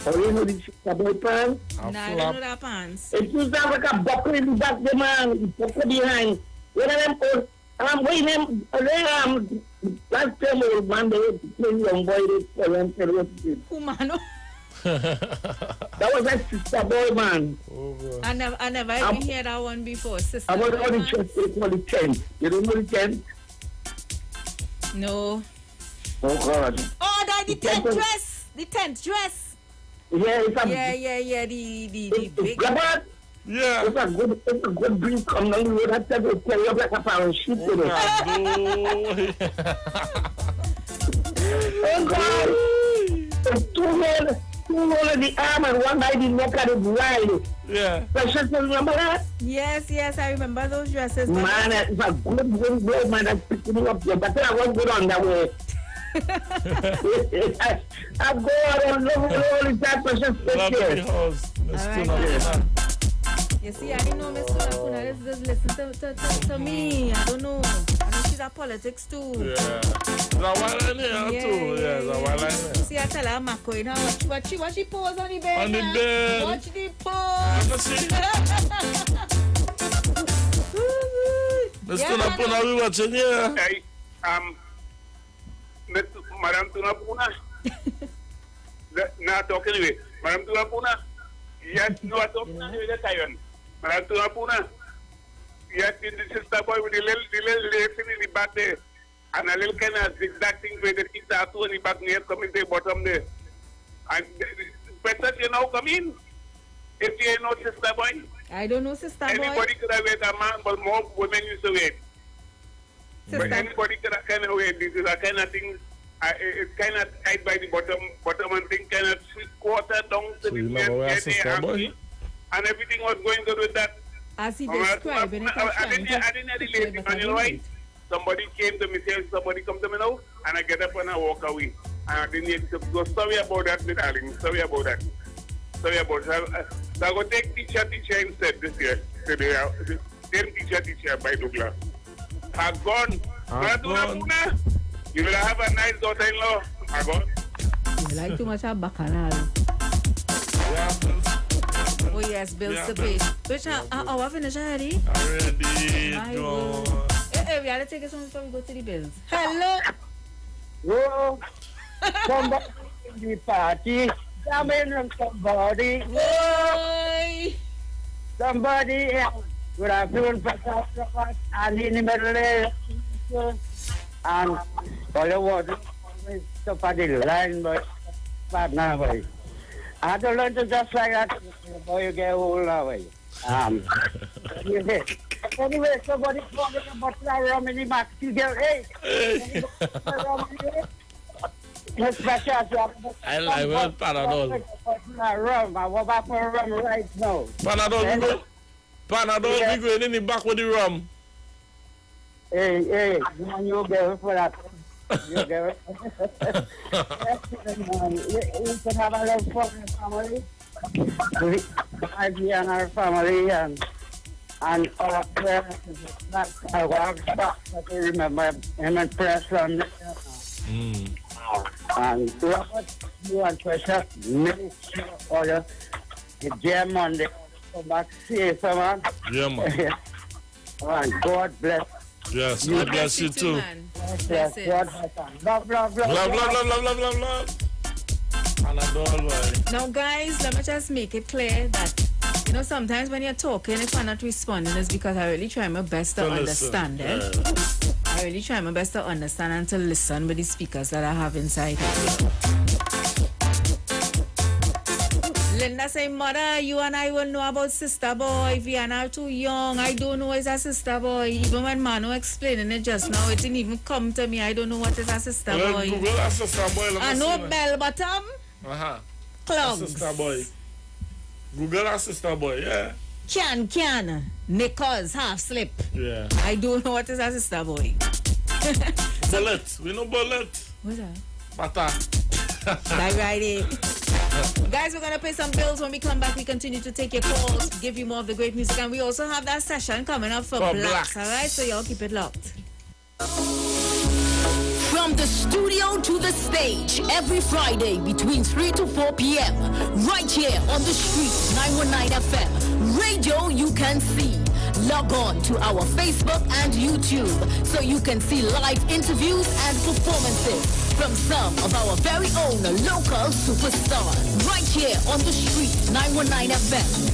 Or you know the Sister Boy pants? Nah, I don't know that pants. It used to have like a buckle in the back there, man, the buckle behind. One of them old, last time old man, they were playing young boy, they tell what to do. Who, man? That was that Sister Boy, man. Oh, I never even heard that one before. Sister I was Boy on the pants? church, they call it tent. You don't know the tent? No. Oh, God. Oh, that the tent dress. The tent dress. Yeah, it's a the big. Yeah. It's a good breeze come down the road. That time will carry up like a parachute. Oh, God. It's two holes in the arm and one by the neck and it's wide. Yeah. Precious, you remember that? Yes, I remember those dresses. Man, it's a good blow, man. That's picking me up there. But I won't go on that way. I go out and love that precious picture. You see, I didn't know Mr. Napuna. Just listen to me. I don't know. I know she's a politics too. Yeah. There's a while in here too. Yeah, there's a while in here. See, I tell her, Mako, you know, what she pose on the bed. On the bed. Watch the pose. Mr. Napuna, we watching here. Hey, Madam Tunapuna. Not talking away. Madam Tunapuna. Yes, no, I'm talking away the Taiwan. Madam Tunapuna. Yes, the Sister Boy with the little lacing in the back there. And a little kind of zigzag thing where the kids are two in the back near coming to the bottom there. And better you know come in. If you know Sister Boy. I don't know Sister Boy. Anybody could have wear a man, but more women used to wear. But anybody could have kind of wear. This is a kind of thing. It's kind of tight by the bottom and thing kind of 3/4 down to the neck, and everything was going good with that. As he described in I didn't have the lady, and you know why? Somebody came to me, somebody come to me now, and I get up and I walk away. They need to go. Sorry about that, my darling. Sorry about that. So I'm going to take teacher instead this year. Same teacher by Douglas. Have gone. You will have a nice daughter-in-law. Have gone. You like too much of bacchanal. Oh yes, bills to pay. Which I finished already? Already. Hey, we gotta take it before we go to the bills. Hello. Whoa. Somebody in the party. Come in from somebody. Boy. Somebody else. Good afternoon, Professor. And in the middle there. And all the water is up at the line, but now, boy. I had to learn to just like that before you get old now, boy. Anyway, somebody talking about that rum in the max. You get, hey. I want Panadol. Rum. I want back for rum right now. Panadol, we go in the back with the rum. Hey, you get it for that. You get it. You can have a little fun in family. We and our family and our parents. I walk back to remember him and Preston. And Robert, you and Precious, make sure all the jam on the come back safe, man. Yeah, man. And God bless. Yes, God bless you too. Yes, God bless. Love. Love. Now, guys, let me just make it clear that, you know, sometimes when you're talking, if I'm not responding, it's because I really try my best to understand it. Yeah. I really try my best to understand and to listen with the speakers that I have inside here. Linda say, Mother, you and I will know about Sister Boy. Vienna are too young. I don't know it's a Sister Boy. Even when Manu explaining it just now, it didn't even come to me. I don't know what is a Sister Boy. Google a Sister Boy. I know bell bottom. Clogs. Sister Boy. Google a Sister Boy, yeah. Can. Knickers, half slip. Yeah. I don't know what is a Sister Boy. Bullet. We know bullet. What's that? Bata. Bye, righty. Guys, we're going to pay some bills. When we come back, we continue to take your calls, give you more of the great music, and we also have that session coming up for Blacks, all right? So y'all keep it locked. From the studio to the stage, every Friday between 3 to 4 p.m. Right here on the street, 919 FM. Radio you can see. Log on to our Facebook and YouTube so you can see live interviews and performances from some of our very own local superstars. Right here on the street, 919 FM.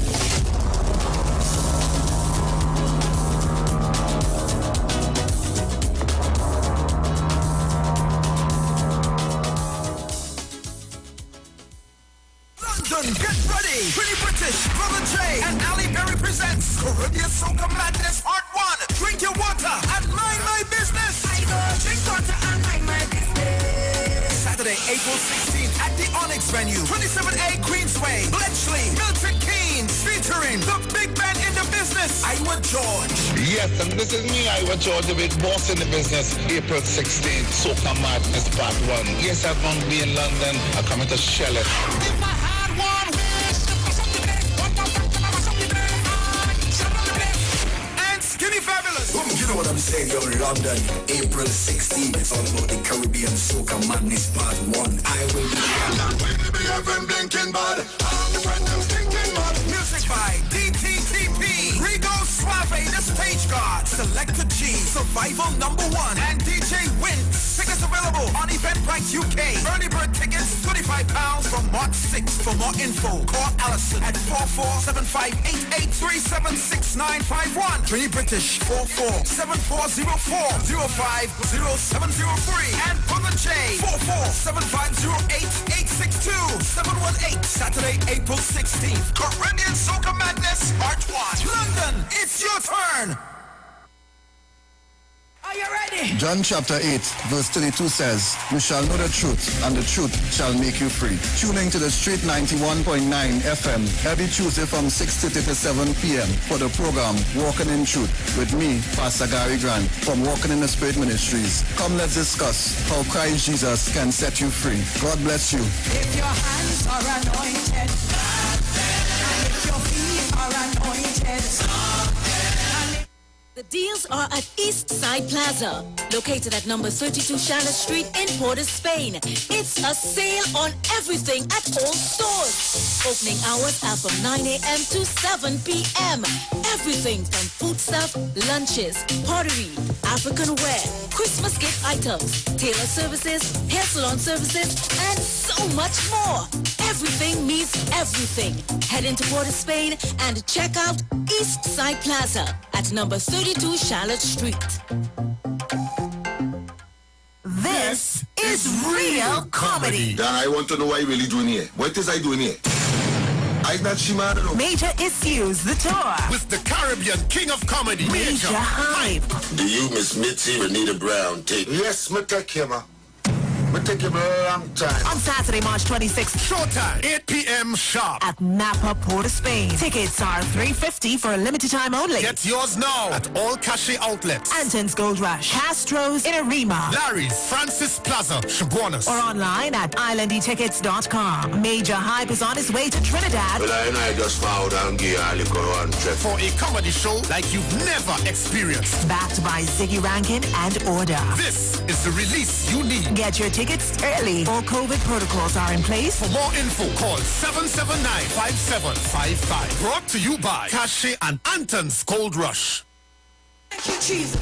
Get ready! Pretty British, Brother J, and Ali Berry presents Caribbean Soca Madness Part 1. Drink your water and mind my business. I go drink water and mind my business. Saturday, April 16th at the Onyx venue, 27A Queensway, Bletchley, Milton Keynes, featuring the big man in the business, Iwer George. Yes, and this is me, Iwer George, the big boss in the business. April 16th, Soca Madness Part 1. Yes, I'm going to be in London. I'm coming to shell it. Skinny Fabulous. You know what I'm saying, yo, London, April 16th. It's all about the Caribbean Soca Madness Part 1. I will be here. Blinking bud. I'm the friend I'm thinking bud. Music by DTTP, Rigo Suave, the stage guard, Selector G, Survival #1, and DJ Wins. Tickets available on Eventbrite UK. Early bird tickets, £25 from March 6th. For more info, call Allison at 447588376951. Trini British 447404-050703 and Brother J 447508862718. Saturday, April 16th. Caribbean Soca Madness Part 1. London, it's your turn. Are you ready? John chapter 8, verse 32 says, "You shall know the truth, and the truth shall make you free." Tuning to the Street 91.9 FM every Tuesday from 6:30 to 7 p.m. for the program Walking in Truth with me, Pastor Gary Grant from Walking in the Spirit Ministries. Come, let's discuss how Christ Jesus can set you free. God bless you. If your hands are anointed, and if your feet are anointed, The deals are at East Side Plaza, located at number 32 Charlotte Street in Port of Spain. It's a sale on everything at all stores. Opening hours are from 9 a.m. to 7 p.m. Everything from food stuff, lunches, pottery, African wear, Christmas gift items, tailor services, hair salon services, and so much more. Everything means everything. Head into Port of Spain and check out East Side Plaza at number 32 Charlotte Street. this is real comedy. Dan, I want to know what you really doing here. What is I doing here? I'm not Shimano. Major Issues, the tour. With the Caribbean King of Comedy, Major Hype. Do you, Miss Mitzi, Renita Brown, take? Yes, me take him. Me take him a long time. On Saturday, March 26th. Showtime, 8 p.m. sharp. At Napa, Port of Spain. Tickets are $350 for a limited time only. Get yours now at all Cache outlets. Anton's Gold Rush, Castro's in Arima, Larry's, Francis Plaza, Chaguanas. or online at islandetickets.com. Major Hype is on his way to Trinidad. Well, I just found and give a little one trip. For a comedy show like you've never experienced. Backed by Ziggy Rankin and Order. This is the release you need. Get your tickets early. All COVID protocols are in place. For more info, call 779-5755. Brought to you by Cache and Anton's Gold Rush.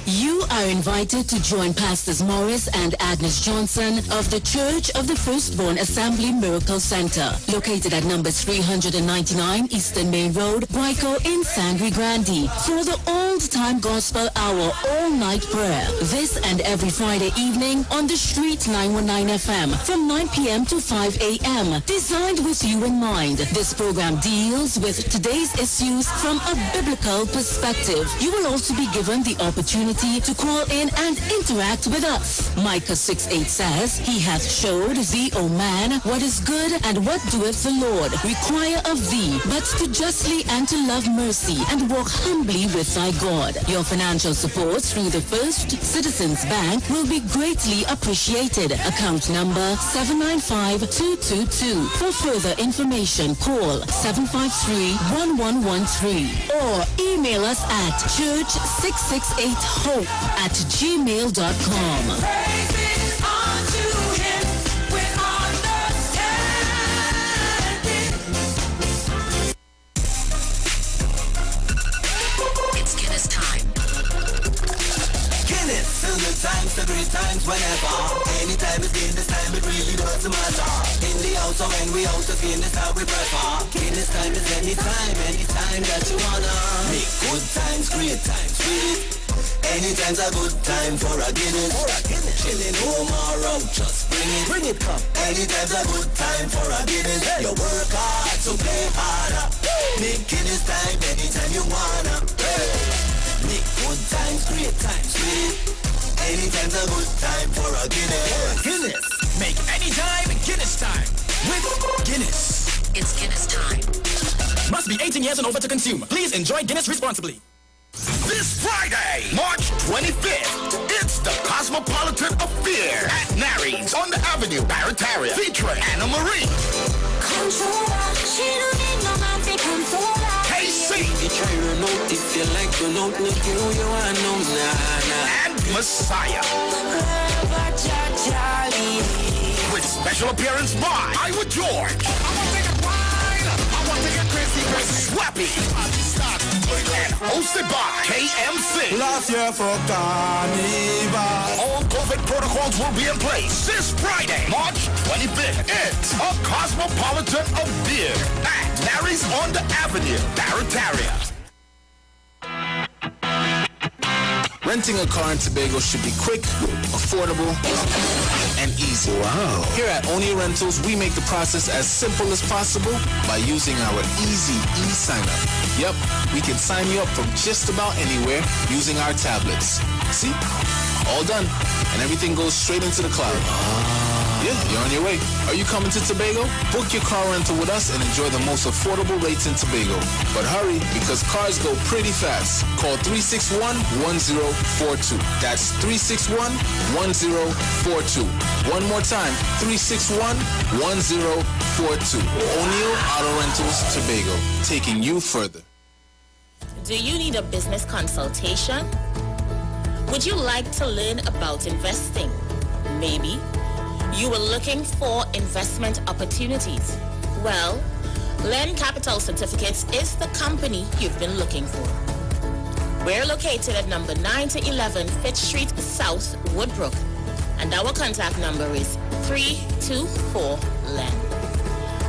You are invited to join Pastors Morris and Agnes Johnson of the Church of the Firstborn Assembly Miracle Center, located at number 399 Eastern Main Road, Guayco in Sangre Grande, for the old-time gospel hour all-night prayer. This and every Friday evening on the Street 919 FM from 9 p.m. to 5 a.m. Designed with you in mind, this program deals with today's issues from a biblical perspective. You will also be given the opportunity to call in and interact with us. Micah 6:8 says, "He hath showed thee, O man, what is good and what doeth the Lord require of thee, but to justly and to love mercy and walk humbly with thy God." Your financial support through the First Citizens Bank will be greatly appreciated. Account number 795-222. For further information, call 753-1113 or email us at church668hope@gmail.com. It's Guinness time. Guinness, till the times, the great times, whenever. Anytime is Guinness time, it really doesn't matter. In the house or when we out of Guinness, how we prefer. Guinness time is anytime that you wanna. Make good times, great times with it. Anytime's a good time for a Guinness. Chilling home or out, just bring it, come. Anytime's a good time for a Guinness. You work hard, so play harder. Make Guinness time anytime you wanna. Make good times, great times with it. Anytime's a good time for a Guinness. Guinness. Make any time Guinness time with Guinness. It's Guinness time. Must be 18 years and over to consume. Please enjoy Guinness responsibly. This Friday, March 25th, it's the Cosmopolitan Affair at Narries on the Avenue, Barataria, featuring Anna Marie. KC. And Messiah. With special appearance by Iwer George. Swappy. And hosted by KMC. Last year for Carnival. All COVID protocols will be in place this Friday, March 25th. It's a Cosmopolitan of Beer at Larry's on the Avenue, Barataria. Renting a car in Tobago should be quick, affordable, and easy. Wow. Here at O'Neill Rentals, we make the process as simple as possible by using our easy e-sign-up. Yep, we can sign you up from just about anywhere using our tablets. See? All done. And everything goes straight into the cloud. Yeah, you're on your way. Are you coming to Tobago? Book your car rental with us and enjoy the most affordable rates in Tobago. But hurry, because cars go pretty fast. Call 361-1042. That's 361-1042. One more time, 361-1042. O'Neill Auto Rentals, Tobago, taking you further. Do you need a business consultation? Would you like to learn about investing? Maybe you were looking for investment opportunities. Well, Len Capital Certificates is the company you've been looking for. We're located at number 9 to 11 Fitch Street South, Woodbrook, and our contact number is 324-LEN.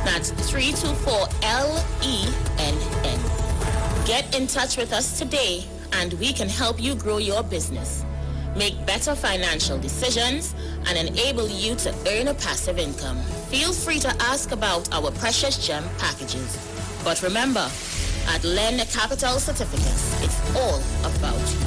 That's 324-LENN. Get in touch with us today and we can help you grow your business, make better financial decisions, and enable you to earn a passive income. Feel free to ask about our precious gem packages. But remember, at Len Capital Certificates, it's all about you.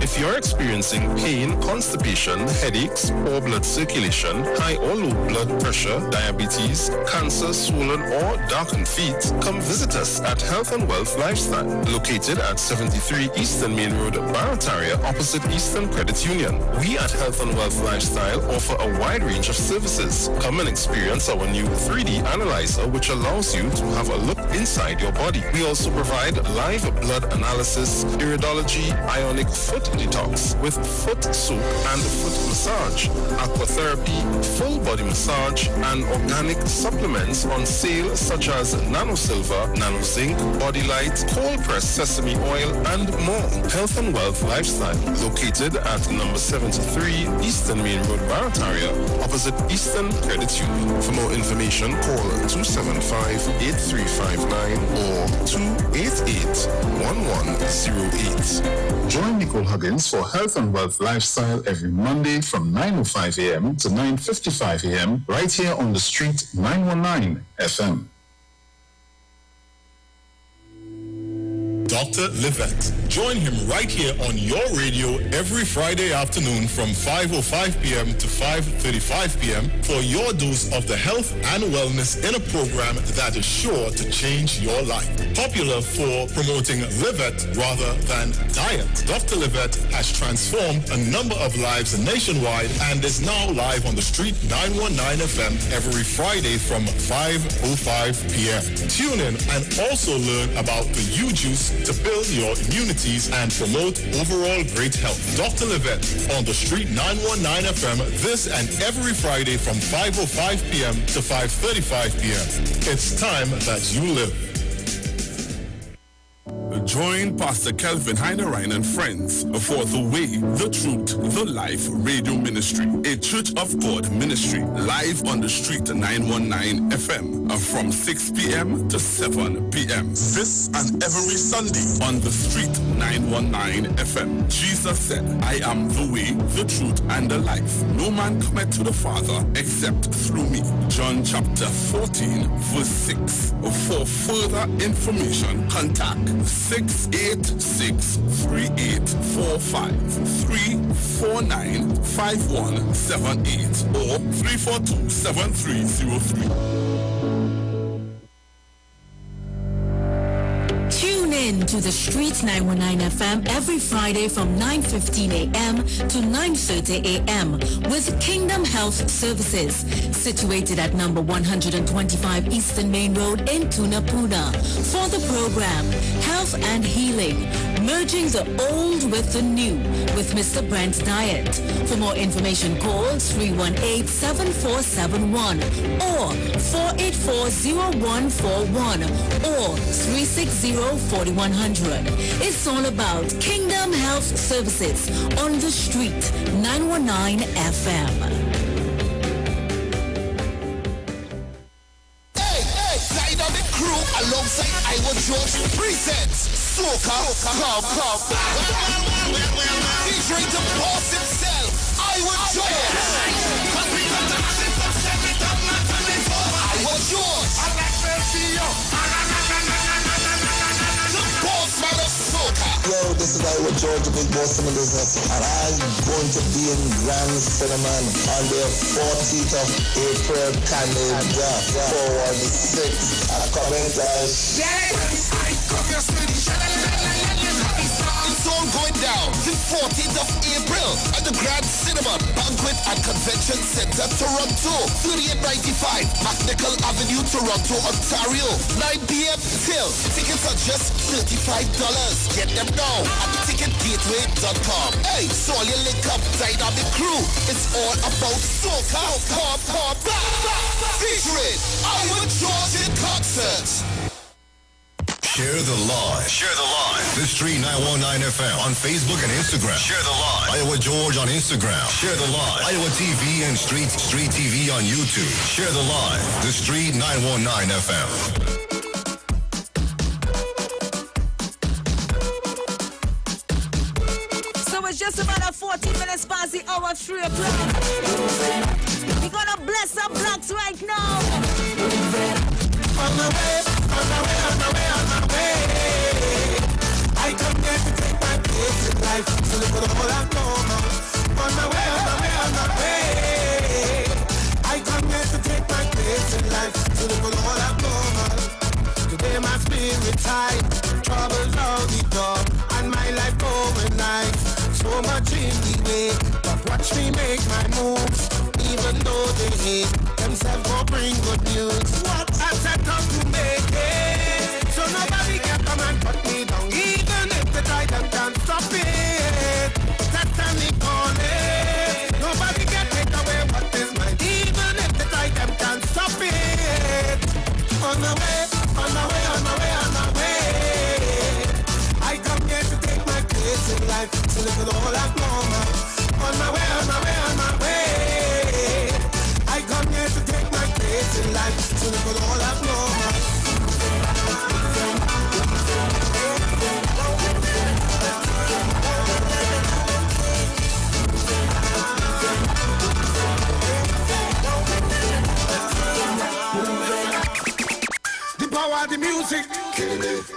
If you're experiencing pain, constipation, headaches, poor blood circulation, high or low blood pressure, diabetes, cancer, swollen or darkened feet, come visit us at Health and Wealth Lifestyle, located at 73 Eastern Main Road, Barataria, opposite Eastern Credit Union. We at Health and Wealth Lifestyle offer a wide range of services. Come and experience our new 3D analyzer, which allows you to have a look inside your body. We also provide live blood analysis, iridology, ionic foot detox with foot soak and foot massage, aquatherapy, full body massage, and organic supplements on sale such as Nano Silver, Nano Zinc, Body Light, cold pressed sesame oil, and more. Health and Wealth Lifestyle, located at number 73 Eastern Main Road, Barataria, opposite Eastern Credit Union. For more information, call 275-8359 or 288-1108. Join Nicole Huggins for Health and Wealth Lifestyle every Monday from 9:05 a.m. to 9:55 a.m. right here on the street 919 FM. Dr. Livette. Join him right here on your radio every Friday afternoon from 5:05 p.m. to 5:35 p.m. for your dose of the health and wellness in a program that is sure to change your life. Popular for promoting Livette rather than diet, Dr. Livette has transformed a number of lives nationwide and is now live on the street 919 FM every Friday from 5:05 p.m. Tune in and also learn about the U-Juice to build your immunities and promote overall great health. Dr. Livette on the street 919 FM this and every Friday from 5:05 p.m. to 5:35 p.m. It's time that you live. Join Pastor Kelvin Heinerine and friends for The Way, The Truth, The Life Radio Ministry, a Church of God ministry, live on the street 919 FM from 6 p.m. to 7 p.m. This and every Sunday on the street 919 FM. Jesus said, I am the way, the truth, and the life. No man cometh to the Father except through me. John chapter 14, verse 6. For further information, contact 686-3845-349-5178 or 342-7303. Tune in to the Street 919 FM every Friday from 9:15 a.m. to 9:30 a.m. with Kingdom Health Services, situated at number 125 Eastern Main Road in Tunapuna. For the program, Health and Healing, merging the old with the new with Mr. Brent Diet. For more information, call 318-7471 or 484-0141 or 360-4100. It's all about Kingdom Health Services on the street 919 FM. George presents Soca Club. Featuring the boss himself, Iwer George. Iwer George. The boss man of Soca. Yo, this is Iwer George, the big boss in the business, and I'm going to be in Grand Cinnamon on the 14th of April, Canada, for the 6th. It's all going down the 14th of April at the Grand Cinema Banquet and Convention Center, Toronto, 3895 McNichol Avenue, Toronto, Ontario, 9 p.m. till. Tickets are just $35. Get them now at ticketgateway.com. Hey, so all your link up dynamic crew. It's all about Soca. Featuring Iwer George in concert. Share the live. Share the live. The Street 919 FM on Facebook and Instagram. Share the live. Iowa George on Instagram. Share the live. Iowa TV and Street TV on YouTube. Share the live. The Street 919 FM. So it's just about 14 minutes past the hour 3 o'clock. We're gonna bless our blocks right now. On the way. I come here to take my place in life, so look at all I'm normal. On the way. I come here to take my place in life, so look at all I'm normal. Today my spirit's high, troubles all the door, and my life going nice. So much in the way, but watch me make my moves, even though they hate themselves for bring good news. What I set out to make it, so nobody can come and put me down. Even if they try, them can't stop it. That's time they call it. Nobody can take away what is mine. Even if they try, them can't stop it. On the way. I come here to take my place in life, so look at all I've normal. On my way. I come here to take my place in life, so look at all I've normal. The power of the music,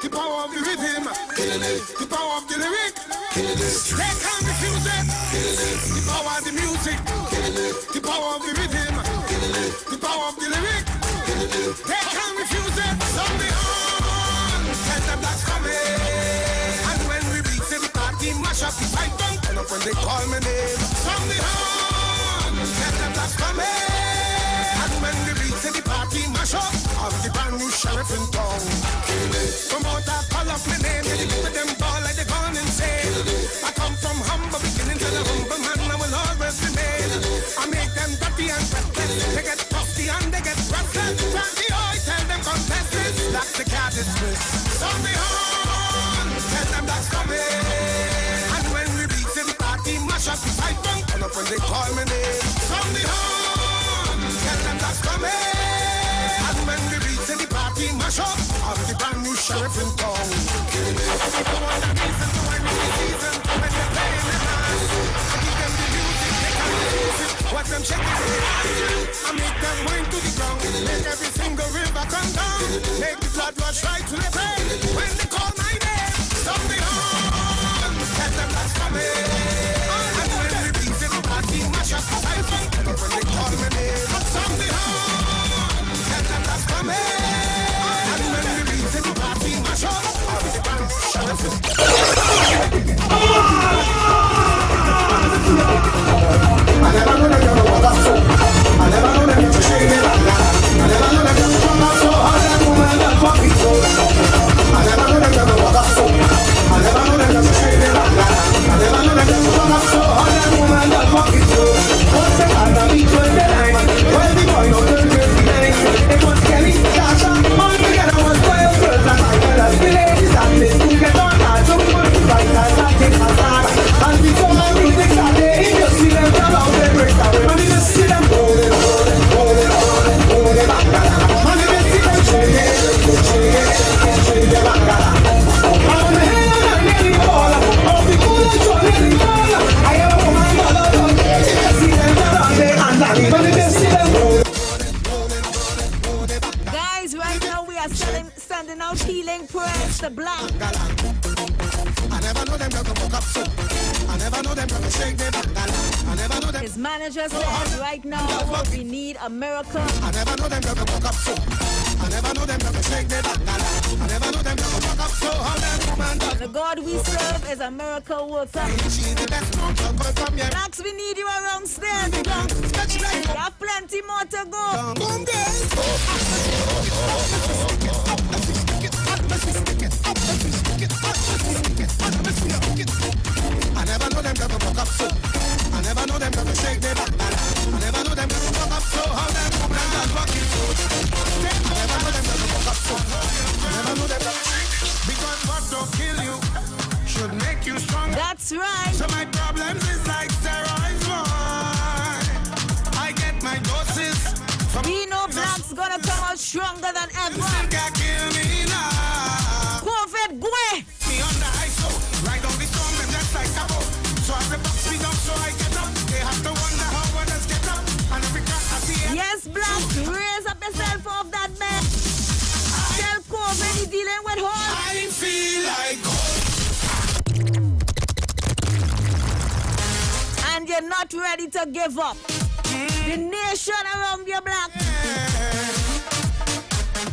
the power of the rhythm, the power of the lyric. They can't refuse it. The power of the music, the power of the rhythm, the power of the lyric. They can't refuse it. Someday on, tell them that's coming. And when we reach the party, mash up the pipe and turn up when they call my name. Someday on, tell them that's coming. And when we reach the party, mash up of the brand new sheriff in town. Promoter, call up my name, and you with them ball like they gone insane. I come from humble beginning to the humble man, I will always remain. I make them dirty and restless, they get puffy and they get restless. From the oil, tell them contestants, that's the cat dismissed. Someday on, tell them that's coming. And when we reach the party, mash up the pipe and turn up when they call my name. Someday on, tell them that's coming. And when we reach the party, mash up of the brand new sheriff in town. I want a reason to win the season when they're playing the dance. I give them the music, they can't refuse it. Watch them shake it, I make them wind to the ground. Make every single river come down. Make the blood rush right to the brain. When they call my name, someday on, tell them that's coming. And when we reach the party, mash up the typhoon. When they call my name, someday on, tell them that's coming. And when we reach the party, mash up the band, shut up. I never know you're a Mr. Black. I never know them gonna walk up so. I never know them gonna shake their bangala. I never know them. His manager says right now we need a miracle. I never know them gonna walk up so. I never know them gonna shake their bangala. I never know them gonna walk up so. How them woman does. The God we serve is a miracle worker. She's the best known to come from here. Blacks, we need you around still. You have plenty more to go. Boom, girls. I never know them gonna walk up so. I never know them gonna shake their bangala. I never know them gonna walk up so. How them woman does walking so. I never know them gonna walk up so. I never know them gonna shake. Because what don't kill you should make you stronger. That's right. So my problems is like steroids, boy. I get my doses. We know Black's gonna come out stronger than ever. Still can't kill me now. COVID, go away. Me on the ISO, ride on the storm and just like a boat. So as the box me down, so I get up. They have to wonder how others get up. And every cat I see it. Yes, Black, raise up yourself off that bed. Tell COVID you're dealing with horse. I feel like and you're not ready to give up. The nation around you, Black.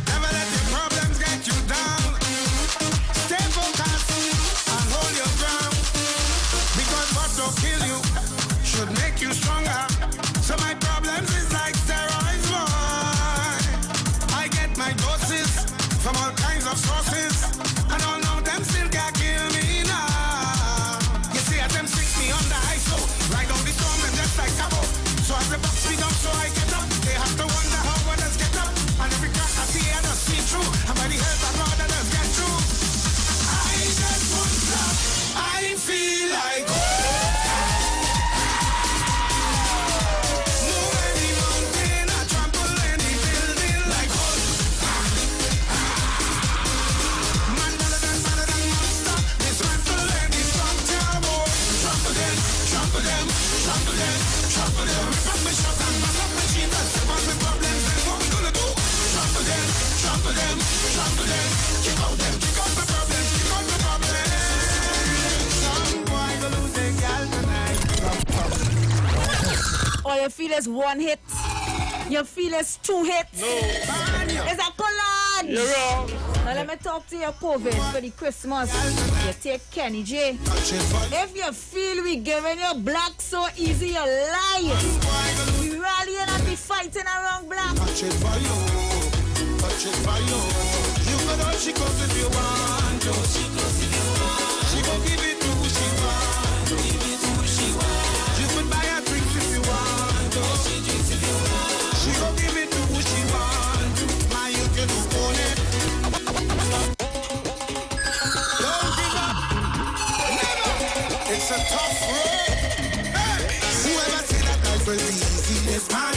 Never let your problems get you down. Stay focused and hold your ground. Because what don't kill you should make you stronger. So my problems is like steroids, boy. I get my doses from all kinds of sources. And all know them still can't kill me now. You see, as them stick me on the ISO, ride on the storm and just like a boat. So as the box me down, so I get up. They have to wonder how others get up. And every crack I see, I just see through. And by the help of God, I just get through. I just want love. I feel like move any mountain, I trample any building like Hulk. Man, better than monster. Dismantle any structure, boy. Trample them, trample them, trample them, trample them. Rip up my shot and mash up my sheet and step on my problems. Then what we gonna do? Trample them, trample them, trample them. Kick out them, kick out my problems, kick out my problems. Some boy go lose their gal tonight. All you feel is one hit. You feel is two hits. No. It's a collage. You're wrong. Now let me talk to your COVID for the Christmas. You take Kenny J. If you feel we giving you Black so easy, you lie. We rallying and be fighting around Black. Touch it for you, touch it for you. You can know she goes if you want to. She gon' give it to who she want to. You can buy her drinks if you want to. She gon' give it to who she want to. My you can own it. Don't give up. Never. It's a tough road. Hey. Whoever said that life will be easy is man.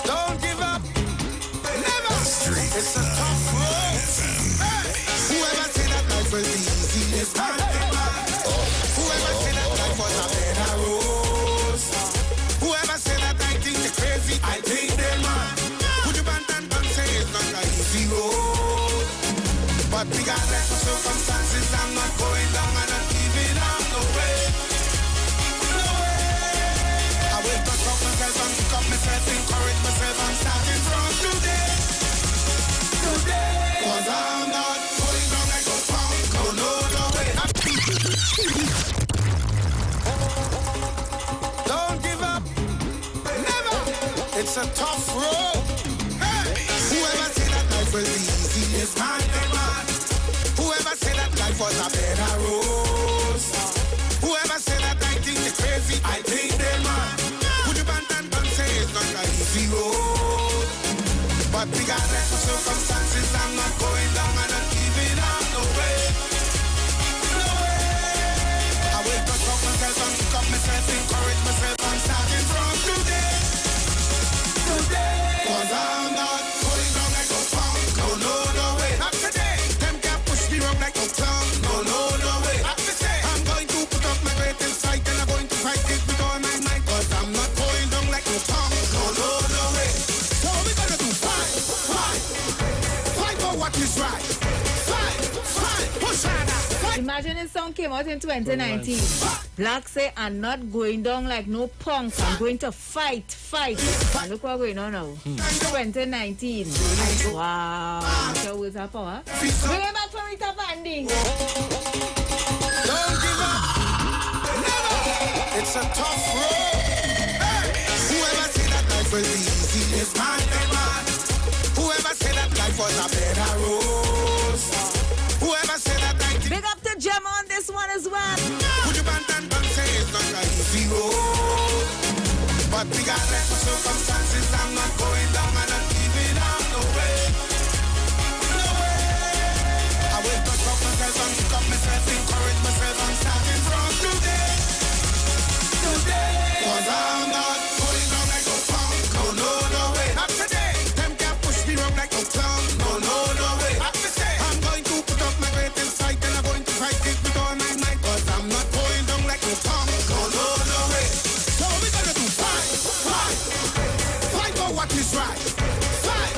Don't give up. Never. It's a tough road. Hey. Whoever said that life will be easy is man. Whoever said that life was a bed of rose. Whoever said that I think they're crazy, I think they're mad. Put your band and say it's not an easy road. But regardless of circumstances, I'm not going down and not giving up. No way. No way. I will touch up myself and pick up myself, encourage myself. I'm starting from today. Today. Cause I'm not going down like a pound. No, no, no way. Don't give up. Never. It's a tough road. Hey. Whoever said that life will be easy is man. Whoever said that life was a bed of rose. Whoever said that I think they're crazy, I think they're mad. Put your band and say it's not an easy road. But regardless of circumstances, I'm not going down and not giving up. No way. No way. I will touch up myself and pick up myself, encourage myself. I'm starting from today. Today. Cause I'm not going down like a pound. No, no, no way. Not today. Them can't push me around like a clown. No, no, no way. Not today. this song came out in 2019. Black say, I'm not going down like no punk. I'm going to fight. And look what's going on now. 2019. Wow. So what's up, huh? Bring it back for Rita Bandy. Don't give up. Never. It's a tough road. Hey. Whoever said that life was easy is man. Whoever said that life was a better road. Whoever said that life. Big up to Gem on this one as well. Would you ban say it's not an easy road? But regardless of circumstances, I'm not going down and I'm giving up. No way. No way. I will touch up myself and pick up myself, encourage myself, I'm starting from today. Cause I'm not going down like a punk. No way. Not today. Them can't push me around like a clown. No way. Not to say I'm going to put up my greatest fight and I'm going to fight it with all my might. Cause I'm not going down like a punk. No way. So we gonna do fight for what is right. Fight,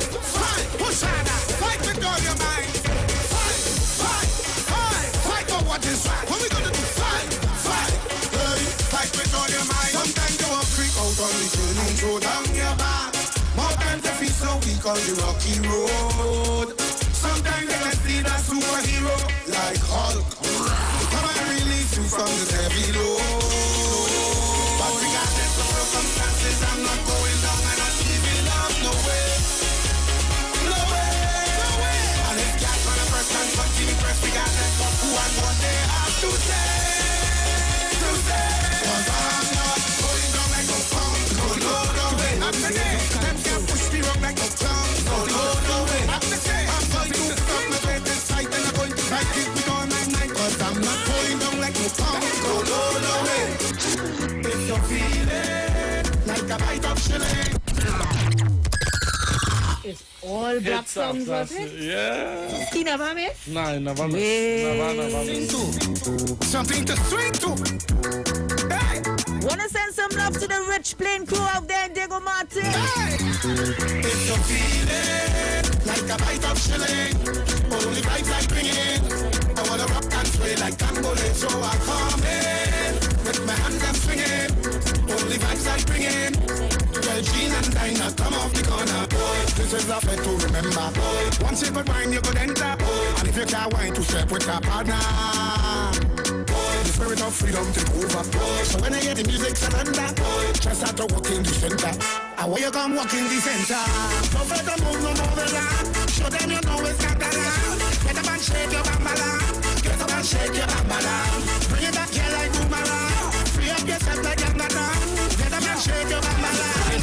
push harder. Fight with all your mind. Fight for what is right. What we gonna do? Fight. Fight with all your mind. Sometimes you walk creep out on the turning, throw down your back. More times you feel so weak on the rocky road. Sometimes you can see that superhero like Hulk. Come and release you from this heavy load. But regardless of circumstances, I'm not going down and I'm giving up. No way. And if gas on a press and continue press, regardless of who and what they have to say. Cause I'm not going down like a punk. No way. Not today. Them can't push me around like a clown. No way. Not today. I'm going to stop my greatest fight and I'm going to fight it with all my might. Cause I'm not going down like a punk. No way. If you're feeling like a bite of shilling. It's all black songs, was it? Yeah. He never miss? No, I never miss. Something to swing to. Hey. Wanna send some love to the rich plain crew out there in Diego Marte? Hey. If you're feeling like a bite of shilling, only vibes I bring in. I wanna rock and sway like Cambole, so I come in. With my hands I'm swinging, only vibes I bring in. Well, Jean and Dinah come off the corner, boy. This is a fit to remember, boy. Once you could wine, you could enter, boy. And if you can't wine, to step with a partner, boy. The spirit of freedom take over, boy. So when I hear the music surrender, boy, just have to walk in the center. And when you come walk in the center, don't let them move no more than that. Show them you know it's not that loud. Get up and shake your bambala. Get up and shake your bambala. Bring it back here like boomerang. Free up yourself like you're not done. Get up and shake your bambala.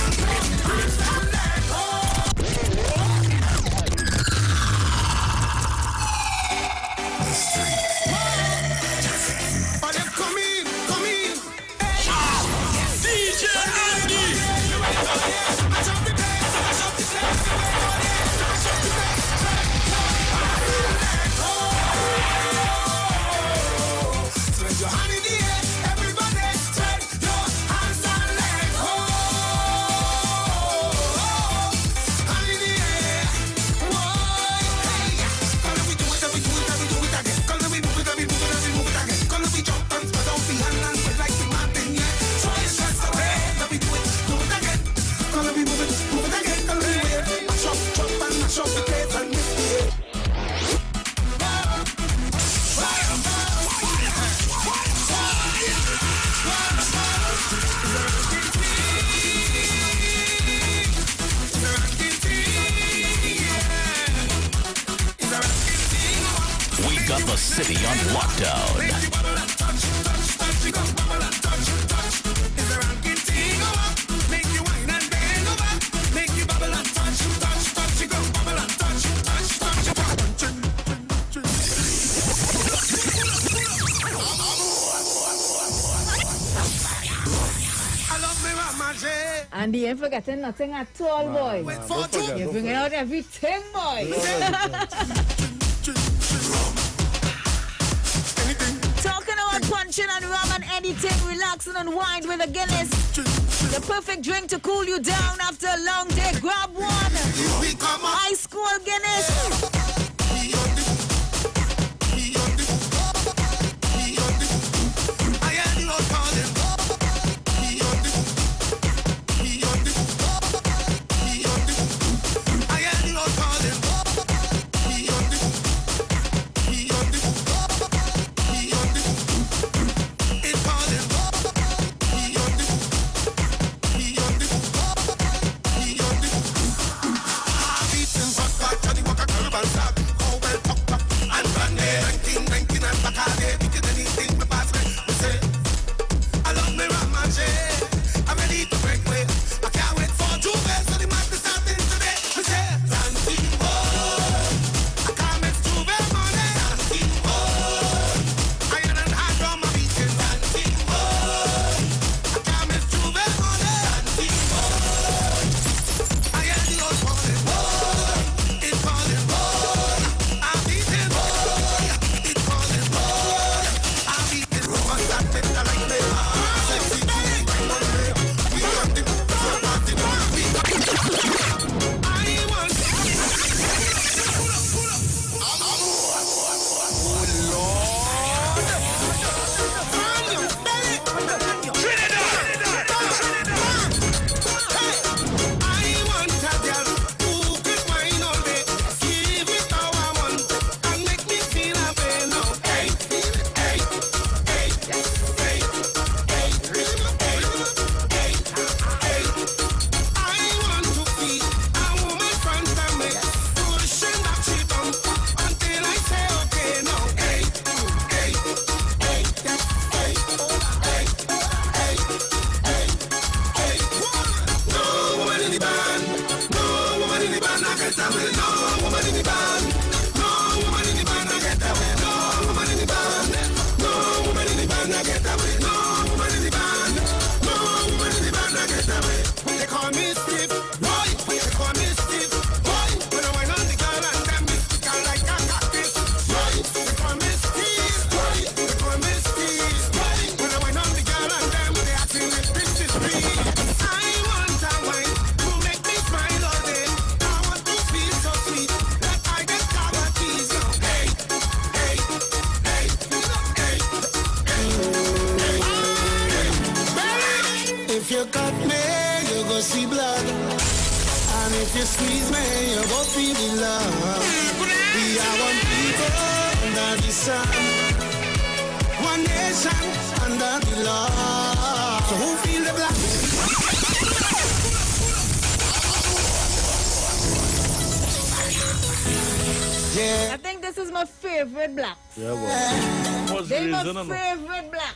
got the city on lockdown. And you ain't forgetting nothing at all, boy. You're bringing out everything, boy. Talking about punching and rum and anything, relaxing and wine with a Guinness. The perfect drink to cool you down after a long day. Grab one. Ice cold Guinness. If you cut me, you go see blood. And if you squeeze me, you go feel the love. We are one people under the sun. One nation under the law. So who feel the black? I think this is my favorite black. Yeah, well. They're my favorite black.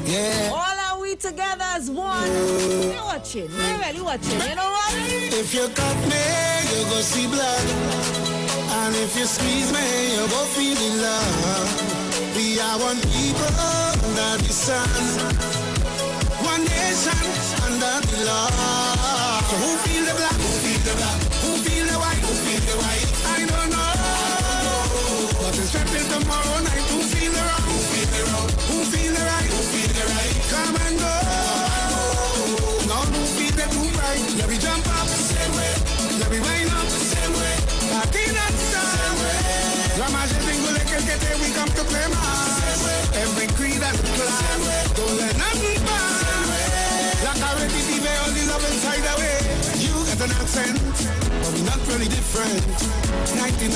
Yeah. All are we together as one. They're watching. They're really watching. You know what? If you cut me, you go see blood. And if you squeeze me, you go feel the love. We are one people under the sun. One nation under the law. So who feel the black? Who feel the black? Who feel the white? Who feel the white? I don't know. But it's happening tomorrow night. Who feel the wrong? Who feel the wrong? Who feel the right? Who feel the right? Come and go. Now who feel the too right? Let me jump up the same way. Let me wind up the same way. Party not same way. La magie single que we come to play man. Every creed and class. Don't let nothing pass. Like I already see all the love inside the way. You got an accent, but we're not really different. 99,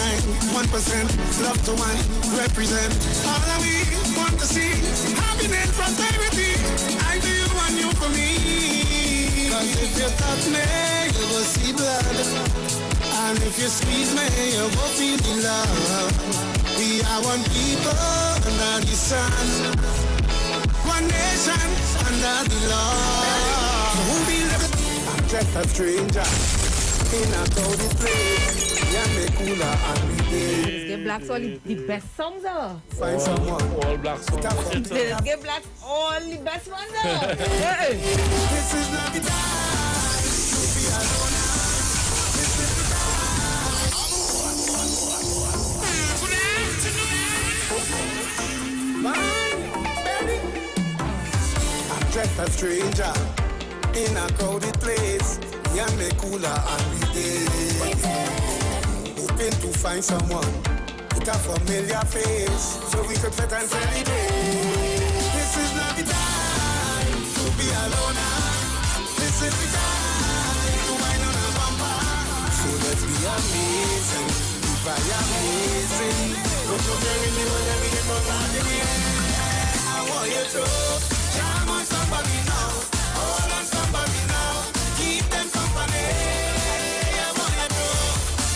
1%, love to one, represent. All that we want to see, happiness, prosperity. I do you and you for me. Cause if you touch me, you will see blood. And if you squeeze me, you will feel the love. We are one people under the sun. One nation under the law. Who be I'm just a stranger in a crowded place. Yeah, me cooler and me day. Let's give blacks all the best songs ever. Find someone. All black songs. Let's give blacks all the best ones ever. Hey. This is not the time to be alone. This is the time. Man, baby. I'm just a stranger in a crowded place. Yeah, me cooler and me day. Hoping to find someone with a familiar face, so we could fit and celebrate. This is not the time to be alone. This is the time to wind on a bumper. So let's be amazing, be amazing. Don't you bury me when we get on the way. I want you to jam on somebody now. Hold on somebody now. Keep them company. I want you to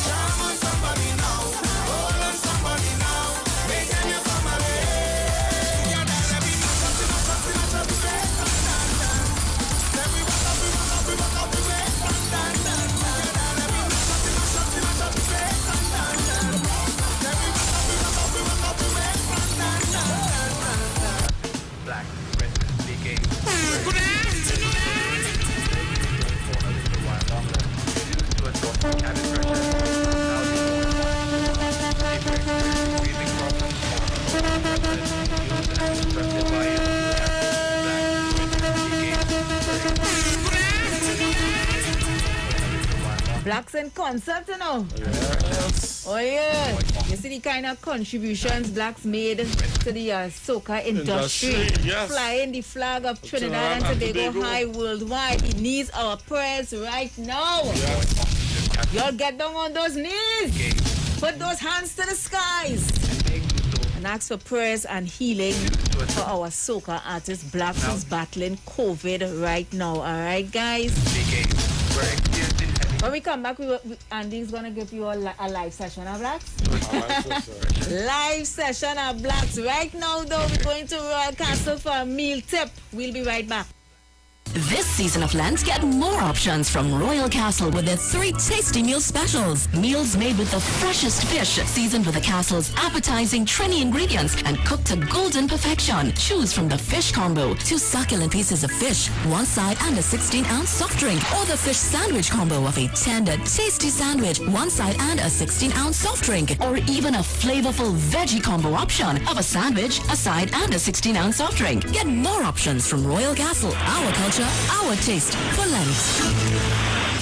jam on somebody now. Hold on somebody now. Make them your family. You're not every much up, the best. Then we walk up, we best. You're not every much up, the best. Then we walk up, we best. Black, red, speaking. Good afternoon. Blacks in concert, you know. Yes. Oh yeah. You see the kind of contributions blacks made to the soca industry. Yes. Flying the flag of Trinidad and Tobago high worldwide. He needs our prayers right now. Yes. Y'all get down on those knees. Put those hands to the skies. And ask for prayers and healing for our soca artist Blacks who's battling COVID right now. Alright, guys? When we come back, Andy's going to give you a live session of Blacks. Live session of Blacks. Right now, though, we're going to Royal Castle for a meal tip. We'll be right back. This season of Lent, get more options from Royal Castle with their 3 tasty meal specials. Meals made with the freshest fish, seasoned with the castle's appetizing Trini ingredients and cooked to golden perfection. Choose from the fish combo, 2 succulent pieces of fish, 1 side and a 16-ounce soft drink, or the fish sandwich combo of a tender, tasty sandwich, 1 side and a 16-ounce soft drink, or even a flavorful veggie combo option of a sandwich, a side and a 16-ounce soft drink. Get more options from Royal Castle. Our culture, our taste for Lent.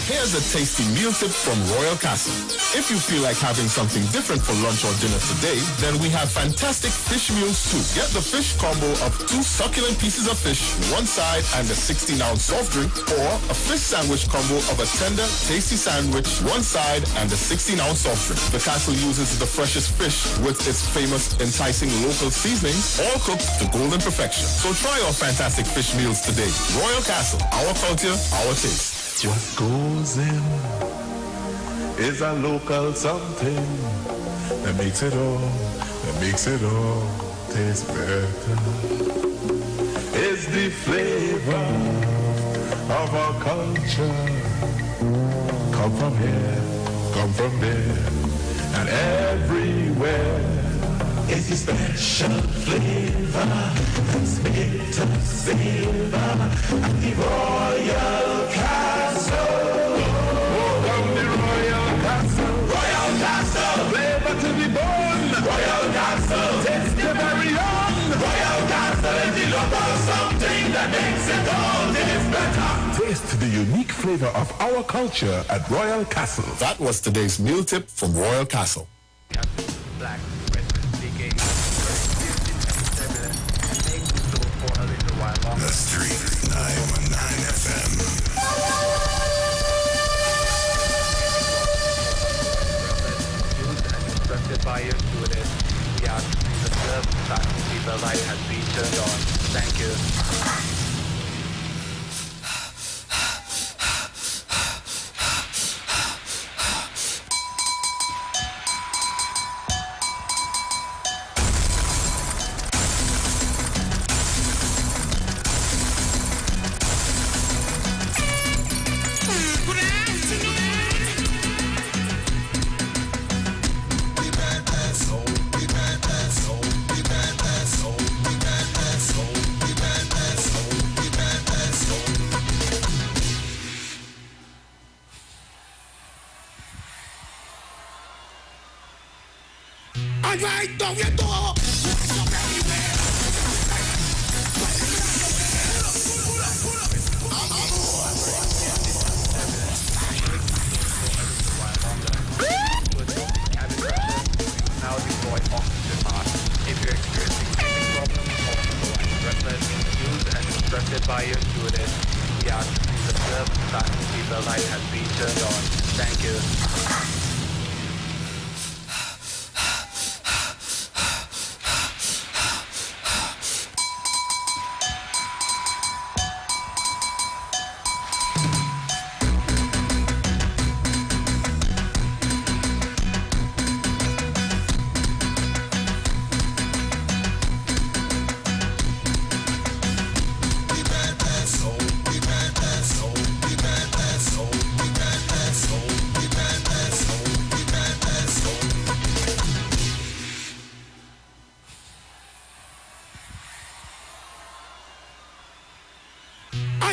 Here's a tasty meal tip from Royal Castle. If you feel like having something different for lunch or dinner today, then we have fantastic fish meals too. Get the fish combo of 2 succulent pieces of fish, one side, and a 16-ounce soft drink, or a fish sandwich combo of a tender, tasty sandwich, one side, and a 16-ounce soft drink. The Castle uses the freshest fish with its famous, enticing local seasonings, all cooked to golden perfection. So try our fantastic fish meals today. Royal Castle, our culture, our taste. What goes in is a local something that makes it all taste better. It's the flavor of our culture. Come from here, come from there, and everywhere. It's a special flavor that's made to savor at the Royal Castle. Welcome the Royal Castle. Royal Castle. Flavor to the bone. Royal Castle. Taste the very own. Royal Castle is the local something that makes it all taste better. Taste the unique flavor of our culture at Royal Castle. That was today's meal tip from Royal Castle. Black. The Street 919 FM. Instructed by your stewardess, we ask you to serve that the light has been turned on. Thank you. Right down your door. Now deploy oxygen mask. If you're experiencing breathing problems or otherwise breathless, use as instructed by your stewardess. We ask you to serve that the light has been turned on. Thank you.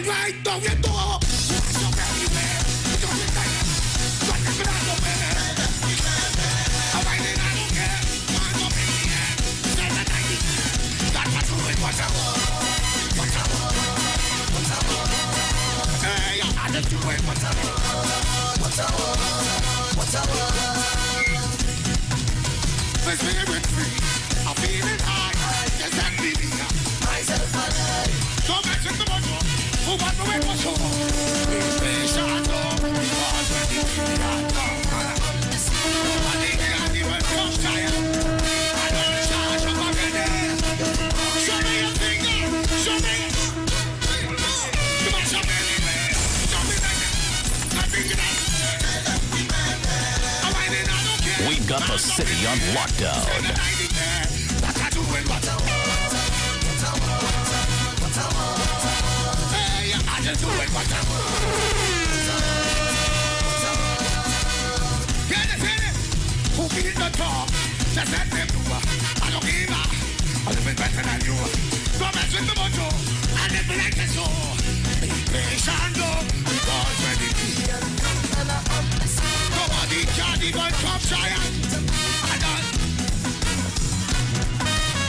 Right down your door. I'm feeling high. Just that feeling. Myself alive. Don't mention the money. Who wants to wait for sure? Impatient, because when the people are gone, I think they are even tough tired. I don't charge up again. Show me your finger. Show me. Come on, show me. Show me like that. I think it out. We've got the city on lockdown. What I do and what I want. I just do it what I want. Get it? Who keeps the talk? Just let them do it. I don't give up. I'm living better than you. Don't mess with the mojo. I live like the show. Be patient, though, because when the people nobody can even come giant. I done.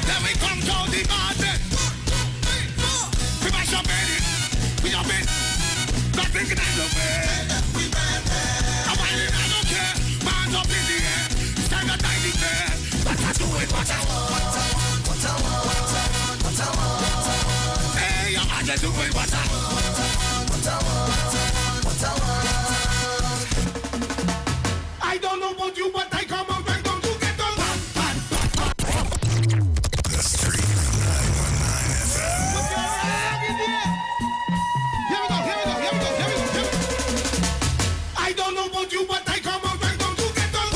Then we come to the garden. We mash up in it. We up in. Not thinking I love it. I'm whining, I don't care. Man's up in the air. It's time to die the fair. But I do it what I want. What I want. What I want. What I want. Hey, I just do it what I want. What I want. What I want. I don't know about you, but I come out right down to get on. The Street 919 FM. I don't know about you, but I come out right down to get on.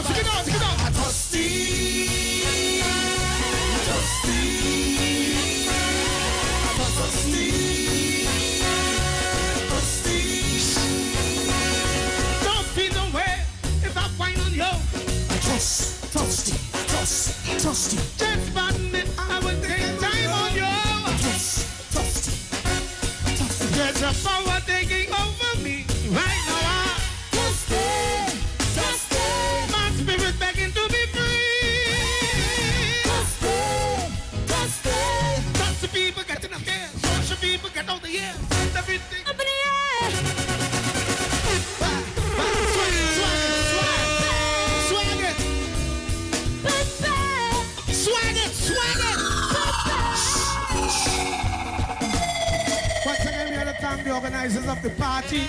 Sing it out. Dusty. Don't feel no way if I find on you. Toasty. Just 1 minute, I will take time on you. Toasty. There's a power taking over me right now. Toasty. My spirit begging to be free. Toasty. Lots of people getting up here. Lots of people get out of here. Everything up in the air. Swag it. Once again, we want to thank the organizers of the party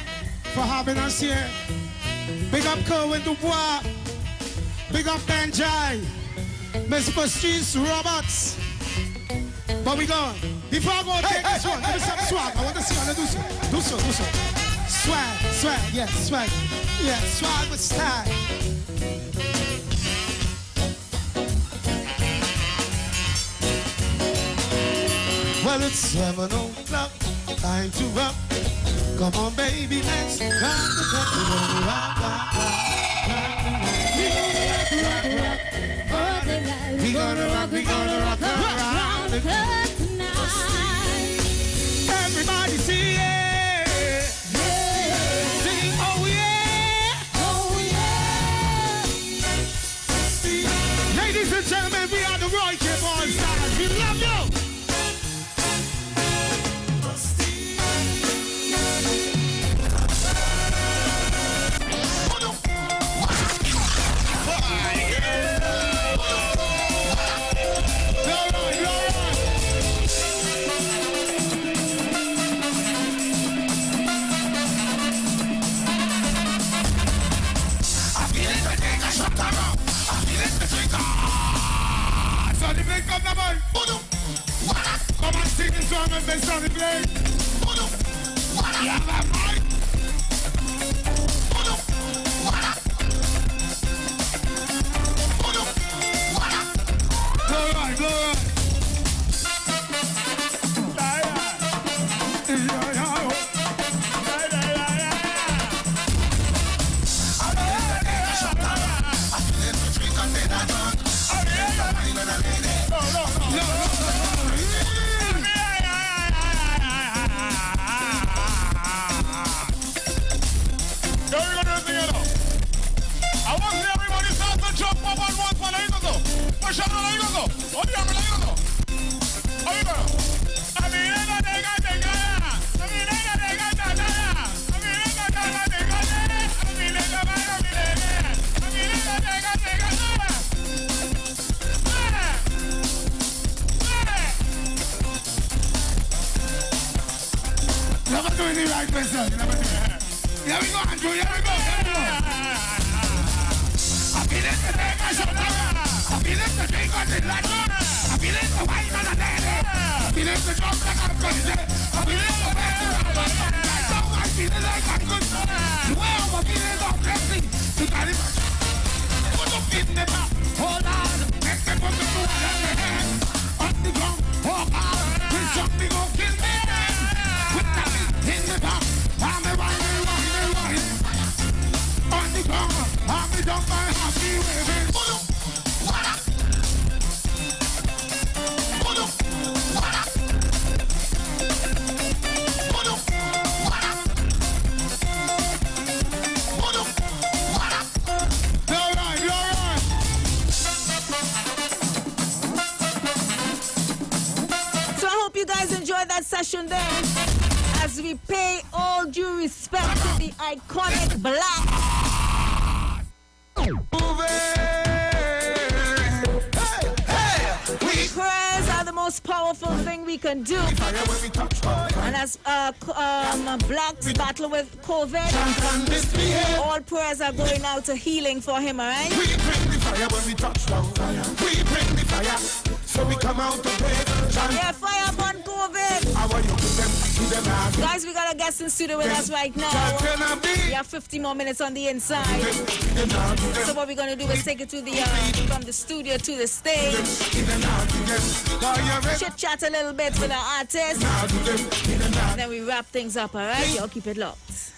for having us here. Big up Kerwin Dubois. Big up Benjai. Miss Patrice Roberts. But we go. Before I go take this one, give me some swag. I want to see how they do so. Swag. Yeah, swag. Yeah, swag with style. Well, it's 7 o'clock, time to rock. Come on, baby, let's rock the clock. We're gonna rock around the clock tonight. Everybody see it. Sing, oh yeah. Ladies and gentlemen, we are the Roy J. Boy Stars. We love you. Come and sing the song and they start to play. Yeah, man. Go right. Here we go, Andrew. Here we go. I feel it to take a shot. I feel it to drink on the light. I feel it to wine on the lady. I feel it to jump like I'm crazy. I feel it to make you run away. I feel it like I'm good. The way I'm feeling so crazy. You got it. Put up in the back. Hold on. Make me put the foot on the head. On the ground. Walk out. This jumping gon' kill me. With that in the back. I'm a wine. On the ground, I'm the dumb man, happy waving. What up? All right. tuned there as we pay all due respect to the iconic Black. Prayers are the most powerful thing we can do. And as Blacks battle with COVID, all prayers are going out to healing for him, alright? We bring the fire when we touch down. We bring the fire. So we come out to play. Yeah, fire upon COVID. How are you to them Guys, we got a guest in studio with us right now. We have 50 more minutes on the inside. So what we're gonna do is take it to the from the studio to the stage. Chit chat a little bit with our artists. And then we wrap things up, alright? Y'all keep it locked.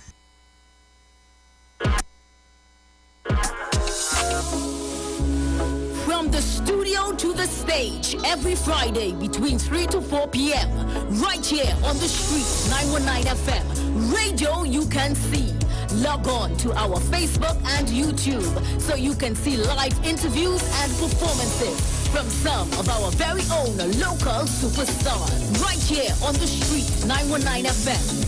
From the studio to the stage, every Friday between 3 to 4 p.m. Right here on the street, 919 FM. Radio you can see. Log on to our Facebook and YouTube so you can see live interviews and performances from some of our very own local superstars. Right here on the street, 919 FM.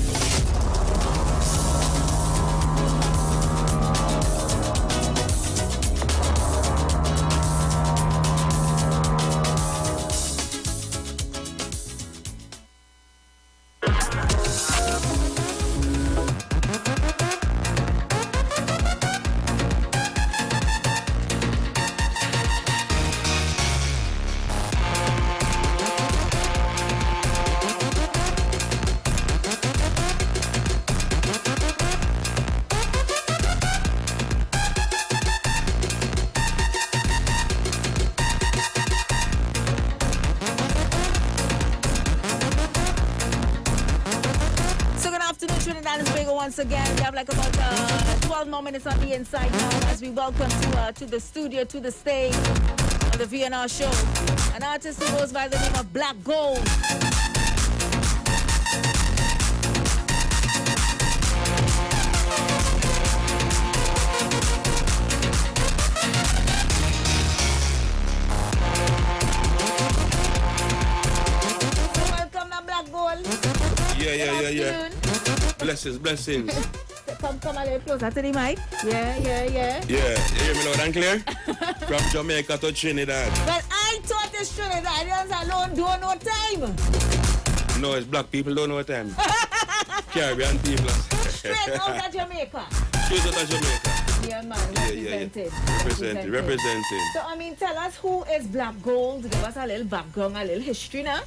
Once again, we have like about 12 more minutes on the inside now as we welcome to the studio, to the stage on the VNR show. An artist who goes by the name of Black Gold. So welcome now, Black Gold. Yeah. Blessings. Come a little closer to the mic. Yeah. Yeah, you hear me loud and clear? From Jamaica to Trinidad. Well, I thought it's Trinidadians alone don't know time. No, it's black people don't know time. Caribbean people. Straight out of Jamaica. Straight out of Jamaica. Yeah, man, represented. So, I mean, tell us who is Black Gold. Give us a little background, a little history now.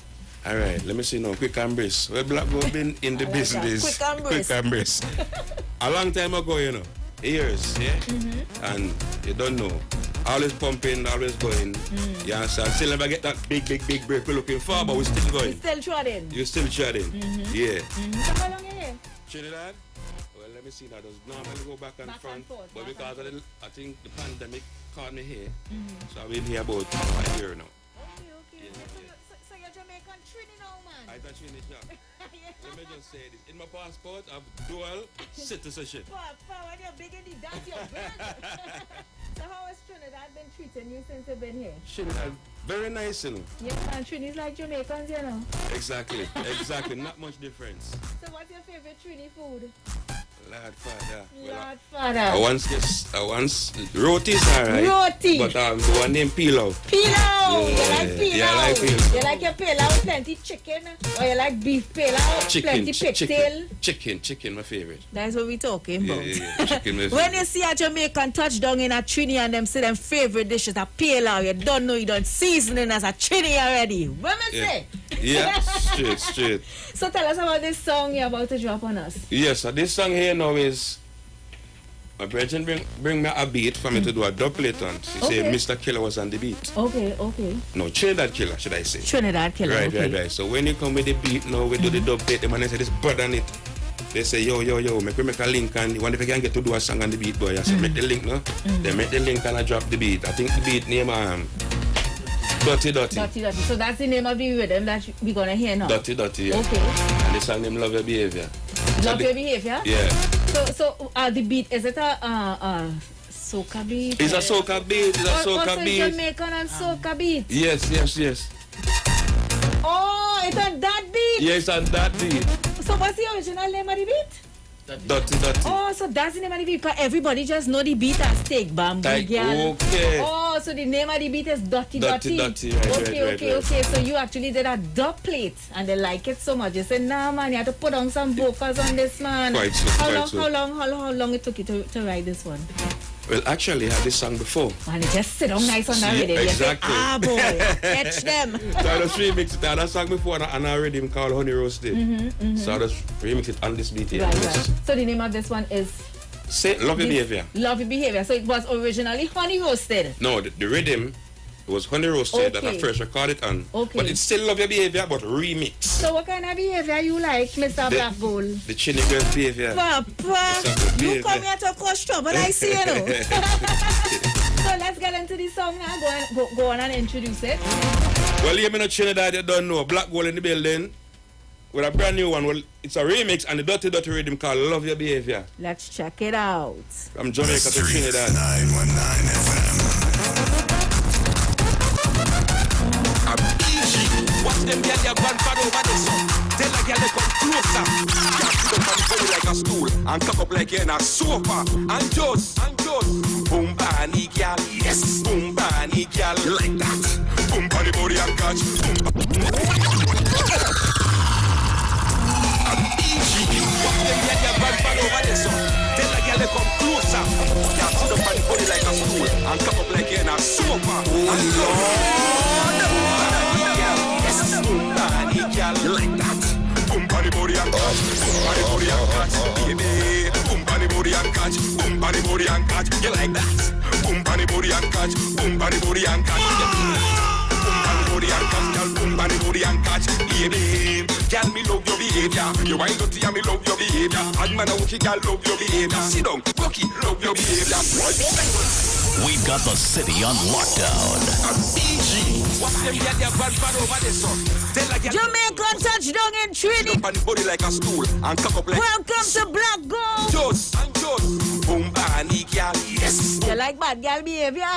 All right, let me see now. Quick and brisk. Well, Black Gold been in the business. Quick and brisk. A long time ago, you know. Years, yeah? And you don't know. Always pumping, always going. You understand? Still never get that big break we're looking for, but we're still going. You're still treading. You're still treading. Yeah. So how long are you here? Trinidad? Well, let me see now. Does normally go back and front. But because of I think the pandemic caught me here. So I've been here about a year now. Okay. So you're Jamaican Trini now, man? I thought Trini job. Let me just say this. In my passport, I have dual citizenship. When you're big in the dance, you're big. So how has Trinidad been treating you since you've been here? Trinidad, very nice, you know. Yeah, and Trini's like Jamaicans, you know. Exactly. Not much difference. So what's your favorite Trini food? Lord Father. I once roti's alright. Roti. But the one named pilau. Pilau. You like pilau? Yeah, I like pilau. You like your pilau with plenty chicken, or you like beef pilau, plenty pigtail? Chicken, my favorite. That's what we talking about. Yeah, chicken. My When you see a Jamaican touchdown in a Trini and them say them favorite dishes a pilau, you don't know you don't seasoning as a Trini already. What me say? Yeah, straight. So tell us about this song you're about to drop on us. Yes, so this song here now is my brethren bring me a beat for me to do a dubplate on. She said Mr. Killer was on the beat. Okay. No, Trinidad Killer, should I say. Trinidad Killer, Right. So when you come with the beat now, we do the dubplate, the man say this bird on it. They say, yo, make a link and wonder if you can get to do a song on the beat, boy. I said, make the link, no? They make the link and I drop the beat. I think the beat name Dirty. So that's the name of the rhythm that we're going to hear now? Dirty, yeah. Okay. And the song name Love Your Behavior. Love Your Behavior? Yeah. So the beat, is it a soca beat? It's a soca beat. It's a soca beat. Jamaican and soca beat? Yes. Oh, it's on that beat. Yeah, it's on that beat. So what's the original name of the beat? Dirty. Oh, so that's the name of the beat. Because everybody just know the beat as Take Bamboo Like, Girl. okay. Oh, so the name of the beat is Dirty. Dirty. Okay. So you actually did a dub plate and they like it so much. They said, nah, man, you have to put on some vocals on this, man. Quite so. How long it took you to write this one? Well, actually, I had this song before. Man, it just sit on nice on that rhythm. Exactly. You say, boy, catch them. So I just remixed it. I had a song before and I rhythm called Honey Roasted. So I just remixed it on this beat here. Right. So the name of this one is? Say Love Your Behavior. Love Your Behavior. So it was originally Honey Roasted. No, the rhythm was Honey Roasted that I first recorded on. Okay. But it's still Love Your Behavior, but remix. So what kind of behavior you like, Mr. Black Gold? The chinny girl behavior. Papa, you come here to cause trouble, I see you know. So let's get into the song now. Go on and introduce it. Well, you know Trinidad, you don't know. Black Gold in the building with a brand new one. Well, it's a remix and the dirty rhythm called Love Your Behavior. Let's check it out. From Jamaica to Trinidad. 919 FM. Watch them get their grandfather over the sun. Tell a girl they come closer. Can't sit up and body like a stool and cock up like you're in a sofa. And just boom bunny girl, yes, boom bunny girl, like that. Boom bunny body and catch. Watch them get their grandfather over the sun. Tell a girl they come closer. Can't sit up and body like a stool and cock up like you're in a sofa. And you like that? Boom body body and catch, boom body body and catch, baby. Boom body body and catch, boom body body and catch. You like that? Boom body body and catch, boom body body and catch. Boom body body and catch, girl. Boom body body and catch, baby. Girl, me love your behavior. You ain't dirty and me love your behavior. And man, I walkie, girl, love your behavior. Sit down, walkie, love your behavior. We've got the city on lockdown. Watch them get their grandfather over the sun. Jamaican touchdown in Trinity. Body like a stool and cock up like. Welcome to Black Gold. Just boom bunny girl, yes. You like bad girl behavior?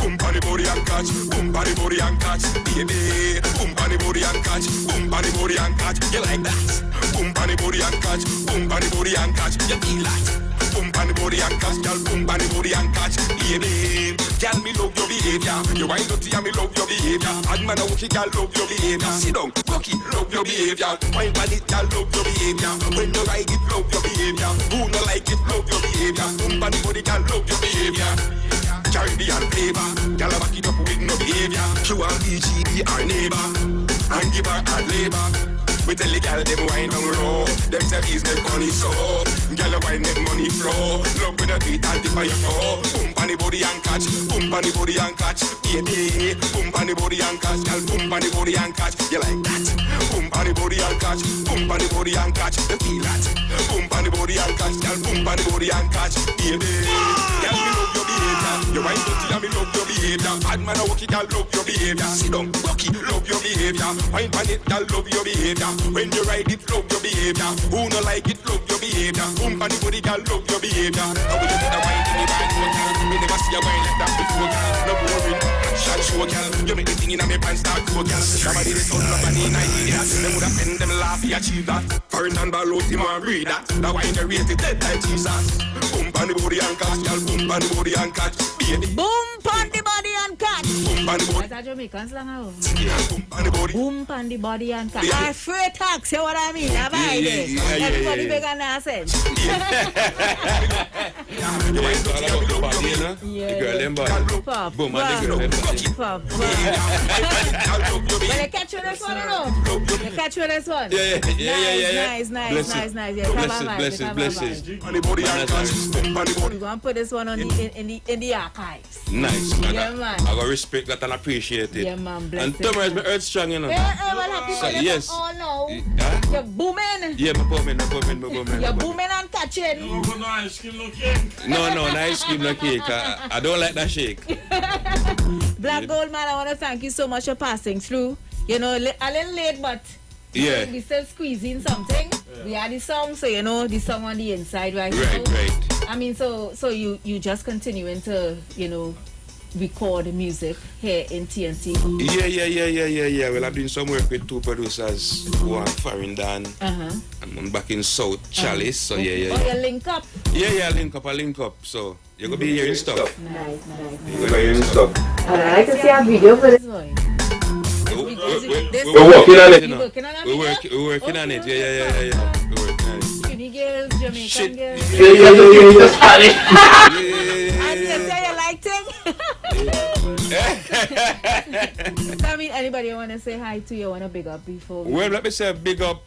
Boom bunny body and catch, boom bunny body and catch, baby. Boom bunny body and catch, boom bunny body and catch. You like that? Boom bunny body and catch, boom bunny body and catch. You feel that? Boom bunny body and catch, girl. Boom bunny body and catch, baby. Girl, me love your behavior. You ain't dirty and me love your behavior. And man, I walkie, girl, love your behavior. Sit down, walkie, love your behavior. Wine on it, girl, love your behavior. When you ride it, love your behavior. Who no like it, love your behavior. Boom bunny body, girl, love your behavior. Caribbean flavor, girl, I back it up with no behavior. She want BG, our neighbor, and give her her labor. We tell the girl them wine down low. Them say business money so. Girl a wine make money flow. Love with a tweet and tip of your toe. Boom on the body and catch. Boom on the body and catch. Baby. Boom on the body and catch. Girl boom on the body and catch. You like that? Boom on the body and catch. Boom on the body and catch. You feel that? Boom on the body and catch. Girl boom on the body and catch. Baby. Girl me love your behavior. You wine dirty and me love your behavior. Bad man a walkie, girl love your behavior. Sit down, walkie, love your behavior. Wine on it, girl love your behavior. When you ride it, love your behavior. Who no like it, love your behavior. Boom on the body, girl, love your behavior. How will you get a wine in the band, girl? We never see a wine like that before, girl. No boring, shot show, girl. You make the thing in my pants start go, girl. Somebody they turn up and in a idiot. Them woulda spend them laugh, he achieve that. Foreign and ball out, him and read that. The wine they raise the dead like Jesus. Boom on the body and catch, girl. Boom on the body and catch, baby. Boom on the body and catch. Boom on the body. That's a Jamaican slang, how? Boom on the body. Boom on the body and catch. I free tax, you know what I mean? Everybody big and nonsense. You ain't all about the body, you know? The girl them body. Boom, and the girl them body. Well, you catch you this one, you know? You catch you this one? Yeah. Nice. Yeah, Blessings. We're going to put this one on in the archives. Nice. Yeah, man. I got respect that and appreciate it. Yeah, man. And Tomer is my earth strong, you know? Yes. Oh, no. You're booming. Yeah, I'm booming. You're booming and catching. No ice cream, no cake. I don't like that shake. Black Gold Man, I want to thank you so much for passing through. You know, a little late, but yeah, we still squeezing something. Yeah. We had the song, so you know the song on the inside right now. Right. I mean, so you just continuing to, you know, record music here in TNT? Yeah. Well, I've doing some work with two producers, one Farrington and one back in South, Chalice. So yeah. Oh, you link up? Yeah, I link up. So you're going to be hearing stuff. Nice. You're going to be hearing stuff. I'd like to see a video for this one. We're working on it. You're working on it? We're working on it. Yeah. We're working on it. Skinny girls, Jamaican girls. Yeah. And you say you liked him? I mean, anybody want to say hi to you? Want to big up before? Well, let me say big up.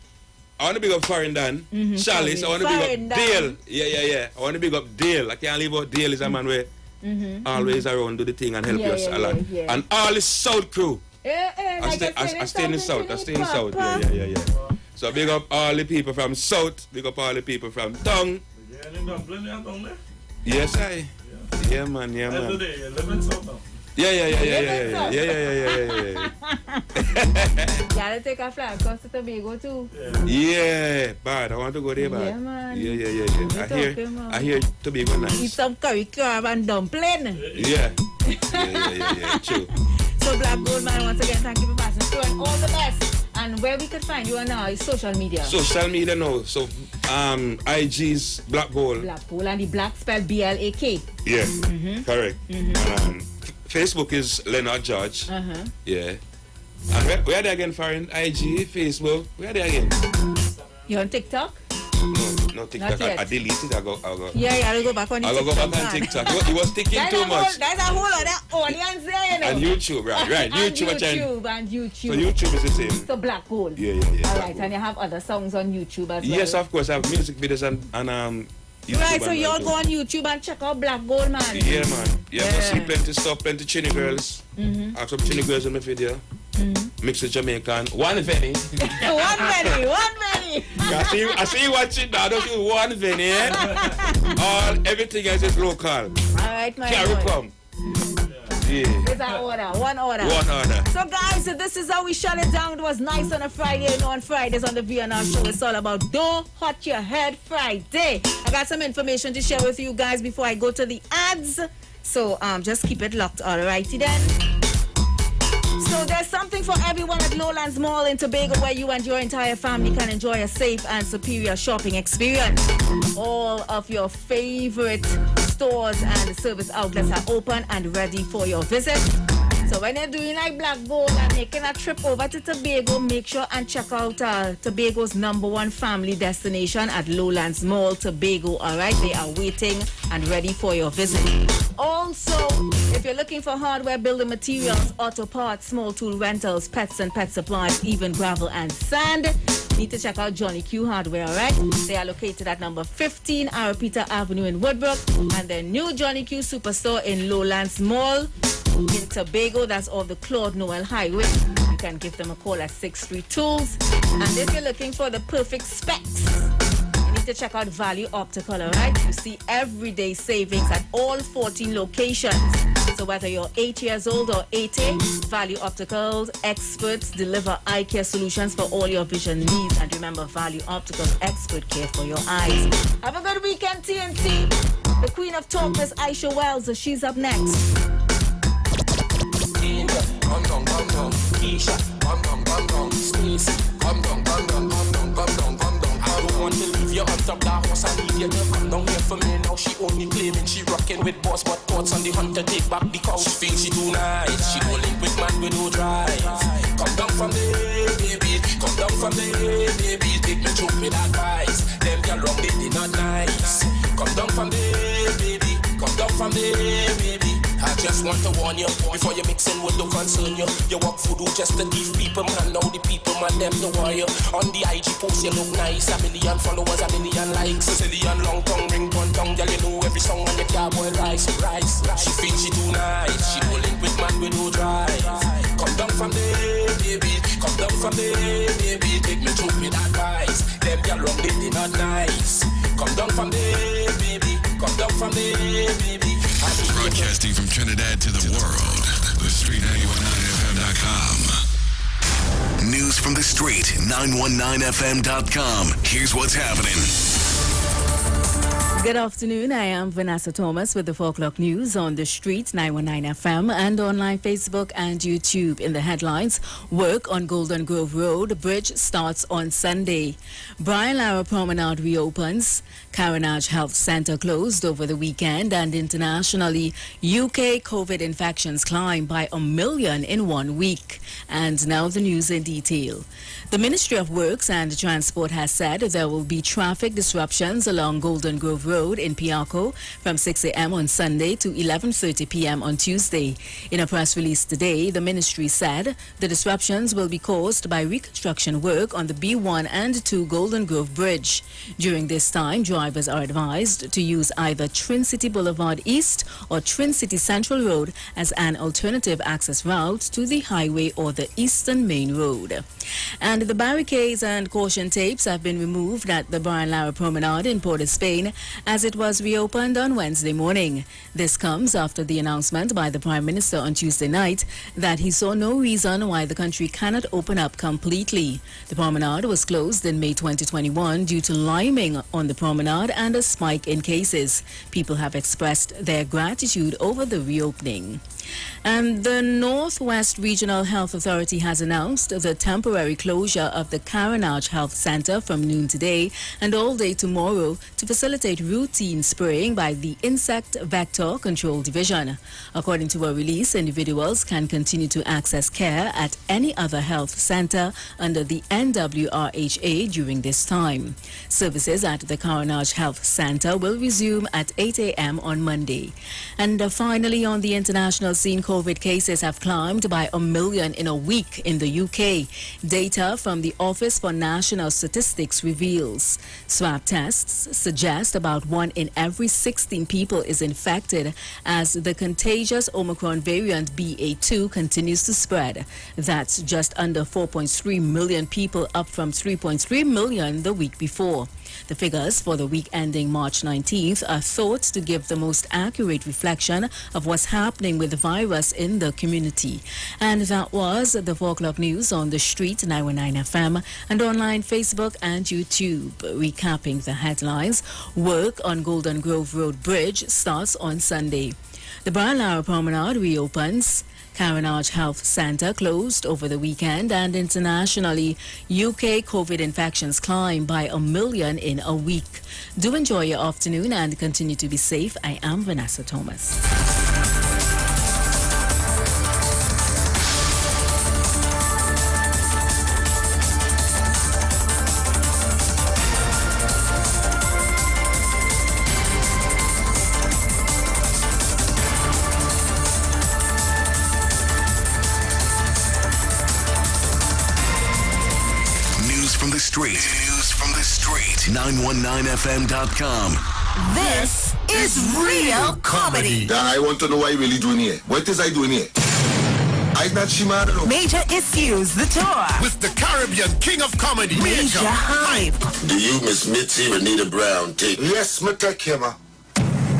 I want to big up Farrington, Chalice. I want to big up Dale. Yeah. I want to big up Dale. I can't leave out Dale. Is a man where always around, do the thing and help us a lot. Yeah. And all the South crew. I stay in the South. Yeah. So big up all the people from South. Big up all the people from Tongue. Yes, I. Yeah, man. Every day, you live in South now. Yeah. Gotta take a flight across to Tobago too. Yeah, bad. I want to go there, bad. Yeah, man. Yeah. I hear Tobago nice. Eat some curry crab and dumpling. Yeah. True. So Black Gold Man, once again, thank you for passing through and all the best. And where we could find you on our social media? Social media now. So IG's Black Gold. Black Gold and the black spelled BLAK. Yeah, correct. And Facebook is Leonard George. Yeah. And where are they again, Farin? IG, Facebook. Where are they again? You on TikTok? No TikTok. I deleted it. I'll go. Yeah, I'll go back on TikTok. I'll go back on TikTok. He was thinking too much. There's a whole other audience there, you know. And YouTube, right. YouTube. And YouTube. So YouTube is the same. So Black Gold. Yeah. Alright, and you have other songs on YouTube as well? Yes, of course. I have music videos and YouTube. Right, so y'all go on YouTube and check out Black Gold Man. Yeah, man. Yeah. See plenty stuff, plenty Chinny girls. I have some Chinny girls in my video. Mix with Jamaican. One penny. One penny. I see you watching now. Don't do one penny. Everything else is local. Alright, my Carry boy. come. Yeah. It's an order. One order. So guys, this is how we shut it down. It was nice on a Friday. You know, on Fridays on the VNR show, it's all about Don't Hot Your Head Friday. I got some information to share with you guys before I go to the ads. So just keep it locked. Alrighty then. So there's something for everyone at Lowlands Mall in Tobago where you and your entire family can enjoy a safe and superior shopping experience. All of your favorite stores and service outlets are open and ready for your visit. So when you're doing like Black Gold and making a trip over to Tobago, make sure and check out Tobago's #1 family destination at Lowlands Mall, Tobago. Alright, they are waiting and ready for your visit. Also, if you're looking for hardware, building materials, auto parts, small tool rentals, pets and pet supplies, even gravel and sand, need to check out Johnny Q Hardware, alright? They are located at number 15 Arapita Avenue in Woodbrook, and their new Johnny Q Superstore in Lowlands Mall in Tobago. That's off the Claude Noel Highway. You can give them a call at 63 Tools. And if you're looking for the perfect specs, you need to check out Value Optical, alright? You see everyday savings at all 14 locations. So whether you're 8 years old or 80, Value Optical's experts deliver eye care solutions for all your vision needs. And remember, Value Optical's expert care for your eyes. Have a good weekend, TNT. The Queen of Talk is Aisha Wells. She's up next. Come down, Keisha, come down, Stacy, come down, I don't want to leave you on top that horse and leave you to come down here for me now. She only claiming she rocking with boss, but thoughts on the hunter take back the couch. She thinks she too nice, she don't link with man with no drive. Come down from there, baby, come down from there, baby. Take me through with advice. Them girl wrong, they not nice. Come down from there, baby, come down from there, baby. I just want to warn you, before you mix in what don't concern you. You walk voodoo just to give people, man. Now the people, man, them the warrior. On the IG post, you look nice. 1 million followers, 1 million likes. A zillion long tongue, ring one tongue. Girl, you know every song on your car, boy, rise. She thinks she too nice. She don't link with man with no drive. Come down from there, baby. Come down from there, baby. Take me through with advice. Them girl wrong, they not nice. Come down from there, baby. Come down from there, baby. Broadcasting from Trinidad to the world, the Street 919fm.com. News from the street, 919fm.com. Here's what's happening. Good afternoon. I am Vanessa Thomas with the 4 o'clock news on the street, 919 FM, and online Facebook and YouTube. In the headlines, work on Golden Grove Road bridge starts on Sunday. Brian Lara Promenade reopens. Carenage Health Centre closed over the weekend, and internationally, UK COVID infections climb by 1 million in 1 week. And now the news in detail. The Ministry of Works and Transport has said there will be traffic disruptions along Golden Grove Road in Piarco from 6 a.m. on Sunday to 11:30 p.m. on Tuesday. In a press release today, the ministry said the disruptions will be caused by reconstruction work on the B1 and 2 Golden Grove Bridge. During this time, drivers are advised to use either Twin City Boulevard East or Twin City Central Road as an alternative access route to the highway or the Eastern Main Road. And the barricades and caution tapes have been removed at the Brian Lara Promenade in Port of Spain as it was reopened on Wednesday morning. This comes after the announcement by the Prime Minister on Tuesday night that he saw no reason why the country cannot open up completely. The promenade was closed in May 2021 due to liming on the promenade and a spike in cases. People have expressed their gratitude over the reopening. And the Northwest Regional Health Authority has announced the temporary closure of the Carenage Health Centre from noon today and all day tomorrow to facilitate routine spraying by the Insect Vector Control Division. According to a release, individuals can continue to access care at any other health centre under the NWRHA during this time. Services at the Carenage Health Centre will resume at 8 a.m. on Monday. And finally, on the international scene, COVID cases have climbed by 1 million in a week in the UK. Data from the Office for National Statistics reveals swab tests suggest about 1 in every 16 people is infected as the contagious Omicron variant BA2 continues to spread. That's just under 4.3 million people, up from 3.3 million the week before. The figures for the week ending March 19th are thought to give the most accurate reflection of what's happening with the virus in the community. And that was the 4 o'clock news on the street, 919 FM, and online Facebook and YouTube. Recapping the headlines, work on Golden Grove Road Bridge starts on Sunday. The Brian Lara Promenade reopens. Carenage Health Centre closed over the weekend, and internationally, UK COVID infections climb by 1 million in a week. Do enjoy your afternoon and continue to be safe. I am Vanessa Thomas. News from the street. 919fm.com. This is real comedy. Dan, I want to know what you really doing here. What is I doing here? I'm not Shima. Major Issues, the tour. With the Caribbean King of Comedy, Major Hype. Do you, Miss Mitzi Renita Brown, take? Yes, me take him.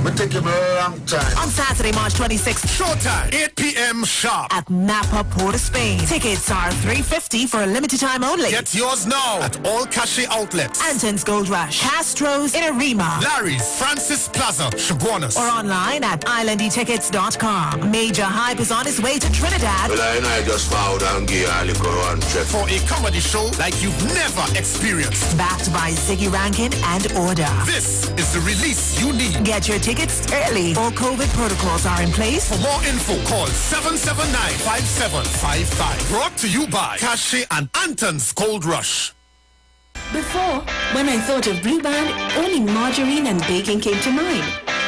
Me take him a long time. On Saturday, March 26th. Showtime, 8 p.m. sharp. At Napa, Port of Spain. Tickets are $350 for a limited time only. Get yours now at all Cache outlets. Anton's Gold Rush, Castro's in Arima, Larry's, Francis Plaza, Chaguanas. or online at islandetickets.com. Major Hype is on his way to Trinidad. Well, I just found out and check for a comedy show like you've never experienced. Backed by Ziggy Rankin and Order. This is the release you need. Get your tickets early. All COVID protocols are in place. For more info, call 779-5755. Brought to you by Cache and Anton's Cold Rush. Before, when I thought of Blue Band, only margarine and baking came to mind.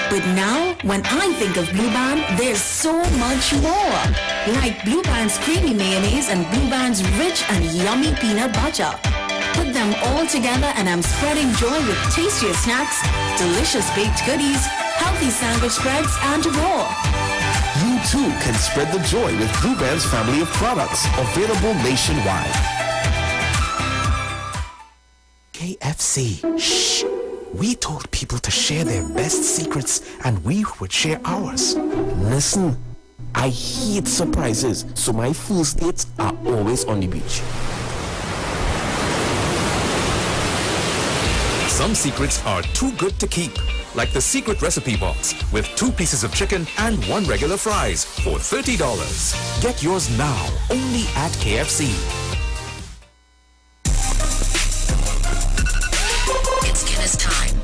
But now, when I think of Blue Band, there's so much more. Like Blue Band's creamy mayonnaise and Blue Band's rich and yummy peanut butter. Put them all together and I'm spreading joy with tastier snacks, delicious baked goodies, healthy sandwich spreads, and more. You too can spread the joy with Blue Band's family of products, available nationwide. KFC. Shh. We told people to share their best secrets and we would share ours. Listen, I hate surprises, so my first dates are always on the beach. Some secrets are too good to keep. like the secret recipe box with 2 pieces of chicken and 1 regular fries for $30. Get yours now only at KFC. It's Guinness time.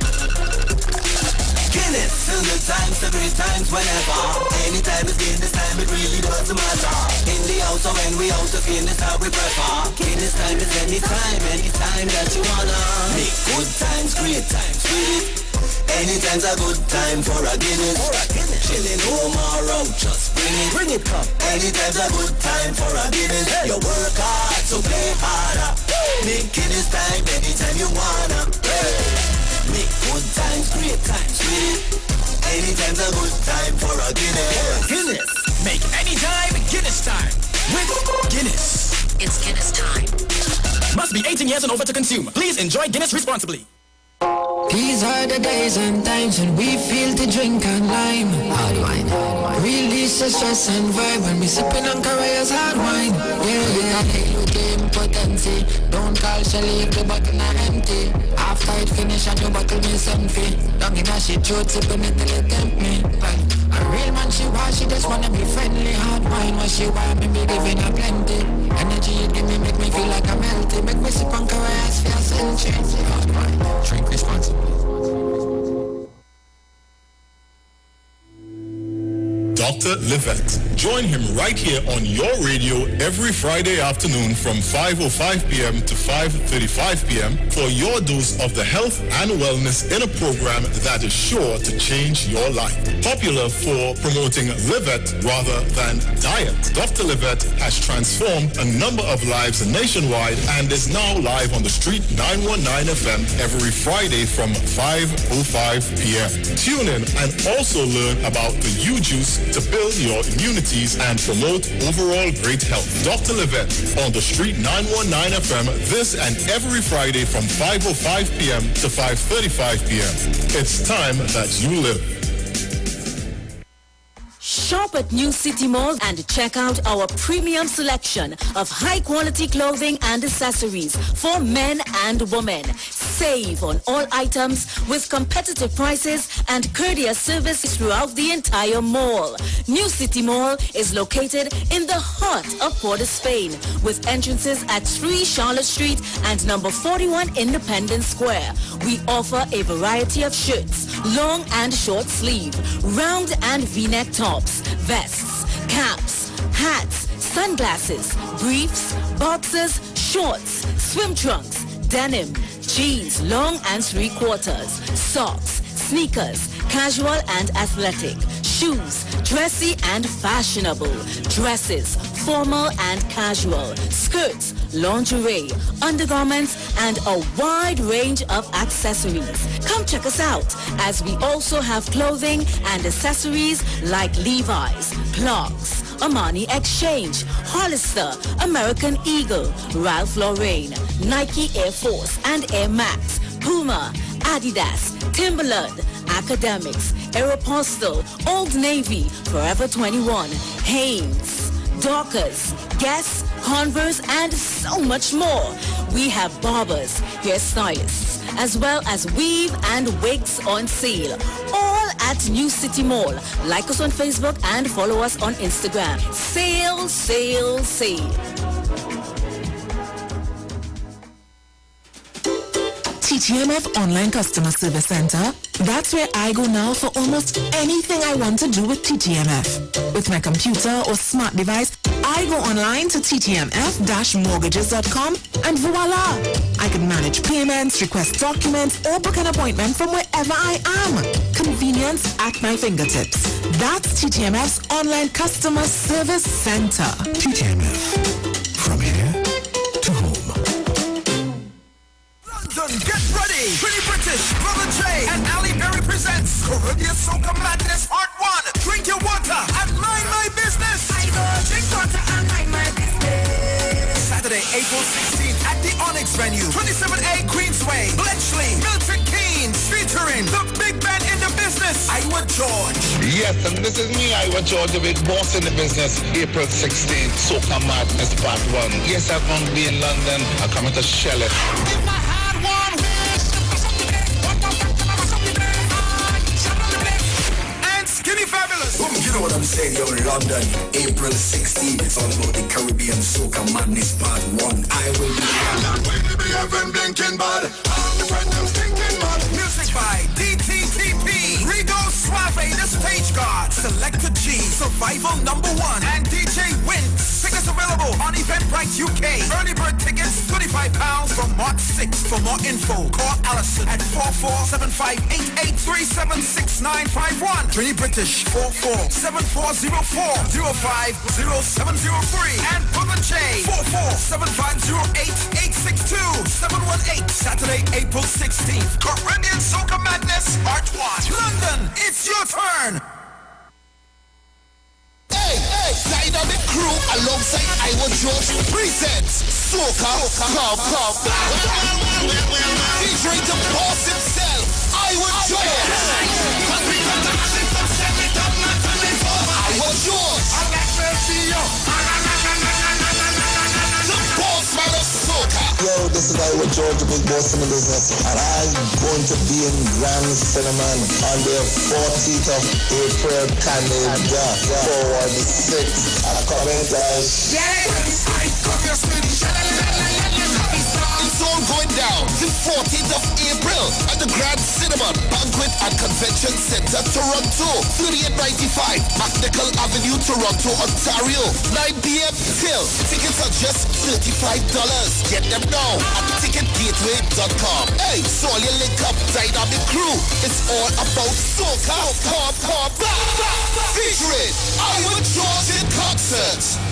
Guinness, till good times, the great times, whenever. Anytime is Guinness time, it really doesn't matter. In the house or when we out of Guinness, how we prefer. Guinness time is anytime that you wanna. Make good times, great times with it. Anytime's a good time for a Guinness. Chilling home or out, just bring it, come. Anytime's a good time for a Guinness. You work hard, so play harder. Make Guinness time anytime you wanna. Make good times, great times with it. Anytime's a good time for a Guinness. Guinness. Make any time Guinness time with Guinness. It's Guinness time. Must be 18 years and over to consume. Please enjoy Guinness responsibly. These are the days and times when we feel the drink and lime. Hard wine. Release the stress and vibe when we sipping on Korea's hard wine. Yeah, hail with the impotency. Don't call Shelly if the bottle not empty. After it finish and your bottle miss empty. Long in her she throat sipping it till it tempt me. Well, a real man she want, she just wanna be friendly. Hard wine what she want, me be giving her plenty. Energy you give me make me feel like I'm healthy. Make me sip on Korea's for a century. Hard wine. Drink responsibly. Dr. Livette. Join him right here on your radio every Friday afternoon from 5:05 p.m. to 5:35 p.m. for your dose of the health and wellness in a program that is sure to change your life. Popular for promoting Livette rather than diet, Dr. Livette has transformed a number of lives nationwide and is now live on the Street 919 FM every Friday from 5:05 p.m. Tune in and also learn about the U-Juice to build your immunities and promote overall great health. Dr. Livette on the Street 919 FM this and every Friday from 5:05 p.m. to 5:35 p.m. It's time that you live. Shop at New City Mall and check out our premium selection of high-quality clothing and accessories for men and women. Save on all items with competitive prices and courteous service throughout the entire mall. New City Mall is located in the heart of Port of Spain with entrances at 3 Charlotte Street and number 41 Independence Square. We offer a variety of shirts, long and short sleeve, round and V-neck tops, vests, caps, hats, sunglasses, briefs, boxers, shorts, swim trunks, denim, jeans, long and 3/4, socks, sneakers, casual and athletic, shoes, dressy and fashionable, dresses, formal and casual, skirts, lingerie, undergarments, and a wide range of accessories. Come check us out as we also have clothing and accessories like Levi's, Clarks, Armani Exchange, Hollister, American Eagle, Ralph Lauren, Nike Air Force and Air Max, Puma, Adidas, Timberland, Academics, Aeropostale, Old Navy, Forever 21, Hanes, Dockers, Guess, Converse, and so much more. We have barbers, hairstylists, as well as weave and wigs on sale. All at New City Mall. Like us on Facebook and follow us on Instagram. Sale, sale, sale. TTMF Online Customer Service Center. That's where I go now for almost anything I want to do with TTMF. With my computer or smart device, I go online to ttmf-mortgages.com and voila! I can manage payments, request documents, or book an appointment from wherever I am. Convenience at my fingertips. That's TTMF's Online Customer Service Center. TTMF. From here to home. Get ready! Pretty British, Brother J, and Ali Berry presents Caribbean Soca Madness Part 1. Drink your water and mind my business. I go drink water and mind my business. Saturday, April 16th at the Onyx venue, 27A Queensway, Bletchley, Milton Keynes, featuring the big band in the business, Iwer George. Yes, and this is me, Iwer George, the big boss in the business. April 16th, Soca Madness Part 1. Yes, I'm going to be in London. I'm coming to Shell it. You know what I'm saying, yo, London, April 16th. It's all about the Caribbean Soca Madness Part 1. I will be there. When you be having blinking bad, all the friends them stinking bad. Music by DTTP, Rigo Suave, the stage guard, Selector G, Survival number 1, and DJ Wins. Tickets available on Eventbrite UK. Early bird tickets, £25 from March 6th. For more info, call Allison at 447588376951. Trini British 447404-050703. And Brother J 447508862718. Saturday, April 16th. Caribbean Soca Madness Part 1. London, it's your turn. Hey, Dynamic Crew alongside Iwer George presents Soca Club. Featuring the boss himself, Iwer George. Iwer George. The boss man of Soca. Yo, this is Iwer George, the big boss in the business, and I'm going to be in Grand Cinnamon on the 14th of April, Canada, forward the 6th. I come in, guys. It's all going down the 14th of April at the Grand Cinnamon Banquet and Convention Center, Toronto, 3895 McNichol Avenue, Toronto, Ontario. 9 p.m. till. Tickets are just $35. Get them now at ticketgateway.com. Hey, so all your link up Dynamic Crew. It's all about Soca. Featuring Iwer George in concert.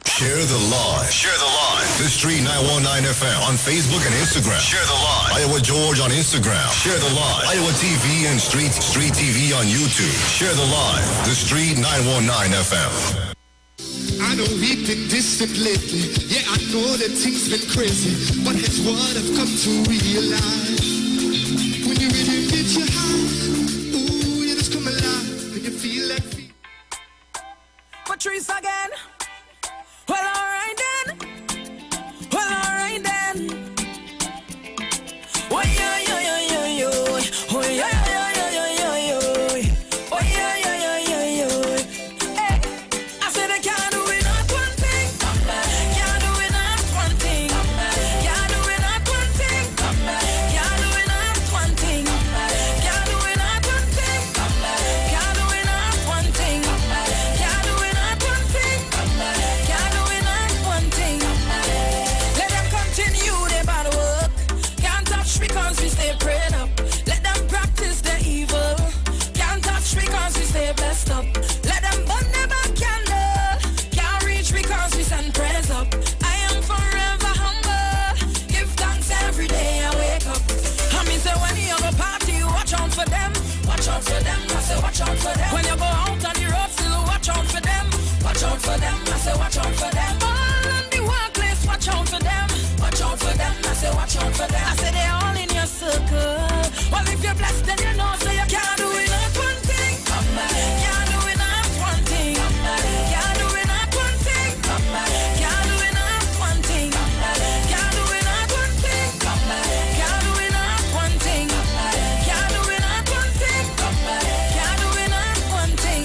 Share the live. Share the live. The Street 919 FM on Facebook and Instagram. Share the live. Iwer George on Instagram. Share the live. Iowa TV and Street TV on YouTube. Share the live. The Street 919 FM. I know we've been distant lately. Yeah, I know that things been crazy, but it's what I've come to realize. When you really get your high, ooh, you just come alive and you feel like. Patrice again. Well, alright then. Oh, yeah, yeah, yeah, yeah, yeah. Oh, yeah, yeah, yeah, yeah, yeah, yeah. Oh, yeah, yeah, yeah, yeah, yeah. Hey, I said I can't do it not one thing. Can't do it not one thing. Can't do it not one thing. Can't do it not one thing. Can't do it not one thing. Can't do it not one thing. Can't do it not one thing. Can't do it not one thing. Let them continue their bad work. Can't touch me cause we stay prayed up. Let them practice their evil. Can't touch me cause we stay blessed up. Let them burn their back candle. Can't reach me cause we send prayers up. I am forever humble. Give thanks every day I wake up. I mean say when you have a party, watch out for them. Watch out for them, I say watch out for them. When you go out on the road, still watch out for them. Watch out for them, I say watch out for them. All in the workplace, watch out for them. Watch out for them, I say watch out for them. I say they're all in your circle. Well, if you're blessed, then you know, so you can't do it not one thing. Can't do it not one thing. Can't do it not one thing. Can't do it not one thing. Can't do it not one thing. Can't do it not one thing. Can't do it not one thing. Can't do it not one thing.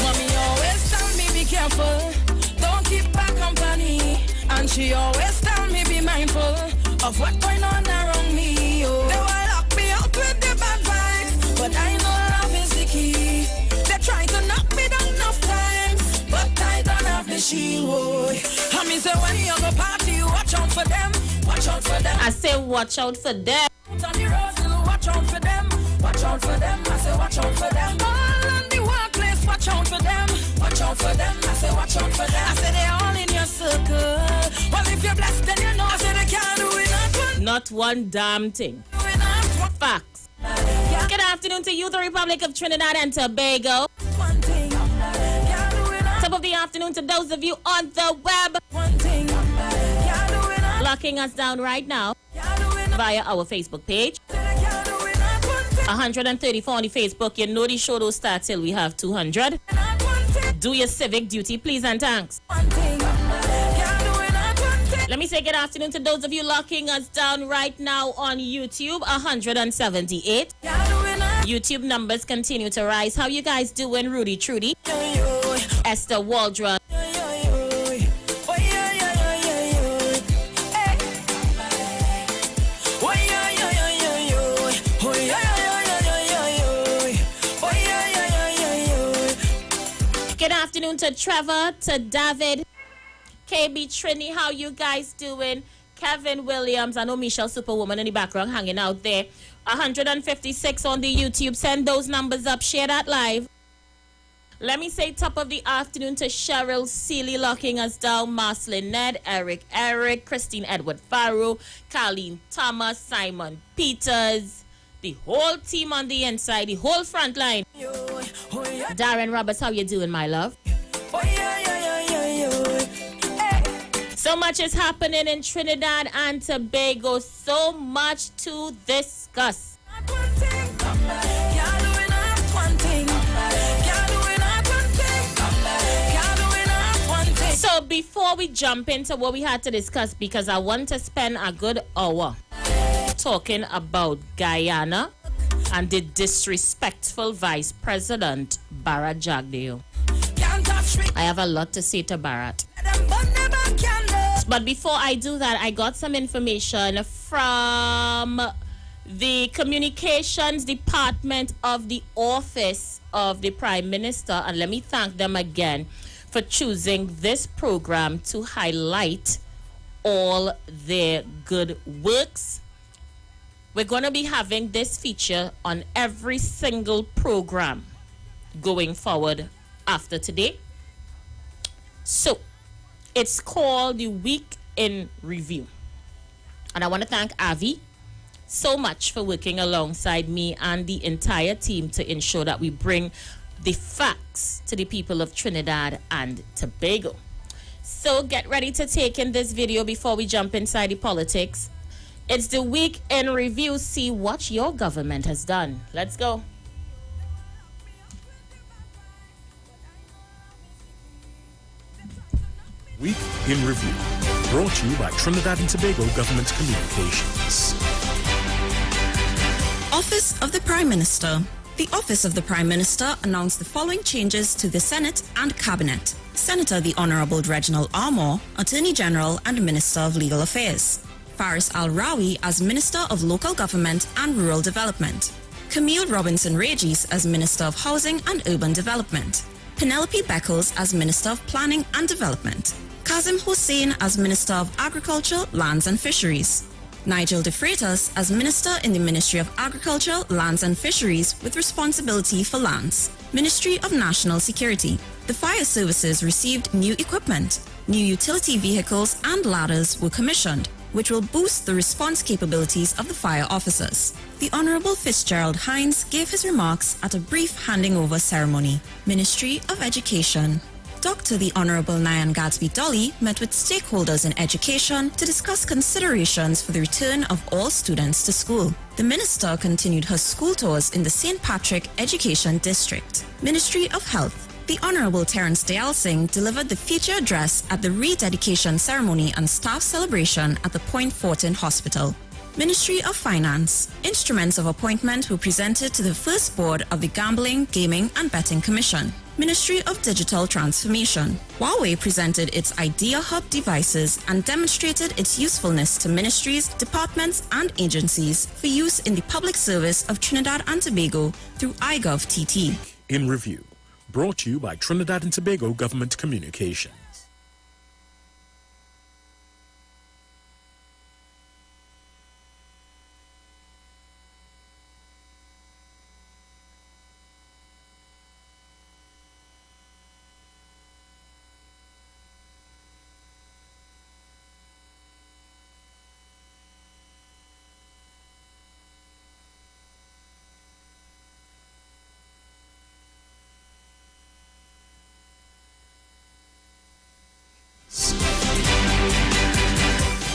Mommy always tell me be careful. Don't keep back company. And she always tell me be mindful of what going on around me. Oh. They will lock me up with the bad vibes, but I know love is the key. They try to knock me down enough times, but I don't have the shield. Oh. I mean say when you have a party, watch out for them. Watch out for them. I say watch out for them. On the road, still watch out for them. Watch out for them. I say watch out for them. All on the workplace, watch out for them. Watch out for them. I say watch out for them. I say they're all in your circle. Well, if you're blessed, then you know. I say they can't do it not one damn thing. Facts. Good afternoon to you, the Republic of Trinidad and Tobago. Top of the afternoon to those of you on the web. Locking us down right now via our Facebook page. 134 on the Facebook. You know the show don't start till we have 200. Do your civic duty, please and thanks. Let me say good afternoon to those of you locking us down right now on YouTube. 178. YouTube numbers continue to rise. How you guys doing, Rudy Trudy? Esther Waldron. Good afternoon to Trevor, to David, KB Trini, how you guys doing? Kevin Williams, I know Michelle Superwoman in the background hanging out there. 156 on the YouTube. Send those numbers up. Share that live. Let me say top of the afternoon to Cheryl Seeley locking us down. Marcelin Ned, Eric, Christine Edward Farrow, Carlene Thomas, Simon Peters. The whole team on the inside, the whole front line. Darren Roberts, how you doing, my love? So much is happening in Trinidad and Tobago. So much to discuss. So before we jump into what we had to discuss, because I want to spend a good hour talking about Guyana and the disrespectful Vice President, Bharat Jagdeo. I have a lot to say to Bharat. But before I do that, I got some information from the Communications Department of the Office of the Prime Minister, and let me thank them again for choosing this program to highlight all their good works. We're going to be having this feature on every single program going forward after today. So, it's called the Week in Review. And I want to thank Avi so much for working alongside me and the entire team to ensure that we bring the facts to the people of Trinidad and Tobago. So get ready to take in this video before we jump inside the politics. It's the Week in Review. See what your government has done. Let's go. Week in Review, brought to you by Trinidad and Tobago Government Communications. Office of the Prime Minister. The Office of the Prime Minister announced the following changes to the Senate and Cabinet. Senator the Honorable Reginald Armour, Attorney General and Minister of Legal Affairs. Faris Al-Rawi as Minister of Local Government and Rural Development. Camille Robinson Regis as Minister of Housing and Urban Development. Penelope Beckles as Minister of Planning and Development. Kazim Hussein as Minister of Agriculture, Lands and Fisheries. Nigel De Freitas as Minister in the Ministry of Agriculture, Lands and Fisheries with responsibility for lands. Ministry of National Security. The fire services received new equipment. New utility vehicles and ladders were commissioned, which will boost the response capabilities of the fire officers. The Honorable Fitzgerald Hines gave his remarks at a brief handing over ceremony. Ministry of Education. Dr. the Honorable Nyan Gadsby Dolly met with stakeholders in education to discuss considerations for the return of all students to school. The minister continued her school tours in the St. Patrick Education District. Ministry of Health. The Honorable Terence Dayal Singh delivered the feature address at the rededication ceremony and staff celebration at the Point Fortin Hospital. Ministry of Finance. Instruments of appointment were presented to the first board of the Gambling, Gaming and Betting Commission. Ministry of Digital Transformation. Huawei presented its Idea Hub devices and demonstrated its usefulness to ministries, departments and agencies for use in the public service of Trinidad and Tobago through iGov TT. In Review, brought to you by Trinidad and Tobago Government Communications.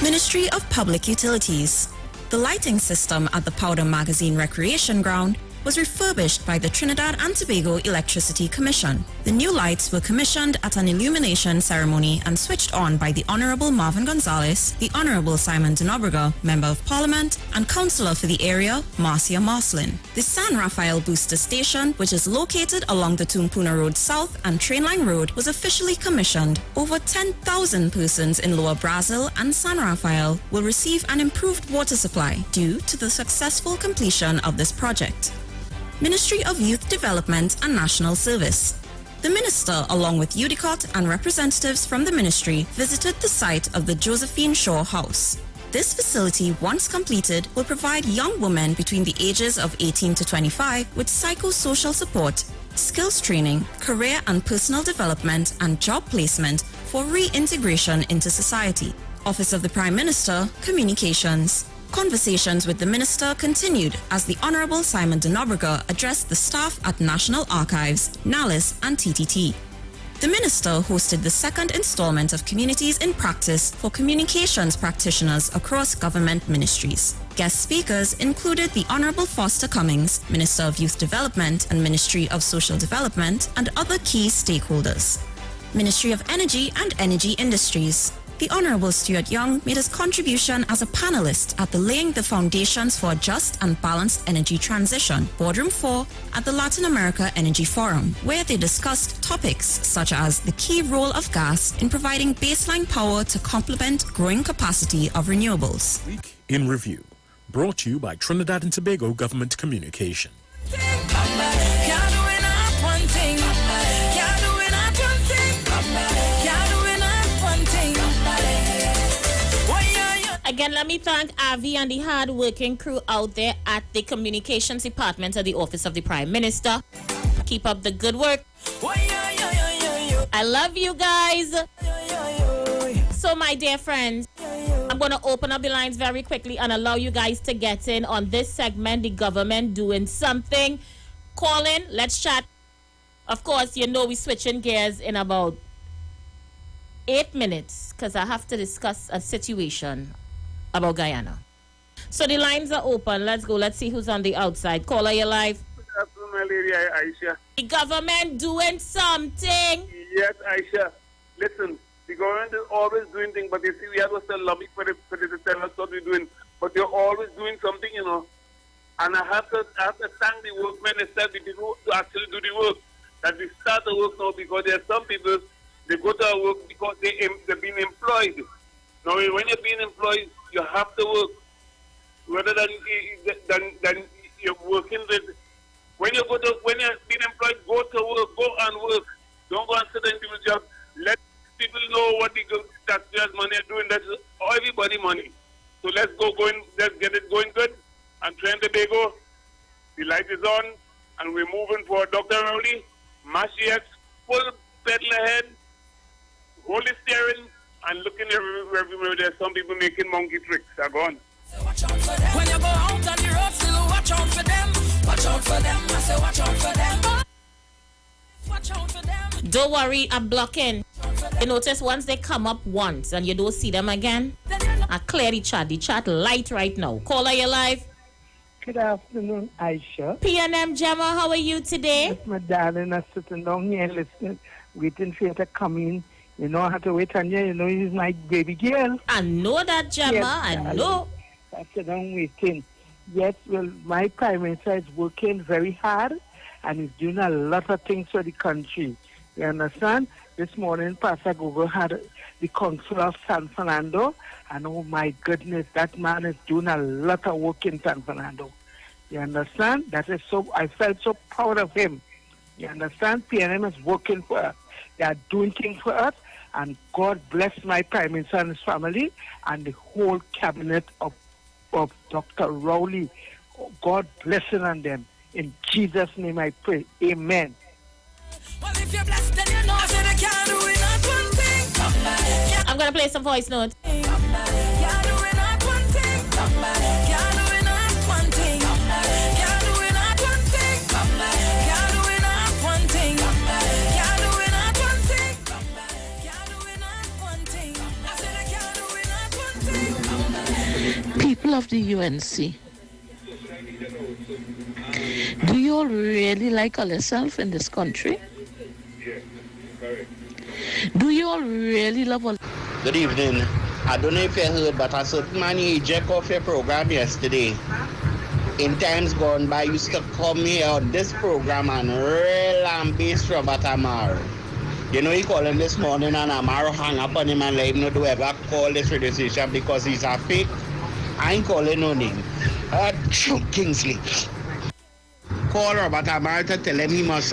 Ministry of Public Utilities. The lighting system at the Powder Magazine Recreation Ground was refurbished by the Trinidad and Tobago Electricity Commission. The new lights were commissioned at an illumination ceremony and switched on by the Honorable Marvin Gonzalez, the Honorable Simon de Nobrega, Member of Parliament, and Councillor for the area, Marcia Marslin. The San Rafael Booster Station, which is located along the Tumpuna Road South and Trainline Road, was officially commissioned. Over 10,000 persons in Lower Brazil and San Rafael will receive an improved water supply due to the successful completion of this project. Ministry of Youth Development and National Service. The minister, along with UDICOT and representatives from the ministry, visited the site of the Josephine Shaw House. This facility, once completed, will provide young women between the ages of 18 to 25 with psychosocial support, skills training, career and personal development, and job placement for reintegration into society. Office of the Prime Minister, Communications. Conversations with the minister continued as the Honorable Simon de Nobrega addressed the staff at National Archives, NALIS, and TTT. The minister hosted the second installment of Communities in Practice for communications practitioners across government ministries. Guest speakers included the Honorable Foster Cummings, Minister of Youth Development and Ministry of Social Development, and other key stakeholders. Ministry of Energy and Energy Industries. The Honorable Stuart Young made his contribution as a panelist at the Laying the Foundations for a Just and Balanced Energy Transition, Boardroom 4 at the Latin America Energy Forum, where they discussed topics such as the key role of gas in providing baseline power to complement growing capacity of renewables. Week in Review, brought to you by Trinidad and Tobago Government Communication. Again, let me thank Avi and the hard-working crew out there at the Communications Department of the Office of the Prime Minister. Keep up the good work. I love you guys. So, my dear friends, I'm going to open up the lines very quickly and allow you guys to get in on this segment, the government doing something. Call in, let's chat. Of course, you know we're switching gears in about 8 minutes because I have to discuss a situation about Guyana. So the lines are open. Let's go. Let's see who's on the outside. Caller, you're live. Good afternoon, my lady Aisha. The government doing something. Yes, Aisha. Listen, the government is always doing things, but you see, we have to still lobby for it to tell us what we're doing. But they're always doing something, you know. And I have to thank the workmen instead, the people who actually do the work. That we start the work now because there are some people, they go to our work because they've been employed. Now, when you're being employed, you have to work. Rather than you're working with. When you're being employed, go to work, go and work. Don't go and sit and do a job. Let people know what the taxpayers' money are doing. That's everybody money. So let's get it going good. And Trinidad and Tobago, the light is on, and we're moving for Dr. Rowley. Machias, full pedal ahead, hold the steering, and looking everywhere. There's some people making monkey tricks. They're gone. Watch out for them. When you go out on the road, still watch out for them. Watch out for them. I say watch out for them. Watch out for them. Don't worry, I'm blocking. You notice once they come up once and you don't see them again, I clear the chat. The chat light right now. Caller, you live. Good afternoon, Aisha. PNM Gemma, how are you today? Yes, my darling, I'm sitting down here listening, waiting for you to come in. You know, I have to wait on you. You know, he's my baby girl. I know that, Gemma. Yes, I know. I sit down waiting. Yes, well, my Prime Minister is working very hard and he's doing a lot of things for the country. You understand? This morning, Pastor Gogo had the Council of San Fernando, and oh my goodness, that man is doing a lot of work in San Fernando. You understand? That is so. I felt so proud of him. You understand? PNM is working for us. They are doing things for us, and God bless my Prime Minister and his family and the whole cabinet of Dr. Rowley. God blessing on them. In Jesus' name I pray. Amen. Well, if you're blessed, then you know that I can't do it not one thing. I'm going to play some voice notes. Can't do it not one thing. Can't do it not one thing. Can't do it not one thing. Can't do it not one thing. Can't do it not one thing. Can't do it not one thing. I said I can't do it not one thing. People of the UNC, do you all really like yourself in this country? Yes, correct. Do you all really love all? Good evening. I don't know if you heard, but a certain man eject off your program yesterday. In times gone by, used to come here on this program and rail and base Robert Amaro. You know, he called him this morning and Amaro hung up on him and let him not do ever call this radio station because he's a fake. I ain't calling no name. Kingsley. Call Robert Amaro to tell him he must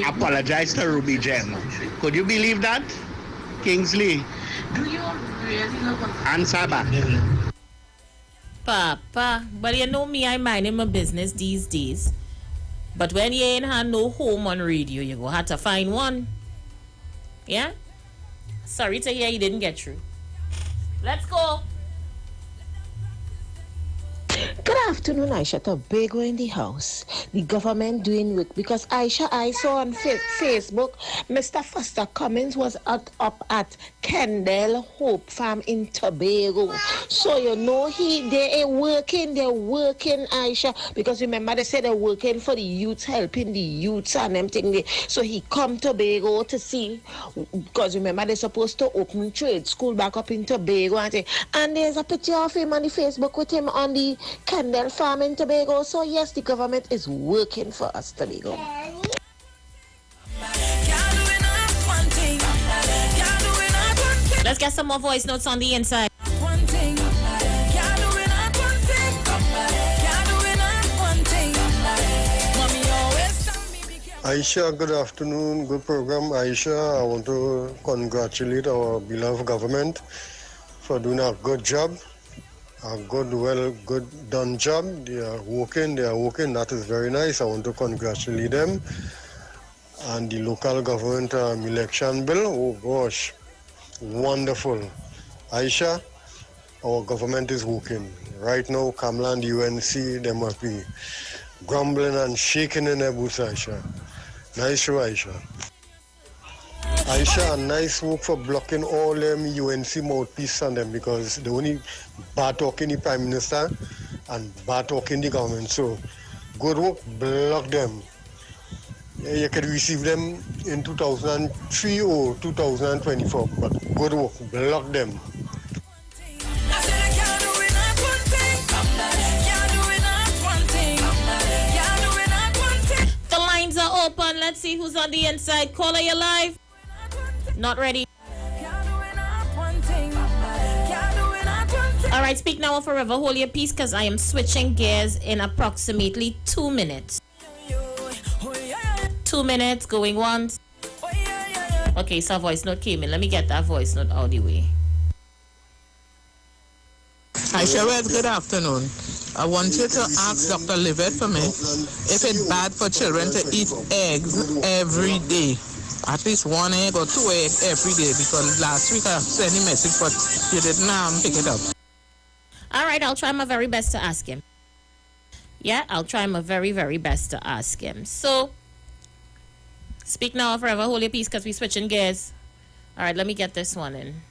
apologize to Ruby Gem. Could you believe that? Kingsley. Do you all really love all? Answer back. Papa, but you know me, I minding my business these days. But when you ain't had no home on radio, you go have to find one. Yeah? Sorry to hear you didn't get through. Let's go. Good afternoon, Aisha. Tobago in the house. The government doing work because Aisha, I saw on Facebook, Mr. Foster Cummins was up at Kendall Hope Farm in Tobago. So you know they're working, Aisha, because remember they said they're working for the youth, helping the youths and them thing. So he come to Tobago to see, because remember they're supposed to open trade school back up in Tobago and there's a picture of him on the Facebook with him on the Kendall Farm in Tobago. So yes, the government is working for us, Tobago. Let's get some more voice notes on the inside. Aisha, good afternoon. Good program, Aisha. I want to congratulate our beloved government for doing a good job. A good done job. They are working. That is very nice. I want to congratulate them. And the local government election bill, oh gosh, wonderful. Aisha, our government is working. Right now, Kamla and the UNC, they must be grumbling and shaking in their boots, Aisha. Nice show, Aisha. Aisha, nice work for blocking all them UNC mouthpiece on them because they only bad talking the Prime Minister and bad talking the government. So, good work, block them. You could receive them in 2003 or 2024, but good work, block them. The lines are open. Let's see who's on the inside. Caller, you live. Not ready. All right, speak now or forever hold your peace because I am switching gears in approximately 2 minutes. 2 minutes, going once. Okay, so voice note came in. Let me get that voice note out of the way. Aisha, good afternoon. I want you to ask Dr. Livet for me if it's bad for children to eat eggs every day. At least 1 egg or 2 eggs every day because last week I sent a message but you didn't pick it up. All right, I'll try my very best to ask him. Yeah, I'll try my very, very best to ask him. So, speak now or forever hold your peace because we're switching gears. All right, let me get this one in.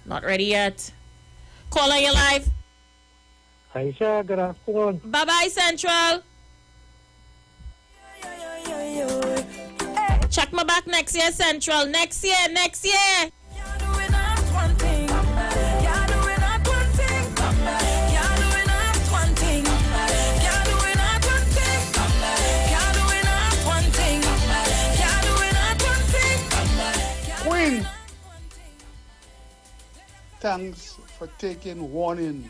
Not ready yet. Caller, you live. Aisha, good afternoon. Bye-bye, Central. Check my back next year, Central. Next year. Queen, thanks for taking warning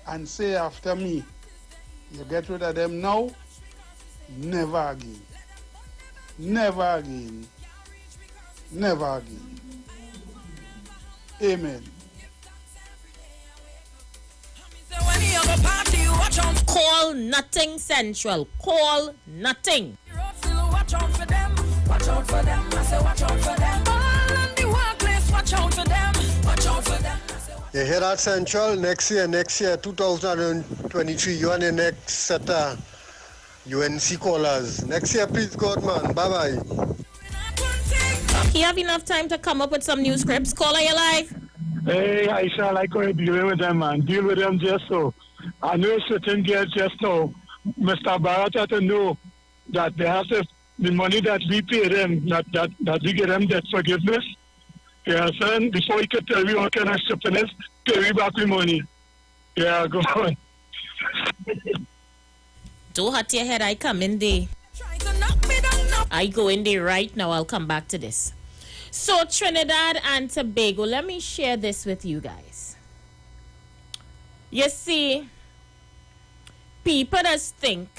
and say after me, you get rid of them now, never again. Never again. Never again. Amen. Call nothing, Central. Call nothing. Watch out for them. Watch out for them. I say watch out for them. All in the workplace, watch out for them. Watch out for them. You hear that, Central? Next year, 2023, you are the next set of UNC callers. Next year, please, God, man. Bye-bye. You have enough time to come up with some new scripts. Caller, you live. Hey, Aisha, I like how you're dealing with them, man. Deal with them just so. I know certain girls just now Mr. Barrett had to know that they have to, the money that we pay them, that we get them debt forgiveness. Yeah, son, before he could tell me what kind of stupidness, pay me back the money. Yeah, go on. Don't hurt your head, I come in there. I go in there right now, I'll come back to this. So Trinidad and Tobago, let me share this with you guys. You see, people just think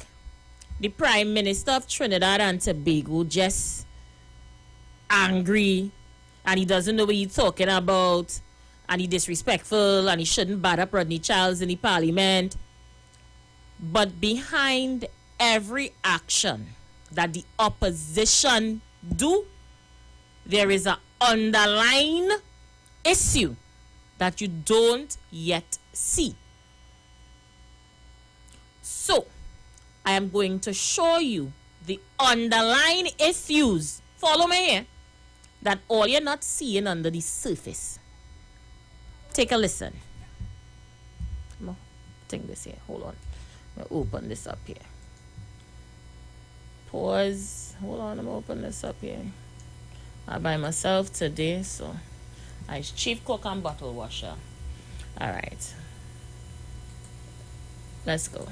the Prime Minister of Trinidad and Tobago just angry and he doesn't know what he's talking about and he disrespectful and he shouldn't bat up Rodney Charles in the parliament. But behind every action that the opposition do, there is an underlying issue that you don't yet see. So, I am going to show you the underlying issues. Follow me here. That all you're not seeing under the surface. Take a listen. Take this here. Hold on. I'm going to open this up here. Pause. Hold on. I'm going to open this up here. I'm by myself today, so I'm chief cook and bottle washer. All right. Let's go.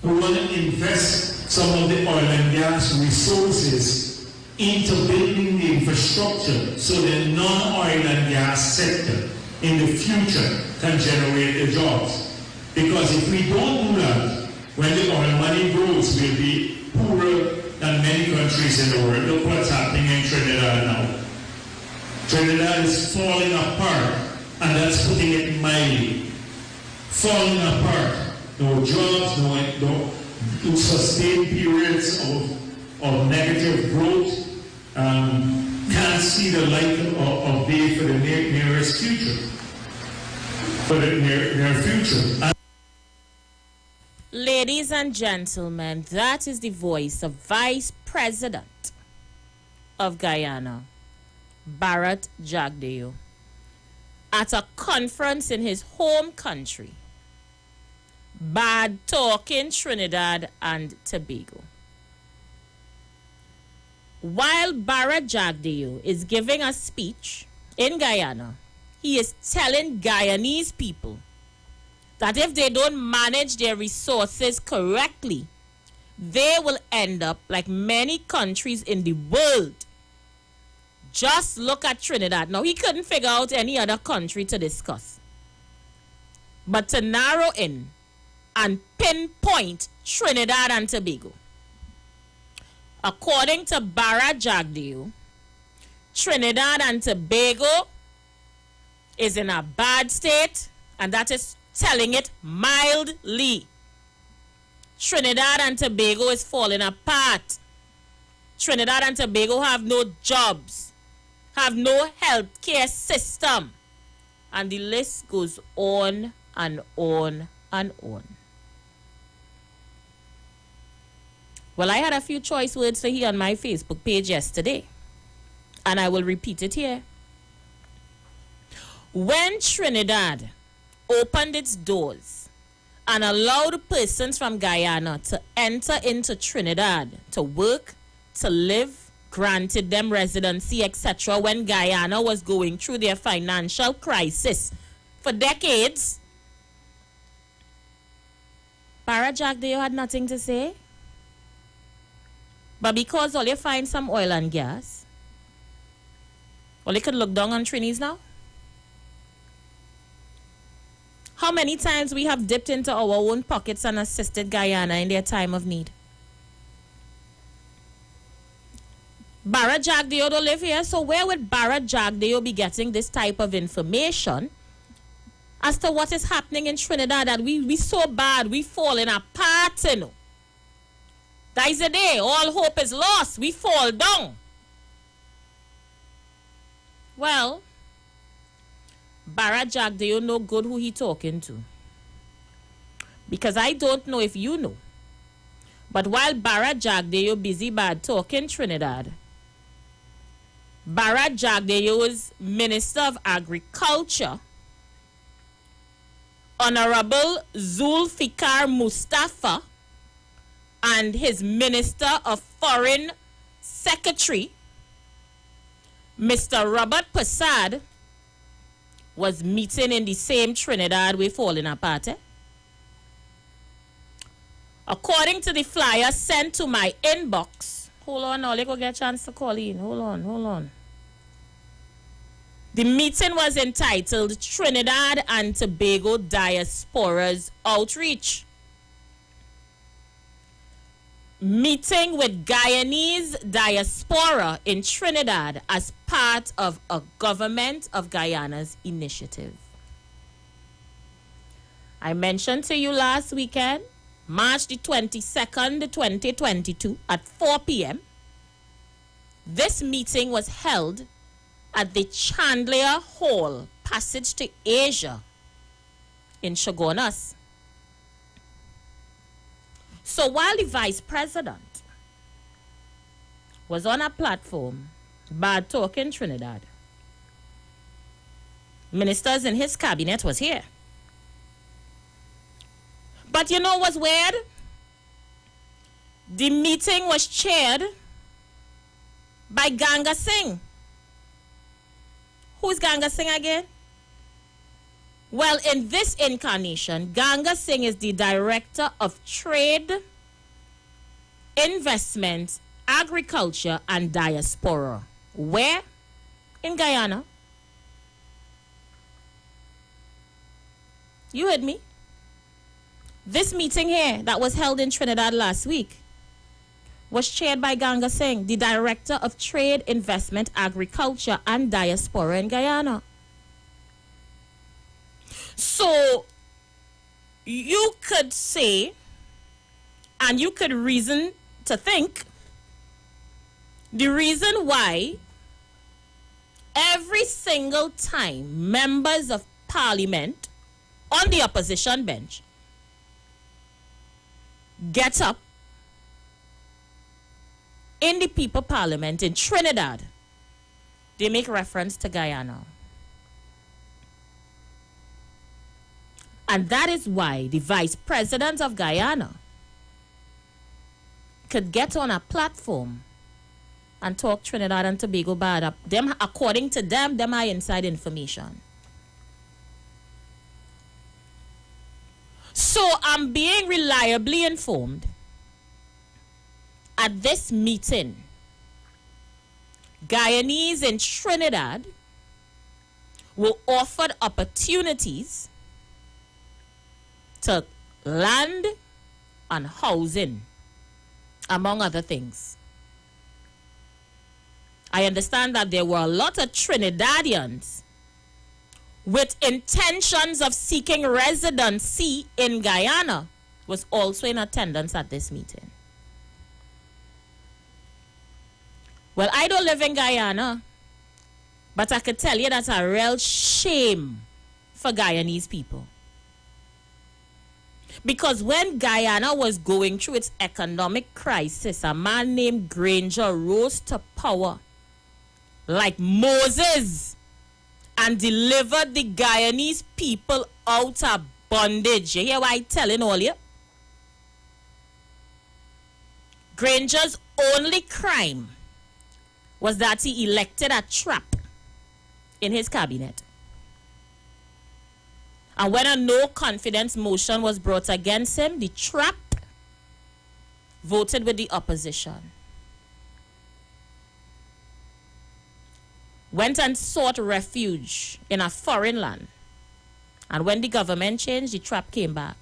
We want to invest some of the oil and gas resources into building the infrastructure so the non-oil and gas sector in the future can generate the jobs. Because if we don't do that, when the oil money grows, we'll be poorer than many countries in the world. Look what's happening in Trinidad now. Trinidad is falling apart, and that's putting it mildly. Falling apart. No jobs, no sustained periods of negative growth. Can't see the light of day for the nearest future. For the near future. Ladies and gentlemen, that is the voice of Vice President of Guyana, Barrett Jagdeo, at a conference in his home country, bad talking Trinidad and Tobago. While Barrett Jagdeo is giving a speech in Guyana, he is telling Guyanese people that if they don't manage their resources correctly, they will end up like many countries in the world. Just look at Trinidad. Now, he couldn't figure out any other country to discuss. But to narrow in and pinpoint Trinidad and Tobago. According to Barrett Jagdeo, Trinidad and Tobago is in a bad state, and that is telling it mildly. Trinidad and Tobago is falling apart. Trinidad and Tobago have no jobs, have no health care system, and the list goes on and on and on. Well, I had a few choice words for he on my Facebook page yesterday, and I will repeat it here. When Trinidad opened its doors and allowed persons from Guyana to enter into Trinidad to work, to live, granted them residency, etc., when Guyana was going through their financial crisis for decades, Barrett Jagdeo had nothing to say. But because all you find some oil and gas, all you could look down on Trinis now. How many times we have dipped into our own pockets and assisted Guyana in their time of need? Barrett Jagdeo don't live here, so where would Barrett Jagdeo be getting this type of information as to what is happening in Trinidad that we so bad, we falling apart, you know? That is the day, all hope is lost, we fall down. Well, Barrett Jagdeo know good who he talking to. Because I don't know if you know. But while Barrett Jagdeo busy bad talking Trinidad, Barrett Jagdeo's Minister of Agriculture Honorable Zulfikar Mustafa and his Minister of Foreign Secretary, Mr. Robert Prasad, was meeting in the same Trinidad we falling apart. According to the flyer sent to my inbox, hold on now, let's go get a chance to call in. Hold on. The meeting was entitled Trinidad and Tobago Diaspora's Outreach. Meeting with Guyanese diaspora in Trinidad as part of a Government of Guyana's initiative. I mentioned to you last weekend, March the 22nd, 2022 at 4 p.m. This meeting was held at the Chandler Hall, Passage to Asia in Chaguanas. So while the Vice President was on a platform, bad talking Trinidad, ministers in his cabinet was here. But you know what's weird? The meeting was chaired by Ganga Singh. Who's Ganga Singh again? Well, in this incarnation, Ganga Singh is the Director of Trade, Investment, Agriculture, and Diaspora. Where? In Guyana. You heard me? This meeting here that was held in Trinidad last week was chaired by Ganga Singh, the Director of Trade, Investment, Agriculture, and Diaspora in Guyana. So, you could say, and you could reason to think, the reason why every single time members of Parliament on the opposition bench get up in the People Parliament in Trinidad, they make reference to Guyana. And that is why the Vice President of Guyana could get on a platform and talk Trinidad and Tobago bad up. Them, according to them are inside information. So I'm being reliably informed at this meeting, Guyanese in Trinidad were offered opportunities to land and housing, among other things. I understand that there were a lot of Trinidadians with intentions of seeking residency in Guyana was also in attendance at this meeting. Well, I don't live in Guyana, but I could tell you that's a real shame for Guyanese people. Because when Guyana was going through its economic crisis, a man named Granger rose to power like Moses and delivered the Guyanese people out of bondage. You hear what I'm telling all you? Granger's only crime was that he elected a trap in his cabinet. And when a no confidence motion was brought against him, the trap voted with the opposition. Went and sought refuge in a foreign land. And when the government changed, the trap came back.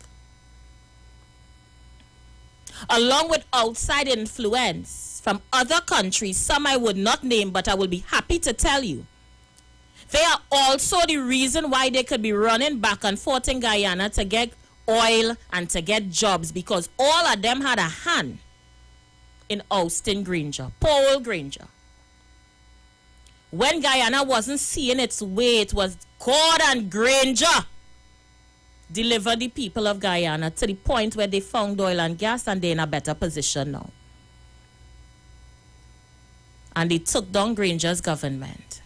Along with outside influence from other countries, some I would not name, but I will be happy to tell you, they are also the reason why they could be running back and forth in Guyana to get oil and to get jobs, because all of them had a hand in ousting Granger, Paul Granger. When Guyana wasn't seeing its way, it was God and Granger delivered the people of Guyana to the point where they found oil and gas, and they're in a better position now. And they took down Granger's government,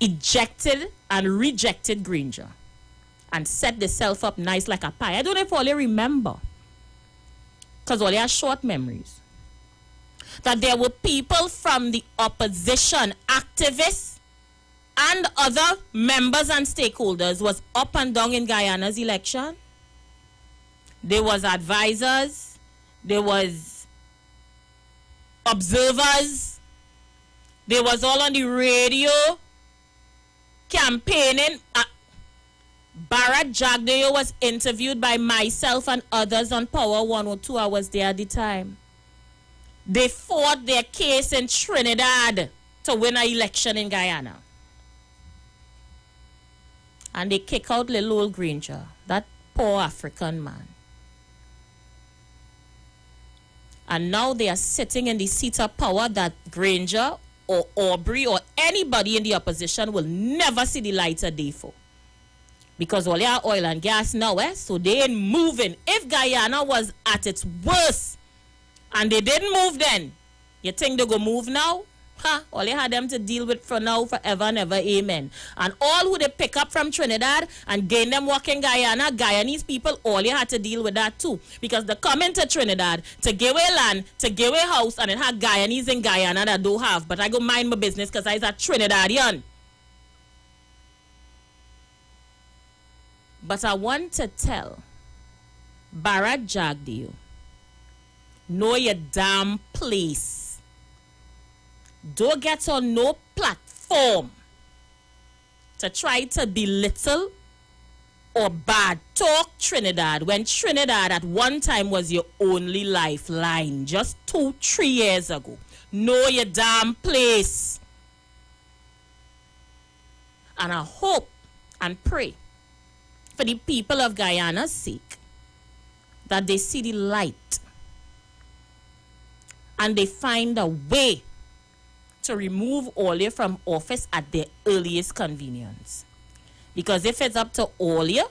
ejected and rejected Granger and set themselves up nice like a pie. I don't know if all you remember, because all you have short memories, that there were people from the opposition, activists, and other members and stakeholders was up and down in Guyana's election. There was advisors, there was observers, there was all on the radio campaigning. Barrett Jagdeo was interviewed by myself and others on Power 102. I was there at the time. They fought their case in Trinidad to win an election in Guyana. And they kick out little old Granger, that poor African man. And now they are sitting in the seat of power that Granger or Aubrey or anybody in the opposition will never see the light of day for. Because all your oil and gas now, so they ain't moving. If Guyana was at its worst and they didn't move then, you think they go move now? All you had them to deal with for now, forever and ever, amen. And all who they pick up from Trinidad and gain them work in Guyana, Guyanese people, all you had to deal with that too. Because they come into Trinidad to give away land, to give away house, and it had Guyanese in Guyana that don't have. But I go mind my business because I is a Trinidadian. But I want to tell Barrett Jagdeo, know your damn place. Don't get on no platform to try to belittle or bad talk Trinidad when Trinidad at one time was your only lifeline just 2-3 years ago. Know your damn place. And I hope and pray for the people of Guyana's sake that they see the light and they find a way to remove Olia from office at their earliest convenience. Because if it's up to Olia,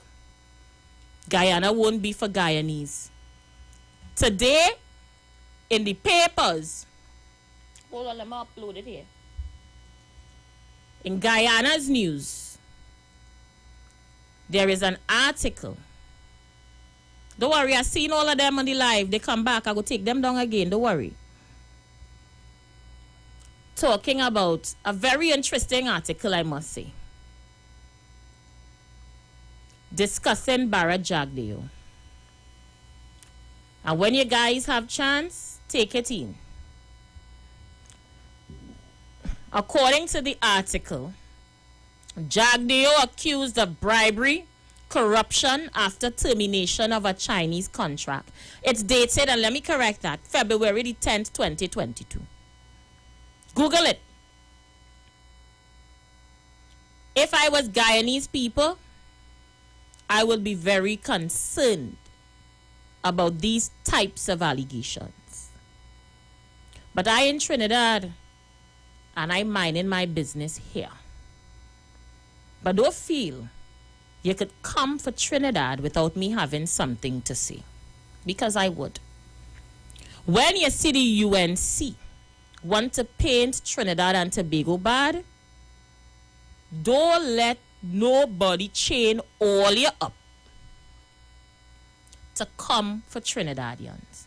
Guyana won't be for Guyanese. Today, in the papers, hold on, let me upload it here. In Guyana's news, there is an article. Don't worry, I've seen all of them on the live. They come back, I go take them down again, don't worry. Talking about a very interesting article, I must say. Discussing Barrett Jagdeo. And when you guys have chance, take it in. According to the article, Jagdeo accused of bribery, corruption after termination of a Chinese contract. It's dated, and let me correct that, February the 10th, 2022. Google it. If I was Guyanese people, I would be very concerned about these types of allegations. But I in Trinidad, and I'm minding my business here. But don't feel you could come for Trinidad without me having something to say. Because I would. When you see the UNC want to paint Trinidad and Tobago bad, don't let nobody chain all you up to come for Trinidadians.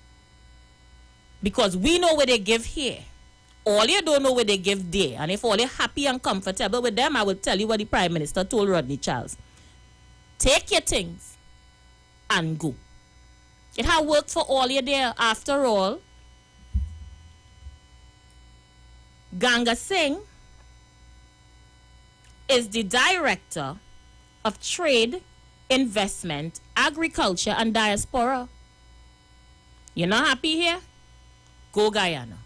Because we know where they give here. All you don't know where they give there. And if all you're happy and comfortable with them, I will tell you what the Prime Minister told Rodney Charles. Take your things and go. It has worked for all you there. After all, Ganga Singh is the Director of Trade, Investment, Agriculture and Diaspora. You're not happy here? Go Guyana.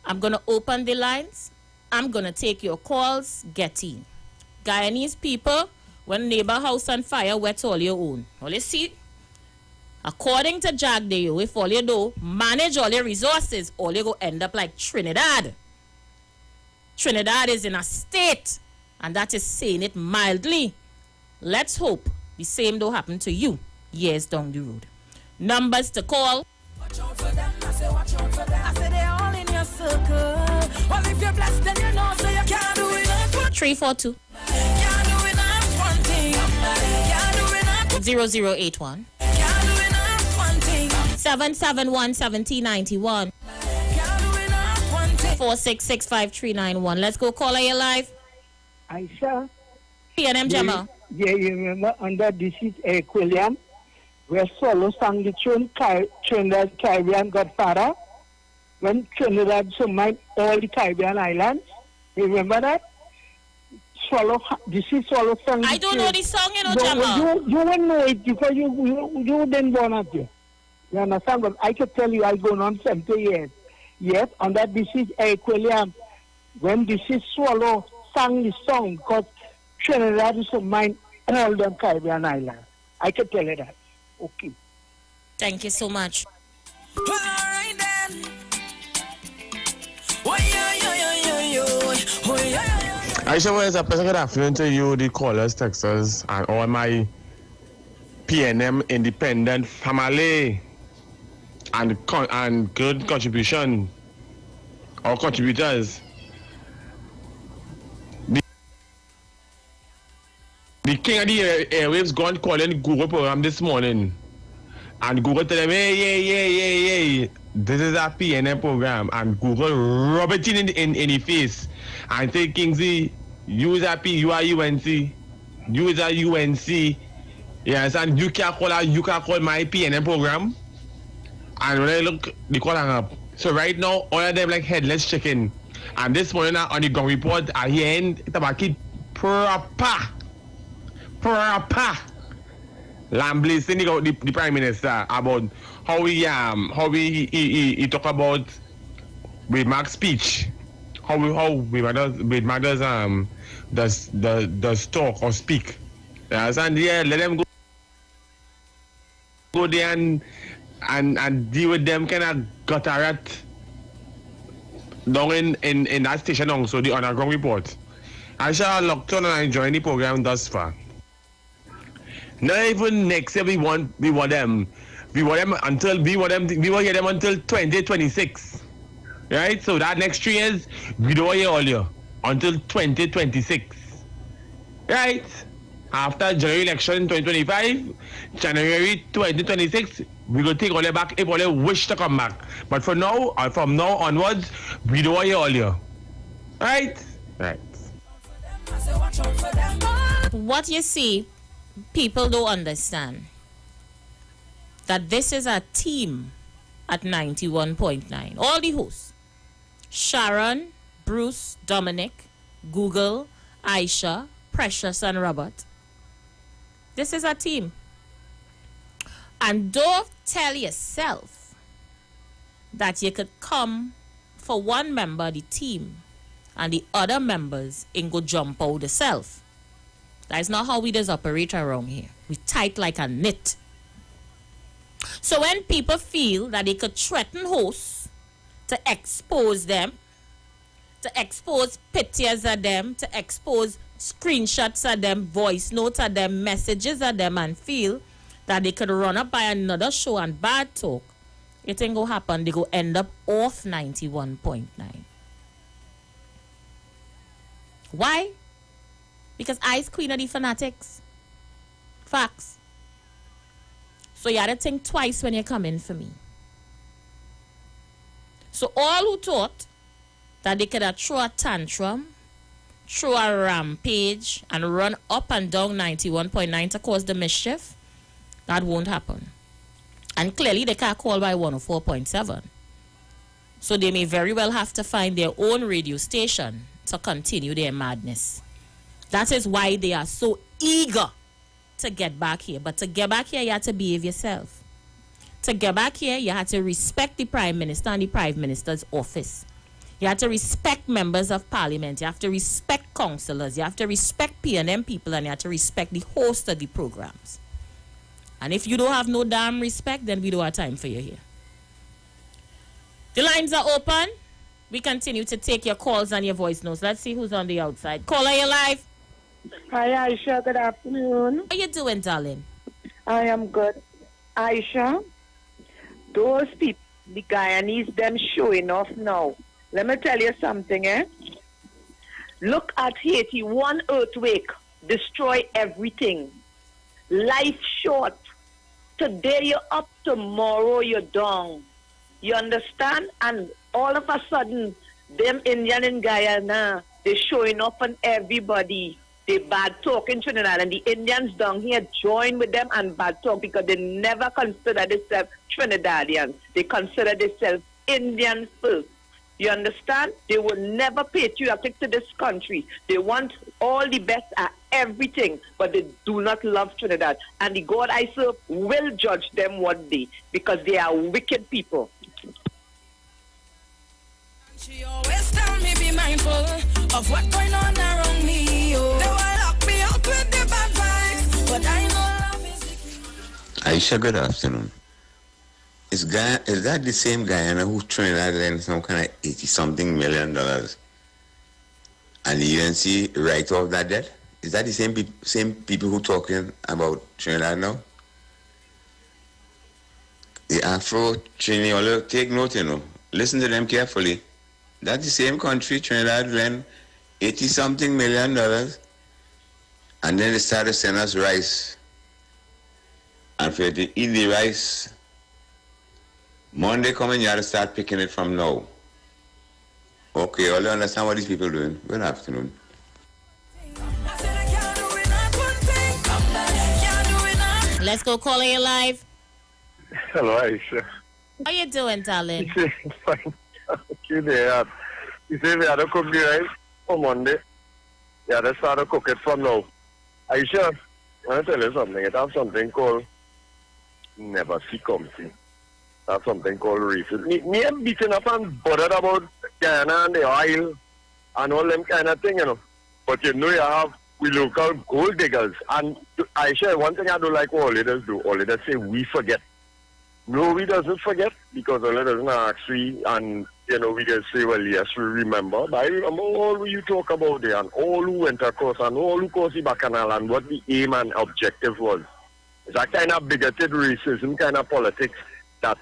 I'm going to open the lines. I'm going to take your calls. Get in. Guyanese people, when neighbor house on fire, wet all your own. All you see, according to Jagdeo, if all you do, manage all your resources, all you go end up like Trinidad. Trinidad is in a state, and that is saying it mildly. Let's hope the same don't happen to you years down the road. Numbers to call. Watch out for them, I say watch out for them. I say they're all in your circle. Well, if you're blessed, then you know, so you can't do it. 342 0081 771-1791 4665391. Let's go. Caller, you live. Aisha. PNM Gemma. Yeah, you remember under this is William, where Solo sang the tune Trinidad Caribbean Godfather. When Trinidad survived all the Caribbean islands. You remember that? This is Swallow song. I don't know the song, Gemma. You won't know it because you didn't born up here. You understand? But I can tell you, I go on 70 years. Yes, under this is Eric William. When this is Swallow sang the song, because Trinidad is mine all the Caribbean islands. I can tell you that. Okay. Thank you so much. Well, all right then. Aisha, well, it's a pleasure good afternoon to you, the callers, texters, and all my PNM independent family and good contribution or contributors. The king of the airwaves gone calling Google program this morning, and Google tell them, hey, this is a PNM program, and Google rub it in the face and say, Kingsley, you is happy, you are UNC, you is a UNC, yes, and you can call my PNM program. And when I look, they call hang up. So right now, all of them like headless chicken. And this morning on the ground report, I hear Tabaki proper lambasting the Prime Minister about how he talk about with Mark's speech, how with does talk or speak. Yes, and yeah, let them go there and deal with them kind of gutter down in that station also, the underground report. I shall look on and enjoy the program thus far. Not even next year we want them until 2026. Right? So that next 3 years we don't hear all year until 2026. Right? After general election in 2025, January 2026, we go take all the back if all they wish to come back. But for now, or from now onwards, we don't hear all year. Right? Right. What you see, people don't understand that this is a team at 91.9. All the hosts, Sharon, Bruce, Dominic, Google, Aisha, Precious, and Robert. This is a team. And don't tell yourself that you could come for one member of the team and the other members ain't go jump out the self. That's not how we just operate around here. We tight like a knit. So when people feel that they could threaten hosts to expose them, to expose pictures of them, to expose screenshots of them, voice notes of them, messages of them, and feel that they could run up by another show and bad talk, it ain't gonna happen. They go end up off 91.9. Why? Because I's queen of the fanatics. Facts. So you gotta think twice when you come in for me. So all who thought that they could throw a tantrum, throw a rampage, and run up and down 91.9 to cause the mischief, that won't happen. And clearly they can't call by 104.7. So they may very well have to find their own radio station to continue their madness. That is why they are so eager to get back here. But to get back here, you have to behave yourself. To get back here, you have to respect the Prime Minister and the Prime Minister's office. You have to respect members of Parliament. You have to respect councillors. You have to respect PNM people, and you have to respect the host of the programs. And if you don't have no damn respect, then we don't have time for you here. The lines are open. We continue to take your calls and your voice notes. Let's see who's on the outside. Caller, you live. Hi, Aisha. Good afternoon. How you doing, darling? I am good. Aisha, those people, the Guyanese, them showing off now. Let me tell you something, Look at Haiti. One earthquake destroy everything. Life short. Today you're up, tomorrow you're down. You understand? And all of a sudden, them Indian in Guyana, they're showing up on everybody. They bad talk in Trinidad, and the Indians down here join with them and bad talk because they never consider themselves Trinidadians. They consider themselves Indian first. You understand? They will never patriotic to this country. They want all the best at everything, but they do not love Trinidad. And the God I serve will judge them one day because they are wicked people. She always tell me be mindful of what's going on around me. Oh. They will lock me up with the bad vibes, but I know love is the key. Aisha, good afternoon. Is that the same Guyana who Trinidad lent some kind of $80-something million, and the UNC write off that debt? Is that the same people who talking about Trinidad now? The Afro Trinidad, take note, listen to them carefully. That's the same country Trinidad lent $80-something million, and then they started sending us rice. And for you to eat the rice, Monday coming, you have to start picking it from now. Okay, all you understand what these people doing. Good afternoon. Let's go call you live. Hello, Aisha. How you doing, darling? Fine. You there? You say we had to cook the rice on Monday. You had to start to cook it from now. Aisha, I want to tell you something. It has something called never see comfy. That's something called refill. Me am beaten up and bothered about Guyana and the oil and all them kind of thing, But you have we local gold diggers. And Aisha, one thing I don't like what all leaders do. All leaders say we forget. No, we doesn't forget because all leaders actually, and we just say, well, yes, we remember. But I remember all you talk about there and all who went across and all who crossed the Bacchanal and what the aim and objective was. It's that kind of bigoted racism kind of politics that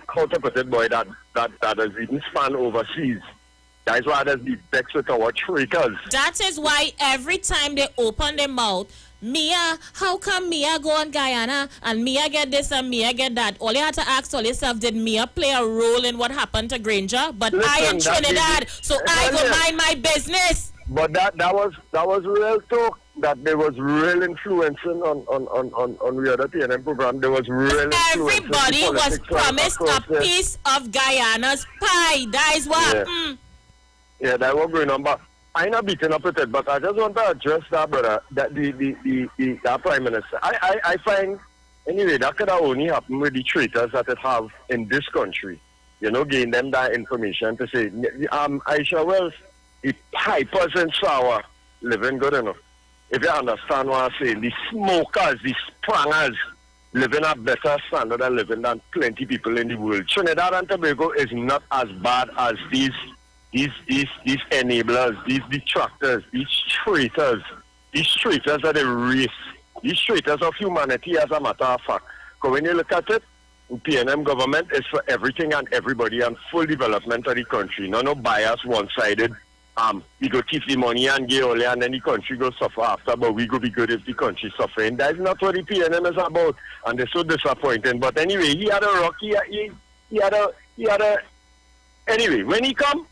counterfeited boy that has even span overseas. That's why there's the vexed with our traitors. That is why every time they open their mouth, Mia, how come Mia go on Guyana and Mia get this and Mia get that? All you have to ask all yourself, did Mia play a role in what happened to Granger? But listen, I am Trinidad, so I go mind my business. But that was real talk. That there was real influencing on the other TNM program. There was real everybody was promised a piece of Guyana's pie. That is what. Yeah, that was going on. But I'm not beating up with it. But I just want to address that, brother. That the Prime Minister. I find anyway that could have only happened with the traitors that it have in this country. Gain them that information to say, Aisha Wells, the pipers and sour living good enough. If you understand what I'm saying, the smokers, the sprangers, living a better standard of living than plenty people in the world. Trinidad and Tobago is not as bad as these enablers, these detractors, these traitors. These traitors are the race. These traitors of humanity, as a matter of fact. Because when you look at it, the PNM government is for everything and everybody and full development of the country. No bias, one-sided. We go keep the money and get all and then the country go suffer after, but we go be good if the country suffering. That's not what the PNM is about, and they're so disappointing. But anyway, he had a rock, he had a anyway, when he come,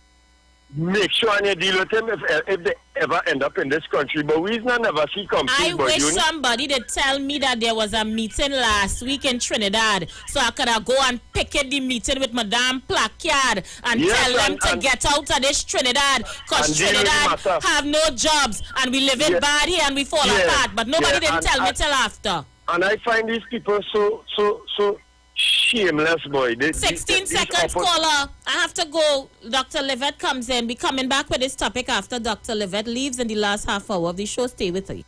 make sure and you deal with him if they ever end up in this country. But we's not never see come. I wish somebody did tell me that there was a meeting last week in Trinidad, so I could have go and picket the meeting with Madame Placard and tell them to get out of this Trinidad, because Trinidad have no jobs and we live in bad here and we fall apart. But nobody didn't tell me till after. And I find these people so shameless, boy. 16 seconds, caller. I have to go. Dr. Livette comes in. We're coming back with this topic after Dr. Livette leaves in the last half hour of the show. Stay with me.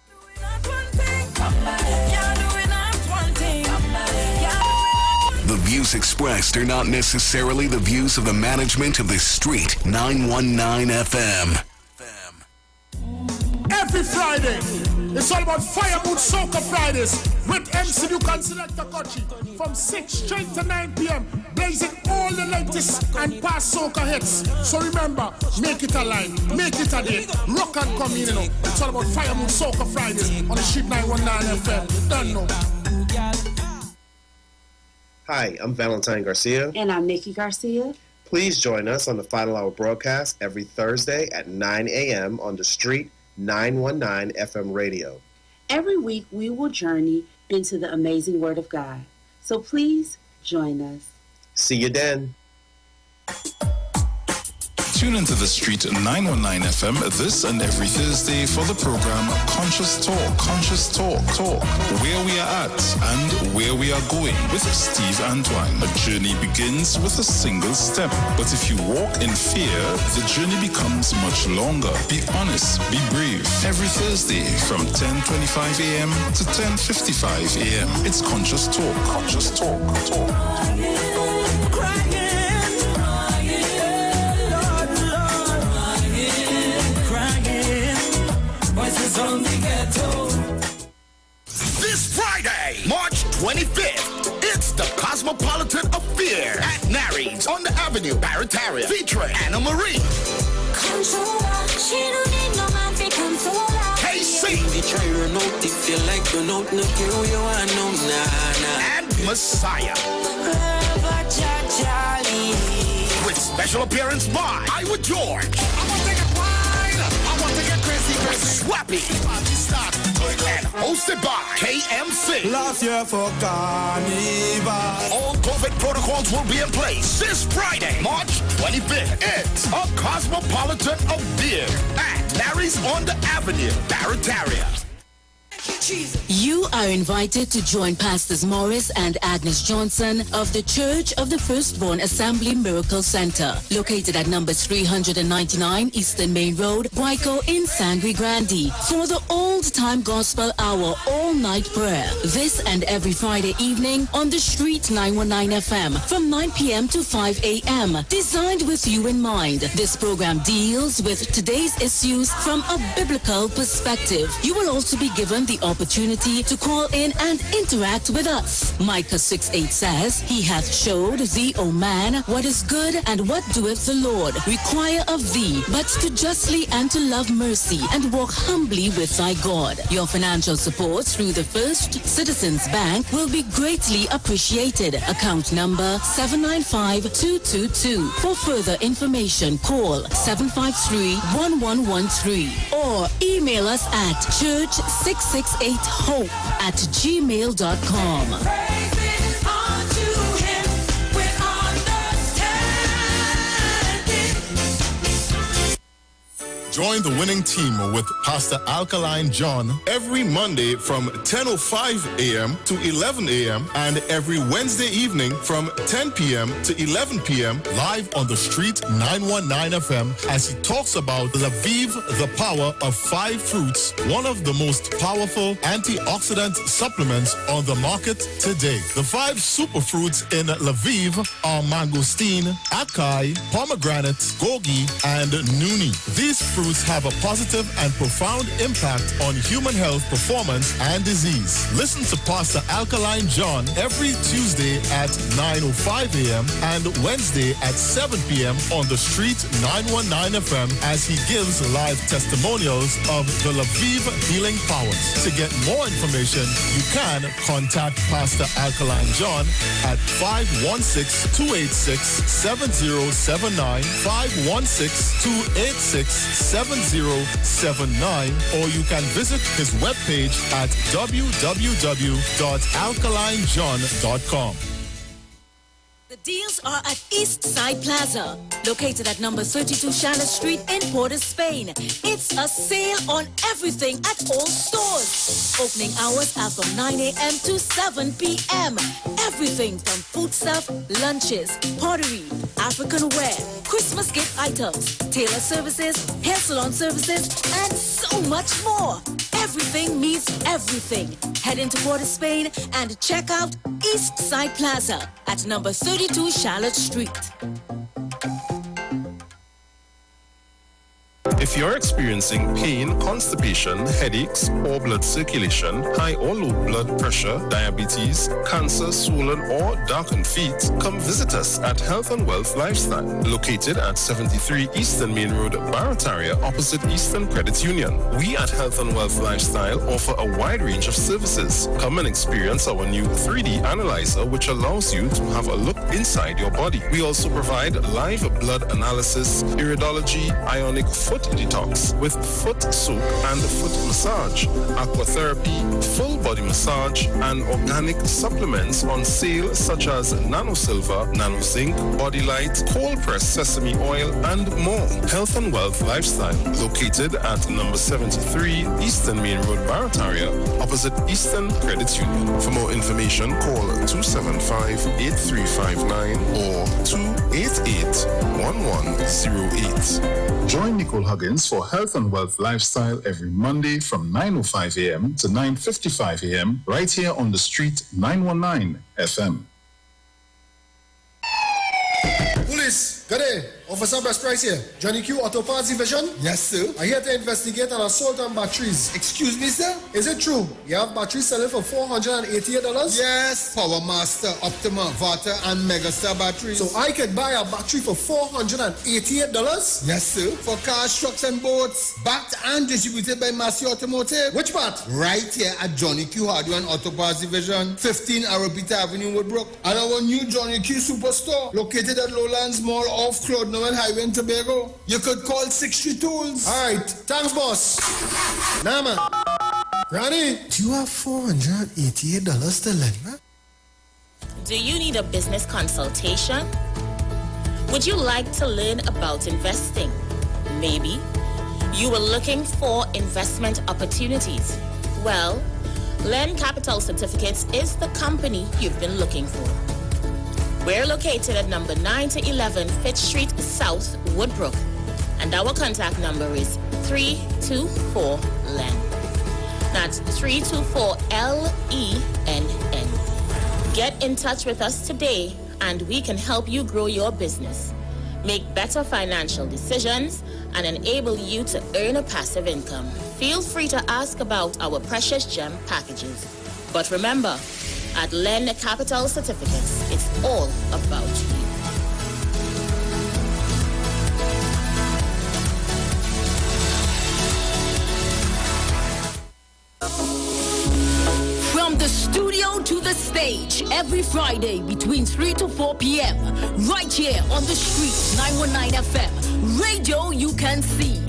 The views expressed are not necessarily the views of the management of the Street 919 FM. Every Friday, it's all about Fire Mood Soca Fridays. with MC Duke and Selector Kochi from 6 straight to 9 p.m. blazing all the latest and past soca hits. So remember, make it a line, make it a day, rock and come in, you know. It's all about Fire Moon Soca Fridays on the Street 919 FM. Don't know. Hi, I'm Valentine Garcia. And I'm Nikki Garcia. Please join us on the Final Hour broadcast every Thursday at 9 a.m. on the Street 919 FM radio. Every week we will journey into the amazing Word of God. So please join us. See you then. Tune into the Street 919 FM this and every Thursday for the program Conscious Talk, where we are at and where we are going with Steve Antoine. A journey begins with a single step, but if you walk in fear, the journey becomes much longer. Be honest, be brave. Every Thursday from 10:25 a.m. to 10:55 a.m. It's Conscious Talk. On the ghetto. This Friday, March 25th, it's the Cosmopolitan Affair at Nary's on the Avenue, Barataria, featuring Anna Marie, KC, and Messiah. With special appearance by Iwer George. Swappy and hosted by KMC. Last year for Carnival. All COVID protocols will be in place this Friday, March 25th. It's a Cosmopolitan Affair at Larry's on the Avenue, Barataria. You are invited to join Pastors Morris and Agnes Johnson of the Church of the Firstborn Assembly Miracle Center, located at number 399 Eastern Main Road, Guayco in Sangre Grande, for the old-time gospel hour all-night prayer. This and every Friday evening on the Street 919 FM from 9 p.m. to 5 a.m. Designed with you in mind, this program deals with today's issues from a biblical perspective. You will also be given the opportunity to call in and interact with us. Micah 6:8 says, He hath showed thee, O man, what is good and what doeth the Lord require of thee, but to justly and to love mercy and walk humbly with thy God. Your financial support through the First Citizens Bank will be greatly appreciated. Account number 795222. For further information, call 753-1113 or email us at church668hope@gmail.com. Join the winning team with Pastor Alkaline John every Monday from 10:05 a.m. to 11 a.m. and every Wednesday evening from 10 p.m. to 11 p.m. live on the Street 919 FM as he talks about Lviv, the power of 5 fruits, one of the most powerful antioxidant supplements on the market today. The 5 superfruits in Lviv are mangosteen, acai, pomegranate, gogi, and nuni. These fruits have a positive and profound impact on human health, performance, and disease. Listen to Pastor Alkaline John every Tuesday at 9:05 a.m. and Wednesday at 7 p.m. on the Street 919 FM as he gives live testimonials of the Lviv healing powers. To get more information, you can contact Pastor Alkaline John at 516-286-7079, 516-286-7079, or you can visit his webpage at www.alkalinejohn.com. The deals are at East Side Plaza, located at number 32 Charlotte Street in Port of Spain. It's a sale on everything at all stores. Opening hours are from 9 a.m. to 7 p.m. Everything from food stuff, lunches, pottery, African wear, Christmas gift items, tailor services, hair salon services, and so much more. Everything means everything. Head into Port of Spain and check out East Side Plaza at number 32 Charlotte Street. If you're experiencing pain, constipation, headaches, poor blood circulation, high or low blood pressure, diabetes, cancer, swollen or darkened feet, come visit us at Health and Wealth Lifestyle, located at 73 Eastern Main Road, Barataria, opposite Eastern Credit Union. We at Health and Wealth Lifestyle offer a wide range of services. Come and experience our new 3D analyzer, which allows you to have a look inside your body. We also provide live blood analysis, iridology, ionic foot detox with foot soak and foot massage, aquatherapy, full body massage, and organic supplements on sale such as Nano Silver, Nano Zinc, Body Light, cold pressed sesame oil, and more. Health and Wealth Lifestyle, located at number 73 Eastern Main Road, Barataria, opposite Eastern Credit Union. For more information, call 275-8359 or 288-1108. Join Nicole Huggins for Health and Wealth Lifestyle every Monday from 9:05 a.m. to 9:55 a.m. right here on the street 919 FM. Police, good day. Officer Best Price here. Johnny Q Auto Parts Division? Yes, sir. I'm here to investigate an assault on batteries. Excuse me, sir? Is it true? You have batteries selling for $488? Yes. Power Master, Optima, Vata, and Megastar batteries. So I could buy a battery for $488? Yes, sir. For cars, trucks, and boats. Backed and distributed by Massey Automotive. Which part? Right here at Johnny Q Hardware and Auto Parts Division, 15 Arrowbita Avenue, Woodbrook. And our new Johnny Q Superstore, located at Lowlands Mall off Claude Noel Highway in Tobago. You could call 63 Tools. All right. Thanks, boss. Nah, man. Ronnie, do you have $488 to lend, man? Do you need a business consultation? Would you like to learn about investing? Maybe you were looking for investment opportunities. Well, Len Capital Certificates is the company you've been looking for. We're located at number 9 to 11 Fitch Street South, Woodbrook, and our contact number is 324-LEN. That's 324-LENN. Get in touch with us today and we can help you grow your business, make better financial decisions, and enable you to earn a passive income. Feel free to ask about our precious gem packages. But remember, at Len Capital Certificates, it's all about you. From the studio to the stage, every Friday between 3 to 4 p.m. Right here on the street, 919 FM. Radio you can see.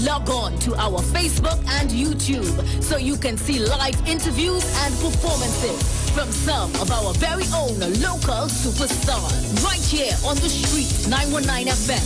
Log on to our Facebook and YouTube so you can see live interviews and performances from some of our very own local superstars. Right here on the street, 919 FM.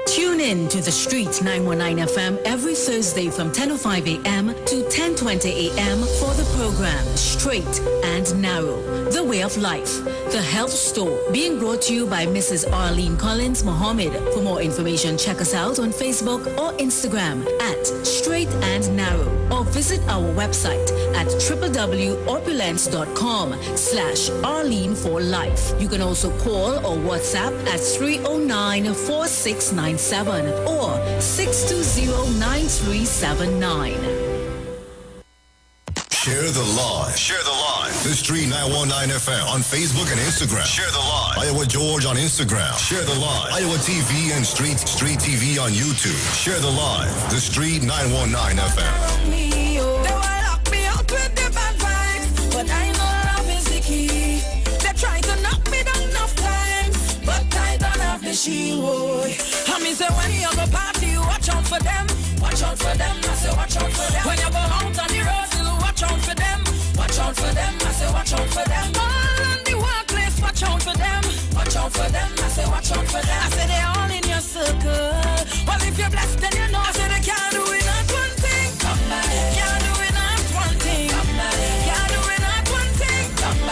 Tune in to the Street 919 FM every Thursday from 10:05 a.m. to 10:20 a.m. for the program Straight and Narrow, The Way of Life, The Health Store, being brought to you by Mrs. Arlene Collins Mohammed. For more information, check us out on Facebook or Instagram at Straight and Narrow, or visit our website at www.opulence.com/Arlene for Life. You can also call or WhatsApp at 309-4697 or 620-9379. Share the live. Share the live. The Street 919 FM on Facebook and Instagram. Share the live. Iowa George on Instagram. Share the live. Iowa TV and Street TV on YouTube. Share the live. The Street 919 FM. They will lock me out with the bad vibes, but I know love is the key. They try to knock me down enough times, but I don't have the shield. I mean, say when you go party, watch out for them. Watch out for them. I say watch out for them. When you go out on the road, watch out for them. Watch out for them. I say watch out for them. All on the workplace, watch out for them. Watch out for them. I say watch out for them. I say they're all in your circle. Well, if you're blessed, then you know. I say they can't do it not one thing. Can't do it not one thing. Can't do it not one thing. Can't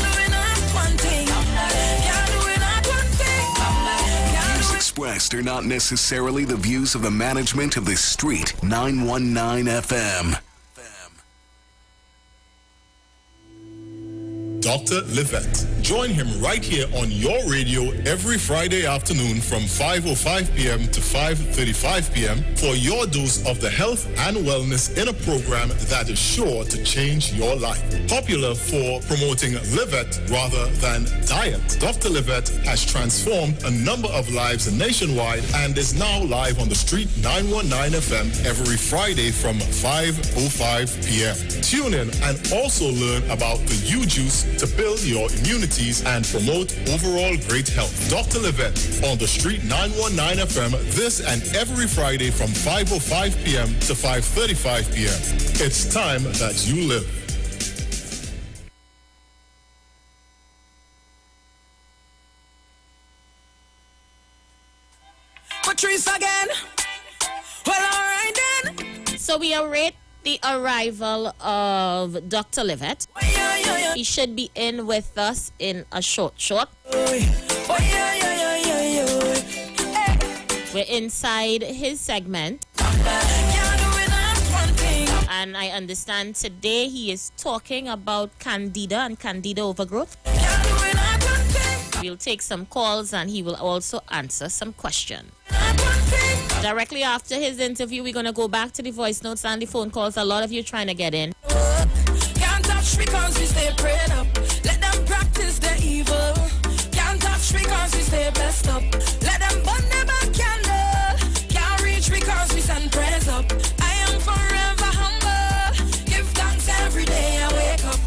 do it not one thing. Can't do it not one thing. Music Spread. expressed are not necessarily the views of the management of the Street 919 FM. Dr. Livette. Join him right here on your radio every Friday afternoon from 5:05 p.m. to 5:35 p.m. for your dose of the health and wellness in a program that is sure to change your life. Popular for promoting Livette rather than diet, Dr. Livette has transformed a number of lives nationwide and is now live on the Street 919 FM every Friday from 5:05 p.m. Tune in and also learn about the U-Juice to build your immunities and promote overall great health. Dr. Livette on the Street 919 FM this and every Friday from 5:05 p.m. to 5:35 p.m. It's time that you live. Patrice again. Well, all right then. So we await the arrival of Dr. Livette. He should be in with us in a short. We're inside his segment. And I understand today he is talking about Candida and Candida overgrowth. We'll take some calls and he will also answer some questions. Directly after his interview, we're going to go back to the voice notes and the phone calls. A lot of you trying to get in. Can't touch because we stay prayed up. Let them practice their evil. Can't touch because we stay blessed up. Let them burn their back candle. Can't reach because we send prayers up. I am forever humble. Give thanks every day I wake up.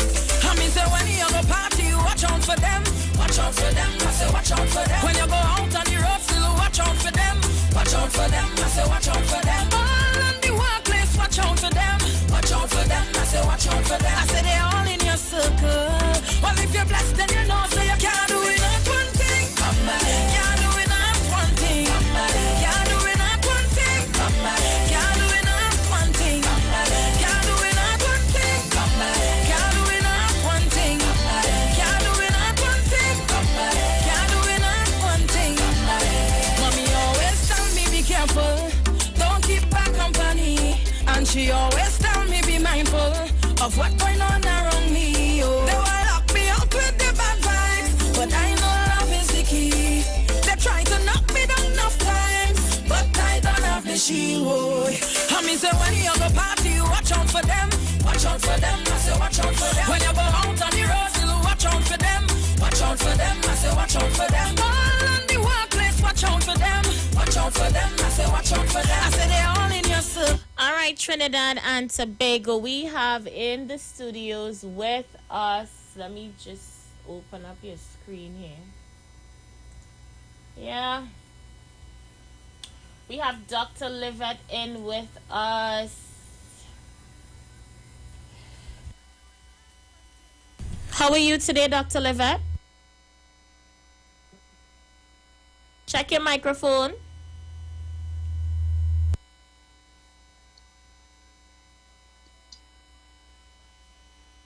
I mean, say when you go party, watch out for them. Watch out for them. I say watch out for them. When you go out on the road, still watch out for them. Watch out for them. I say watch out for them. All on the workplace, watch out for them. Watch out for them. I say watch out for them. I say they're all in your circle. Well, if you're blessed, then you know, so you can't do it not one thing. Can't do it not one thing. Can't do it not one thing. Can't do it not one thing. Can't do it not one thing. Can't do it not one thing. Can't do it not one thing. Can't do it not one thing. Mommy always tell me be careful, don't keep bad company, and she always tell me be mindful of what going on around me. Oh. They will lock me up with the bad vibes, but I know love is the key. They try to knock me down enough times, but I don't have the shield. Oh. I mean, say when you go party, watch out for them. Watch out for them. I say watch out for them. When you go out on the road, still watch out for them. Watch out for them. I say watch out for them. All on the workplace, watch out for them. Watch out for them. I say watch out for them. I say they're all in your circle. All right, Trinidad and Tobago, we have in the studios with us. Let me just open up your screen here. Yeah. We have Dr. Livette in with us. How are you today, Dr. Livette? Check your microphone.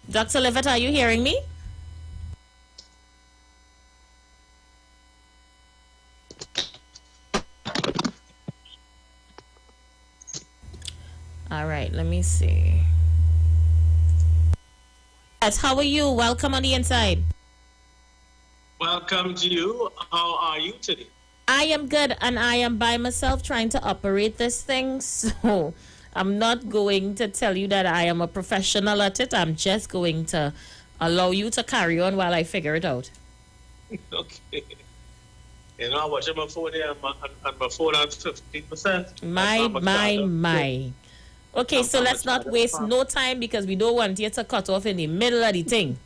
Dr. Livette, are you hearing me? All right, let me see. Yes, how are you? Welcome on the inside. Welcome to you. How are you today? I am good, and I am by myself trying to operate this thing, so I'm not going to tell you that I am a professional at it. I'm just going to allow you to carry on while I figure it out. Okay. You know, I watch my phone here, and my phone on 15%. My. Okay, so let's not waste no time because we don't want you to cut off in the middle of the thing.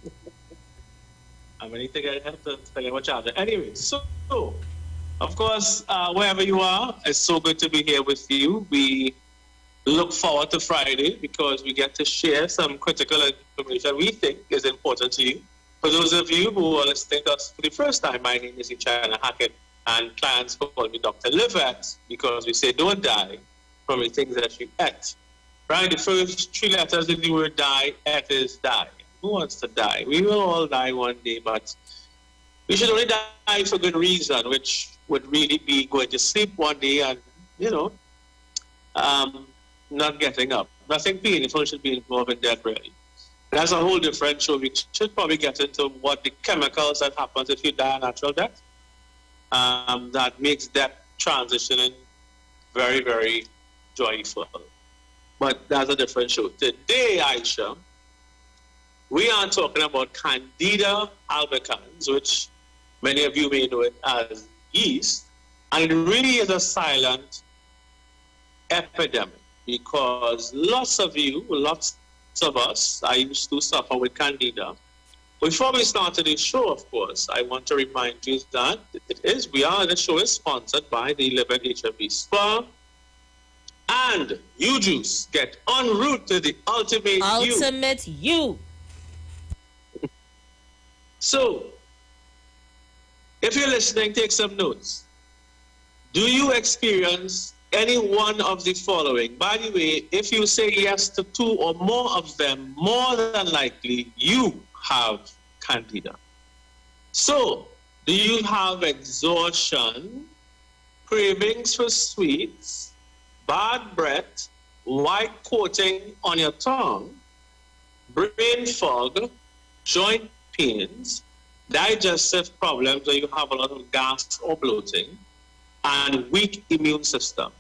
I'm going to have to take my charger. Anyway, so of course, wherever you are, it's so good to be here with you. We look forward to Friday because we get to share some critical information we think is important to you. For those of you who are listening to us for the first time, my name is Ichana Hackett, and clients call me Dr. Livette because we say don't die from the things that you ate. Right? The first three letters of the word die, et is die. Who wants to die? We will all die one day, but We should only die for good reason, which would really be going to sleep one day and, not getting up. Nothing painful should be involved in death, really. That's a whole different show. We should probably get into what the chemicals that happens if you die a natural death that makes death transitioning very, very joyful. But that's a different show. Today, Aisha, we are talking about Candida albicans, which many of you may know it as yeast. And it really is a silent epidemic because lots of us, I used to suffer with Candida. Before we started the show, of course, I want to remind you that the show is sponsored by the Live and HIV Spa. And you juice, get en route to the ultimate you. So, if you're listening, take some notes. Do you experience any one of the following? By the way, if you say yes to two or more of them, more than likely you have Candida. So, do you have exhaustion, cravings for sweets, bad breath, white coating on your tongue, brain fog, joint pains, digestive problems where you have a lot of gas or bloating, and weak immune system?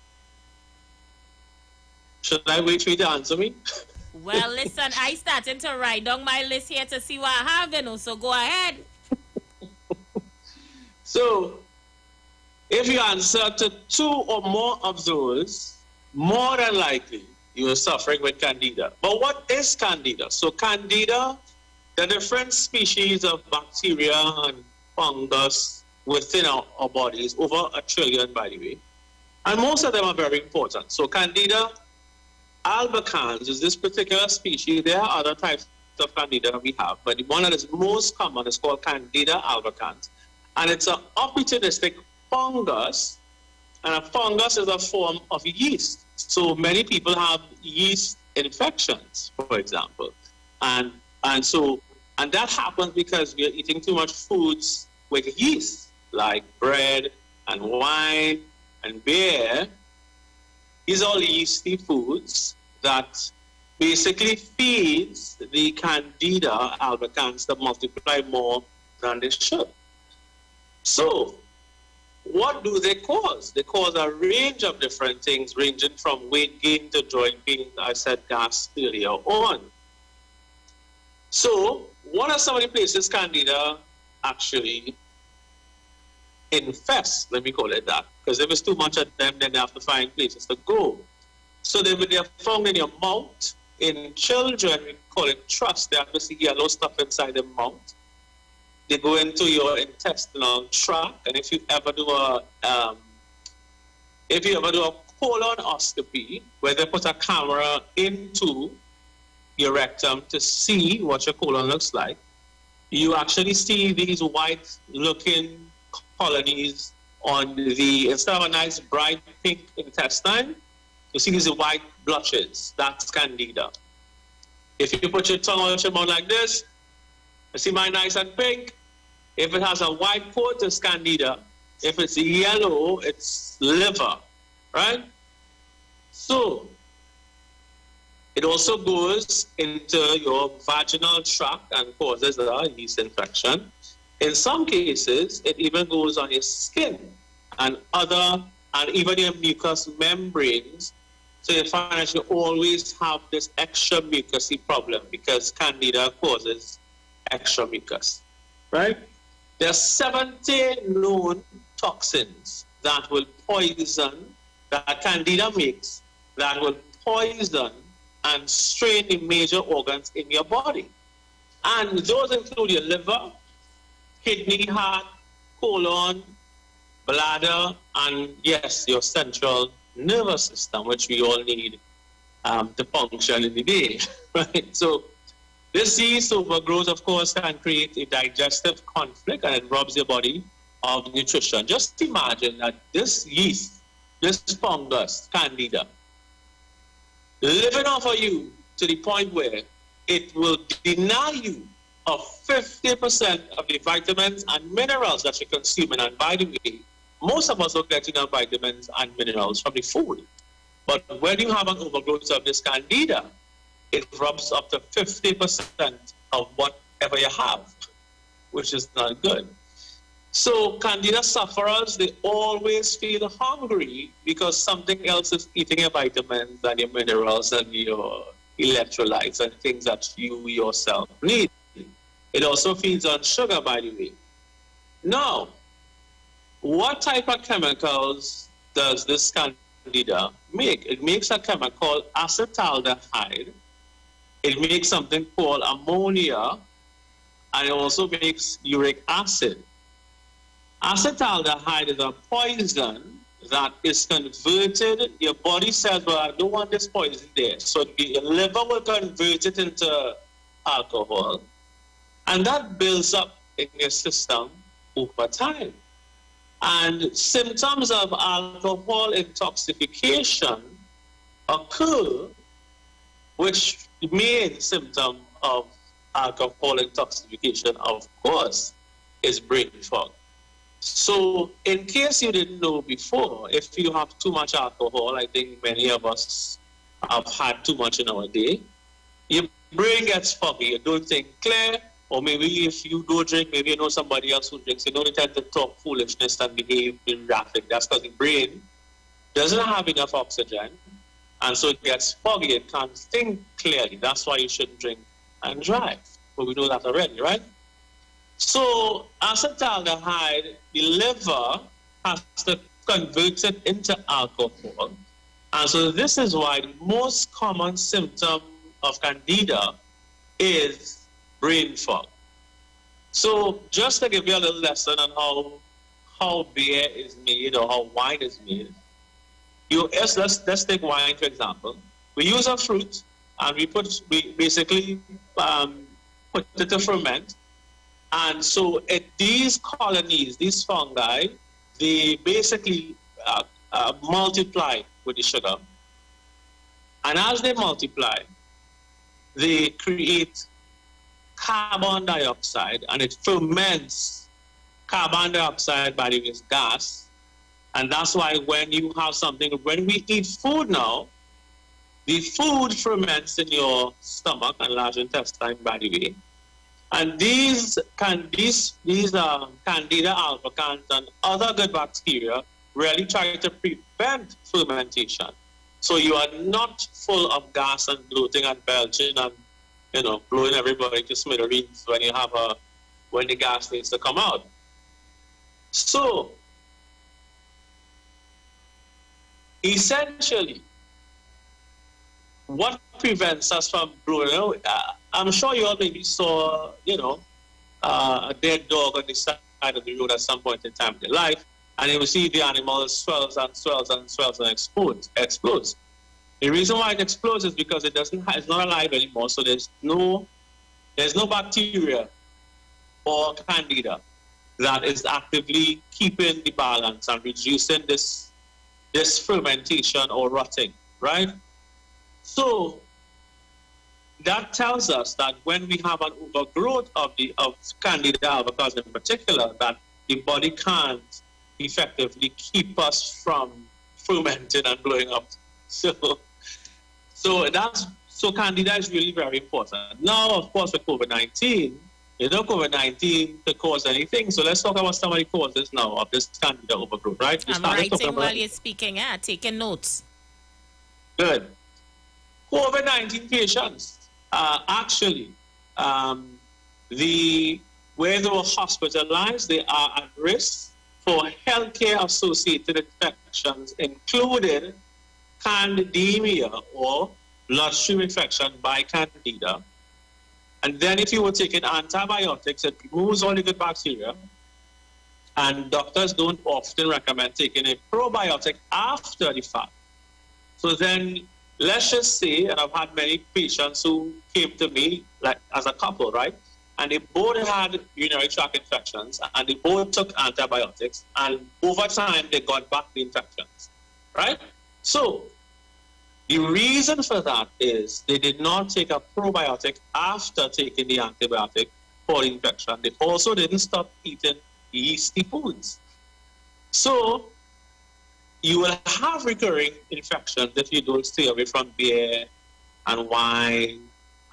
Should I wait for you to answer me? Well, listen, I started to write down my list here to see what I have, so go ahead. So, if you answer to two or more of those, more than likely you are suffering with Candida. But what is Candida? So Candida, the different species of bacteria and fungus within our bodies, over 1 trillion, by the way. And most of them are very important. So Candida albicans is this particular species. There are other types of Candida we have, but the one that is most common is called Candida albicans. And it's an opportunistic fungus, and a fungus is a form of yeast. So many people have yeast infections, for example. And that happens because we are eating too much foods with yeast, like bread and wine and beer. These are all yeasty foods that basically feeds the Candida albicans to multiply more than they should. So, what do they cause? They cause a range of different things, ranging from weight gain to joint pain, I said gas earlier on. So, what are some of the places Candida actually infest? Let me call it that. Because if it's too much of them, then they have to find places to go. So they're found in your mouth. In children, we call it thrush. They have this yellow stuff inside the mouth. They go into your intestinal tract, and if you ever do a colonoscopy, where they put a camera into your rectum to see what your colon looks like, you actually see these white-looking colonies on instead of a nice bright pink intestine, you see these white blotches. That's Candida. If you put your tongue out your mouth like this, you see mine nice and pink. If it has a white coat, it's Candida. If it's yellow, it's liver, right? So, it also goes into your vaginal tract and causes a yeast infection. In some cases, it even goes on your skin and even your mucous membranes. So you find that you always have this extra mucousy problem because Candida causes extra mucus, right? There are 70 known toxins that will poison, that Candida makes, that will poison and strain the major organs in your body. And those include your liver, kidney, heart, colon, bladder, and yes, your central nervous system, which we all need to function in the day, right? So this yeast overgrowth, of course, can create a digestive conflict, and it robs your body of nutrition. Just imagine that this yeast, this fungus, Candida, living off of you to the point where it will deny you of 50% of the vitamins and minerals that you're consuming. And by the way, most of us are getting our vitamins and minerals from the food. But when you have an overgrowth of this candida, it rubs up to 50% of whatever you have, which is not good. So candida sufferers, they always feel hungry because something else is eating your vitamins and your minerals and your electrolytes and things that you yourself need. It also feeds on sugar, by the way. Now, what type of chemicals does this candida make? It makes a chemical called acetaldehyde. It makes something called ammonia, and it also makes uric acid. Acetaldehyde is a poison that is converted. Your body says, well, I don't want this poison there. So your liver will convert it into alcohol, and that builds up in your system over time. And symptoms of alcohol intoxication occur, which the main symptom of alcohol intoxication, of course, is brain fog. So in case you didn't know before, if you have too much alcohol, I think many of us have had too much in our day, your brain gets foggy, you don't think clear, or maybe if you don't drink, maybe you know somebody else who drinks, you don't tend to talk foolishness and behave erratic. That's because the brain doesn't have enough oxygen, and so it gets foggy, it can't think clearly. That's why you shouldn't drink and drive. But we know that already, right? So acetaldehyde, the liver has to convert it into alcohol. And so this is why the most common symptom of candida is brain fog. So just to give you a little lesson on how beer is made or how wine is made, let's take wine for example. We use a fruit and we basically put it to ferment. And so these colonies, these fungi, they basically multiply with the sugar. And as they multiply, they create carbon dioxide, and it ferments carbon dioxide, by the way, is gas. And that's why when you have something, when we eat food now, the food ferments in your stomach and large intestine, by the way. And these candida albicans and other good bacteria really try to prevent fermentation. So you are not full of gas and bloating and belching and blowing everybody to smithereens when the gas needs to come out. So essentially, what prevents us from blowing? I'm sure you all maybe saw, a dead dog on the side of the road at some point in time in your life, and you will see the animal swells and swells and swells and explodes. The reason why it explodes is because it's not alive anymore, so there's no bacteria or candida that is actively keeping the balance and reducing this fermentation or rotting, right? So that tells us that when we have an overgrowth of Candida albicans in particular, that the body can't effectively keep us from fermenting and blowing up. So Candida is really very important. Now, of course, with COVID-19, COVID-19 could cause anything. So let's talk about some of the causes now of this Candida overgrowth, right? I'm writing while you're speaking, taking notes. Good. COVID-19 patients actually, where they were hospitalized, they are at risk for healthcare-associated infections, including candidemia or bloodstream infection by Candida. And then if you were taking antibiotics, it removes all the good bacteria. And doctors don't often recommend taking a probiotic after the fact. So then, let's just say, and I've had many patients who came to me like as a couple, right? And they both had urinary tract infections, and they both took antibiotics, and over time they got back the infections, right? So the reason for that is they did not take a probiotic after taking the antibiotic, for the infection. They also didn't stop eating yeasty foods. So you will have recurring infections if you don't stay away from beer and wine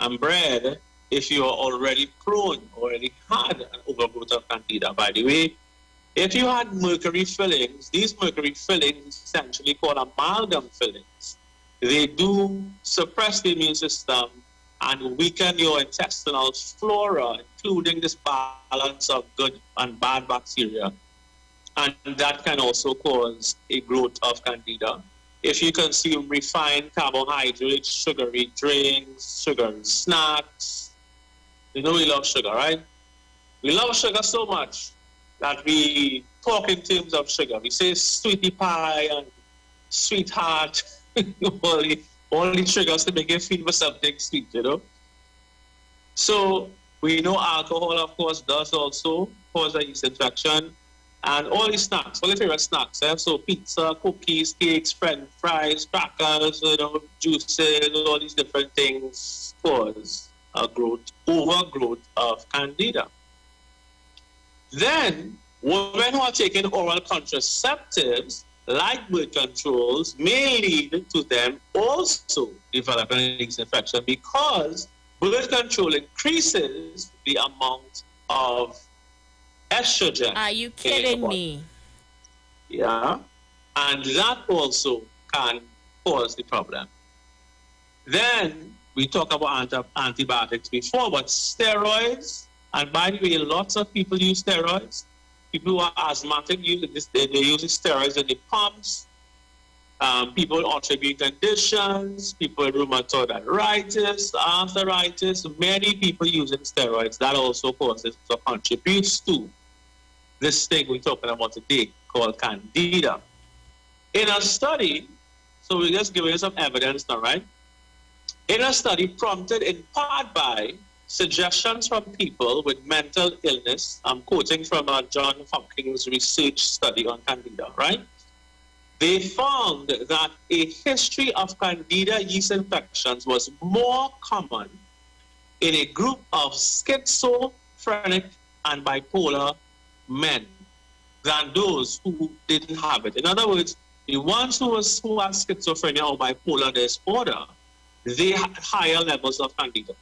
and bread if you are already already had an overgrowth of candida. By the way, if you had mercury fillings, these mercury fillings essentially called amalgam fillings. They do suppress the immune system and weaken your intestinal flora, including this balance of good and bad bacteria. And that can also cause a growth of candida. If you consume refined carbohydrates, sugary drinks, sugary snacks, you know we love sugar, right? We love sugar so much that we talk in terms of sugar. We say sweetie pie and sweetheart, all the sugars to make you feel for something sweet, you know? So we know alcohol, of course, does also cause a yeast infection. And all these snacks, all your favorite snacks, so pizza, cookies, cakes, french fries, crackers, juices, all these different things cause a overgrowth of candida. Then, women who are taking oral contraceptives, like birth controls, may lead to them also developing a yeast infection because birth control increases the amount of estrogen. Are you kidding me? Yeah. And that also can cause the problem. Then we talk about antibiotics before, but steroids, and by the way, lots of people use steroids. People who are asthmatic use this, they're using steroids in the pumps. People with autoimmune conditions, people with rheumatoid arthritis, arthritis, many people using steroids. That also causes or contributes to this thing we're talking about today called candida. In a study, so we're just giving you some evidence now, right? In a study prompted in part by suggestions from people with mental illness, I'm quoting from a Johns Hopkins research study on candida, right? They found that a history of candida yeast infections was more common in a group of schizophrenic and bipolar men than those who didn't have it. In other words, the ones who had schizophrenia or bipolar disorder, they had higher levels of candida.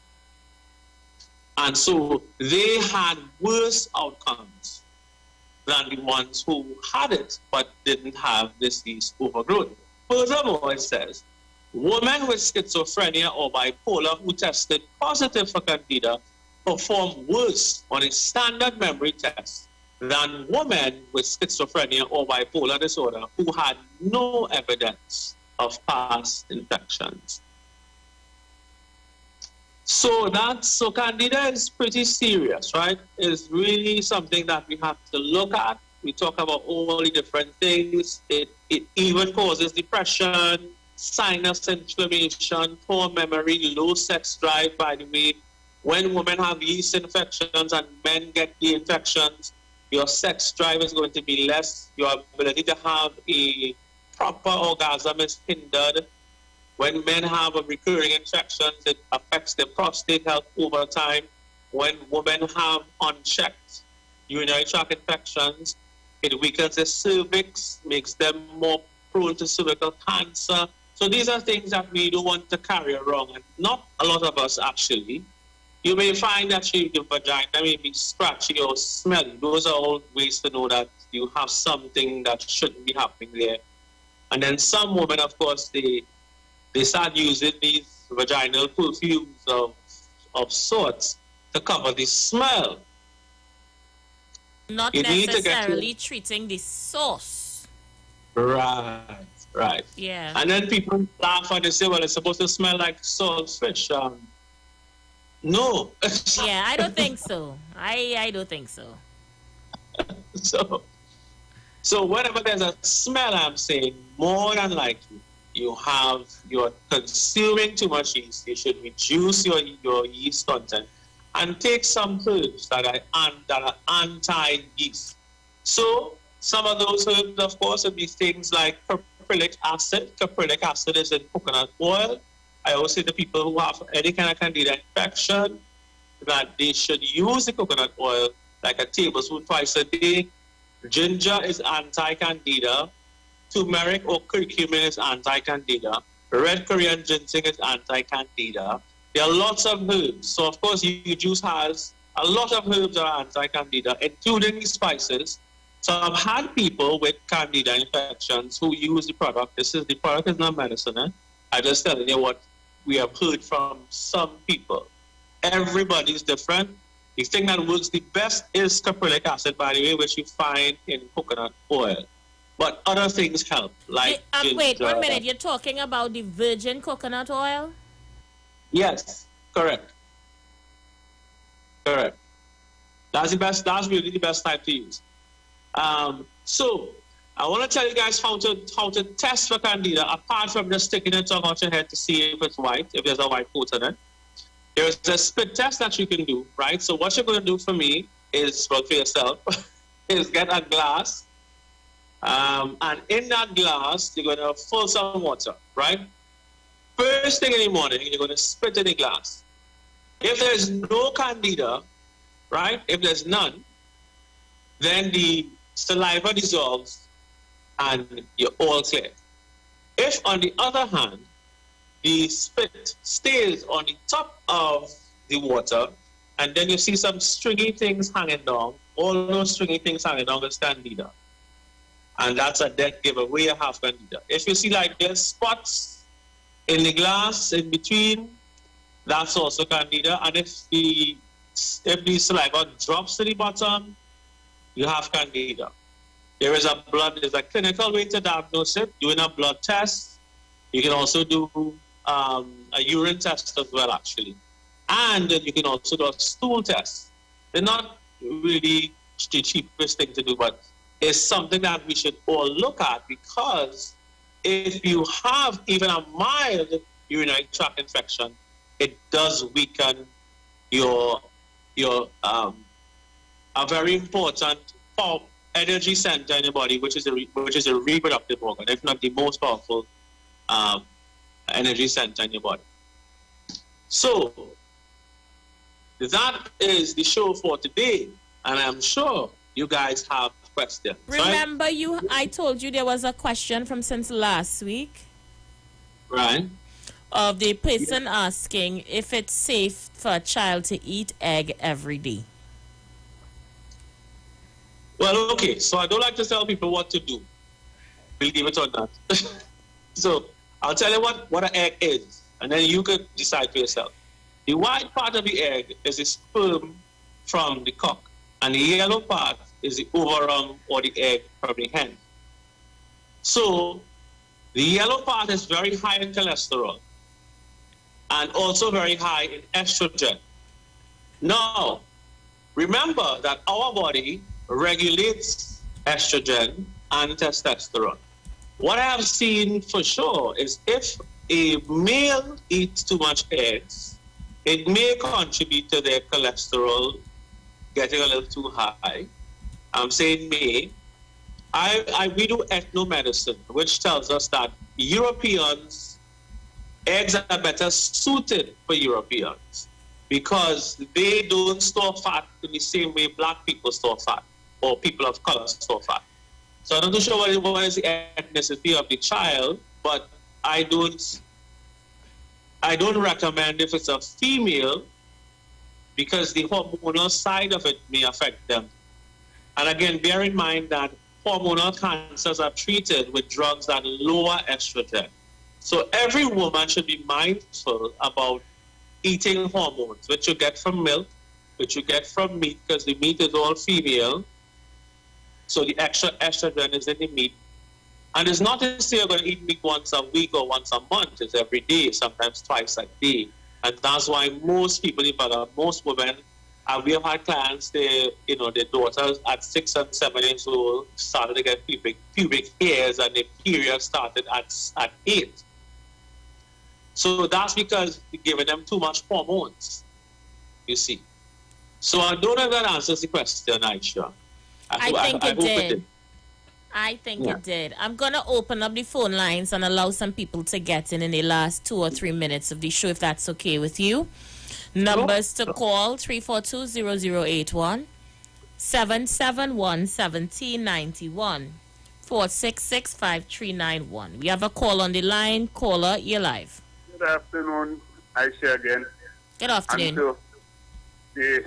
And so they had worse outcomes than the ones who had it but didn't have this yeast overgrowth. Furthermore, it says, women with schizophrenia or bipolar who tested positive for candida performed worse on a standard memory test than women with schizophrenia or bipolar disorder who had no evidence of past infections. So candida is pretty serious, right? It's really something that we have to look at. We talk about all the different things. It even causes depression, sinus inflammation, poor memory, low sex drive, by the way. When women have yeast infections and men get the infections, your sex drive is going to be less. Your ability to have a proper orgasm is hindered. When men have a recurring infections, it affects their prostate health over time. When women have unchecked urinary tract infections, it weakens their cervix, makes them more prone to cervical cancer. So these are things that we don't want to carry around, and not a lot of us actually. You may find that your vagina may be scratchy or smelly. Those are all ways to know that you have something that shouldn't be happening there. And then some women, of course, they start using these vaginal perfumes of sorts to cover the smell. Not necessarily treating the source. Right. Yeah. And then people laugh and they say, well, it's supposed to smell like salt fish. No. Yeah, I don't think so. I don't think so. So whenever there's a smell, I'm saying, more than likely, you're consuming too much yeast. You should reduce your yeast content and take some herbs that are anti-yeast. So some of those herbs, of course, would be things like caprylic acid. Caprylic acid is in coconut oil. I always say to people who have any kind of candida infection, that they should use the coconut oil like a tablespoon twice a day. Ginger is anti-candida. Turmeric or curcumin is anti-candida. Red Korean ginseng is anti-candida. There are lots of herbs. So, of course, your juice has a lot of herbs that are anti-candida, including the spices. So I've had people with candida infections who use the product. The product is not medicine. I just telling you what we have heard from some people. Everybody's different. The thing that works the best is caprylic acid, by the way, which you find in coconut oil. But other things help, like wait, ginger. 1 minute. You're talking about the virgin coconut oil? Yes, correct. Correct. That's the best. That's really the best type to use. So I want to tell you guys how to test for candida, apart from just sticking your tongue out your head to see if it's white, if there's a white coat on it. There's a spit test that you can do, right? So what you're going to do for me is, well, for yourself, is get a glass. And in that glass, you're going to fill some water, right? First thing in the morning, you're going to spit in the glass. If there's no candida, right? If there's none, then the saliva dissolves and you're all clear. If, on the other hand, the spit stays on the top of the water, and then you see some stringy things hanging down, all those stringy things hanging down is candida. And that's a dead giveaway, you have candida. If you see like there's spots in the glass in between, that's also candida. And if the saliva drops to the bottom, you have candida. There's a clinical way to diagnose it, doing a blood test. You can also do a urine test as well, actually. And then you can also do a stool test. They're not really the cheapest thing to do, but it's something that we should all look at, because if you have even a mild urinary tract infection, it does weaken your a very important energy center in the body, which is a reproductive organ, if not the most powerful energy center in your body. So that is the show for today, and I'm sure you guys have questions. Remember, I told you there was a question from since last week. Right. Of the person asking if it's safe for a child to eat egg every day. Well, okay, so I don't like to tell people what to do, believe it or not. So I'll tell you what an egg is, and then you could decide for yourself. The white part of the egg is the sperm from the cock, and the yellow part is the ovum or the egg from the hen. So the yellow part is very high in cholesterol and also very high in estrogen. Now, remember that our body regulates estrogen and testosterone. What I have seen for sure is if a male eats too much eggs, it may contribute to their cholesterol getting a little too high. I'm saying may. We do ethnomedicine, which tells us that eggs are better suited for Europeans because they don't store fat in the same way black people store fat or people of color store fat. So I'm not sure what is the ethnicity of the child, but I don't recommend if it's a female, because the hormonal side of it may affect them. And again, bear in mind that hormonal cancers are treated with drugs that lower estrogen. So every woman should be mindful about eating hormones, which you get from milk, which you get from meat, because the meat is all female. So the extra estrogen is in the meat. And it's not to say you're going to eat meat once a week or once a month. It's every day, sometimes twice a day. And that's why most people, in fact, most women, we have had clients, their daughters at 6 and 7 years old started to get pubic hairs, and their period started at 8. So that's because we're giving them too much hormones, you see. So I don't know if that answers the question, Aisha. I think it did. I think it did. I'm going to open up the phone lines and allow some people to get in the last 2 or 3 minutes of the show, if that's okay with you. Numbers to call 342-0081, 771-1791, 466-5391. We have a call on the line. Caller, you're live. Good afternoon, Aisha again. Good afternoon. And to the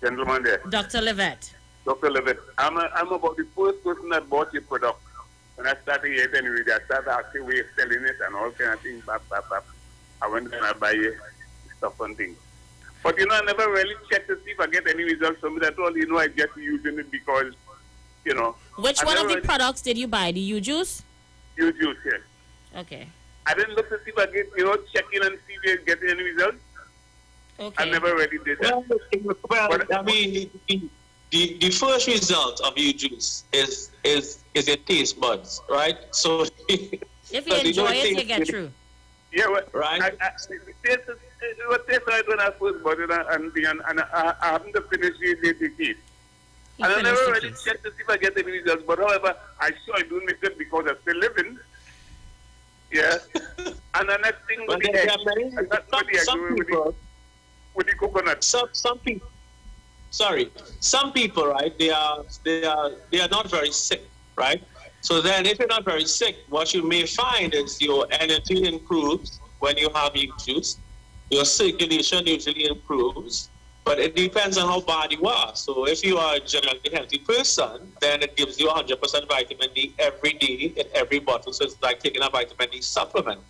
gentleman there. Dr. Levitt. Dr. Levitt, I'm about the first person that bought your product. When I started it anyway, I started asking where you're selling it and all kind of things. I went and I buy your stuff and things. But I never really checked to see if I get any results from it at all. I just using it because, Which one of the products did you buy? The U-Juice? U-Juice, yes. Okay. I didn't look to see if I get, check in and see if I get any results. Okay. I never really did that. The first result of U-Juice is your taste buds, right? So if you enjoy it, you get through. Yeah, well, right. It was tastes right when I first bought it, and I haven't finished the case. And I never really checked to see if I get any results. But however, I sure I do make it because I'm still living. Yeah. And the next thing with the egg, I'm not really agree with the coconut. Some people. Sorry, some people, right? They are not very sick, right? So then, if you're not very sick, what you may find is your energy improves when you have U-Juice. Your circulation usually improves, but it depends on how bad you are. So if you are a generally healthy person, then it gives you 100% vitamin D every day in every bottle. So it's like taking a vitamin D supplement.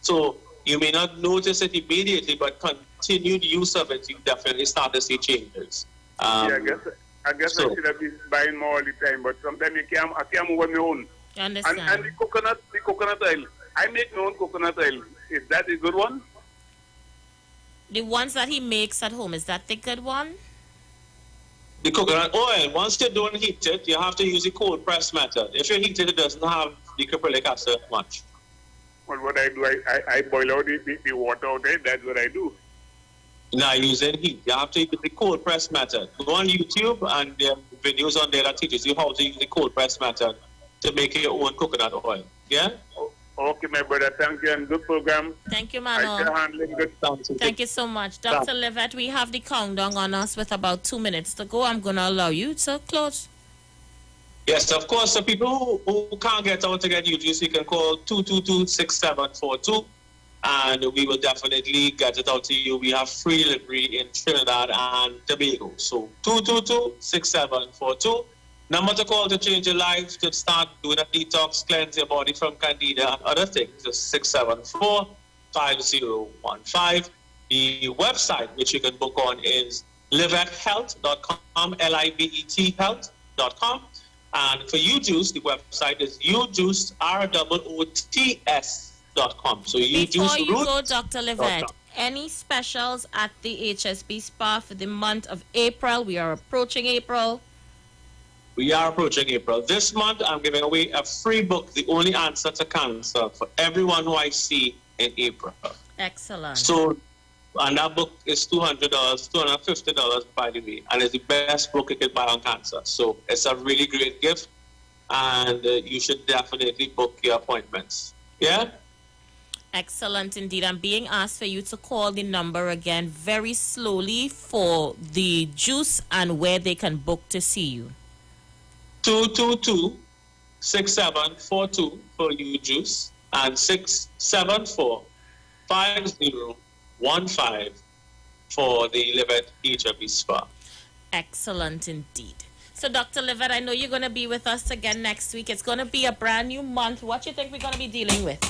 So you may not notice it immediately, but continued use of it, you definitely start to see changes. I guess I should have been buying more all the time, but sometimes I can't move on my own. Understand. And the coconut oil, I make my own coconut oil. Is that a good one? The ones that he makes at home, is that the good one? The coconut oil, once you don't heat it, you have to use the cold press method. If you heat it, it doesn't have the caprylic acid much. Well, what I do, I boil out the water out there. That's what I do. Now, using heat. You have to use the cold press method. Go on YouTube, and there are videos on there that teaches you how to use the cold press method to make your own coconut oil. Yeah? Okay, my brother. Thank you, and good program. Thank you, Mano. I handling good. Thank you so much. Dr. Levitt, we have the countdown on us with about 2 minutes to go. I'm going to allow you to close. Yes, of course. So people who can't get out to get U-Juice, you can call 222-6742. And we will definitely get it out to you. We have free delivery in Trinidad and Tobago. So 222-6742. Number to call to change your life, to start doing a detox, cleanse your body from candida and other things is 674-5015. The website which you can book on is liveathealth.com, L-I-V-E-T health.com. And for U-Juice, the website is ujuice.com. So before you go, Dr. Levitt, any specials at the HSB Spa for the month of April? We are approaching April. We are approaching April. This month, I'm giving away a free book, The Only Answer to Cancer, for everyone who I see in April. Excellent. So, and that book is $200, $250, by the way, and it's the best book you can buy on cancer. So it's a really great gift, and you should definitely book your appointments. Yeah? Excellent indeed. I'm being asked for you to call the number again very slowly for the juice and where they can book to see you. 222-6742 for U-Juice and 674-5015 for the Levitt HSB Spa. Excellent indeed. So, Dr. Levitt, I know you're going to be with us again next week. It's going to be a brand new month. What do you think we're going to be dealing with?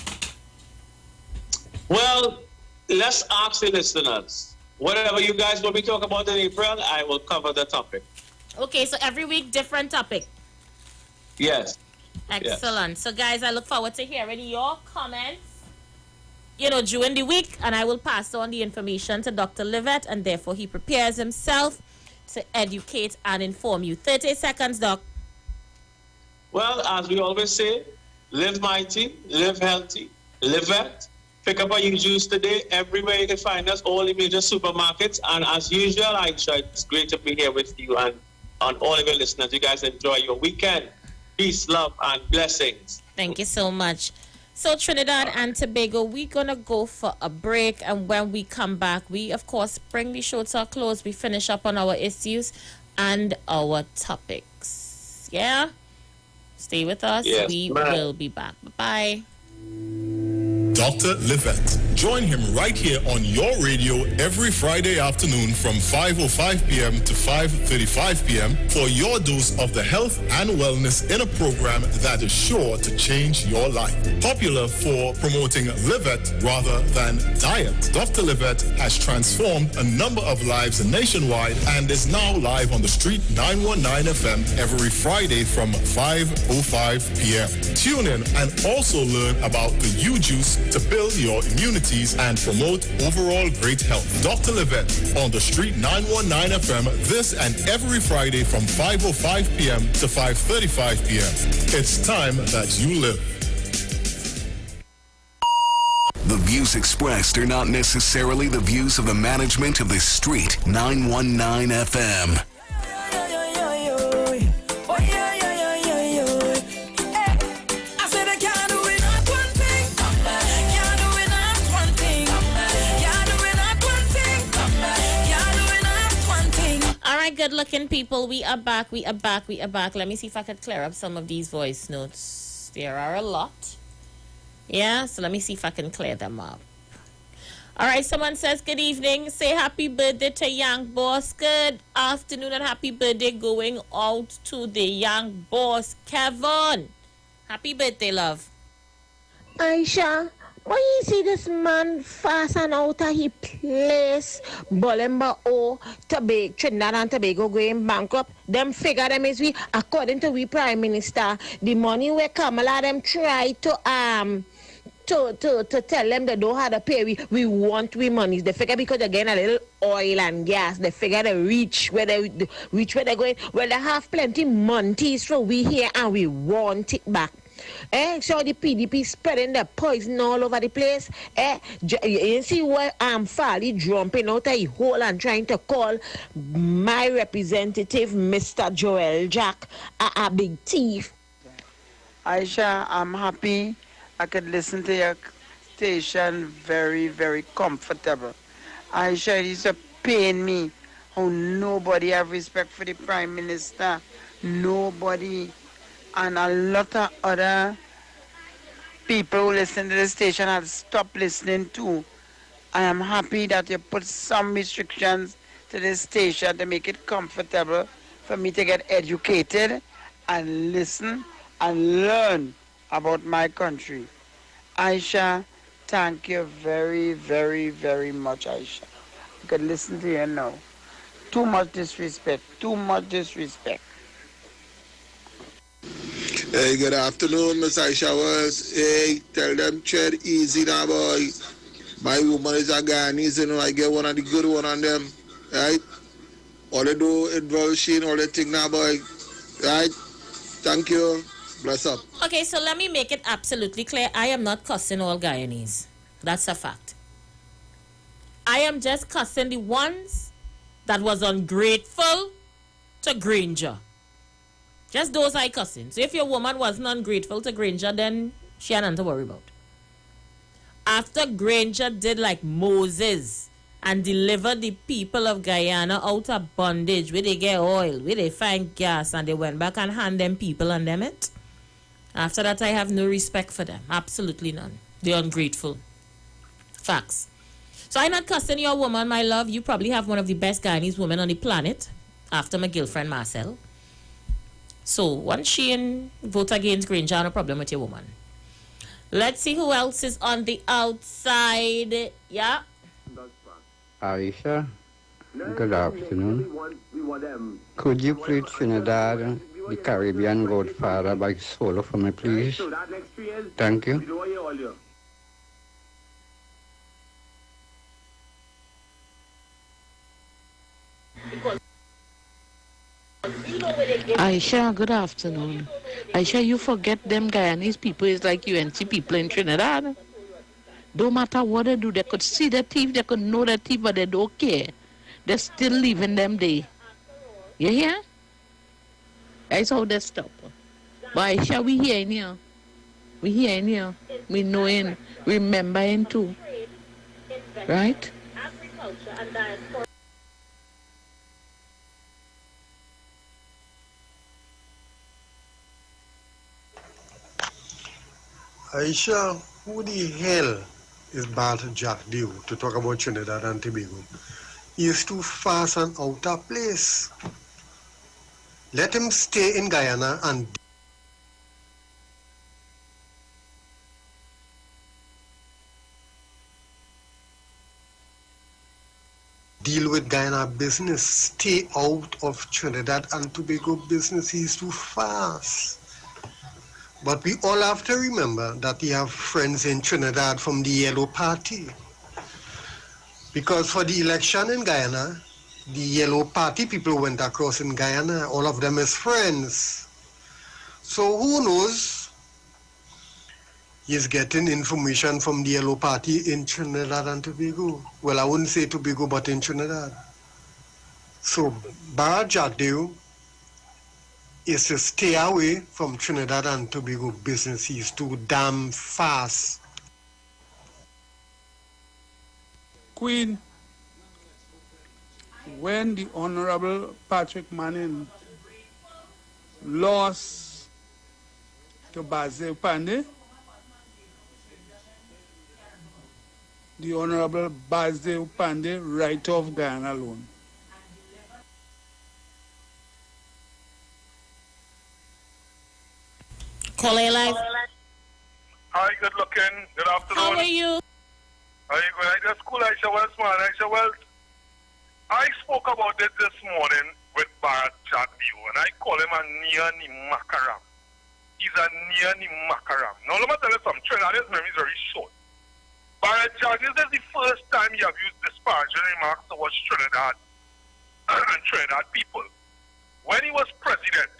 Well, let's ask the listeners. Whatever you guys will be talking about in April, I will cover the topic. Okay, so every week, different topic. Yes. Excellent. Yes. So, guys, I look forward to hearing your comments, during the week, and I will pass on the information to Dr. Levitt, and therefore he prepares himself to educate and inform you. 30 seconds, Doc. Well, as we always say, live mighty, live healthy, live it. Pick up a U-Juice today. Everywhere you can find us, all the major supermarkets. And as usual, Aisha, it's great to be here with you and on all of your listeners. You guys enjoy your weekend. Peace, love, and blessings. Thank you so much. So Trinidad and Tobago, we're going to go for a break. And when we come back, we, of course, bring the show to a close. We finish up on our issues and our topics. Yeah? Stay with us. Yes, we ma'am. will be back. Bye-bye. Dr. Livette. Join him right here on your radio every Friday afternoon from 5:05 p.m. to 5:35 p.m. for your dose of the health and wellness in a program that is sure to change your life. Popular for promoting Livette rather than diet, Dr. Livette has transformed a number of lives nationwide and is now live on the Street 919 FM every Friday from 5:05 p.m. Tune in and also learn about the U-Juice to build your immunities and promote overall great health. Dr. Livette on the Street 919 FM this and every Friday from 5:05 p.m. to 5:35 p.m. It's time that you live. The views expressed are not necessarily the views of the management of the Street 919 FM. Good looking people, we are back. Let me see if I could clear up some of these voice notes. There are a lot. Yeah, so let me see if I can clear them up. All right, someone says good evening. Say happy birthday to Young Boss. Good afternoon and happy birthday going out to the Young Boss, Kevin. Happy birthday, love. Aisha, when you see this man fast and out of his place, Bolemba or Trinidad and Tobago going bankrupt, them figure them is we, according to we Prime Minister, the money where Kamala them try to tell them they don't have to pay, we want we money. They figure because they're getting a little oil and gas, they figure they reach where they're going. Well, they have plenty money so we here and we want it back. So the PDP spreading the poison all over the place. You see where I'm Farley jumping out of a hole and trying to call my representative, Mr. Joel Jack, a big thief. Aisha, I'm happy I could listen to your station very, very comfortable. Aisha, it is a pain me how nobody have respect for the Prime Minister. Nobody. And a lot of other people who listen to the station have stopped listening too. I am happy that you put some restrictions to the station to make it comfortable for me to get educated and listen and learn about my country. Aisha, thank you very, very, very much, Aisha. I could listen to you now. Too much disrespect. Hey, good afternoon, Miss Aisha was. Hey, tell them tread easy now, boy. My woman is a Guyanese, you know, I get one of the good one on them, right? All they do involve she all they think now, boy. Right? Thank you. Bless up. Okay, so let me make it absolutely clear. I am not cussing all Guyanese. That's a fact. I am just cussing the ones that was ungrateful to Granger. Just those I cussing. So if your woman wasn't ungrateful to Granger, then she had nothing to worry about. After Granger did like Moses and delivered the people of Guyana out of bondage, where they get oil, where they find gas, and they went back and hand them people and them it. After that, I have no respect for them. Absolutely none. They're ungrateful. Facts. So I'm not cussing your woman, my love. You probably have one of the best Guyanese women on the planet after my girlfriend Marcel. So once she and vote against Granger, no problem with your woman. Let's see who else is on the outside. Yeah. Aisha, good afternoon. Could you play Trinidad, the Caribbean Godfather by solo for me, please? Thank you. Aisha, good afternoon. Aisha, you forget them Guyanese people is like UNC people in Trinidad. Don't matter what they do, they could see the thief, they could know the thief, but they don't care. They're still leaving them there. You hear? That's how they stop. But Aisha, we here in here. We hearing here. We knowing, remembering too. Right? Aisha, who the hell is Bart Jack Dew to talk about Trinidad and Tobago? He is too fast and out of place. Let him stay in Guyana and deal with Guyana business. Stay out of Trinidad and Tobago business. He's too fast. But we all have to remember that he have friends in Trinidad from the Yellow Party. Because for the election in Guyana, the Yellow Party people went across in Guyana. All of them is friends. So who knows? He's getting information from the Yellow Party in Trinidad and Tobago. Well, I wouldn't say Tobago, but in Trinidad. So Barajadu is to stay away from Trinidad and Tobago business. He's too damn fast. Queen, when the Honorable Patrick Manning lost to Basil Pandey, the Honorable Basil Pandey right off Guyana alone. Call live. Hi, good looking. Good afternoon. How are you? Are you good? I just call Aisha Wells, man. Aisha Wells. I spoke about it this morning with Bharat Jagdev, and I call him a near makaram. He's a near makaram. Now, let me tell you something. Trinidad's memory is very short. Bharat Jagdev, this is the first time he have used disparaging remarks towards Trinidad and Trinidad people. When he was president,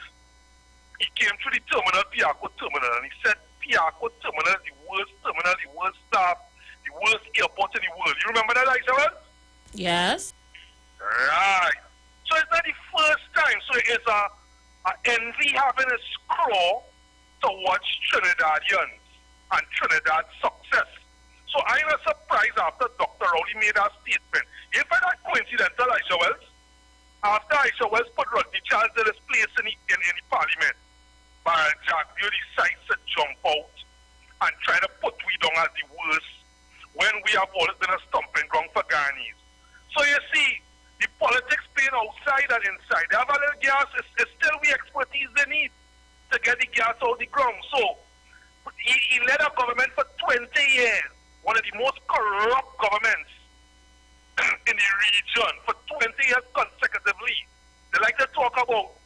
he came to the terminal, Piaco terminal, and he said, Piaco terminal is the worst terminal, the worst staff, the worst airport in the world. You remember that, Aisha Wells? Yes. Right. So it's not the first time. So it's a envy having a screw towards Trinidadians and Trinidad's success. So I'm not surprised after Dr. Rowley made that statement. In fact, that's coincidental, Aisha Wells. After Aisha Wells put Rodney Charles in his place in the parliament, Bharat Jagdev decides to jump out and try to put we down as the worst when we have always been a stumping ground for Ghanese. So you see, the politics playing outside and inside. They have a little gas, it's still the expertise they need to get the gas out of the ground. So he led a government for 20 years, one of the most corrupt governments in the region for 20 years consecutively. They like to talk about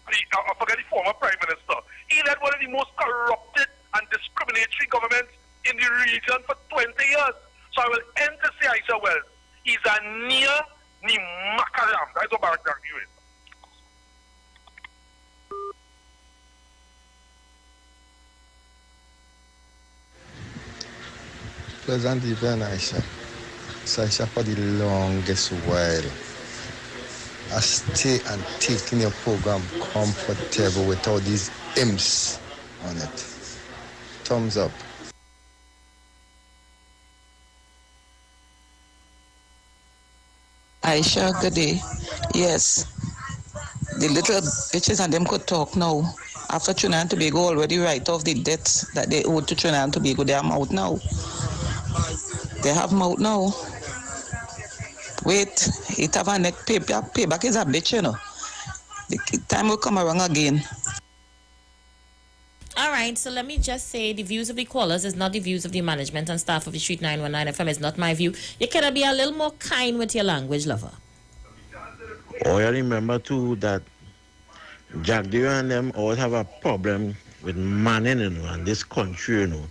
I forget the former prime minister. He led one of the most corrupted and discriminatory governments in the region for 20 years. So I will end to say, Aisha Wells, he's a near ni makaram. That's what Bharat Jagdev is. Pleasant evening, Aisha. So Aisha, for the longest while, I stay and taking your program comfortable with all these imps on it. Thumbs up. Aisha, good day. Yes, the little bitches and them could talk now. After Trinidad and Tobago already write off the debts that they owed to Trinidad and Tobago, they have them out now. They have them out now. Wait, it have a neck payback is a bitch, you know. The time will come around again. All right, so let me just say the views of the callers is not the views of the management and staff of the Street 919 FM. It's not my view. You can be a little more kind with your language, lover. Oh, I remember too that Jack Deere and them always have a problem with manning, you know, and this country, you know.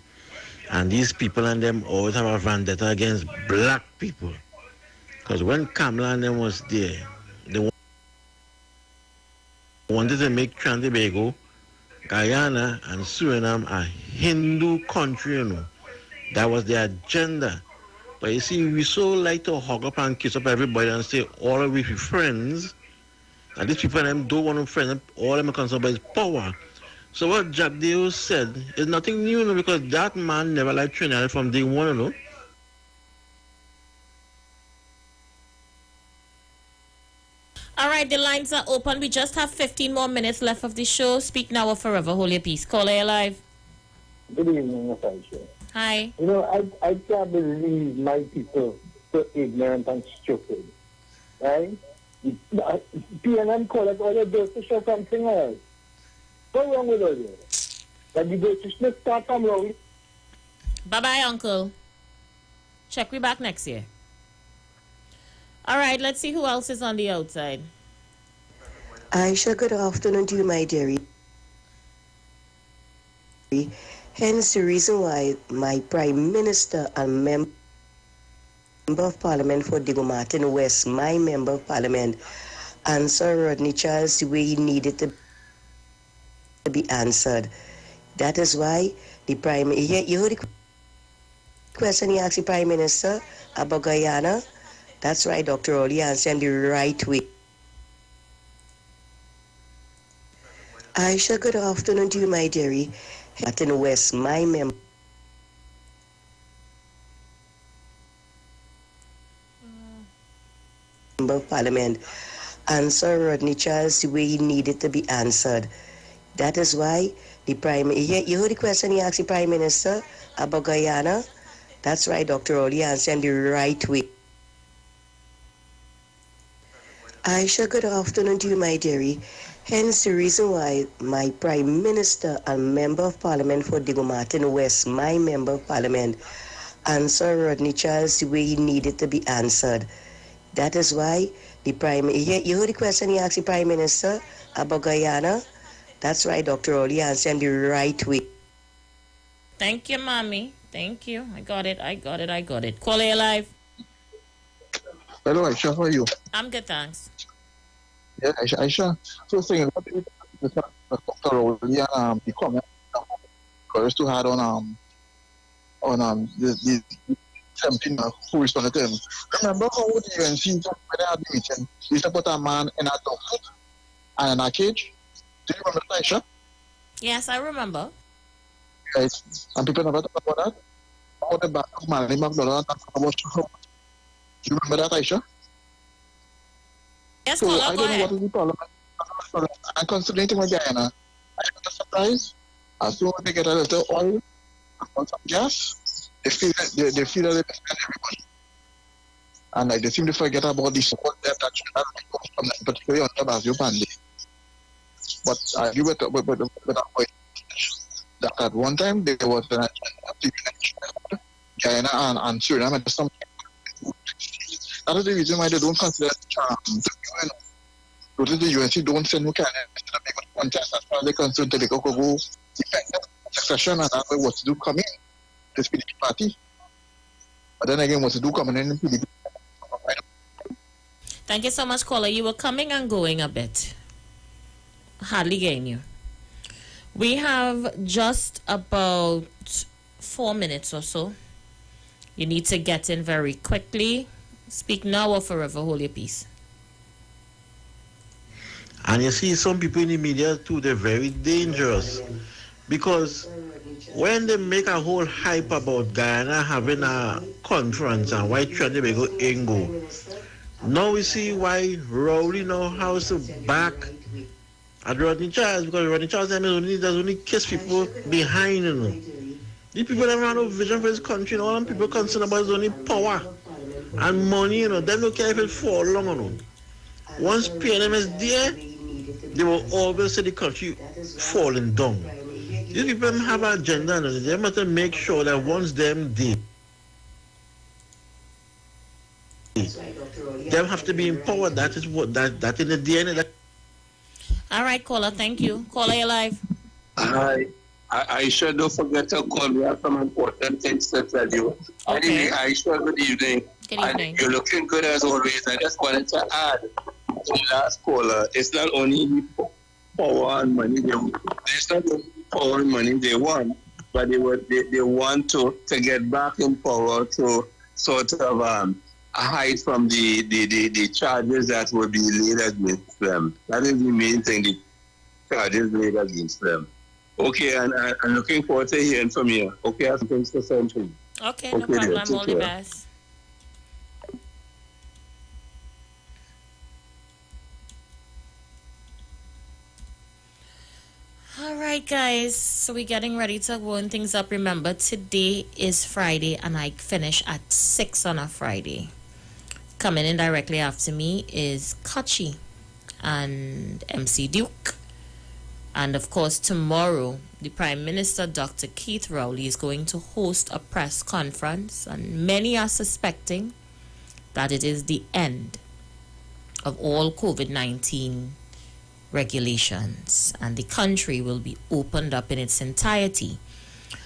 And these people and them always have a vendetta against black people. Because when Kamala and them was there, they wanted to make Trinidad and Tobago, Guyana and Suriname a Hindu country, you know. That was their agenda. But you see, we so like to hug up and kiss up everybody and say all of we friends. And these people and them don't want to friends. All of them are concerned about is power. So what Jack Deo said is nothing new, no, because that man never liked Trinidad from day one, you know. All right, the lines are open. We just have 15 more minutes left of the show. Speak now or forever hold your peace. Caller, you live. Good evening, Miss Aisha. Hi. You know, I can't believe my people so ignorant and stupid. Right? PNM call it all the bills to show something else. What's wrong with all this? That the British start from wrong. Bye-bye, Uncle. Check we back next year. All right, let's see who else is on the outside. Aisha, good afternoon to you, my dearie. Hence the reason why my Prime Minister and Member of Parliament for Diego Martin West, my Member of Parliament, answer Rodney Charles the way he needed to be answered. That is why the Prime... You heard the question he asked the Prime Minister about Guyana? That's right, Dr. Oli answered the right way. Aisha, good afternoon to you, my dearie. Martin West, my member of Parliament, answer Rodney Charles the way he needed to be answered. That is why the Prime... You heard the question he asked the Prime Minister about Guyana? That's right, Dr. Oli answered the right way. Aisha, good afternoon to you, my dearie. Hence the reason why my Prime Minister and Member of Parliament for Diego Martin West, my Member of Parliament, answer Rodney Charles the way he needed to be answered. That is why the Prime... You heard the question he asked the Prime Minister about Guyana? That's right, Dr. Oli answered the right way. Thank you, Mommy. Thank you. I got it. Caller, you live. Hello, Aisha, how are you? I'm good, thanks. Yeah, Aisha. So saying what Dr. Rowley and the comment was too hard on the 17 who responded to him. Remember how the UNC when they had the meeting, they used to put a man in a dog food and in a cage? Do you remember that, Aisha? Yes, I remember. Right. And people never talk about that. How the back of Manly McDonald talk about how. Do you remember that, Aisha? Yes, so caller, I don't know what is the problem. I'm concentrating with Guyana. I got surprised. As soon as they get a little oil and some gas, they feel that they spend everybody. And like they seem to forget about the support that comes from them, particularly on the Basio Pande. But I agree with that point that at one time there was an agenda Guyana and Suriname at some. That is the reason why they don't consider the UN. Notice the UNC don't send no candidates to make a contest as far as they're concerned till they go dependent succession and that way what to do coming this PDP party. But then again, what to do coming in the PDP. Thank you so much, caller. You were coming and going a bit. Hardly getting you. We have just about 4 minutes or so. You need to get in very quickly. Speak now or forever hold your peace. And you see some people in the media too, they're very dangerous. Because when they make a whole hype about Guyana having a conference and why Trinidad and Tobago ain't go, now we see why Rowley now has to back at Rodney Charles, because Rodney Charles does only kiss people behind, you know. The people that have no vision for this country, and all them people concerned about is only power and money, you know. They don't care if it fall long or not. Once PNM is there, they will always see the country falling down. These people have an agenda, and they must make sure that once them dead, they have to be in power. That is what that in the DNA. All right, caller, thank you. Caller, you're live. I should don't forget to call. We have some important things to tell you. Okay. Anyway, Aisha, good evening. Good evening. And you're looking good as always. I just wanted to add to the last caller. It's not only power and money. It's not only power and money they want, but they want to get back in power to sort of hide from the charges that will be laid against them. That is the main thing. The charges laid against them. Okay, and I'm looking forward to hearing from you. Okay, I have things to send to you. Okay, no problem. All the best. All right, guys. So we're getting ready to wind things up. Remember, today is Friday, and I finish at 6 on a Friday. Coming in directly after me is Kachi and MC Duke. And of course, tomorrow, the Prime Minister, Dr. Keith Rowley, is going to host a press conference, and many are suspecting that it is the end of all COVID-19 regulations, and the country will be opened up in its entirety.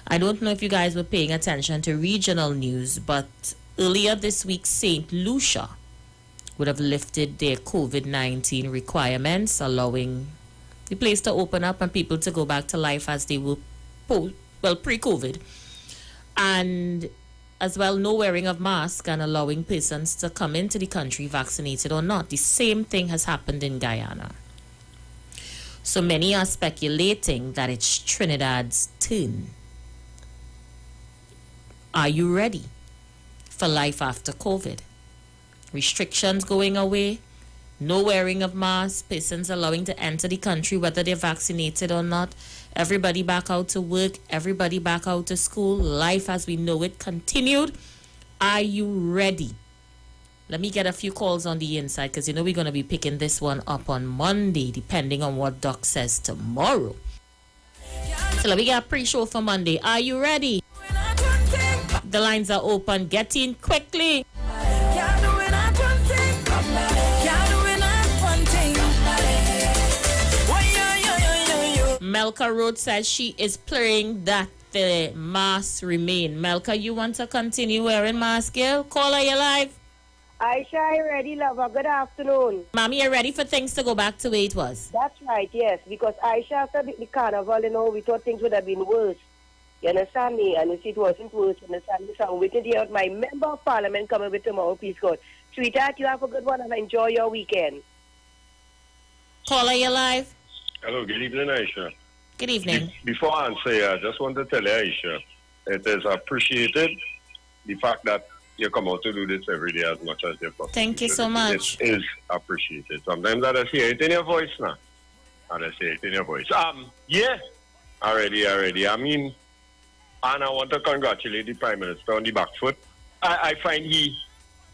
I don't know if you guys were paying attention to regional news, but earlier this week, St. Lucia would have lifted their COVID-19 requirements, allowing the place to open up and people to go back to life as they were pre-COVID. And as well, no wearing of masks and allowing persons to come into the country vaccinated or not. The same thing has happened in Guyana. So many are speculating that it's Trinidad's turn. Are you ready for life after COVID? Restrictions going away, no wearing of masks, persons allowing to enter the country whether they're vaccinated or not, everybody back out to work, everybody back out to school, life as we know it continued. Are you ready? Let me get a few calls on the inside, because you know we're going to be picking this one up on Monday, depending on what Doc says tomorrow. So let me get a pre-show for Monday. Are you ready? The lines are open. Get in quickly. Melka Road says she is praying that the masks remain. Melka, you want to continue wearing masks, girl? Caller, you live? Aisha, are you ready, lover? Good afternoon. Mommy, you ready for things to go back to where it was? That's right, yes. Because Aisha, after the carnival, you know, we thought things would have been worse. You understand me? And you see, it wasn't worse. You understand me? So I'm waiting to hear my member of parliament coming with tomorrow, please God. Sweetheart, you have a good one and enjoy your weekend. Caller, you live? Hello, good evening, Aisha. Good evening. Before I answer, I just want to tell you, Aisha, it is appreciated the fact that you come out to do this every day as much as you possible. Thank you so much. It is appreciated. Sometimes I just hear it in your voice now. I just hear it in your voice. Yeah, already. I mean, and I want to congratulate the Prime Minister on the back foot. I find he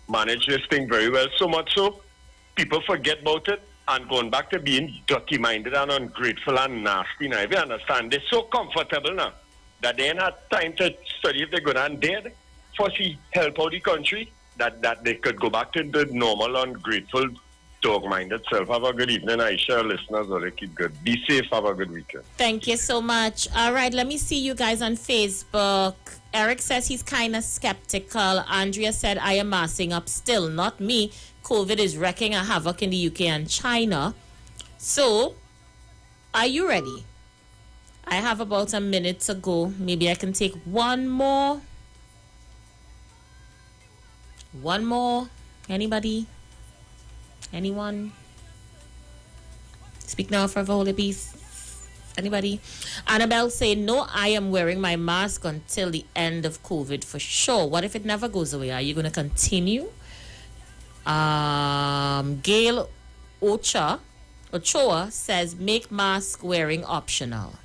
managed this thing very well, so much so people forget about it and going back to being dirty-minded and ungrateful and nasty now. If you understand, they're so comfortable now that they ain't had time to study if they're good and dead. First, he help out the country that they could go back to the normal, ungrateful, dog-minded self. Have a good evening, Aisha. Listeners, all keep good. Be safe. Have a good weekend. Thank you so much. All right, let me see you guys on Facebook. Eric says he's kind of skeptical. Andrea said, I am massing up still. Not me. COVID is wreaking a havoc in the UK and China. So, are you ready? I have about a minute to go. Maybe I can take one more. One more. Anybody? Anyone? Speak now, forever hold a peace. Anybody? Annabelle say, no, I am wearing my mask until the end of COVID for sure. What if it never goes away? Are you going to continue? Gail Ochoa says, make mask wearing optional.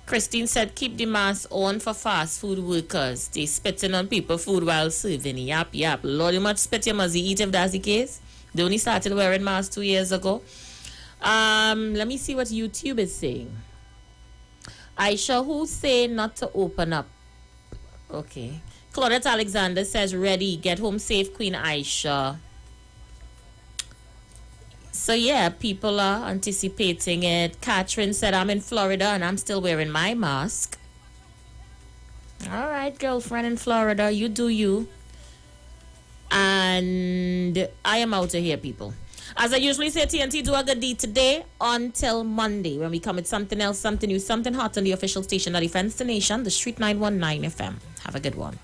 Christine said, keep the mask on for fast food workers. They spitting on people food while serving. Yap. Lord, you much spit you must eat if that's the case. They only started wearing masks 2 years ago. Let me see what YouTube is saying. Aisha, who say not to open up? Okay. Claudette Alexander says, ready. Get home safe, Queen Aisha. So yeah, people are anticipating it. Catherine said, I'm in Florida and I'm still wearing my mask. All right, girlfriend in Florida, you do you. And I am out of here, people. As I usually say, TNT, do a good deed today until Monday, when we come with something else, something new, something hot on the official station that defends the nation, the Street 919 FM. Have a good one.